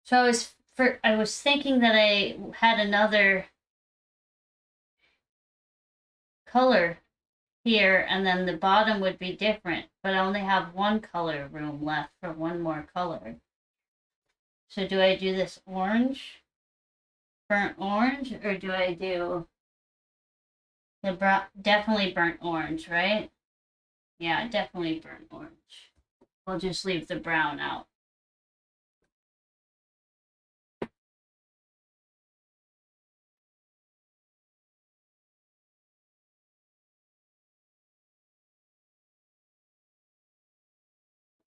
Speaker 1: So I was thinking that I had another color here and then the bottom would be different, but I only have one color room left for one more color. So do I do this orange, burnt orange, or do I do the brown? Definitely burnt orange, right? Yeah, definitely burnt orange. We'll just leave the brown out.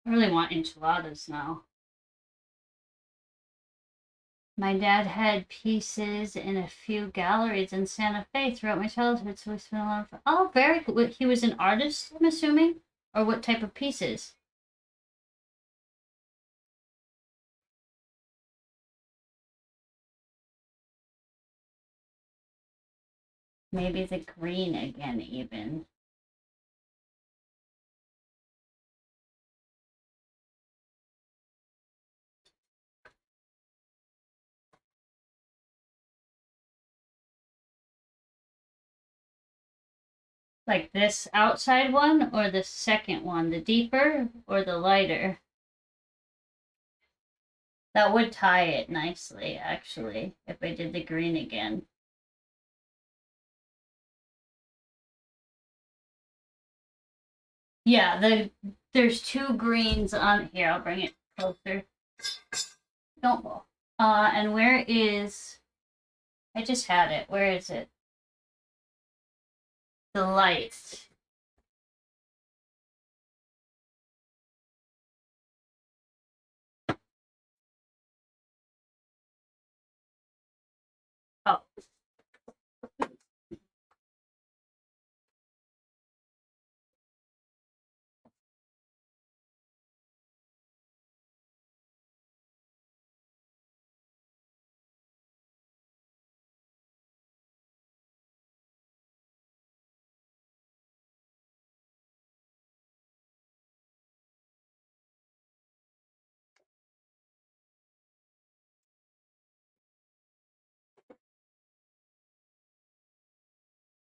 Speaker 1: I really want enchiladas now. My dad had pieces in a few galleries in Santa Fe throughout my childhood, so we spent a lot of. Oh, very cool. He was an artist, I'm assuming? Or what type of pieces? Maybe the green again, even. Like this outside one or the second one, the deeper or the lighter? That would tie it nicely, actually, if I did the green again. Yeah, there's two greens on here. I'll bring it closer. Don't fall. And where is? I just had it. Where is it? The light. Oh,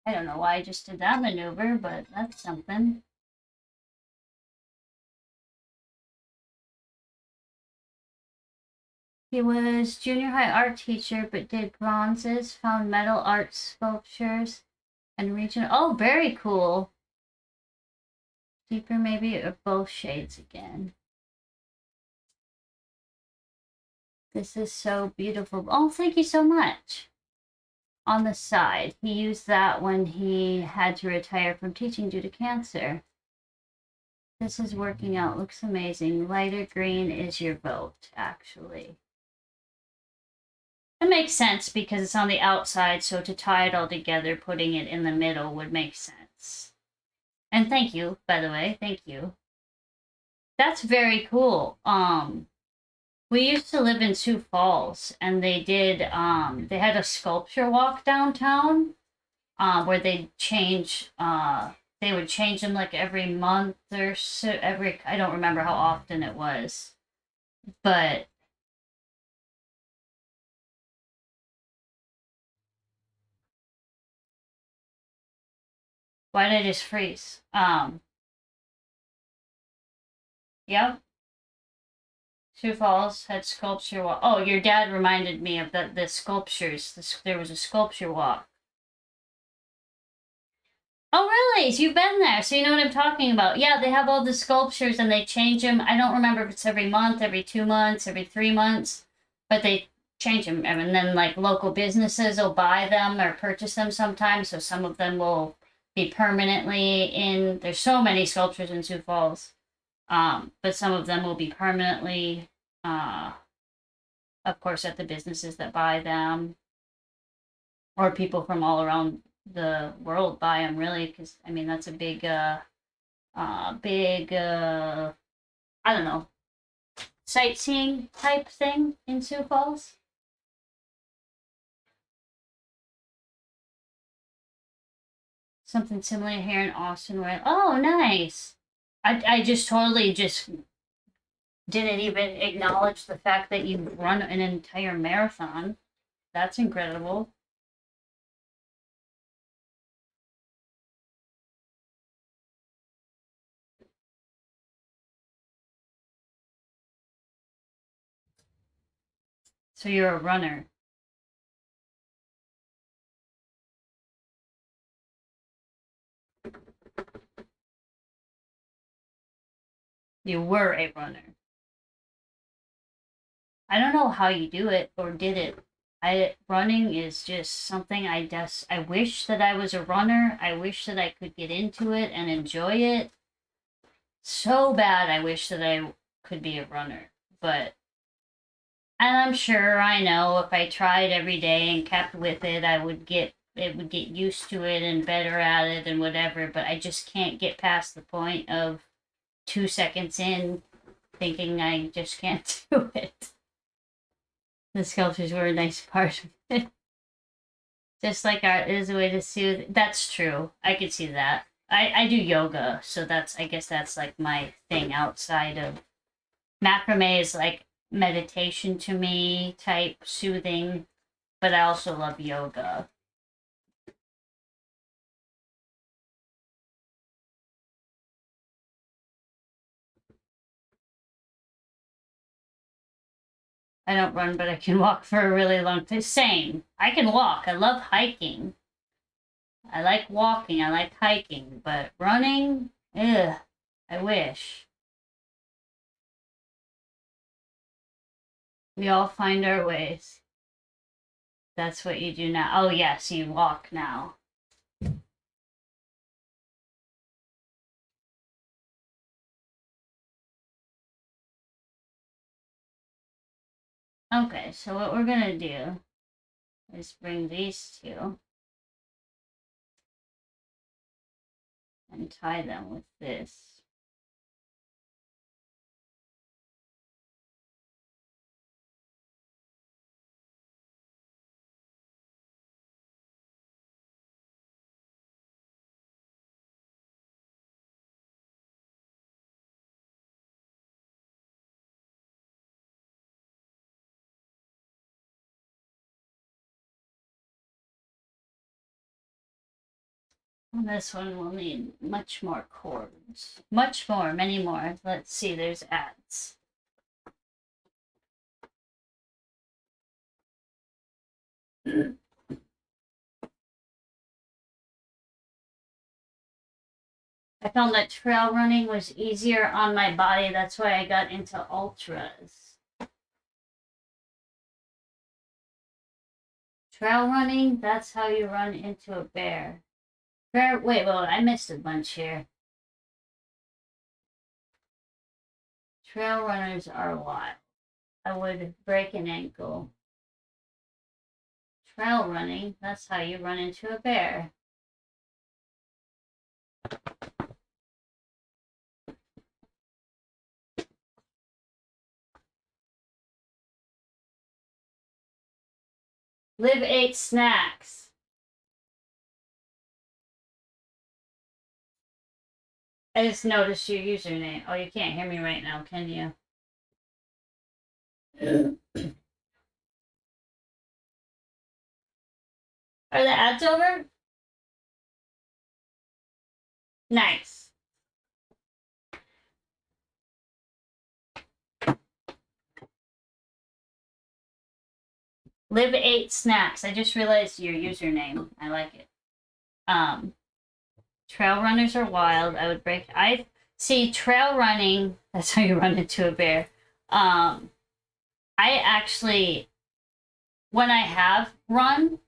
Speaker 1: I don't know why I just did that maneuver, but that's something. He was junior high art teacher, but did bronzes, found metal art sculptures, and regional. Oh, very cool. Deeper maybe, or both shades again. This is so beautiful. Oh, thank you so much. On the side, he used that when he had to retire from teaching due to cancer. This is working out. Looks amazing. Lighter green is your vote, actually. It makes sense because it's on the outside, so to tie it all together, putting it in the middle would make sense. And thank you, by the way. Thank you. That's very cool. We used to live in Sioux Falls, and they had a sculpture walk downtown, where they would change them like every month or so, I don't remember how often it was, but why did I just freeze? Yep. Sioux Falls had sculpture walk. Oh, your dad reminded me of the sculptures. There was a sculpture walk. Oh, really? So you've been there, so you know what I'm talking about. Yeah, they have all the sculptures and they change them. I don't remember if it's every month, every 2 months, every 3 months, but they change them. And then, like, local businesses will buy them or purchase them sometimes. So some of them will be permanently in. There's so many sculptures in Sioux Falls, but some of them will be permanently, uh, of course, at the businesses that buy them, or people from all around the world buy them, really, because I mean that's a big I don't know, sightseeing type thing in Sioux Falls. Something similar here in Austin, where oh nice. I just totally just didn't even acknowledge the fact that you run an entire marathon. That's incredible. So you're a runner. You were a runner. I don't know how you do it or did it. I running is just something I wish that I was a runner. I wish that I could get into it and enjoy it. So bad I wish that I could be a runner. But and I'm sure I know if I tried every day and kept with it, would get used to it and better at it and whatever, but I just can't get past the point of 2 seconds in thinking I just can't do it. The sculptures were a nice part of it. Just like art is a way to soothe. That's true. I could see that. I do yoga, so I guess that's like my thing outside of macrame is like meditation to me, type soothing, but I also love yoga. I don't run, but I can walk for a really long time. Same. I can walk. I love hiking. I like walking. I like hiking, but running, ugh, I wish. We all find our ways. That's what you do now. Oh, yes, you walk now. Okay, so what we're gonna do is bring these two and tie them with this. And this one will need much more cords. Much more, many more. Let's see, there's ads. I found that trail running was easier on my body. That's why I got into ultras. Trail running, that's how you run into a bear. Wait, I missed a bunch here. Trail runners are wild. I would break an ankle. Trail running, that's how you run into a bear. Liv ate snacks. I just noticed your username. Oh, you can't hear me right now, can you? Are the ads over? Nice. Liv ate snacks. I just realized your username. I like it. Trail runners are wild. I would break. I see trail running. That's how you run into a bear. I actually, when I have run,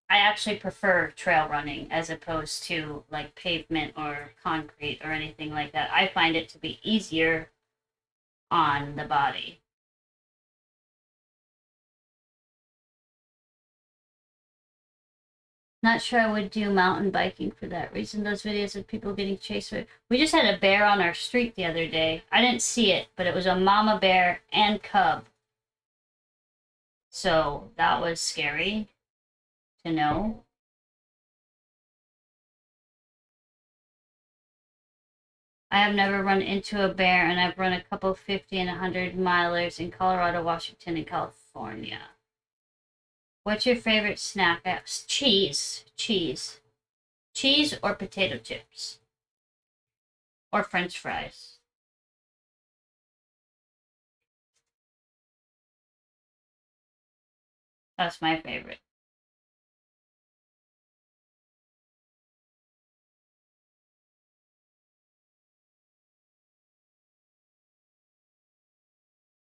Speaker 1: I actually prefer trail running as opposed to like pavement or concrete or anything like that. I find it to be easier on the body. Not sure I would do mountain biking for that reason. Those videos of people getting chased with. We just had a bear on our street the other day. I didn't see it, but it was a mama bear and cub. So that was scary to know. I have never run into a bear, and I've run a couple 50 and 100 milers in Colorado, Washington, and California. What's your favorite snack? Cheese. Cheese. Cheese or potato chips. Or French fries. That's my favorite.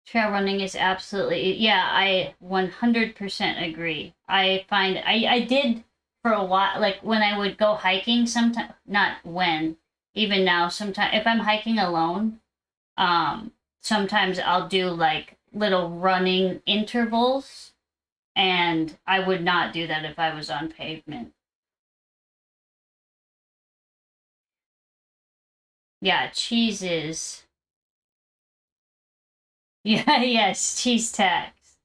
Speaker 1: Trail running is absolutely, yeah, I 100% agree. I find, I did for a while, like when I would go hiking, sometimes, not when, even now, sometimes, if I'm hiking alone, sometimes I'll do like little running intervals, and I would not do that if I was on pavement. Yeah, cheeses. Yeah, yes, cheese tax.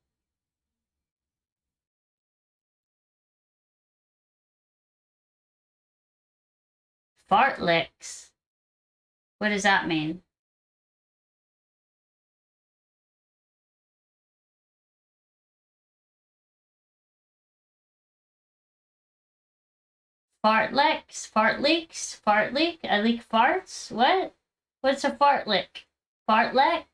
Speaker 1: Fartleks. What does that mean? Fartleaks? Fart leaks? Fart leak? I leak farts? What? What's a fart lick? Fartlek?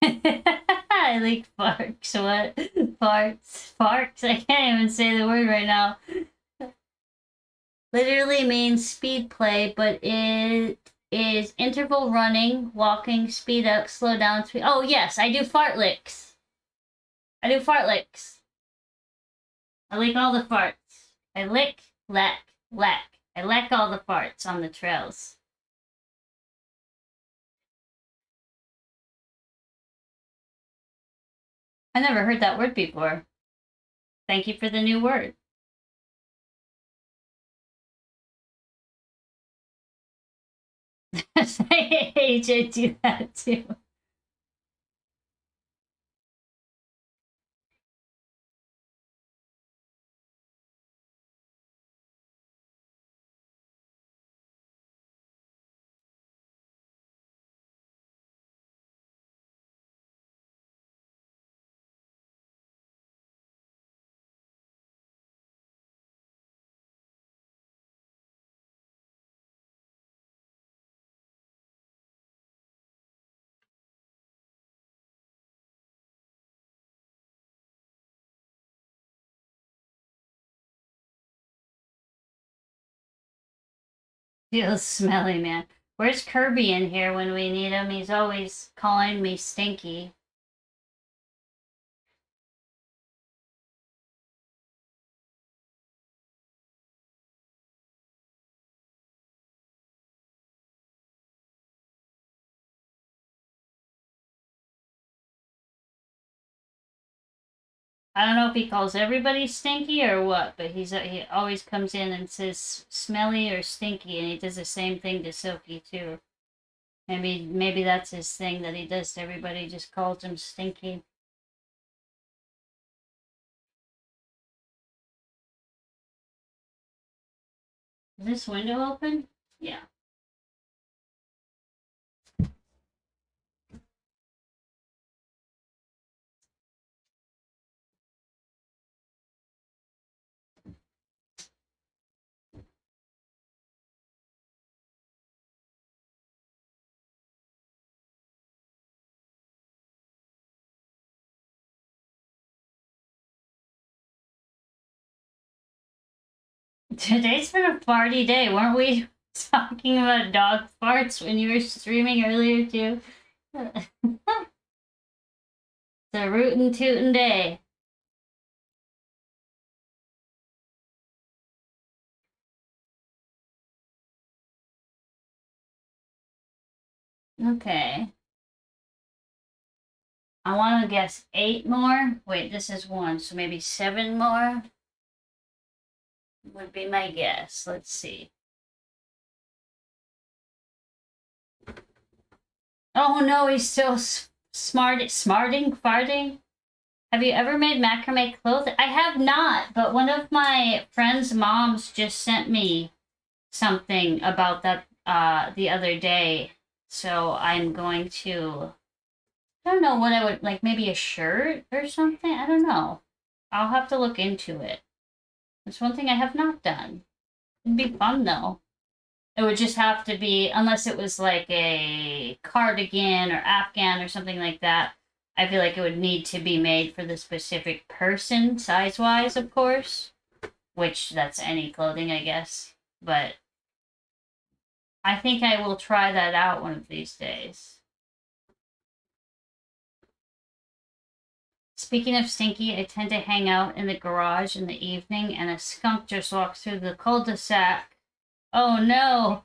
Speaker 1: I leak farts. What? Farts. Farts. I can't even say the word right now. Literally means speed play, but it is interval running, walking, speed up, slow down, speed. Oh, yes, I do fartlicks. I do fartlicks. I lick all the farts. I lick, leck, leck. I leck all the farts on the trails. I never heard that word before. Thank you for the new word. AJ do that too. Feels smelly, man. Where's Kirby in here when we need him? He's always calling me stinky. I don't know if he calls everybody stinky or what, but he always comes in and says smelly or stinky, and he does the same thing to Silky too. Maybe that's his thing that he does to everybody. Just calls him stinky. Is this window open? Yeah. Today's been a party day. Weren't we talking about dog farts when you were streaming earlier too? It's a rootin' tootin' day. Okay. I want to guess 8 more. Wait, this is 1, so maybe 7 more would be my guess. Let's see. Oh no, he's still farting. Have you ever made macrame clothing? I have not, but one of my friend's moms just sent me something about that the other day. So I'm going to, I don't know what I would like, maybe a shirt or something. I don't know. I'll have to look into it. It's one thing I have not done. It'd be fun though. It would just have to be, unless it was like a cardigan or Afghan or something like that. I feel like it would need to be made for the specific person, size wise, of course. Which that's any clothing, I guess. But I think I will try that out one of these days. Speaking of stinky, I tend to hang out in the garage in the evening and a skunk just walked through the cul-de-sac. Oh no!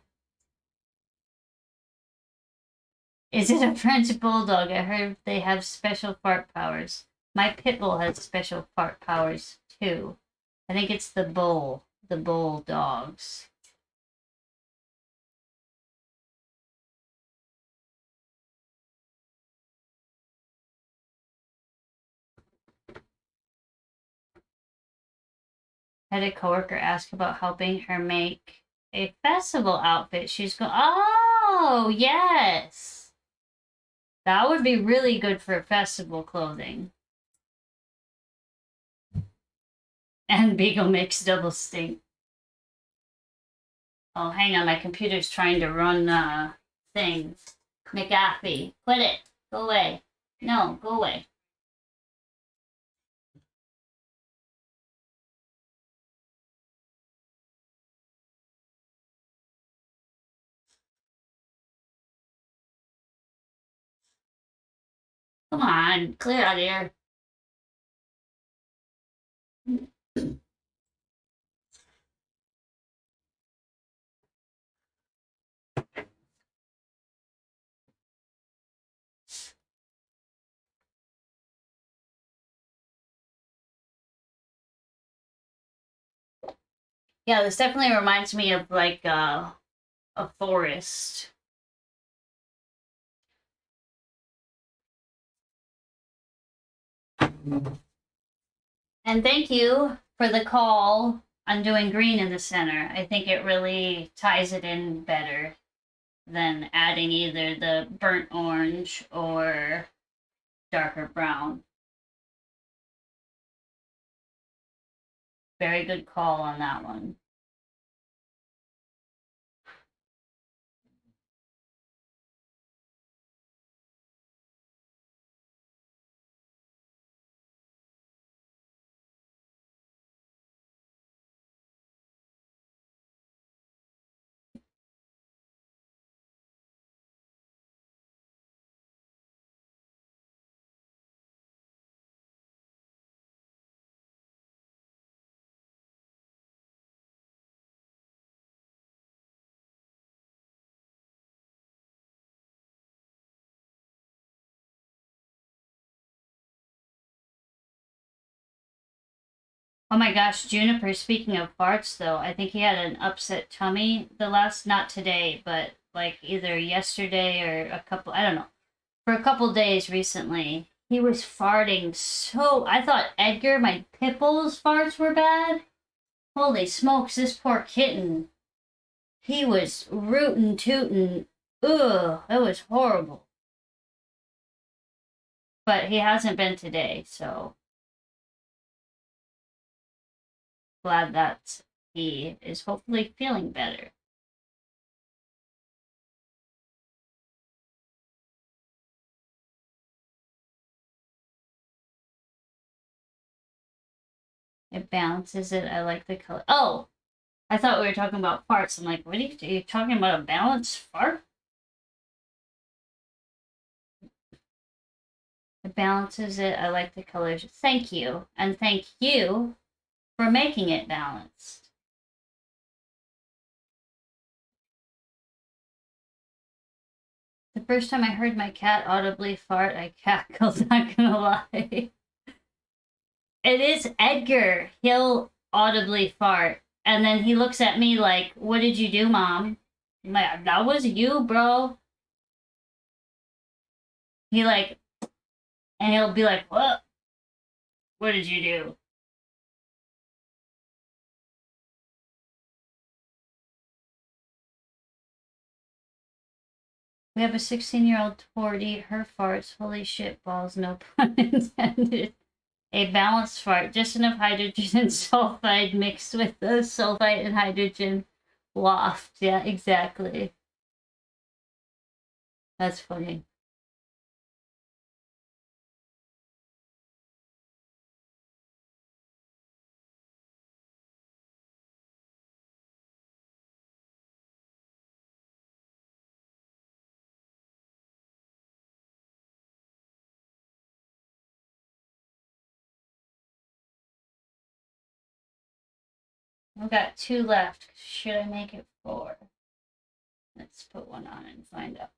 Speaker 1: Is it a French bulldog? I heard they have special fart powers. My pit bull has special fart powers too. I think it's the bull dogs. I had a coworker ask about helping her make a festival outfit. She's going, oh, yes. That would be really good for festival clothing. And Beagle Mix double stink. Oh, hang on. My computer's trying to run things. McAfee. Quit it. Go away. No, go away. Come on. Clear out of here. Yeah, this definitely reminds me of like a forest. And thank you for the call on doing green in the center. I think it really ties it in better than adding either the burnt orange or darker brown. Very good call on that one. Oh my gosh, Juniper, speaking of farts though, I think he had an upset tummy not today, but like either yesterday or I don't know, for a couple days recently. He was farting so, I thought Edgar, my Pipple's farts were bad. Holy smokes, this poor kitten. He was rootin' tootin'. Ugh, it was horrible. But he hasn't been today, so glad that he is hopefully feeling better. It balances it. I like the color. Oh, I thought we were talking about farts. I'm like, what are you talking about? A balanced fart? It balances it. I like the colors. Thank you. And thank you for making it balanced. The first time I heard my cat audibly fart, I cackled, not gonna lie. It is Edgar. He'll audibly fart. And then he looks at me like, what did you do, Mom? I'm like, that was you, bro. He like, and he'll be like, what? What did you do? We have a 16-year-old toward eat her farts. Holy shit balls, no pun intended. A balanced fart, just enough hydrogen and sulfide mixed with the sulfite and hydrogen waft. Yeah, exactly. That's funny. I've got 2 left. Should I make it 4? Let's put one on and find out.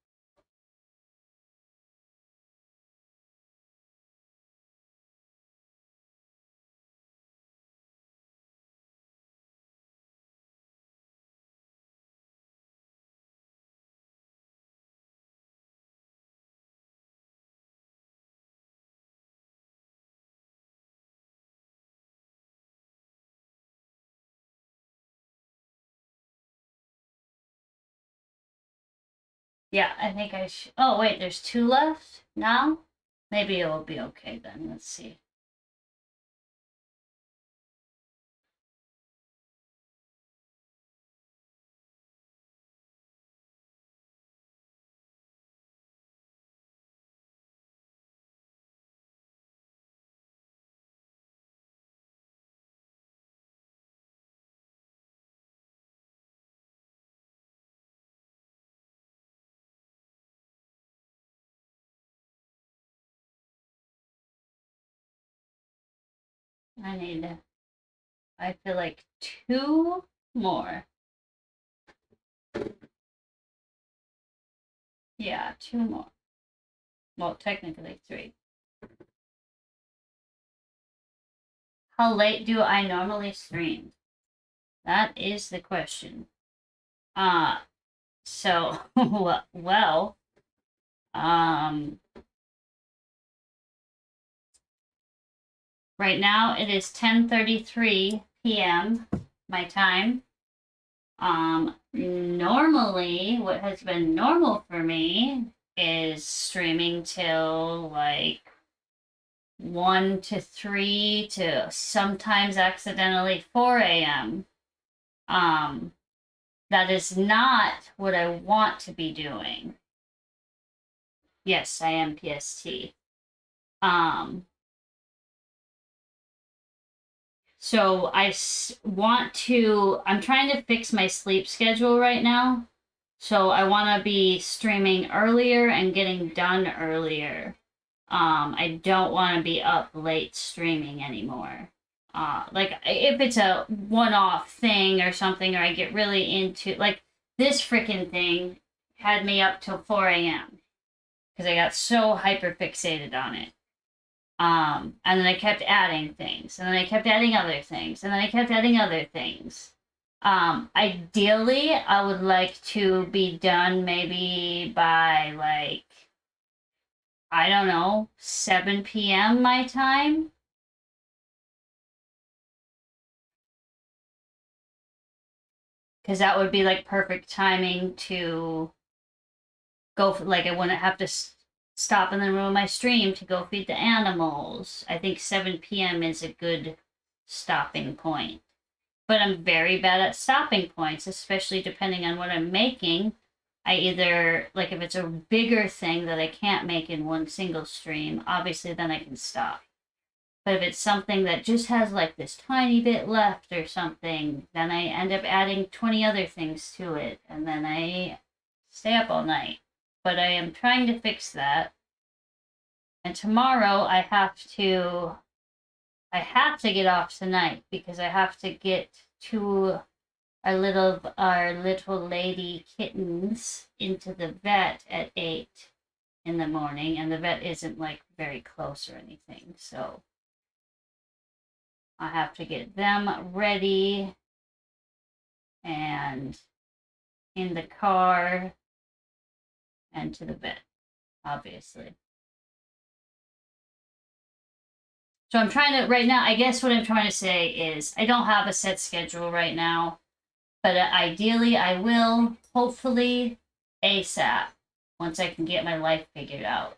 Speaker 1: Yeah, I think I should. Oh, wait, there's 2 left now? Maybe it will be okay then. Let's see. I need, I feel like 2 more. Yeah, 2 more. Well, technically 3. How late do I normally stream? That is the question. Uh, so, well, um, right now it is 10:33 p.m. my time. Normally, what has been normal for me is streaming till like 1 to 3 to sometimes accidentally 4 a.m. Um, that is not what I want to be doing. Yes, I am PST. Um, so want to, I'm trying to fix my sleep schedule right now. So I want to be streaming earlier and getting done earlier. I don't want to be up late streaming anymore. Like if it's a one-off thing or something, or I get really into like this freaking thing had me up till 4 a.m. because I got so hyper fixated on it. And then I kept adding things, and then I kept adding other things, and then I kept adding other things. Ideally, I would like to be done maybe by like, I don't know, 7 p.m. my time. Because that would be like perfect timing to go for, like, I wouldn't have to stop in the middle of my stream to go feed the animals. I think 7 p.m. is a good stopping point. But I'm very bad at stopping points, especially depending on what I'm making. I either, like, if it's a bigger thing that I can't make in one single stream, obviously then I can stop. But if it's something that just has like this tiny bit left or something, then I end up adding 20 other things to it, and then I stay up all night. But I am trying to fix that. And tomorrow I have to get off tonight because I have to get to our little lady kittens into the vet at 8 in the morning, and the vet isn't like very close or anything, so I have to get them ready and in the car and to the vet, obviously. So I'm trying to, right now, I guess what I'm trying to say is I don't have a set schedule right now, but ideally I will, hopefully, ASAP once I can get my life figured out.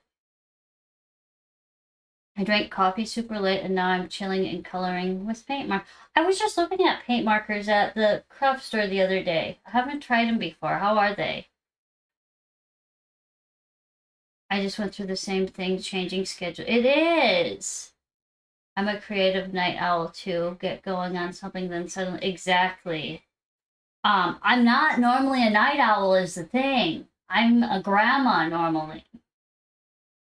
Speaker 1: I drank coffee super late and now I'm chilling and coloring with paint markers. I was just looking at paint markers at the craft store the other day. I haven't tried them before. How are they? I just went through the same thing, changing schedule. It is. I'm a creative night owl too. Get going on something, then suddenly exactly. I'm not normally a night owl is the thing. I'm a grandma normally.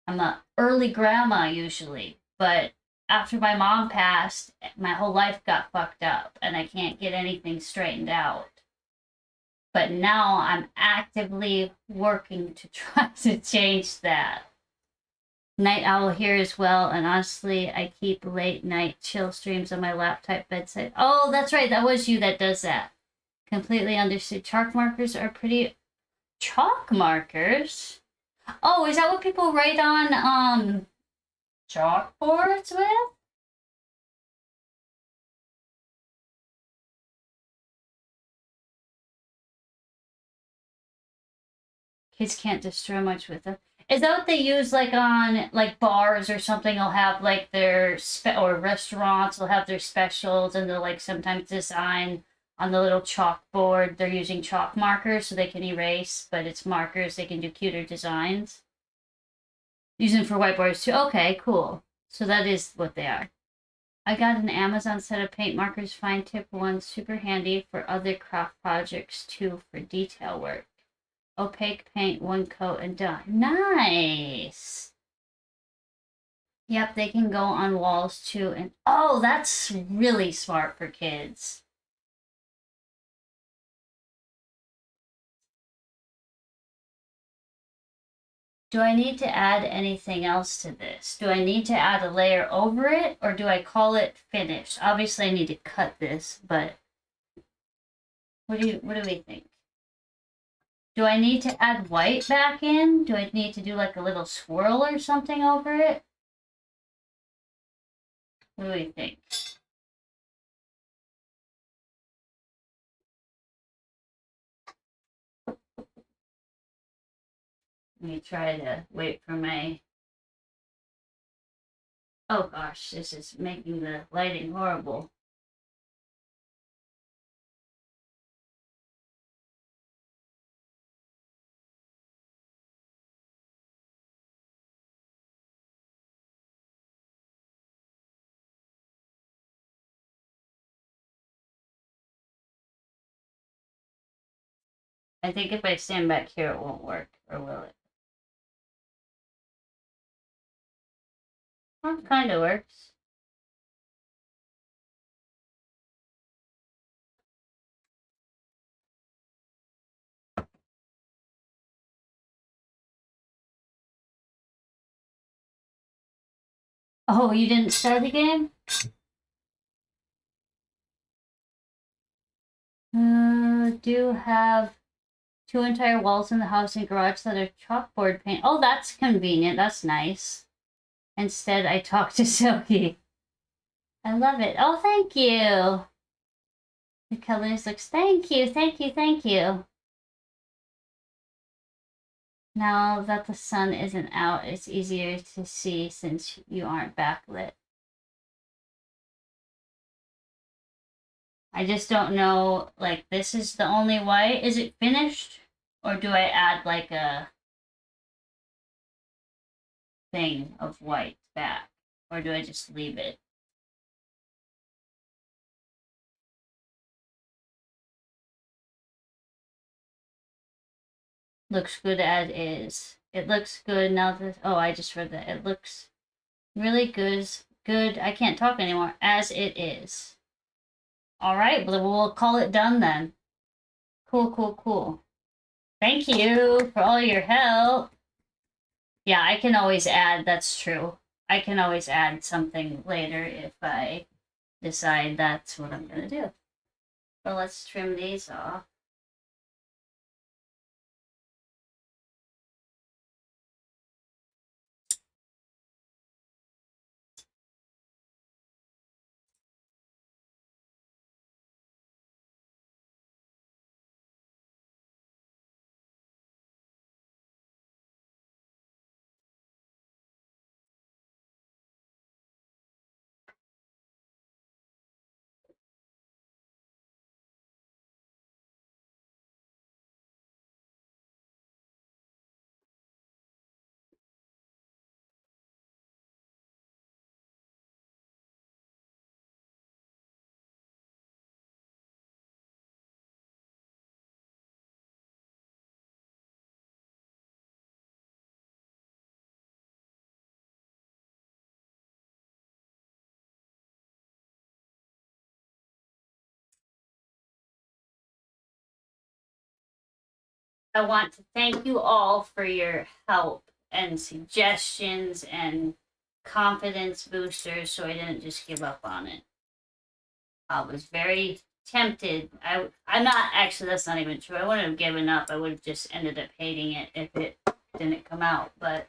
Speaker 1: I'm a early grandma usually, but after my mom passed, my whole life got fucked up and I can't get anything straightened out. But now I'm actively working to try to change that. Night owl here as well, and honestly, I keep late night chill streams on my laptop bedside. Oh, that's right, that was you that does that. Completely understood. Chalk markers are pretty. Chalk markers? Oh, is that what people write on chalkboards with? Kids can't destroy much with them. Is that what they use like on like bars or something? They'll have like their or restaurants will have their specials and they'll like sometimes design on the little chalkboard. They're using chalk markers so they can erase, but it's markers. They can do cuter designs. Using for whiteboards too. Okay, cool. So that is what they are. I got an Amazon set of paint markers, fine tip ones, super handy for other craft projects too for detail work. Opaque paint, one coat and done. Nice. Yep, they can go on walls too. And oh, that's really smart for kids. Do I need to add anything else to this? Do I need to add a layer over it or do I call it finished? Obviously I need to cut this, but what do we think? Do I need to add white back in? Do I need to do like a little swirl or something over it? What do we think? Let me try to wait for my... Oh gosh, this is making the lighting horrible. I think if I stand back here it won't work, or will it? Well, it kind of works. Oh, you didn't start the game? Do have two entire walls in the house and garage that are chalkboard paint. Oh, that's convenient. That's nice. Instead, I talk to Silky. I love it. Oh, thank you. The colors looks. Thank you, thank you, thank you. Now that the sun isn't out, it's easier to see since you aren't backlit. I just don't know, like, this is the only white. Is it finished? Or do I add, like, a thing of white back? Or do I just leave it? Looks good as is. It looks good now that, oh, I just read that. It looks really good. Good. I can't talk anymore. As it is. All right, well, we'll call it done then. Cool, cool, cool. Thank you for all your help. Yeah, I can always add, that's true. I can always add something later if I decide that's what I'm gonna do. But let's trim these off. I want to thank you all for your help and suggestions and confidence boosters so I didn't just give up on it. I was very tempted. I'm not actually, that's not even true. I wouldn't have given up. I would have just ended up hating it if it didn't come out. But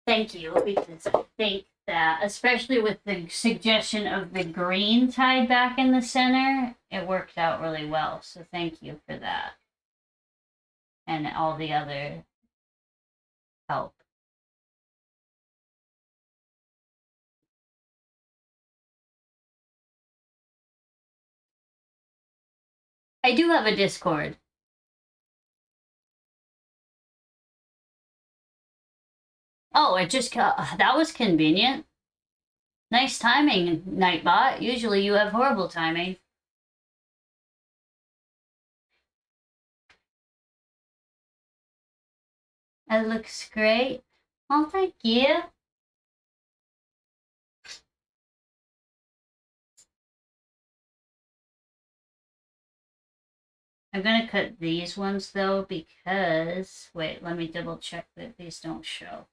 Speaker 1: thank you, because I think that, especially with the suggestion of the green tied back in the center, it worked out really well. So thank you for that. And all the other help. I do have a Discord. Oh, it just, that was convenient. Nice timing, Nightbot. Usually you have horrible timing. It looks great. Oh, thank you. I'm gonna cut these ones though because, wait, let me double check that these don't show.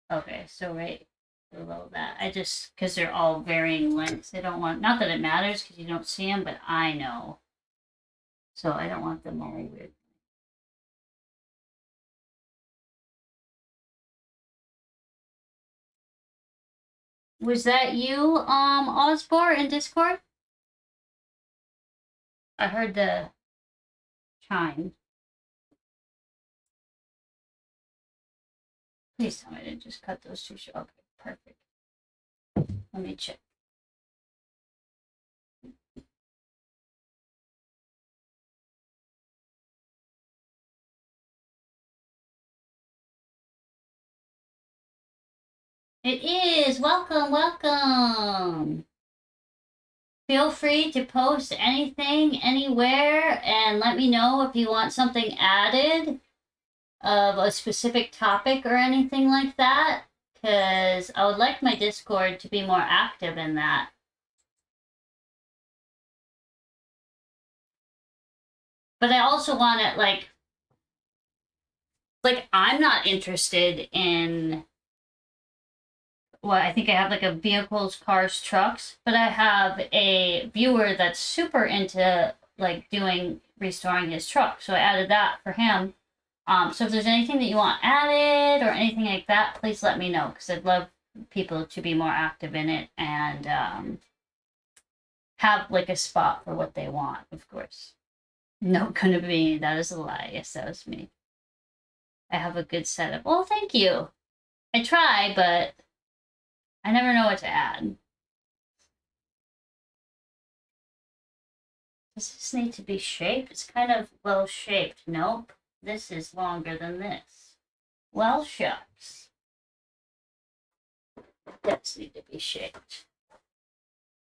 Speaker 1: Okay, so right below that. I just, because they're all varying lengths. I don't want, not that it matters because you don't see them, but I know. So I don't want them all weird. Was that you, Osborne in Discord? I heard the chime. Please tell me I didn't just cut those two. Okay, perfect. Let me check. It is. Welcome, welcome. Feel free to post anything, anywhere, and let me know if you want something added of a specific topic or anything like that, because I would like my Discord to be more active in that. But I also want it like I'm not interested in well, I think I have like a vehicles, cars, trucks, but I have a viewer that's super into like doing restoring his truck. So I added that for him. So if there's anything that you want added or anything like that, please let me know because I'd love people to be more active in it and have like a spot for what they want, of course. No, couldn't be. That is a lie. Yes, that was me. I have a good setup. Well, thank you. I try, but I never know what to add. Does this need to be shaped? It's kind of well shaped. Nope. This is longer than this. Well, shucks. It does need to be shaped.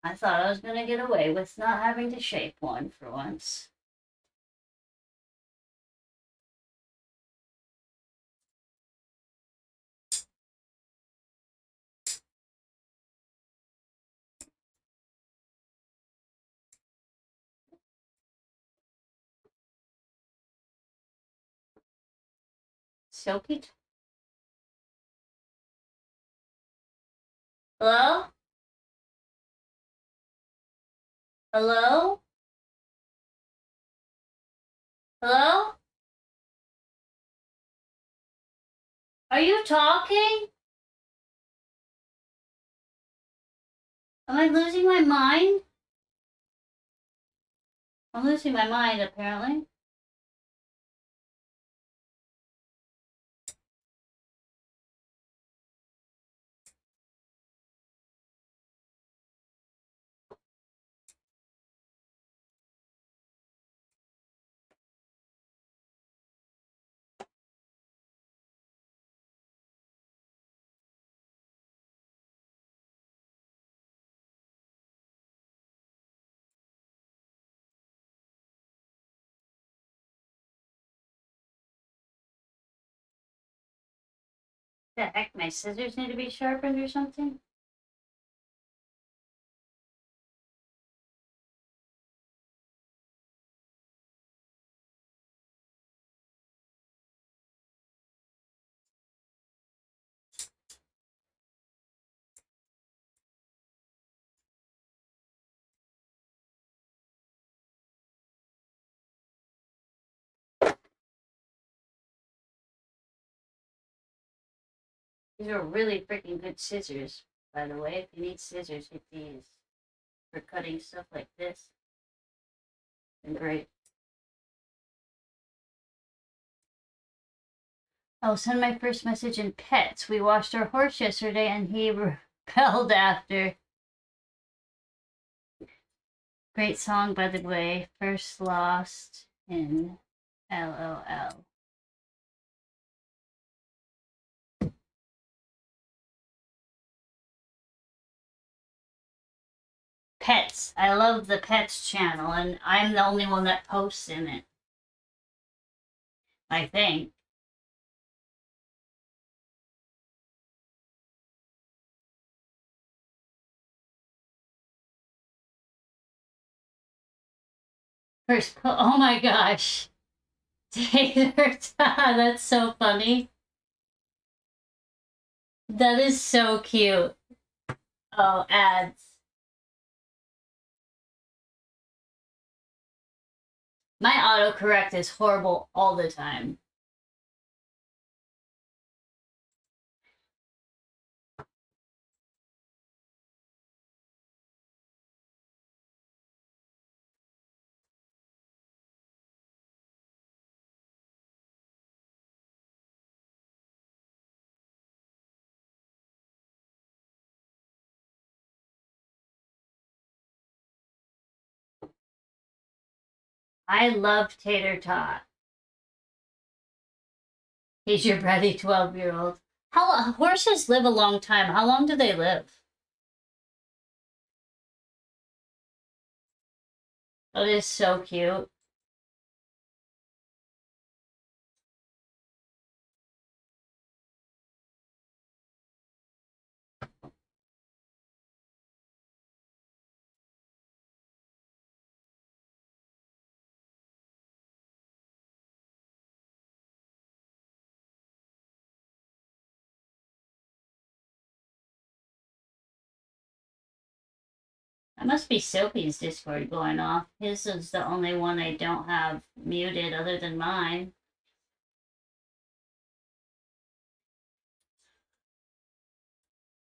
Speaker 1: I thought I was going to get away with not having to shape one for once. Silky. Hello? Hello? Hello? Are you talking? Am I losing my mind? I'm losing my mind, apparently. The heck, my scissors need to be sharpened or something? These are really freaking good scissors, by the way. If you need scissors, get these for cutting stuff like this. And great. I'll send my first message in pets. We washed our horse yesterday and he repelled after. Great song, by the way. First Lost in LOL. Pets. I love the Pets channel, and I'm the only one that posts in it. I think. Oh my gosh. Tater That's so funny. That is so cute. Oh, ads. My autocorrect is horrible all the time. I love Tater Tot. He's your bratty 12-year-old. How horses live a long time. How long do they live? That is so cute. That must be Sophie's Discord going off. His is the only one I don't have muted other than mine.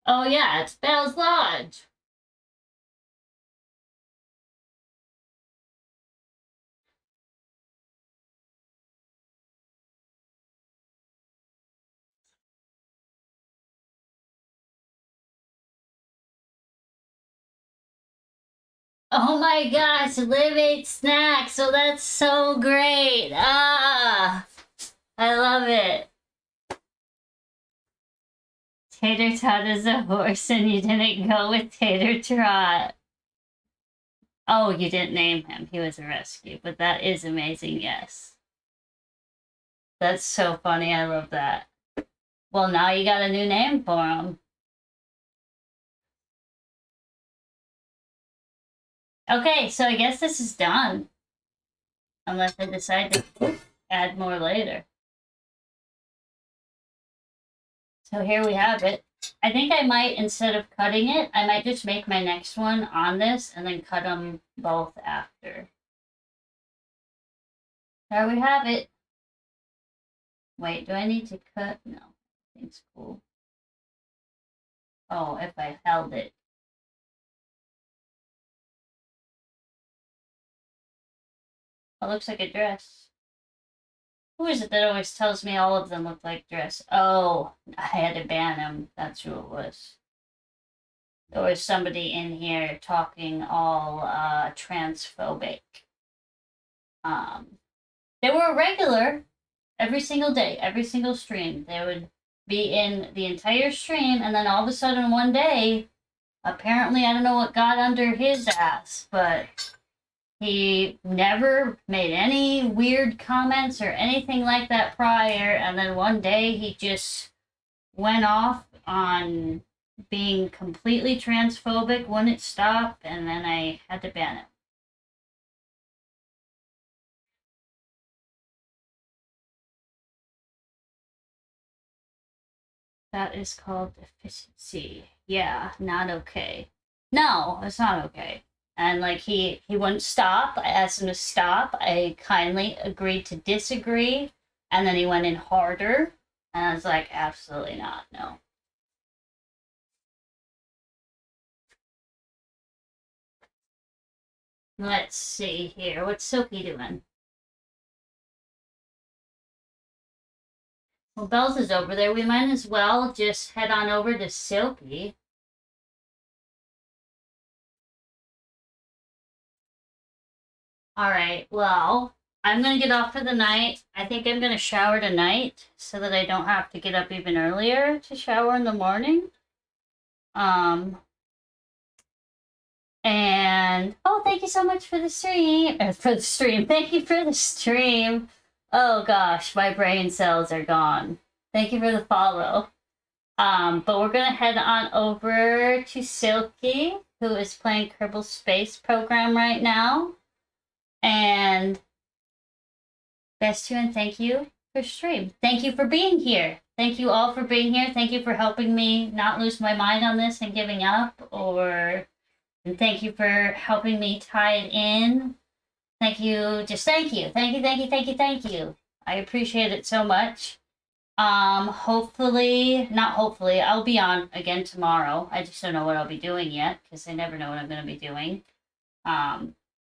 Speaker 1: Oh yeah, it's Bell's Lodge. Oh my gosh, Liv ate snacks, so that's so great. Ah, I love it. Tater Tot is a horse and you didn't go with Tater Trot. Oh, you didn't name him. He was a rescue, but that is amazing, yes. That's so funny. I love that. Well, now you got a new name for him. Okay, so I guess this is done. Unless I decide to add more later. So here we have it. I think I might, instead of cutting it, I might just make my next one on this and then cut them both after. There we have it. Wait, do I need to cut? No, I think it's cool. Oh, if I held it. It looks like a dress. Who is it that always tells me all of them look like dress? Oh, I had to ban him. That's who it was. There was somebody in here talking all transphobic. They were regular every single day, every single stream. They would be in the entire stream, and then all of a sudden one day, apparently, I don't know what got under his ass, but he never made any weird comments or anything like that prior, and then one day he just went off on being completely transphobic, wouldn't stop, and then I had to ban him. That is called efficiency. Yeah, not okay. No, it's not okay. And like he wouldn't stop. I asked him to stop. I kindly agreed to disagree, and then he went in harder. And I was like, absolutely not. No. Let's see here. What's Silky doing? Well, Bells is over there. We might as well just head on over to Silky. All right. Well, I'm going to get off for the night. I think I'm going to shower tonight so that I don't have to get up even earlier to shower in the morning. And oh, thank you so much for the stream. Thank you for the stream. Oh gosh, my brain cells are gone. Thank you for the follow. But we're gonna head on over to Silky, who is playing Kerbal Space Program right now. And best to and thank you for stream. Thank you for being here. Thank you all for being here. Thank you for helping me not lose my mind on this and giving up, and thank you for helping me tie it in. Thank you. Just thank you. Thank you, thank you, thank you, thank you. I appreciate it so much. Hopefully, not hopefully, I'll be on again tomorrow. I just don't know what I'll be doing yet because I never know what I'm going to be doing.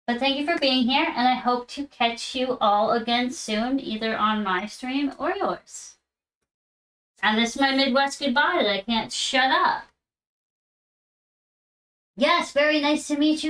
Speaker 1: But thank you for being here, and I hope to catch you all again soon, either on my stream or yours. And this is my Midwest goodbye that I can't shut up. Yes, very nice to meet you